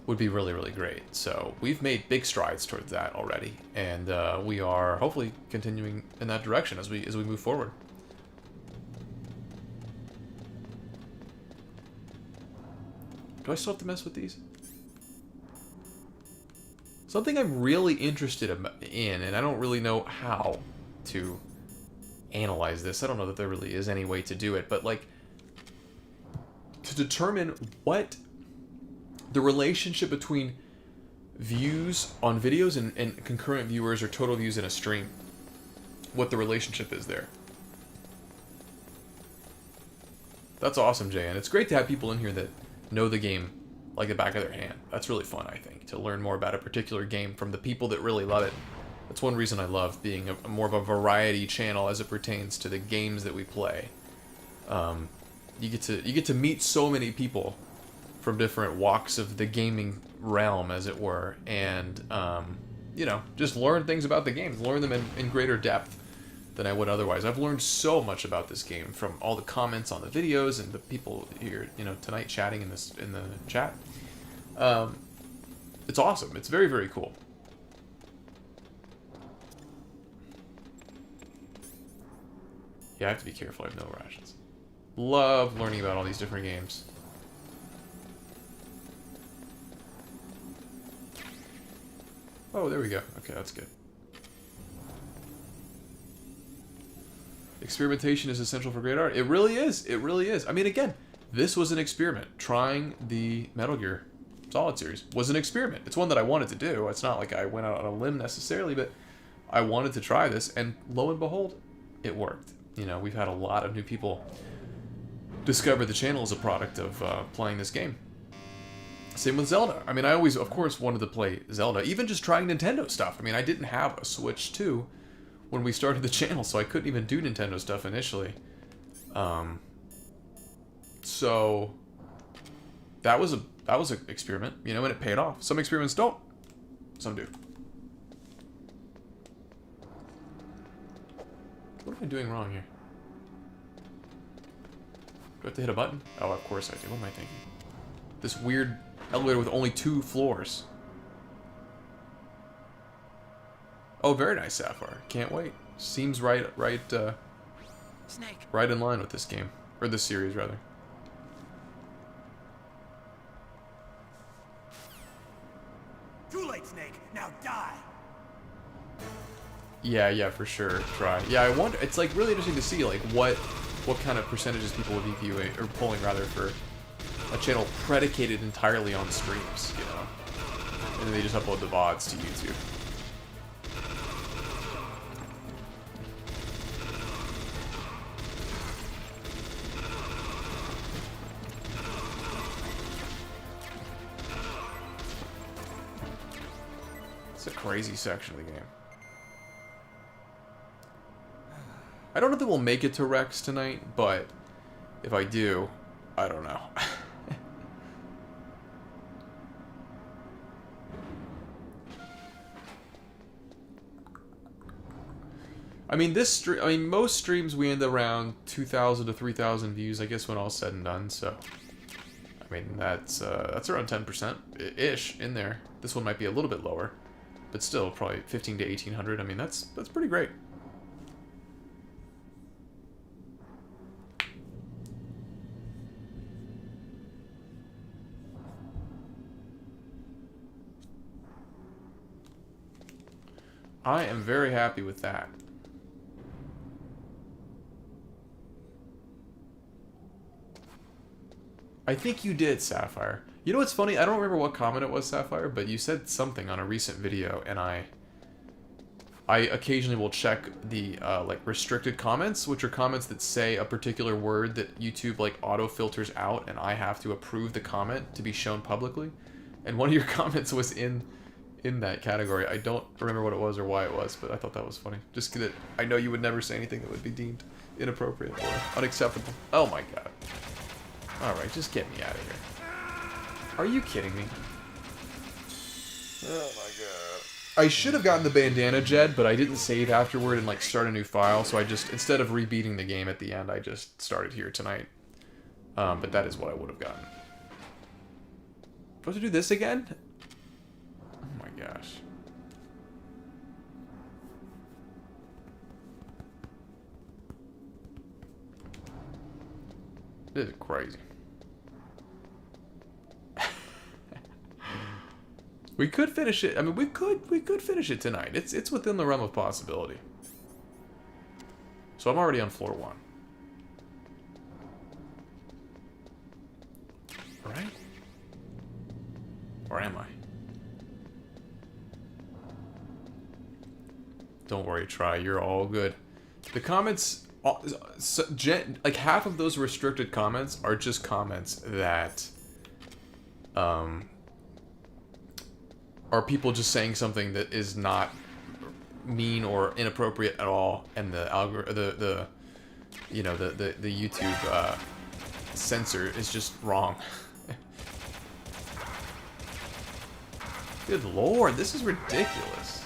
would be really, really great. So we've made big strides towards that already, and we are hopefully continuing in that direction as we move forward. Do I still have to mess with these? Something I'm really interested in, and I don't really know how to analyze this. I don't know that there really is any way to do it, but like to determine what the relationship between views on videos and concurrent viewers or total views in a stream, what the relationship is there. That's awesome, Jay, and it's great to have people in here that know the game like the back of their hand. That's really fun, I think, to learn more about a particular game from the people that really love it. That's one reason I love being a more of a variety channel as it pertains to the games that we play. You get to meet so many people from different walks of the gaming realm, as it were, and you know, just learn things about the game, learn them in greater depth than I would otherwise. I've learned so much about this game from all the comments on the videos and the people here, you know, tonight chatting in the chat. It's awesome. It's very, very cool. Yeah, I have to be careful. I have no rations. Love learning about all these different games. Oh, there we go. Okay, that's good. Experimentation is essential for great art. It really is. It really is. I mean, again, this was an experiment. Trying the Metal Gear Solid series was an experiment. It's one that I wanted to do. It's not like I went out on a limb necessarily, but I wanted to try this, and lo and behold, it worked. You know, we've had a lot of new people discover the channel as a product of playing this game. Same with Zelda. I mean, I always, of course, wanted to play Zelda. Even just trying Nintendo stuff. I mean, I didn't have a Switch 2 when we started the channel, so I couldn't even do Nintendo stuff initially. So that was an experiment, you know, and it paid off. Some experiments don't. Some do. What am I doing wrong here? Do I have to hit a button? Oh, of course I do. What am I thinking? this weird elevator with only 2 floors. Oh, very nice, Sapphire. Can't wait. Seems right Snake. right in line with this game. Or this series, rather. Too late, Snake. Now die. Yeah, for sure. Try. Yeah, I wonder. It's like really interesting to see like what kind of percentages people would be viewing or pulling rather for a channel predicated entirely on streams, you know, and then they just upload the VODs to YouTube. It's a crazy section of the game. I don't know if we'll make it to Rex tonight, but if I do, I don't know. I mean, most streams we end around 2,000 to 3,000 views, I guess, when all's said and done. So, I mean, that's around 10% ish in there. This one might be a little bit lower, but still probably 15 to 1,800. I mean, that's pretty great. I am very happy with that. I think you did, Sapphire. You know what's funny? I don't remember what comment it was, Sapphire, but you said something on a recent video, and I occasionally will check the like restricted comments, which are comments that say a particular word that YouTube like auto filters out, and I have to approve the comment to be shown publicly. And one of your comments was in that category. I don't remember what it was or why it was, but I thought that was funny. Just that I know you would never say anything that would be deemed inappropriate or unacceptable. Oh my god. Alright, just get me out of here. Are you kidding me? Oh my god. I should have gotten the bandana, Jed, but I didn't save afterward and like start a new file, so I just, instead of rebeating the game at the end, I just started here tonight. But that is what I would have gotten. Supposed to do this again? Oh my gosh. This is crazy. We could finish it. I mean, we could finish it tonight. It's within the realm of possibility. So I'm already on floor 1. Right? Or am I? Don't worry, Try. You're all good. The comments, like half of those restricted comments are just comments that, are people just saying something that is not mean or inappropriate at all, and the YouTube censor is just wrong. Good lord, this is ridiculous.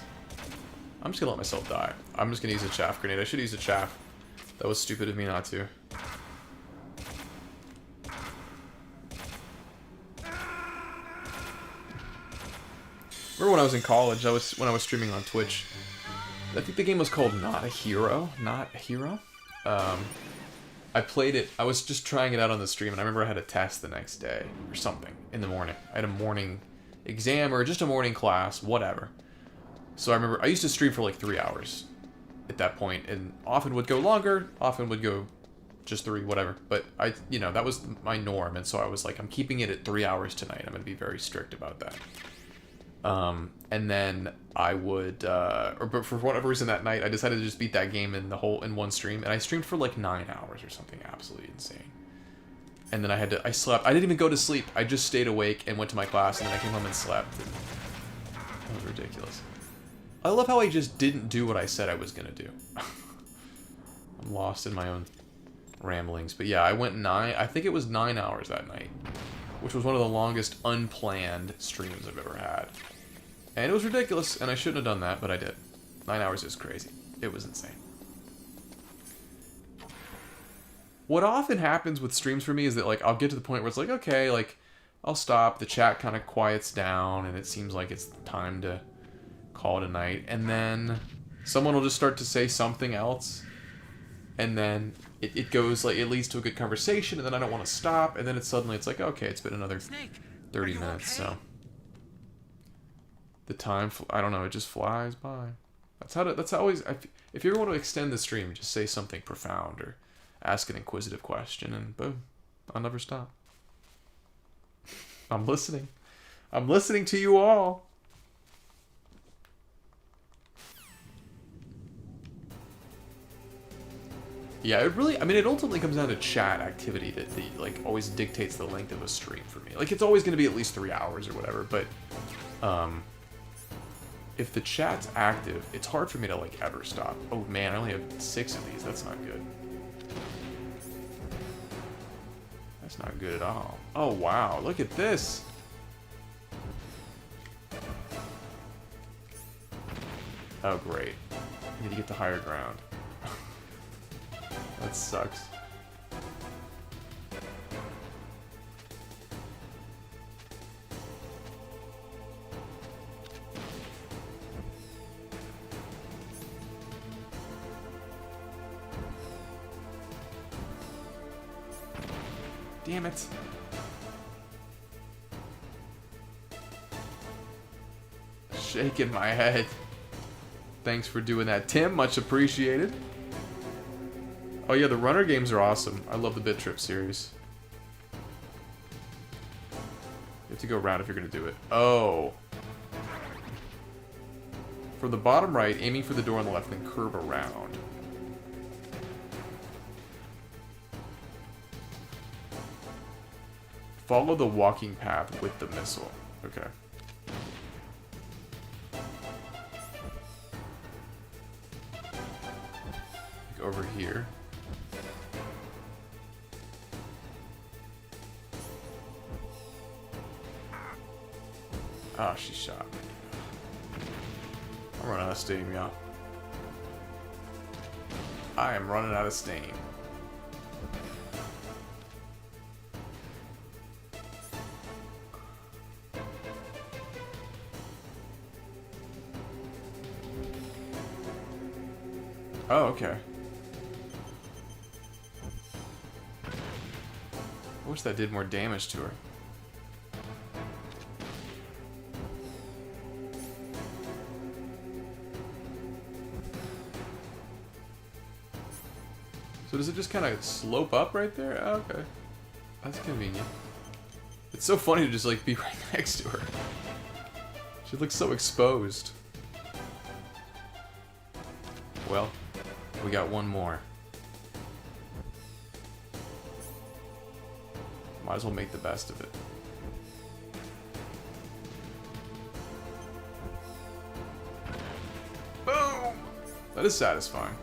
I'm just gonna let myself die. I'm just gonna use a chaff grenade. I should use a chaff. That was stupid of me not to. Remember when I was in college, when I was streaming on Twitch, I think the game was called Not a Hero? Not a Hero? I played it, I was just trying it out on the stream, and I remember I had a test the next day, or something, in the morning. I had a morning exam, or just a morning class, whatever. So I remember, I used to stream for like 3 hours at that point, and often would go longer, often would go just 3, whatever. But that was my norm, and so I was like, I'm keeping it at 3 hours tonight. I'm gonna be very strict about that. And then I would, but for whatever reason that night, I decided to just beat that game in one stream, and I streamed for like 9 hours or something absolutely insane. And then I slept. I didn't even go to sleep. I just stayed awake and went to my class, and then I came home and slept. That was ridiculous. I love how I just didn't do what I said I was gonna do. I'm lost in my own ramblings. But yeah, I went I think it was 9 hours that night, which was one of the longest unplanned streams I've ever had. And it was ridiculous, and I shouldn't have done that, but I did. 9 hours is crazy. It was insane. What often happens with streams for me is that, like, I'll get to the point where it's like, okay, like, I'll stop. The chat kind of quiets down, and it seems like it's time to call it a night. And then someone will just start to say something else, and then it goes like it leads to a good conversation, and then I don't want to stop, and then it's like okay, it's been another 30 minutes, so the time I don't know, it just flies by. That's always if you ever want to extend the stream, just say something profound or ask an inquisitive question, and boom, I'll never stop. I'm listening. I'm listening to you all. Yeah, it really, I mean, it ultimately comes down to chat activity that like always dictates the length of a stream for me. Like, it's always going to be at least 3 hours or whatever, but if the chat's active, it's hard for me to like ever stop. Oh man, I only have 6 of these. That's not good. That's not good at all. Oh wow, look at this. Oh great. I need to get to higher ground. That sucks. Damn it. Shaking my head. Thanks for doing that, Tim. Much appreciated. Oh yeah, the runner games are awesome. I love the Bit Trip series. You have to go around if you're going to do it. Oh. From the bottom right, aiming for the door on the left, then curve around. Follow the walking path with the missile. Okay. Like over here. Ah, she shot me. I'm running out of steam, y'all. I am running out of steam. Oh, okay. I wish that did more damage to her. So does it just kind of slope up right there? Oh, okay. That's convenient. It's so funny to just like be right next to her. She looks so exposed. Well, we got one more. Might as well make the best of it. Boom! That is satisfying.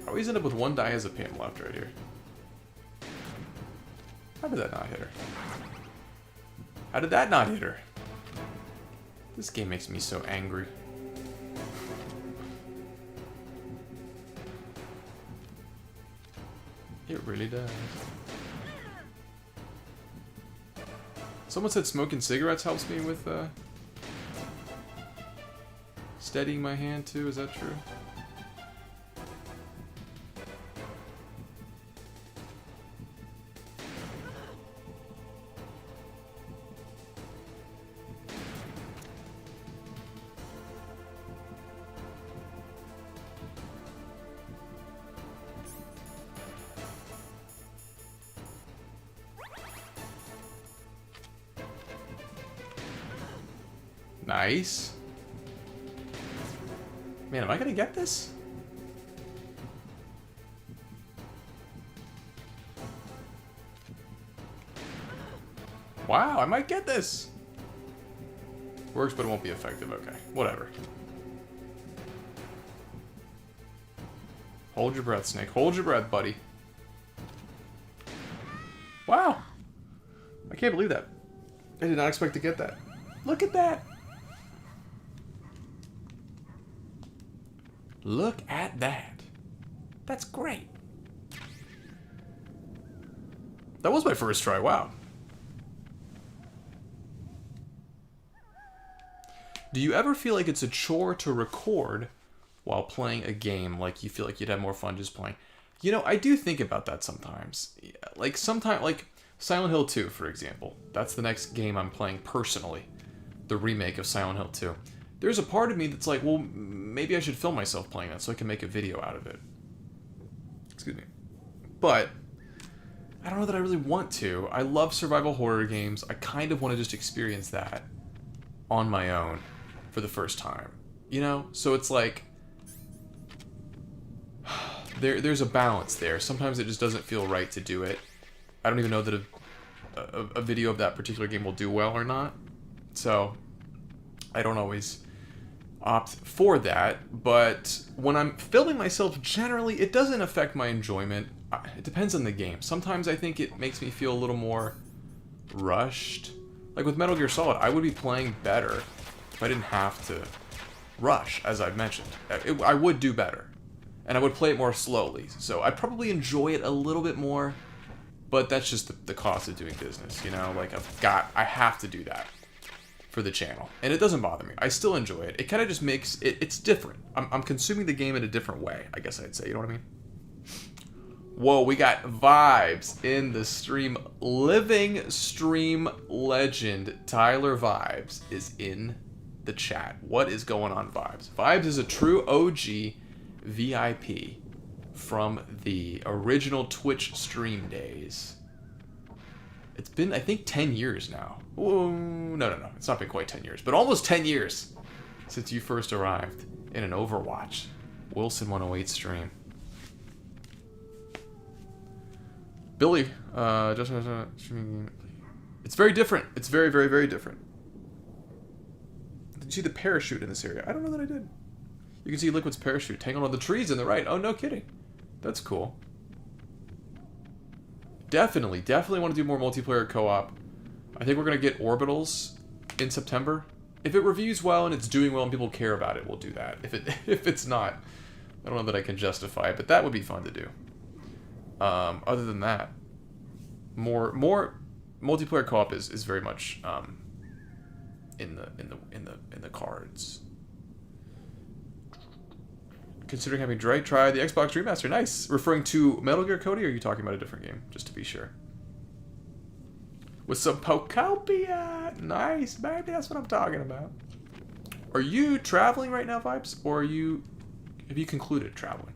I always end up with one diazepam left right here. How did that not hit her? How did that not hit her? This game makes me so angry. It really does. Someone said smoking cigarettes helps me with steadying my hand too. Is that true? Nice. Man, am I gonna get this? Wow, I might get this. Works, but it won't be effective. Okay, whatever. Hold your breath, Snake. Hold your breath, buddy. Wow. I can't believe that. I did not expect to get that. Look at that. Look at that. That's great. That was my first try, wow. Do you ever feel like it's a chore to record while playing a game? Like you feel like you'd have more fun just playing? You know, I do think about that sometimes. Like sometimes, like Silent Hill 2, for example. That's the next game I'm playing personally. The remake of Silent Hill 2. There's a part of me that's like, well, maybe I should film myself playing that so I can make a video out of it. Excuse me. But I don't know that I really want to. I love survival horror games. I kind of want to just experience that on my own for the first time. You know? So it's like there's a balance there. Sometimes it just doesn't feel right to do it. I don't even know that a video of that particular game will do well or not. So I don't always opt for that. But when I'm filming myself, generally, it doesn't affect my enjoyment. It depends on the game. Sometimes I think it makes me feel a little more rushed. Like with Metal Gear Solid, I would be playing better if I didn't have to rush, as I've mentioned. I would do better. And I would play it more slowly. So I'd probably enjoy it a little bit more. But that's just the cost of doing business, you know? Like, I have to do that for the channel. And it doesn't bother me. I still enjoy it. It kind of just makes it's different. I'm consuming the game in a different way, I guess I'd say. You know what I mean? Whoa, we got Vibes in the stream. Living stream legend Tyler Vibes is in the chat. What is going on, Vibes? Vibes is a true OG VIP from the original Twitch stream days. It's been, I think, 10 years now. Ooh, no. It's not been quite 10 years, but almost 10 years since you first arrived in an Overwatch Wilson 108 stream. Billy, just it's very different. It's very, very, very different. Did you see the parachute in this area? I don't know that I did. You can see Liquid's parachute tangled on the trees in the right. Oh, no kidding. That's cool. Definitely want to do more multiplayer co-op. I think we're going to get Orbitals in September. If it reviews well and it's doing well and people care about it, we'll do that. If it's not, I don't know that I can justify it, but that would be fun to do. Other than that, more multiplayer co-op is very much in the cards. Considering having try the Xbox Remaster. Nice. Referring to Metal Gear Cody, or are you talking about a different game? Just to be sure. With some Pokopia. Nice, baby. That's what I'm talking about. Are you traveling right now, Vibes? Or have you concluded traveling?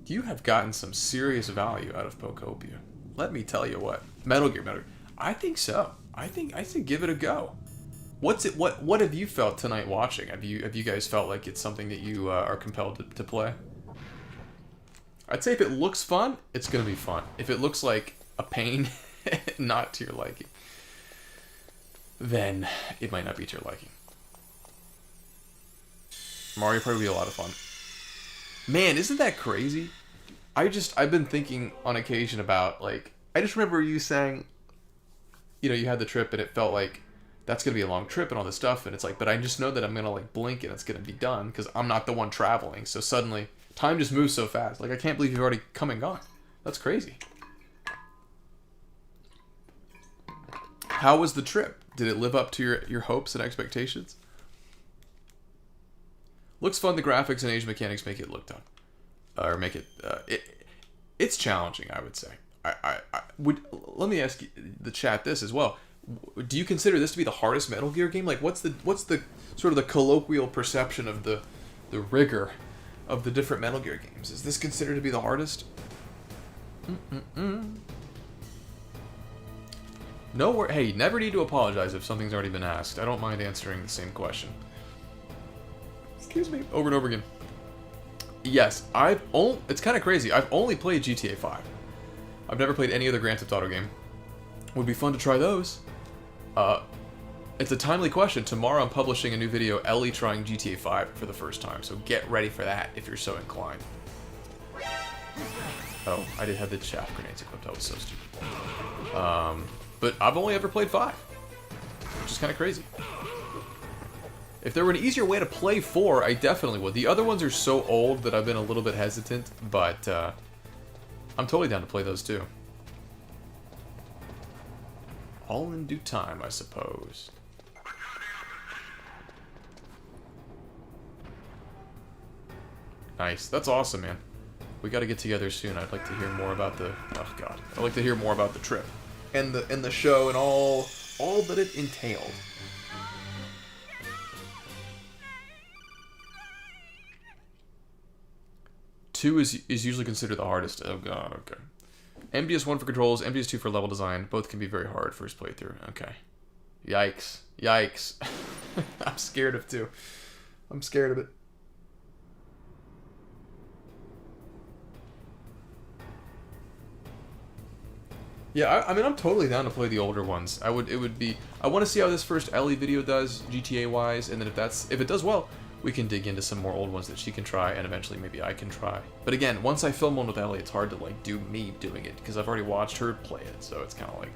You have gotten some serious value out of Pokopia. Let me tell you what. Metal Gear. I think so. I say give it a go. What have you felt tonight watching? Have you guys felt like it's something that you are compelled to play? I'd say if it looks fun, it's gonna be fun. If it looks like a pain, not to your liking, then it might not be to your liking. Mario probably be a lot of fun. Man, isn't that crazy? I've been thinking on occasion about, like, I just remember you saying, you know, you had the trip and it felt like that's going to be a long trip and all this stuff. And it's like, but I just know that I'm going to, like, blink and it's going to be done because I'm not the one traveling. So suddenly, time just moves so fast. Like, I can't believe you've already come and gone. That's crazy. How was the trip? Did it live up to your hopes and expectations? Looks fun. The graphics and age mechanics make it look done. Or make it... it's challenging, I would say. Let me ask you, the chat this as well. Do you consider this to be the hardest Metal Gear game? Like, what's the sort of the colloquial perception of the rigor of the different Metal Gear games? Is this considered to be the hardest? No, hey, never need to apologize if something's already been asked. I don't mind answering the same question. Excuse me. Over and over again. Yes, it's kind of crazy. I've only played GTA 5. I've never played any other Grand Theft Auto game. Would be fun to try those. It's a timely question. Tomorrow I'm publishing a new video, Ellie trying GTA 5 for the first time, so get ready for that if you're so inclined. Oh, I did have the chaff grenades equipped. That was so stupid. But I've only ever played 5, which is kind of crazy. If there were an easier way to play 4, I definitely would. The other ones are so old that I've been a little bit hesitant, but I'm totally down to play those too. All in due time, I suppose. Nice. That's awesome, man. We got to get together soon. I'd like to hear more about the... Oh, God. I'd like to hear more about the trip. And the show and all that it entailed. Two is usually considered the hardest. Oh, God. Okay. MGS1 for controls, MGS2 for level design. Both can be very hard first playthrough. Okay. Yikes. Yikes. I'm scared of 2. I'm scared of it. Yeah, I mean, I'm totally down to play the older ones. I want to see how this first Ellie video does, GTA-wise, and then if it does well, we can dig into some more old ones that she can try, and eventually maybe I can try. But again, once I film one with Ellie, it's hard to, like, do me doing it, because I've already watched her play it, so it's kind of like,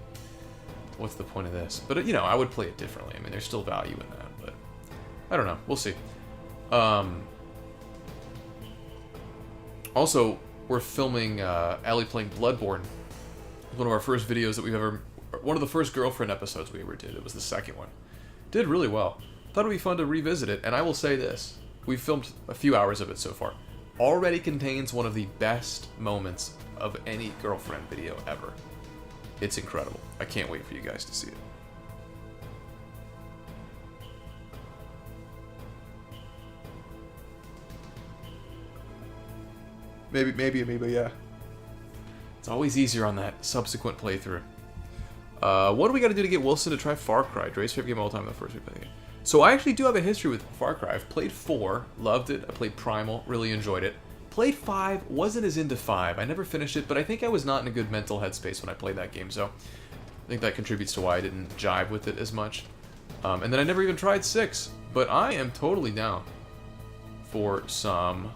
what's the point of this? But, you know, I would play it differently. I mean, there's still value in that, but I don't know. We'll see. Also, we're filming Ellie playing Bloodborne. One of our first videos that we've ever... One of the first girlfriend episodes we ever did. It was the second one. Did really well. Thought it would be fun to revisit it, and I will say this. We've filmed a few hours of it so far. Already contains one of the best moments of any girlfriend video ever. It's incredible. I can't wait for you guys to see it. Maybe, yeah. It's always easier on that subsequent playthrough. What do we got to do to get Wilson to try Far Cry? Dre's favorite game of all time, the first week playing it. So I actually do have a history with Far Cry. I've played 4, loved it. I played Primal, really enjoyed it. Played 5, wasn't as into 5. I never finished it, but I think I was not in a good mental headspace when I played that game, so I think that contributes to why I didn't jive with it as much. And then I never even tried 6, but I am totally down for some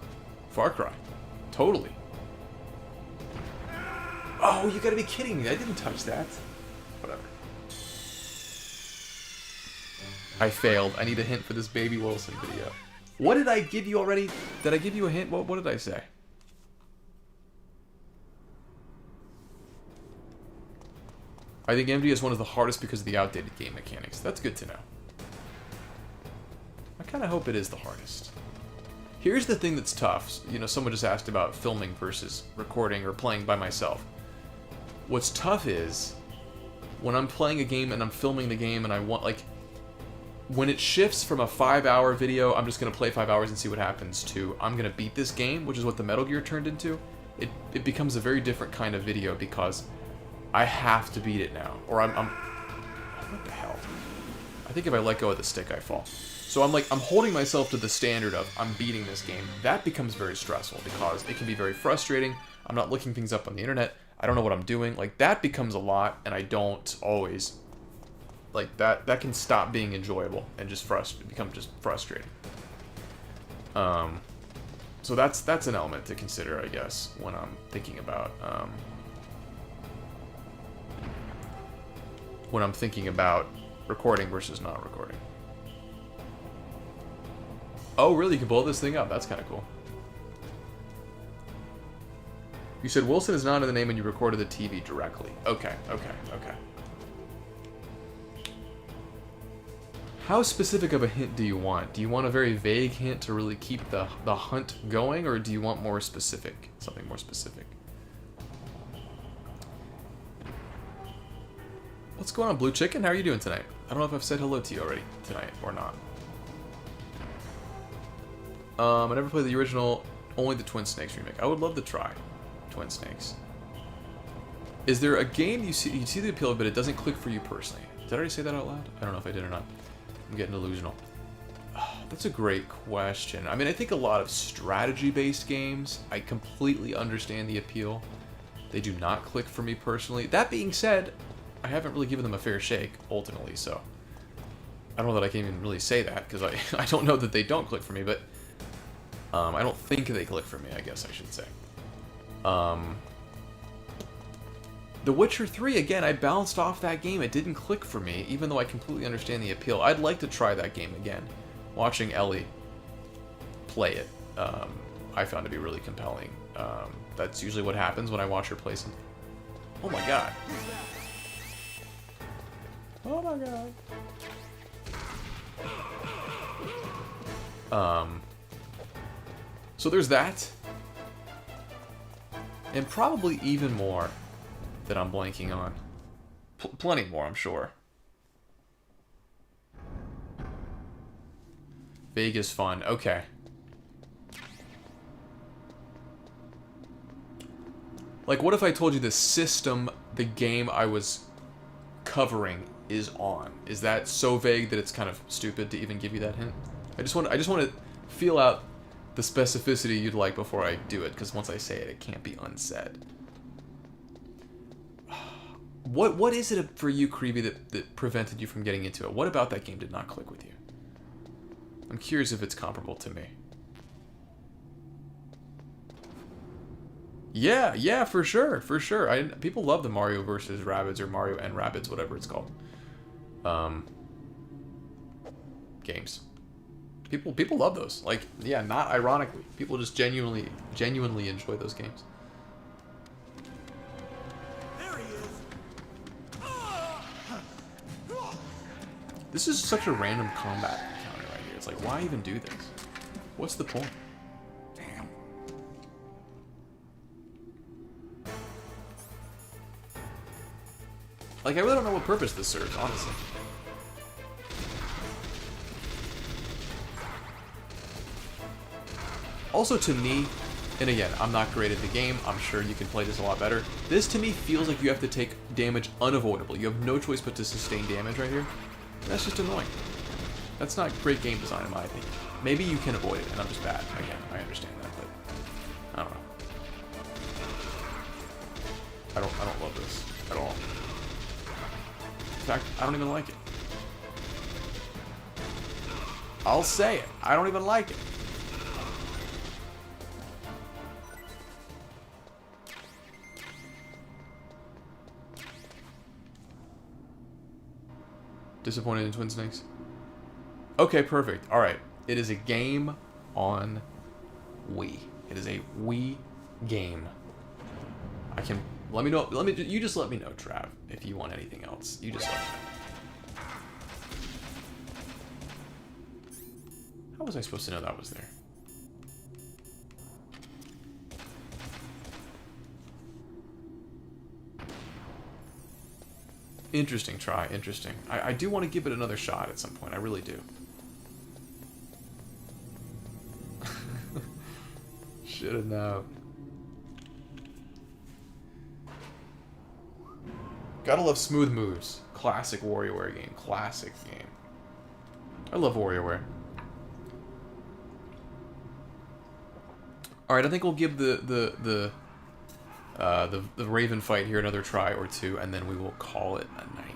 Far Cry. Totally. Oh, you gotta be kidding me. I didn't touch that. Whatever. I failed. I need a hint for this Baby Wilson video. What did I give you already? Did I give you a hint? What did I say? I think MGS1 is the hardest because of the outdated game mechanics. That's good to know. I kind of hope it is the hardest. Here's the thing that's tough. You know, someone just asked about filming versus recording or playing by myself. What's tough is when I'm playing a game and I'm filming the game and I want, like, when it shifts from a 5-hour video, I'm just going to play 5 hours and see what happens, to I'm going to beat this game, which is what the Metal Gear turned into, it becomes a very different kind of video because I have to beat it now. Or I'm what the hell? I think if I let go of the stick, I fall. So I'm holding myself to the standard of I'm beating this game. That becomes very stressful because it can be very frustrating. I'm not looking things up on the internet. I don't know what I'm doing. Like, that becomes a lot, and I don't always... Like, that can stop being enjoyable and just become just frustrating. So that's an element to consider, I guess, when I'm thinking about... when I'm thinking about recording versus not recording. Oh, really? You can blow this thing up. That's kind of cool. You said Wilson is not in the name and you recorded the TV directly. Okay. How specific of a hint do you want? Do you want a very vague hint to really keep the hunt going, or do you want more specific? Something more specific. What's going on, Blue Chicken? How are you doing tonight? I don't know if I've said hello to you already tonight or not. I never played the original, only the Twin Snakes remake. I would love to try Twin Snakes. Is there a game you see the appeal, but it doesn't click for you personally? Did I already say that out loud? I don't know if I did or not. I'm getting delusional. Oh, that's a great question. I mean, I think a lot of strategy-based games, I completely understand the appeal. They do not click for me personally. That being said, I haven't really given them a fair shake, ultimately, so... I don't know that I can even really say that, because I don't know that they don't click for me, but... I don't think they click for me, I guess I should say. The Witcher 3, again, I bounced off that game. It didn't click for me, even though I completely understand the appeal. I'd like to try that game again. watching Ellie play it, I found to be really compelling. That's usually what happens when I watch her play some. Oh my god. Oh my god. So there's that. And probably even more that I'm blanking on. Plenty more, I'm sure. Vegas fun. Okay. Like, what if I told you the system the game I was covering is on? Is that so vague that it's kind of stupid to even give you that hint? I just want to feel out the specificity you'd like before I do it, because once I say it, it can't be unsaid. What is it for you, Creevy, that prevented you from getting into it? What about that game did not click with you? I'm curious if it's comparable to me. Yeah, for sure. People love the Mario vs. Rabbids, or Mario and Rabbids, whatever it's called. Games. People love those. Like, yeah, not ironically. People just genuinely enjoy those games. There he is. This is such a random combat encounter right here. It's like, why even do this? What's the point? Damn. Like, I really don't know what purpose this serves, honestly. Also, to me, and again, I'm not great at the game. I'm sure you can play this a lot better. This, to me, feels like you have to take damage unavoidable. You have no choice but to sustain damage right here. That's just annoying. That's not great game design, in my opinion. Maybe you can avoid it, and I'm just bad. Again, I understand that, but I don't know. I don't love this at all. In fact, I don't even like it. I'll say it. I don't even like it. Disappointed in Twin Snakes? Okay, perfect. Alright. It is a game on Wii. It is a Wii game. I can... Let me know... You just let me know, Trav, if you want anything else. You just let me know. How was I supposed to know that was there? Interesting try, interesting. I do want to give it another shot at some point, I really do. Should've known. Gotta love smooth moves. Classic WarioWare game. Classic game. I love WarioWare. Alright, I think we'll give the Raven fight here another try or two, and then we will call it a night.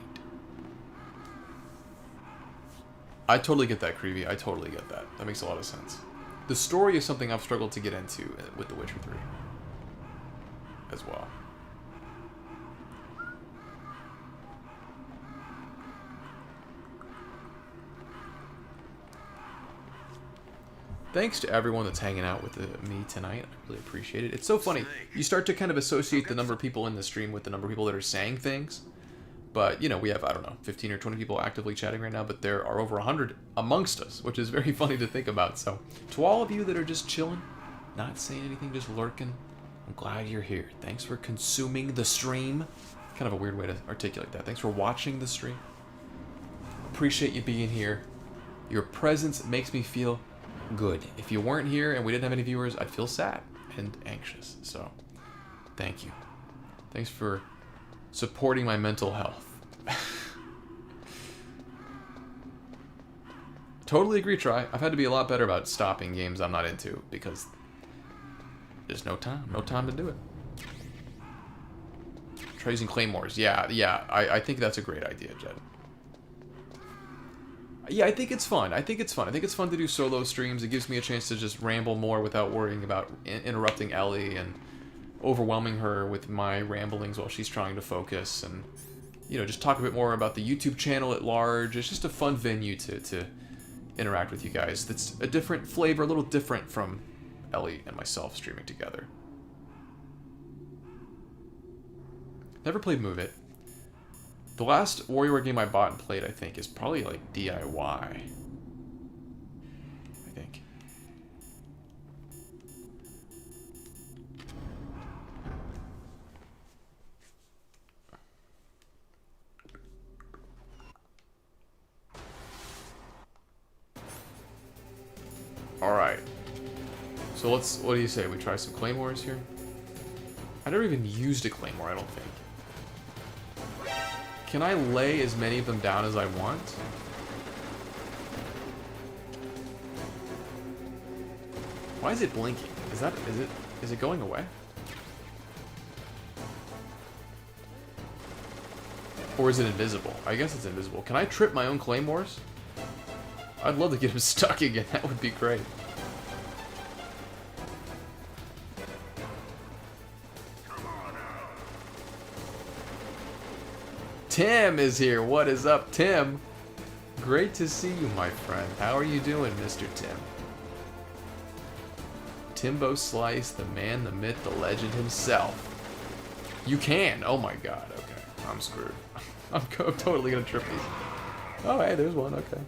I totally get that, Creevy. I totally get that. That makes a lot of sense. The story is something I've struggled to get into with The Witcher 3 as well. Thanks to everyone that's hanging out with me tonight. I really appreciate it. It's so funny. You start to kind of associate the number of people in the stream with the number of people that are saying things. But, you know, we have, I don't know, 15 or 20 people actively chatting right now, but there are over 100 amongst us, which is very funny to think about. So, to all of you that are just chilling, not saying anything, just lurking, I'm glad you're here. Thanks for consuming the stream. Kind of a weird way to articulate that. Thanks for watching the stream. Appreciate you being here. Your presence makes me feel good. If you weren't here and we didn't have any viewers, I'd feel sad and anxious. So, thank you. Thanks for supporting my mental health. Totally agree, Try. I've had to be a lot better about stopping games I'm not into because there's no time. No time to do it. Try using claymores. Yeah. I think that's a great idea, Jed. Yeah, I think it's fun. I think it's fun to do solo streams. It gives me a chance to just ramble more without worrying about interrupting Ellie and overwhelming her with my ramblings while she's trying to focus, and, you know, just talk a bit more about the YouTube channel at large. It's just a fun venue to interact with you guys. That's a different flavor, a little different from Ellie and myself streaming together. Never played Move It. The last WarioWare game I bought and played, I think, is probably like DIY. I think. Alright. So let's, what do you say? We try some claymores here? I never even used a claymore, I don't think. Can I lay as many of them down as I want? Why is it blinking? Is it going away? Or is it invisible? I guess it's invisible. Can I trip my own claymores? I'd love to get him stuck again. That would be great. Tim is here. What is up, Tim? Great to see you, my friend. How are you doing, Mr. Tim? Timbo Slice, the man, the myth, the legend himself. You can. Oh my god. Okay. I'm screwed. I'm totally gonna trip these. Oh, hey, there's one. Okay.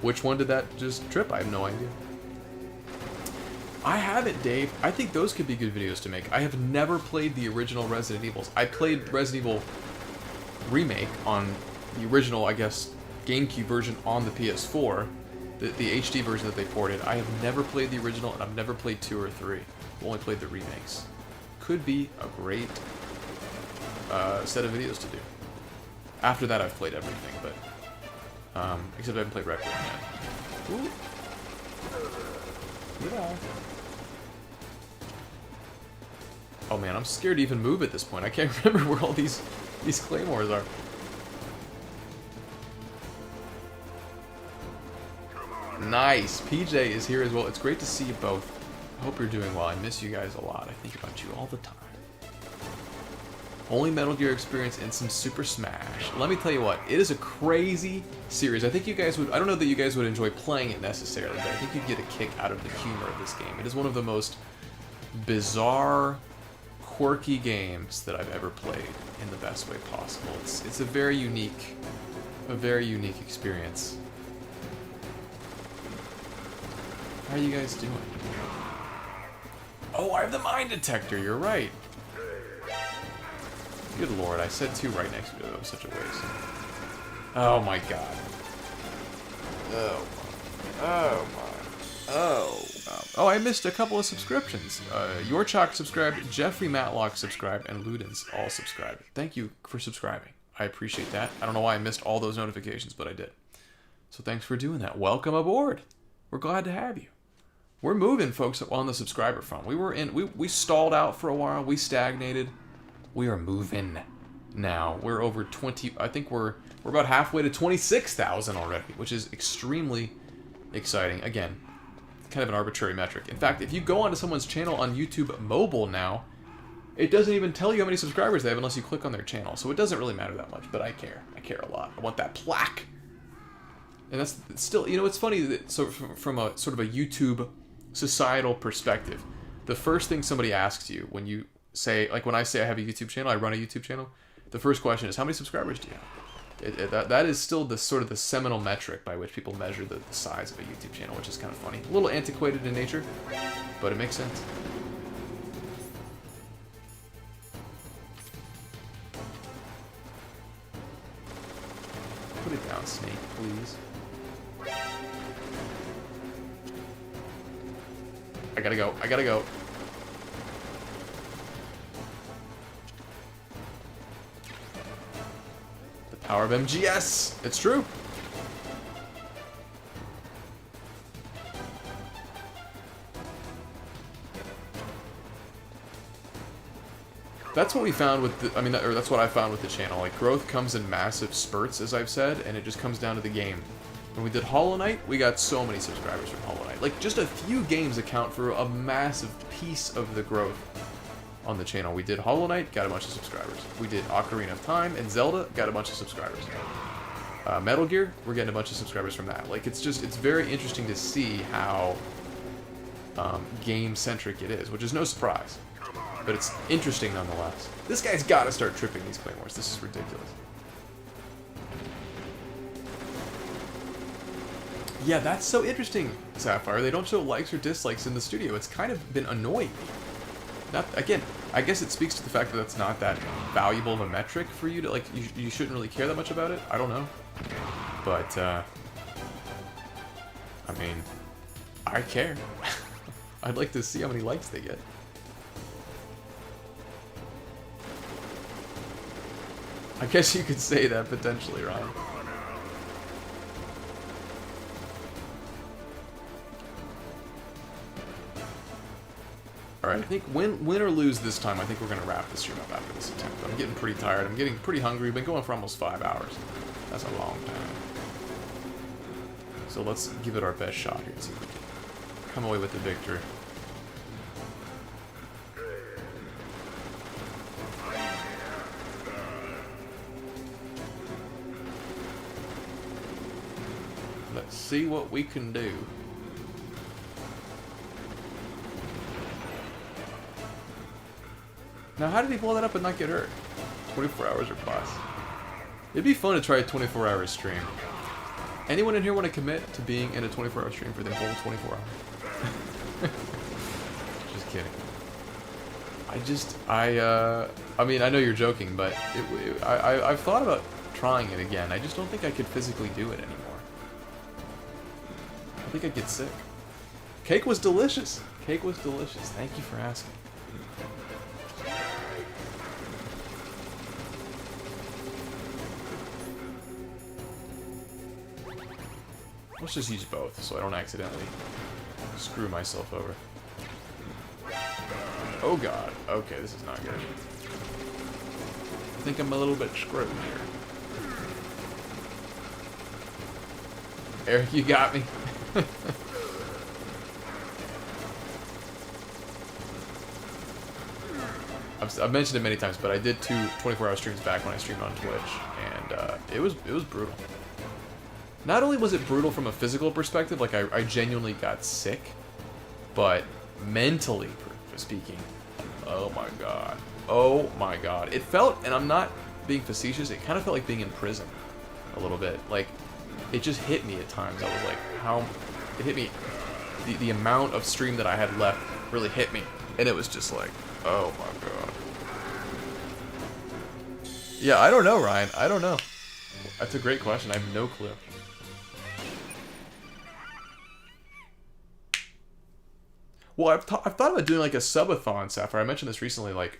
Which one did that just trip? I have no idea. I haven't, Dave. I think those could be good videos to make. I have never played the original Resident Evils. I played Resident Evil Remake on the original, I guess, GameCube version on the PS4, the HD version that they ported. I have never played the original, and I've never played 2 or 3. I've only played the remakes. Could be a great set of videos to do. After that, I've played everything, but except I haven't played Requiem yet. Ooh. Yeah. Oh man, I'm scared to even move at this point. I can't remember where all these claymores are. Nice. PJ is here as well. It's great to see you both. I hope you're doing well. I miss you guys a lot. I think about you all the time. Only Metal Gear experience and some Super Smash. Let me tell you what, it is a crazy series. I think you guys would, I don't know that you guys would enjoy playing it necessarily, but I think you'd get a kick out of the humor of this game. It is one of the most bizarre, quirky games that I've ever played in the best way possible. It's a very unique experience. How are you guys doing? Oh, I have the mine detector, you're right. Good lord, I said 2 right next to it. That was such a waste. Oh my god. Oh, I missed a couple of subscriptions. Yorchok subscribed, Jeffrey Matlock subscribed, and Ludens all subscribed. Thank you for subscribing. I appreciate that. I don't know why I missed all those notifications, but I did. So thanks for doing that. Welcome aboard. We're glad to have you. We're moving, folks, on the subscriber front. We stalled out for a while. We stagnated. We are moving now. We're over 20. I think we're about halfway to 26,000 already, which is extremely exciting. Again, kind of an arbitrary metric. In fact, if you go onto someone's channel on YouTube Mobile now, it doesn't even tell you how many subscribers they have unless you click on their channel. So it doesn't really matter that much, but I care. I care a lot. I want that plaque. And that's still, you know, it's funny that so from a sort of a YouTube societal perspective, the first thing somebody asks you when you say, like when I say I have a YouTube channel, I run a YouTube channel, the first question is, how many subscribers do you have? That is still the sort of the seminal metric by which people measure the size of a YouTube channel, which is kind of funny. A little antiquated in nature, but it makes sense. Put it down, Snake, please. I gotta go. I gotta go. The power of MGS. It's true. That's what we found with the, or that's what I found with the channel. Like, growth comes in massive spurts, as I've said, and it just comes down to the game. When we did Hollow Knight, we got so many subscribers from Hollow Knight. Like, just a few games account for a massive piece of the growth on the channel. We did Hollow Knight, got a bunch of subscribers. We did Ocarina of Time and Zelda, got a bunch of subscribers. Metal Gear, we're getting a bunch of subscribers from that. Like, it's very interesting to see how game-centric it is, which is no surprise. But it's interesting nonetheless. This guy's got to start tripping these claymores. This is ridiculous. Yeah, that's so interesting, Sapphire. They don't show likes or dislikes in the studio. It's kind of been annoying me. Not, again, I guess it speaks to the fact that that's not that valuable of a metric for you to, like, you shouldn't really care that much about it. I don't know. But, I mean, I care. I'd like to see how many likes they get. I guess you could say that potentially, Ryan. Alright, I think win or lose this time, I think we're going to wrap this stream up after this attempt. I'm getting pretty tired. I'm getting pretty hungry. We've been going for almost 5 hours. That's a long time. So let's give it our best shot here and see if we can come away with the victory. Let's see what we can do. Now, how did he blow that up and not get hurt? 24 hours or plus. It'd be fun to try a 24-hour stream. Anyone in here want to commit to being in a 24-hour stream for the whole 24 hours? Just kidding. I mean, I know you're joking, but I've thought about trying it again. I just don't think I could physically do it anymore. I think I'd get sick. Cake was delicious. Cake was delicious. Thank you for asking. Let's just use both so I don't accidentally screw myself over. Oh god. Okay, this is not good. I think I'm a little bit screwed here. Eric, you got me. I've mentioned it many times, but I did 2 24-hour streams back when I streamed on Twitch, and it was brutal. Not only was it brutal from a physical perspective, like I genuinely got sick, but mentally speaking, oh my god. Oh my god. It felt, and I'm not being facetious, it kind of felt like being in prison a little bit. Like, it just hit me at times. I was like, it hit me, the amount of stream that I had left really hit me. And it was just like, oh my god. Yeah, I don't know, Ryan. I don't know. That's a great question. I have no clue. Well, I've thought about doing like a subathon, Sapphire. I mentioned this recently, like,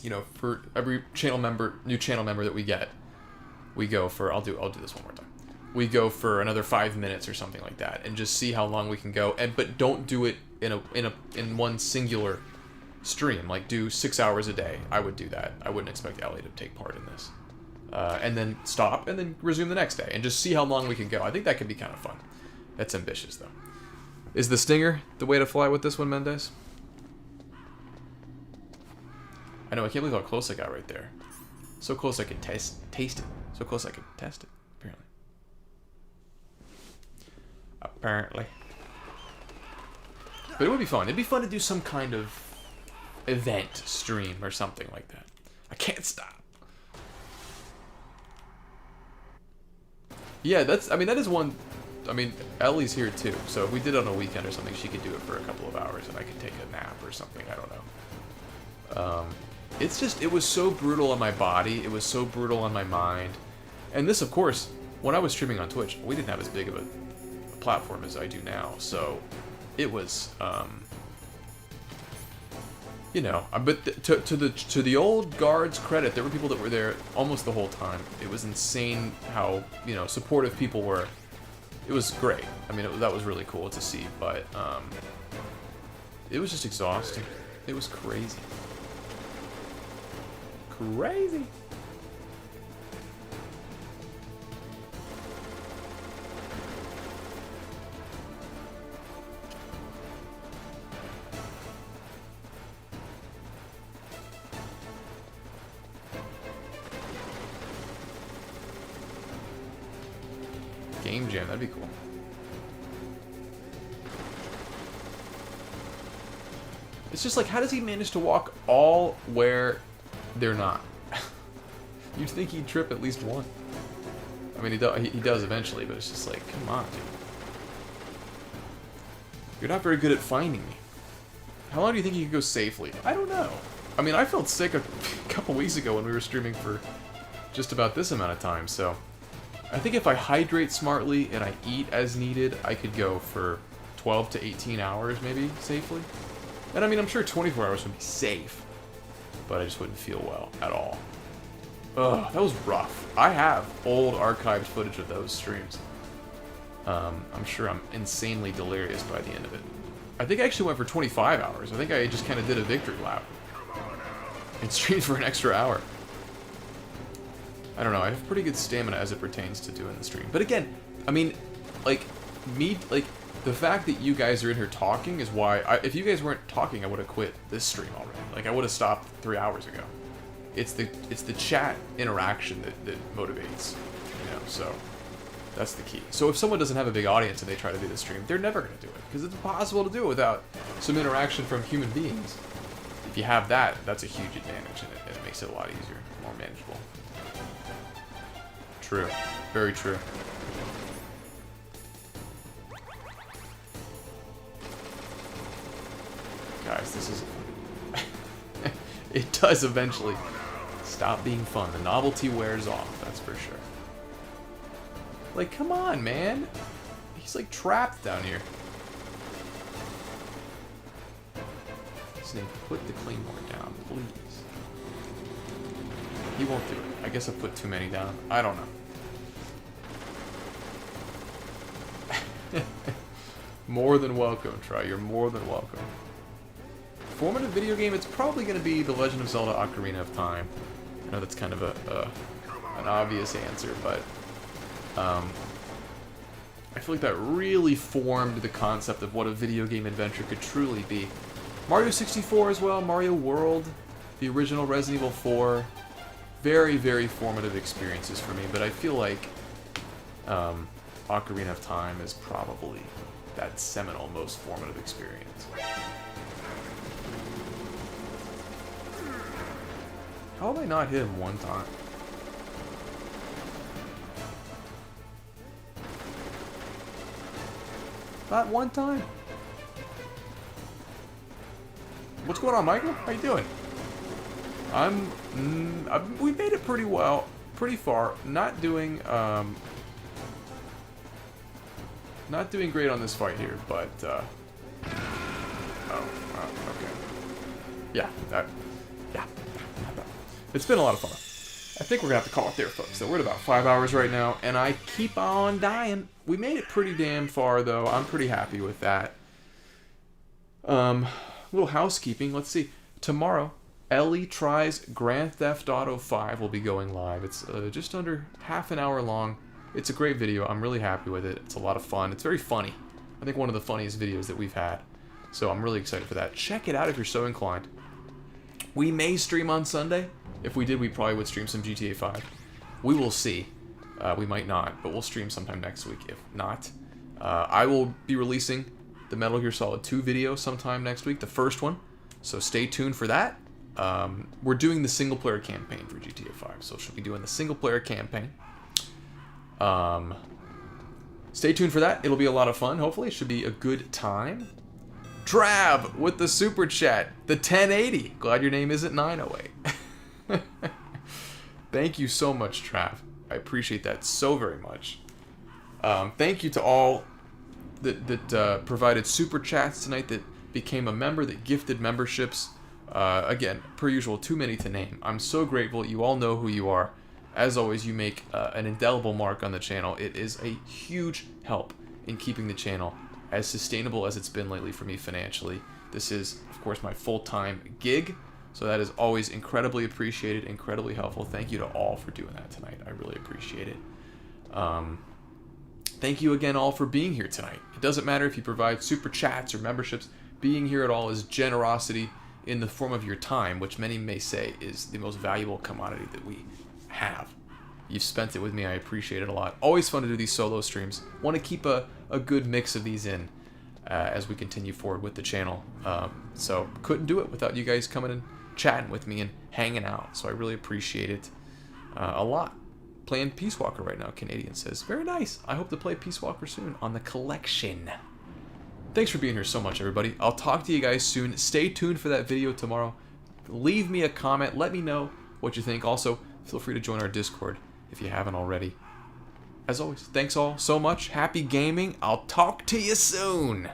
you know, for every channel member, new channel member that we get, we go for, I'll do this one more time. We go for another 5 minutes or something like that, and just see how long we can go. But don't do it in one singular stream. Like, do 6 hours a day. I would do that. I wouldn't expect Ellie to take part in this. And then stop, and then resume the next day, and just see how long we can go. I think that could be kind of fun. That's ambitious, though. Is the Stinger the way to fly with this one, Mendez? I know, I can't believe how close I got right there. So close I could taste it. So close I could test it, apparently. Apparently. But it would be fun. It'd be fun to do some kind of event stream or something like that. I can't stop. Yeah, that is one. I mean, Ellie's here too, so if we did it on a weekend or something, she could do it for a couple of hours, and I could take a nap or something. I don't know. It's just, it was so brutal on my body. It was so brutal on my mind. And this, of course, when I was streaming on Twitch, we didn't have as big of a platform as I do now, so it was, you know. But to the old guard's credit, there were people that were there almost the whole time. It was insane how, you know, supportive people were. It was great. I mean, that was really cool to see, but it was just exhausting. It was crazy. Crazy. game jam. That'd be cool. It's just like, how does he manage to walk all where they're not? You'd think he'd trip at least one. I mean, he does eventually, but it's just like, come on, dude. You're not very good at finding me. How long do you think you could go safely? I don't know. I mean, I felt sick a couple weeks ago when we were streaming for just about this amount of time, so I think if I hydrate smartly and I eat as needed, I could go for 12 to 18 hours maybe safely. And I mean, I'm sure 24 hours would be safe, but I just wouldn't feel well at all. Ugh, that was rough. I have old archived footage of those streams. I'm sure I'm insanely delirious by the end of it. I think I actually went for 25 hours. I think I just kind of did a victory lap and streamed for an extra hour. I don't know, I have pretty good stamina as it pertains to doing the stream. But again, I mean, like, the fact that you guys are in here talking is why, if you guys weren't talking, I would have quit this stream already. Like, I would have stopped 3 hours ago. It's the chat interaction that motivates, you know, so that's the key. So if someone doesn't have a big audience and they try to do the stream, they're never going to do it, because it's impossible to do it without some interaction from human beings. If you have that, that's a huge advantage, and it makes it a lot easier, more manageable. True. Very true. Guys, this is... it does eventually stop being fun. The novelty wears off, that's for sure. Like, come on, man. He's, like, trapped down here. Snake, put the claymore down, please. He won't do it. I guess I put too many down. I don't know. More than welcome, Try. You're more than welcome. Formative video game, it's probably going to be The Legend of Zelda Ocarina of Time. I know that's kind of an obvious answer, but I feel like that really formed the concept of what a video game adventure could truly be. Mario 64 as well, Mario World, the original Resident Evil 4. Very, very formative experiences for me, but I feel like Ocarina of Time is probably that seminal, most formative experience. How have I not hit him one time? Not one time? What's going on, Michael? How you doing? We made it pretty well, pretty far. Not doing great on this fight here, but okay. Yeah, yeah. It's been a lot of fun. I think we're gonna have to call it there, folks. So we're at about 5 hours right now, and I keep on dying. We made it pretty damn far, though. I'm pretty happy with that. Little housekeeping. Let's see. Tomorrow, Ellie Tries Grand Theft Auto 5 will be going live. It's just under half an hour long. It's a great video. I'm really happy with it. It's a lot of fun. It's very funny. I think one of the funniest videos that we've had. So I'm really excited for that. Check it out if you're so inclined. We may stream on Sunday. If we did, we probably would stream some GTA 5. We will see. We might not, but we'll stream sometime next week. If not, I will be releasing the Metal Gear Solid 2 video sometime next week, the first one. So stay tuned for that. We're doing the single-player campaign for GTA 5, so she'll be doing the single-player campaign. Stay tuned for that. It'll be a lot of fun. Hopefully, it should be a good time. Trav with the super chat, the 1080. Glad your name isn't 908. Thank you so much, Trav. I appreciate that so very much. Thank you to all that provided super chats tonight, that became a member, that gifted memberships. Again, per usual, too many to name. I'm so grateful. You all know who you are. As always, you make an indelible mark on the channel. It is a huge help in keeping the channel as sustainable as it's been lately for me financially. This is, of course, my full-time gig, so that is always incredibly appreciated, incredibly helpful. Thank you to all for doing that tonight. I really appreciate it. Thank you again all for being here tonight. It doesn't matter if you provide super chats or memberships. Being here at all is generosity in the form of your time, which many may say is the most valuable commodity that we have. you've spent it with me. I appreciate it a lot. Always fun to do these solo streams. Want to keep a good mix of these in as we continue forward with the channel. So couldn't do it without you guys coming and chatting with me and hanging out. So I really appreciate it a lot. Playing Peace Walker right now, Canadian says. Very nice. I hope to play Peace Walker soon on the collection. Thanks for being here so much, everybody. I'll talk to you guys soon. Stay tuned for that video tomorrow. Leave me a comment. Let me know what you think. Also, feel free to join our Discord if you haven't already. As always, thanks all so much. Happy gaming. I'll talk to you soon.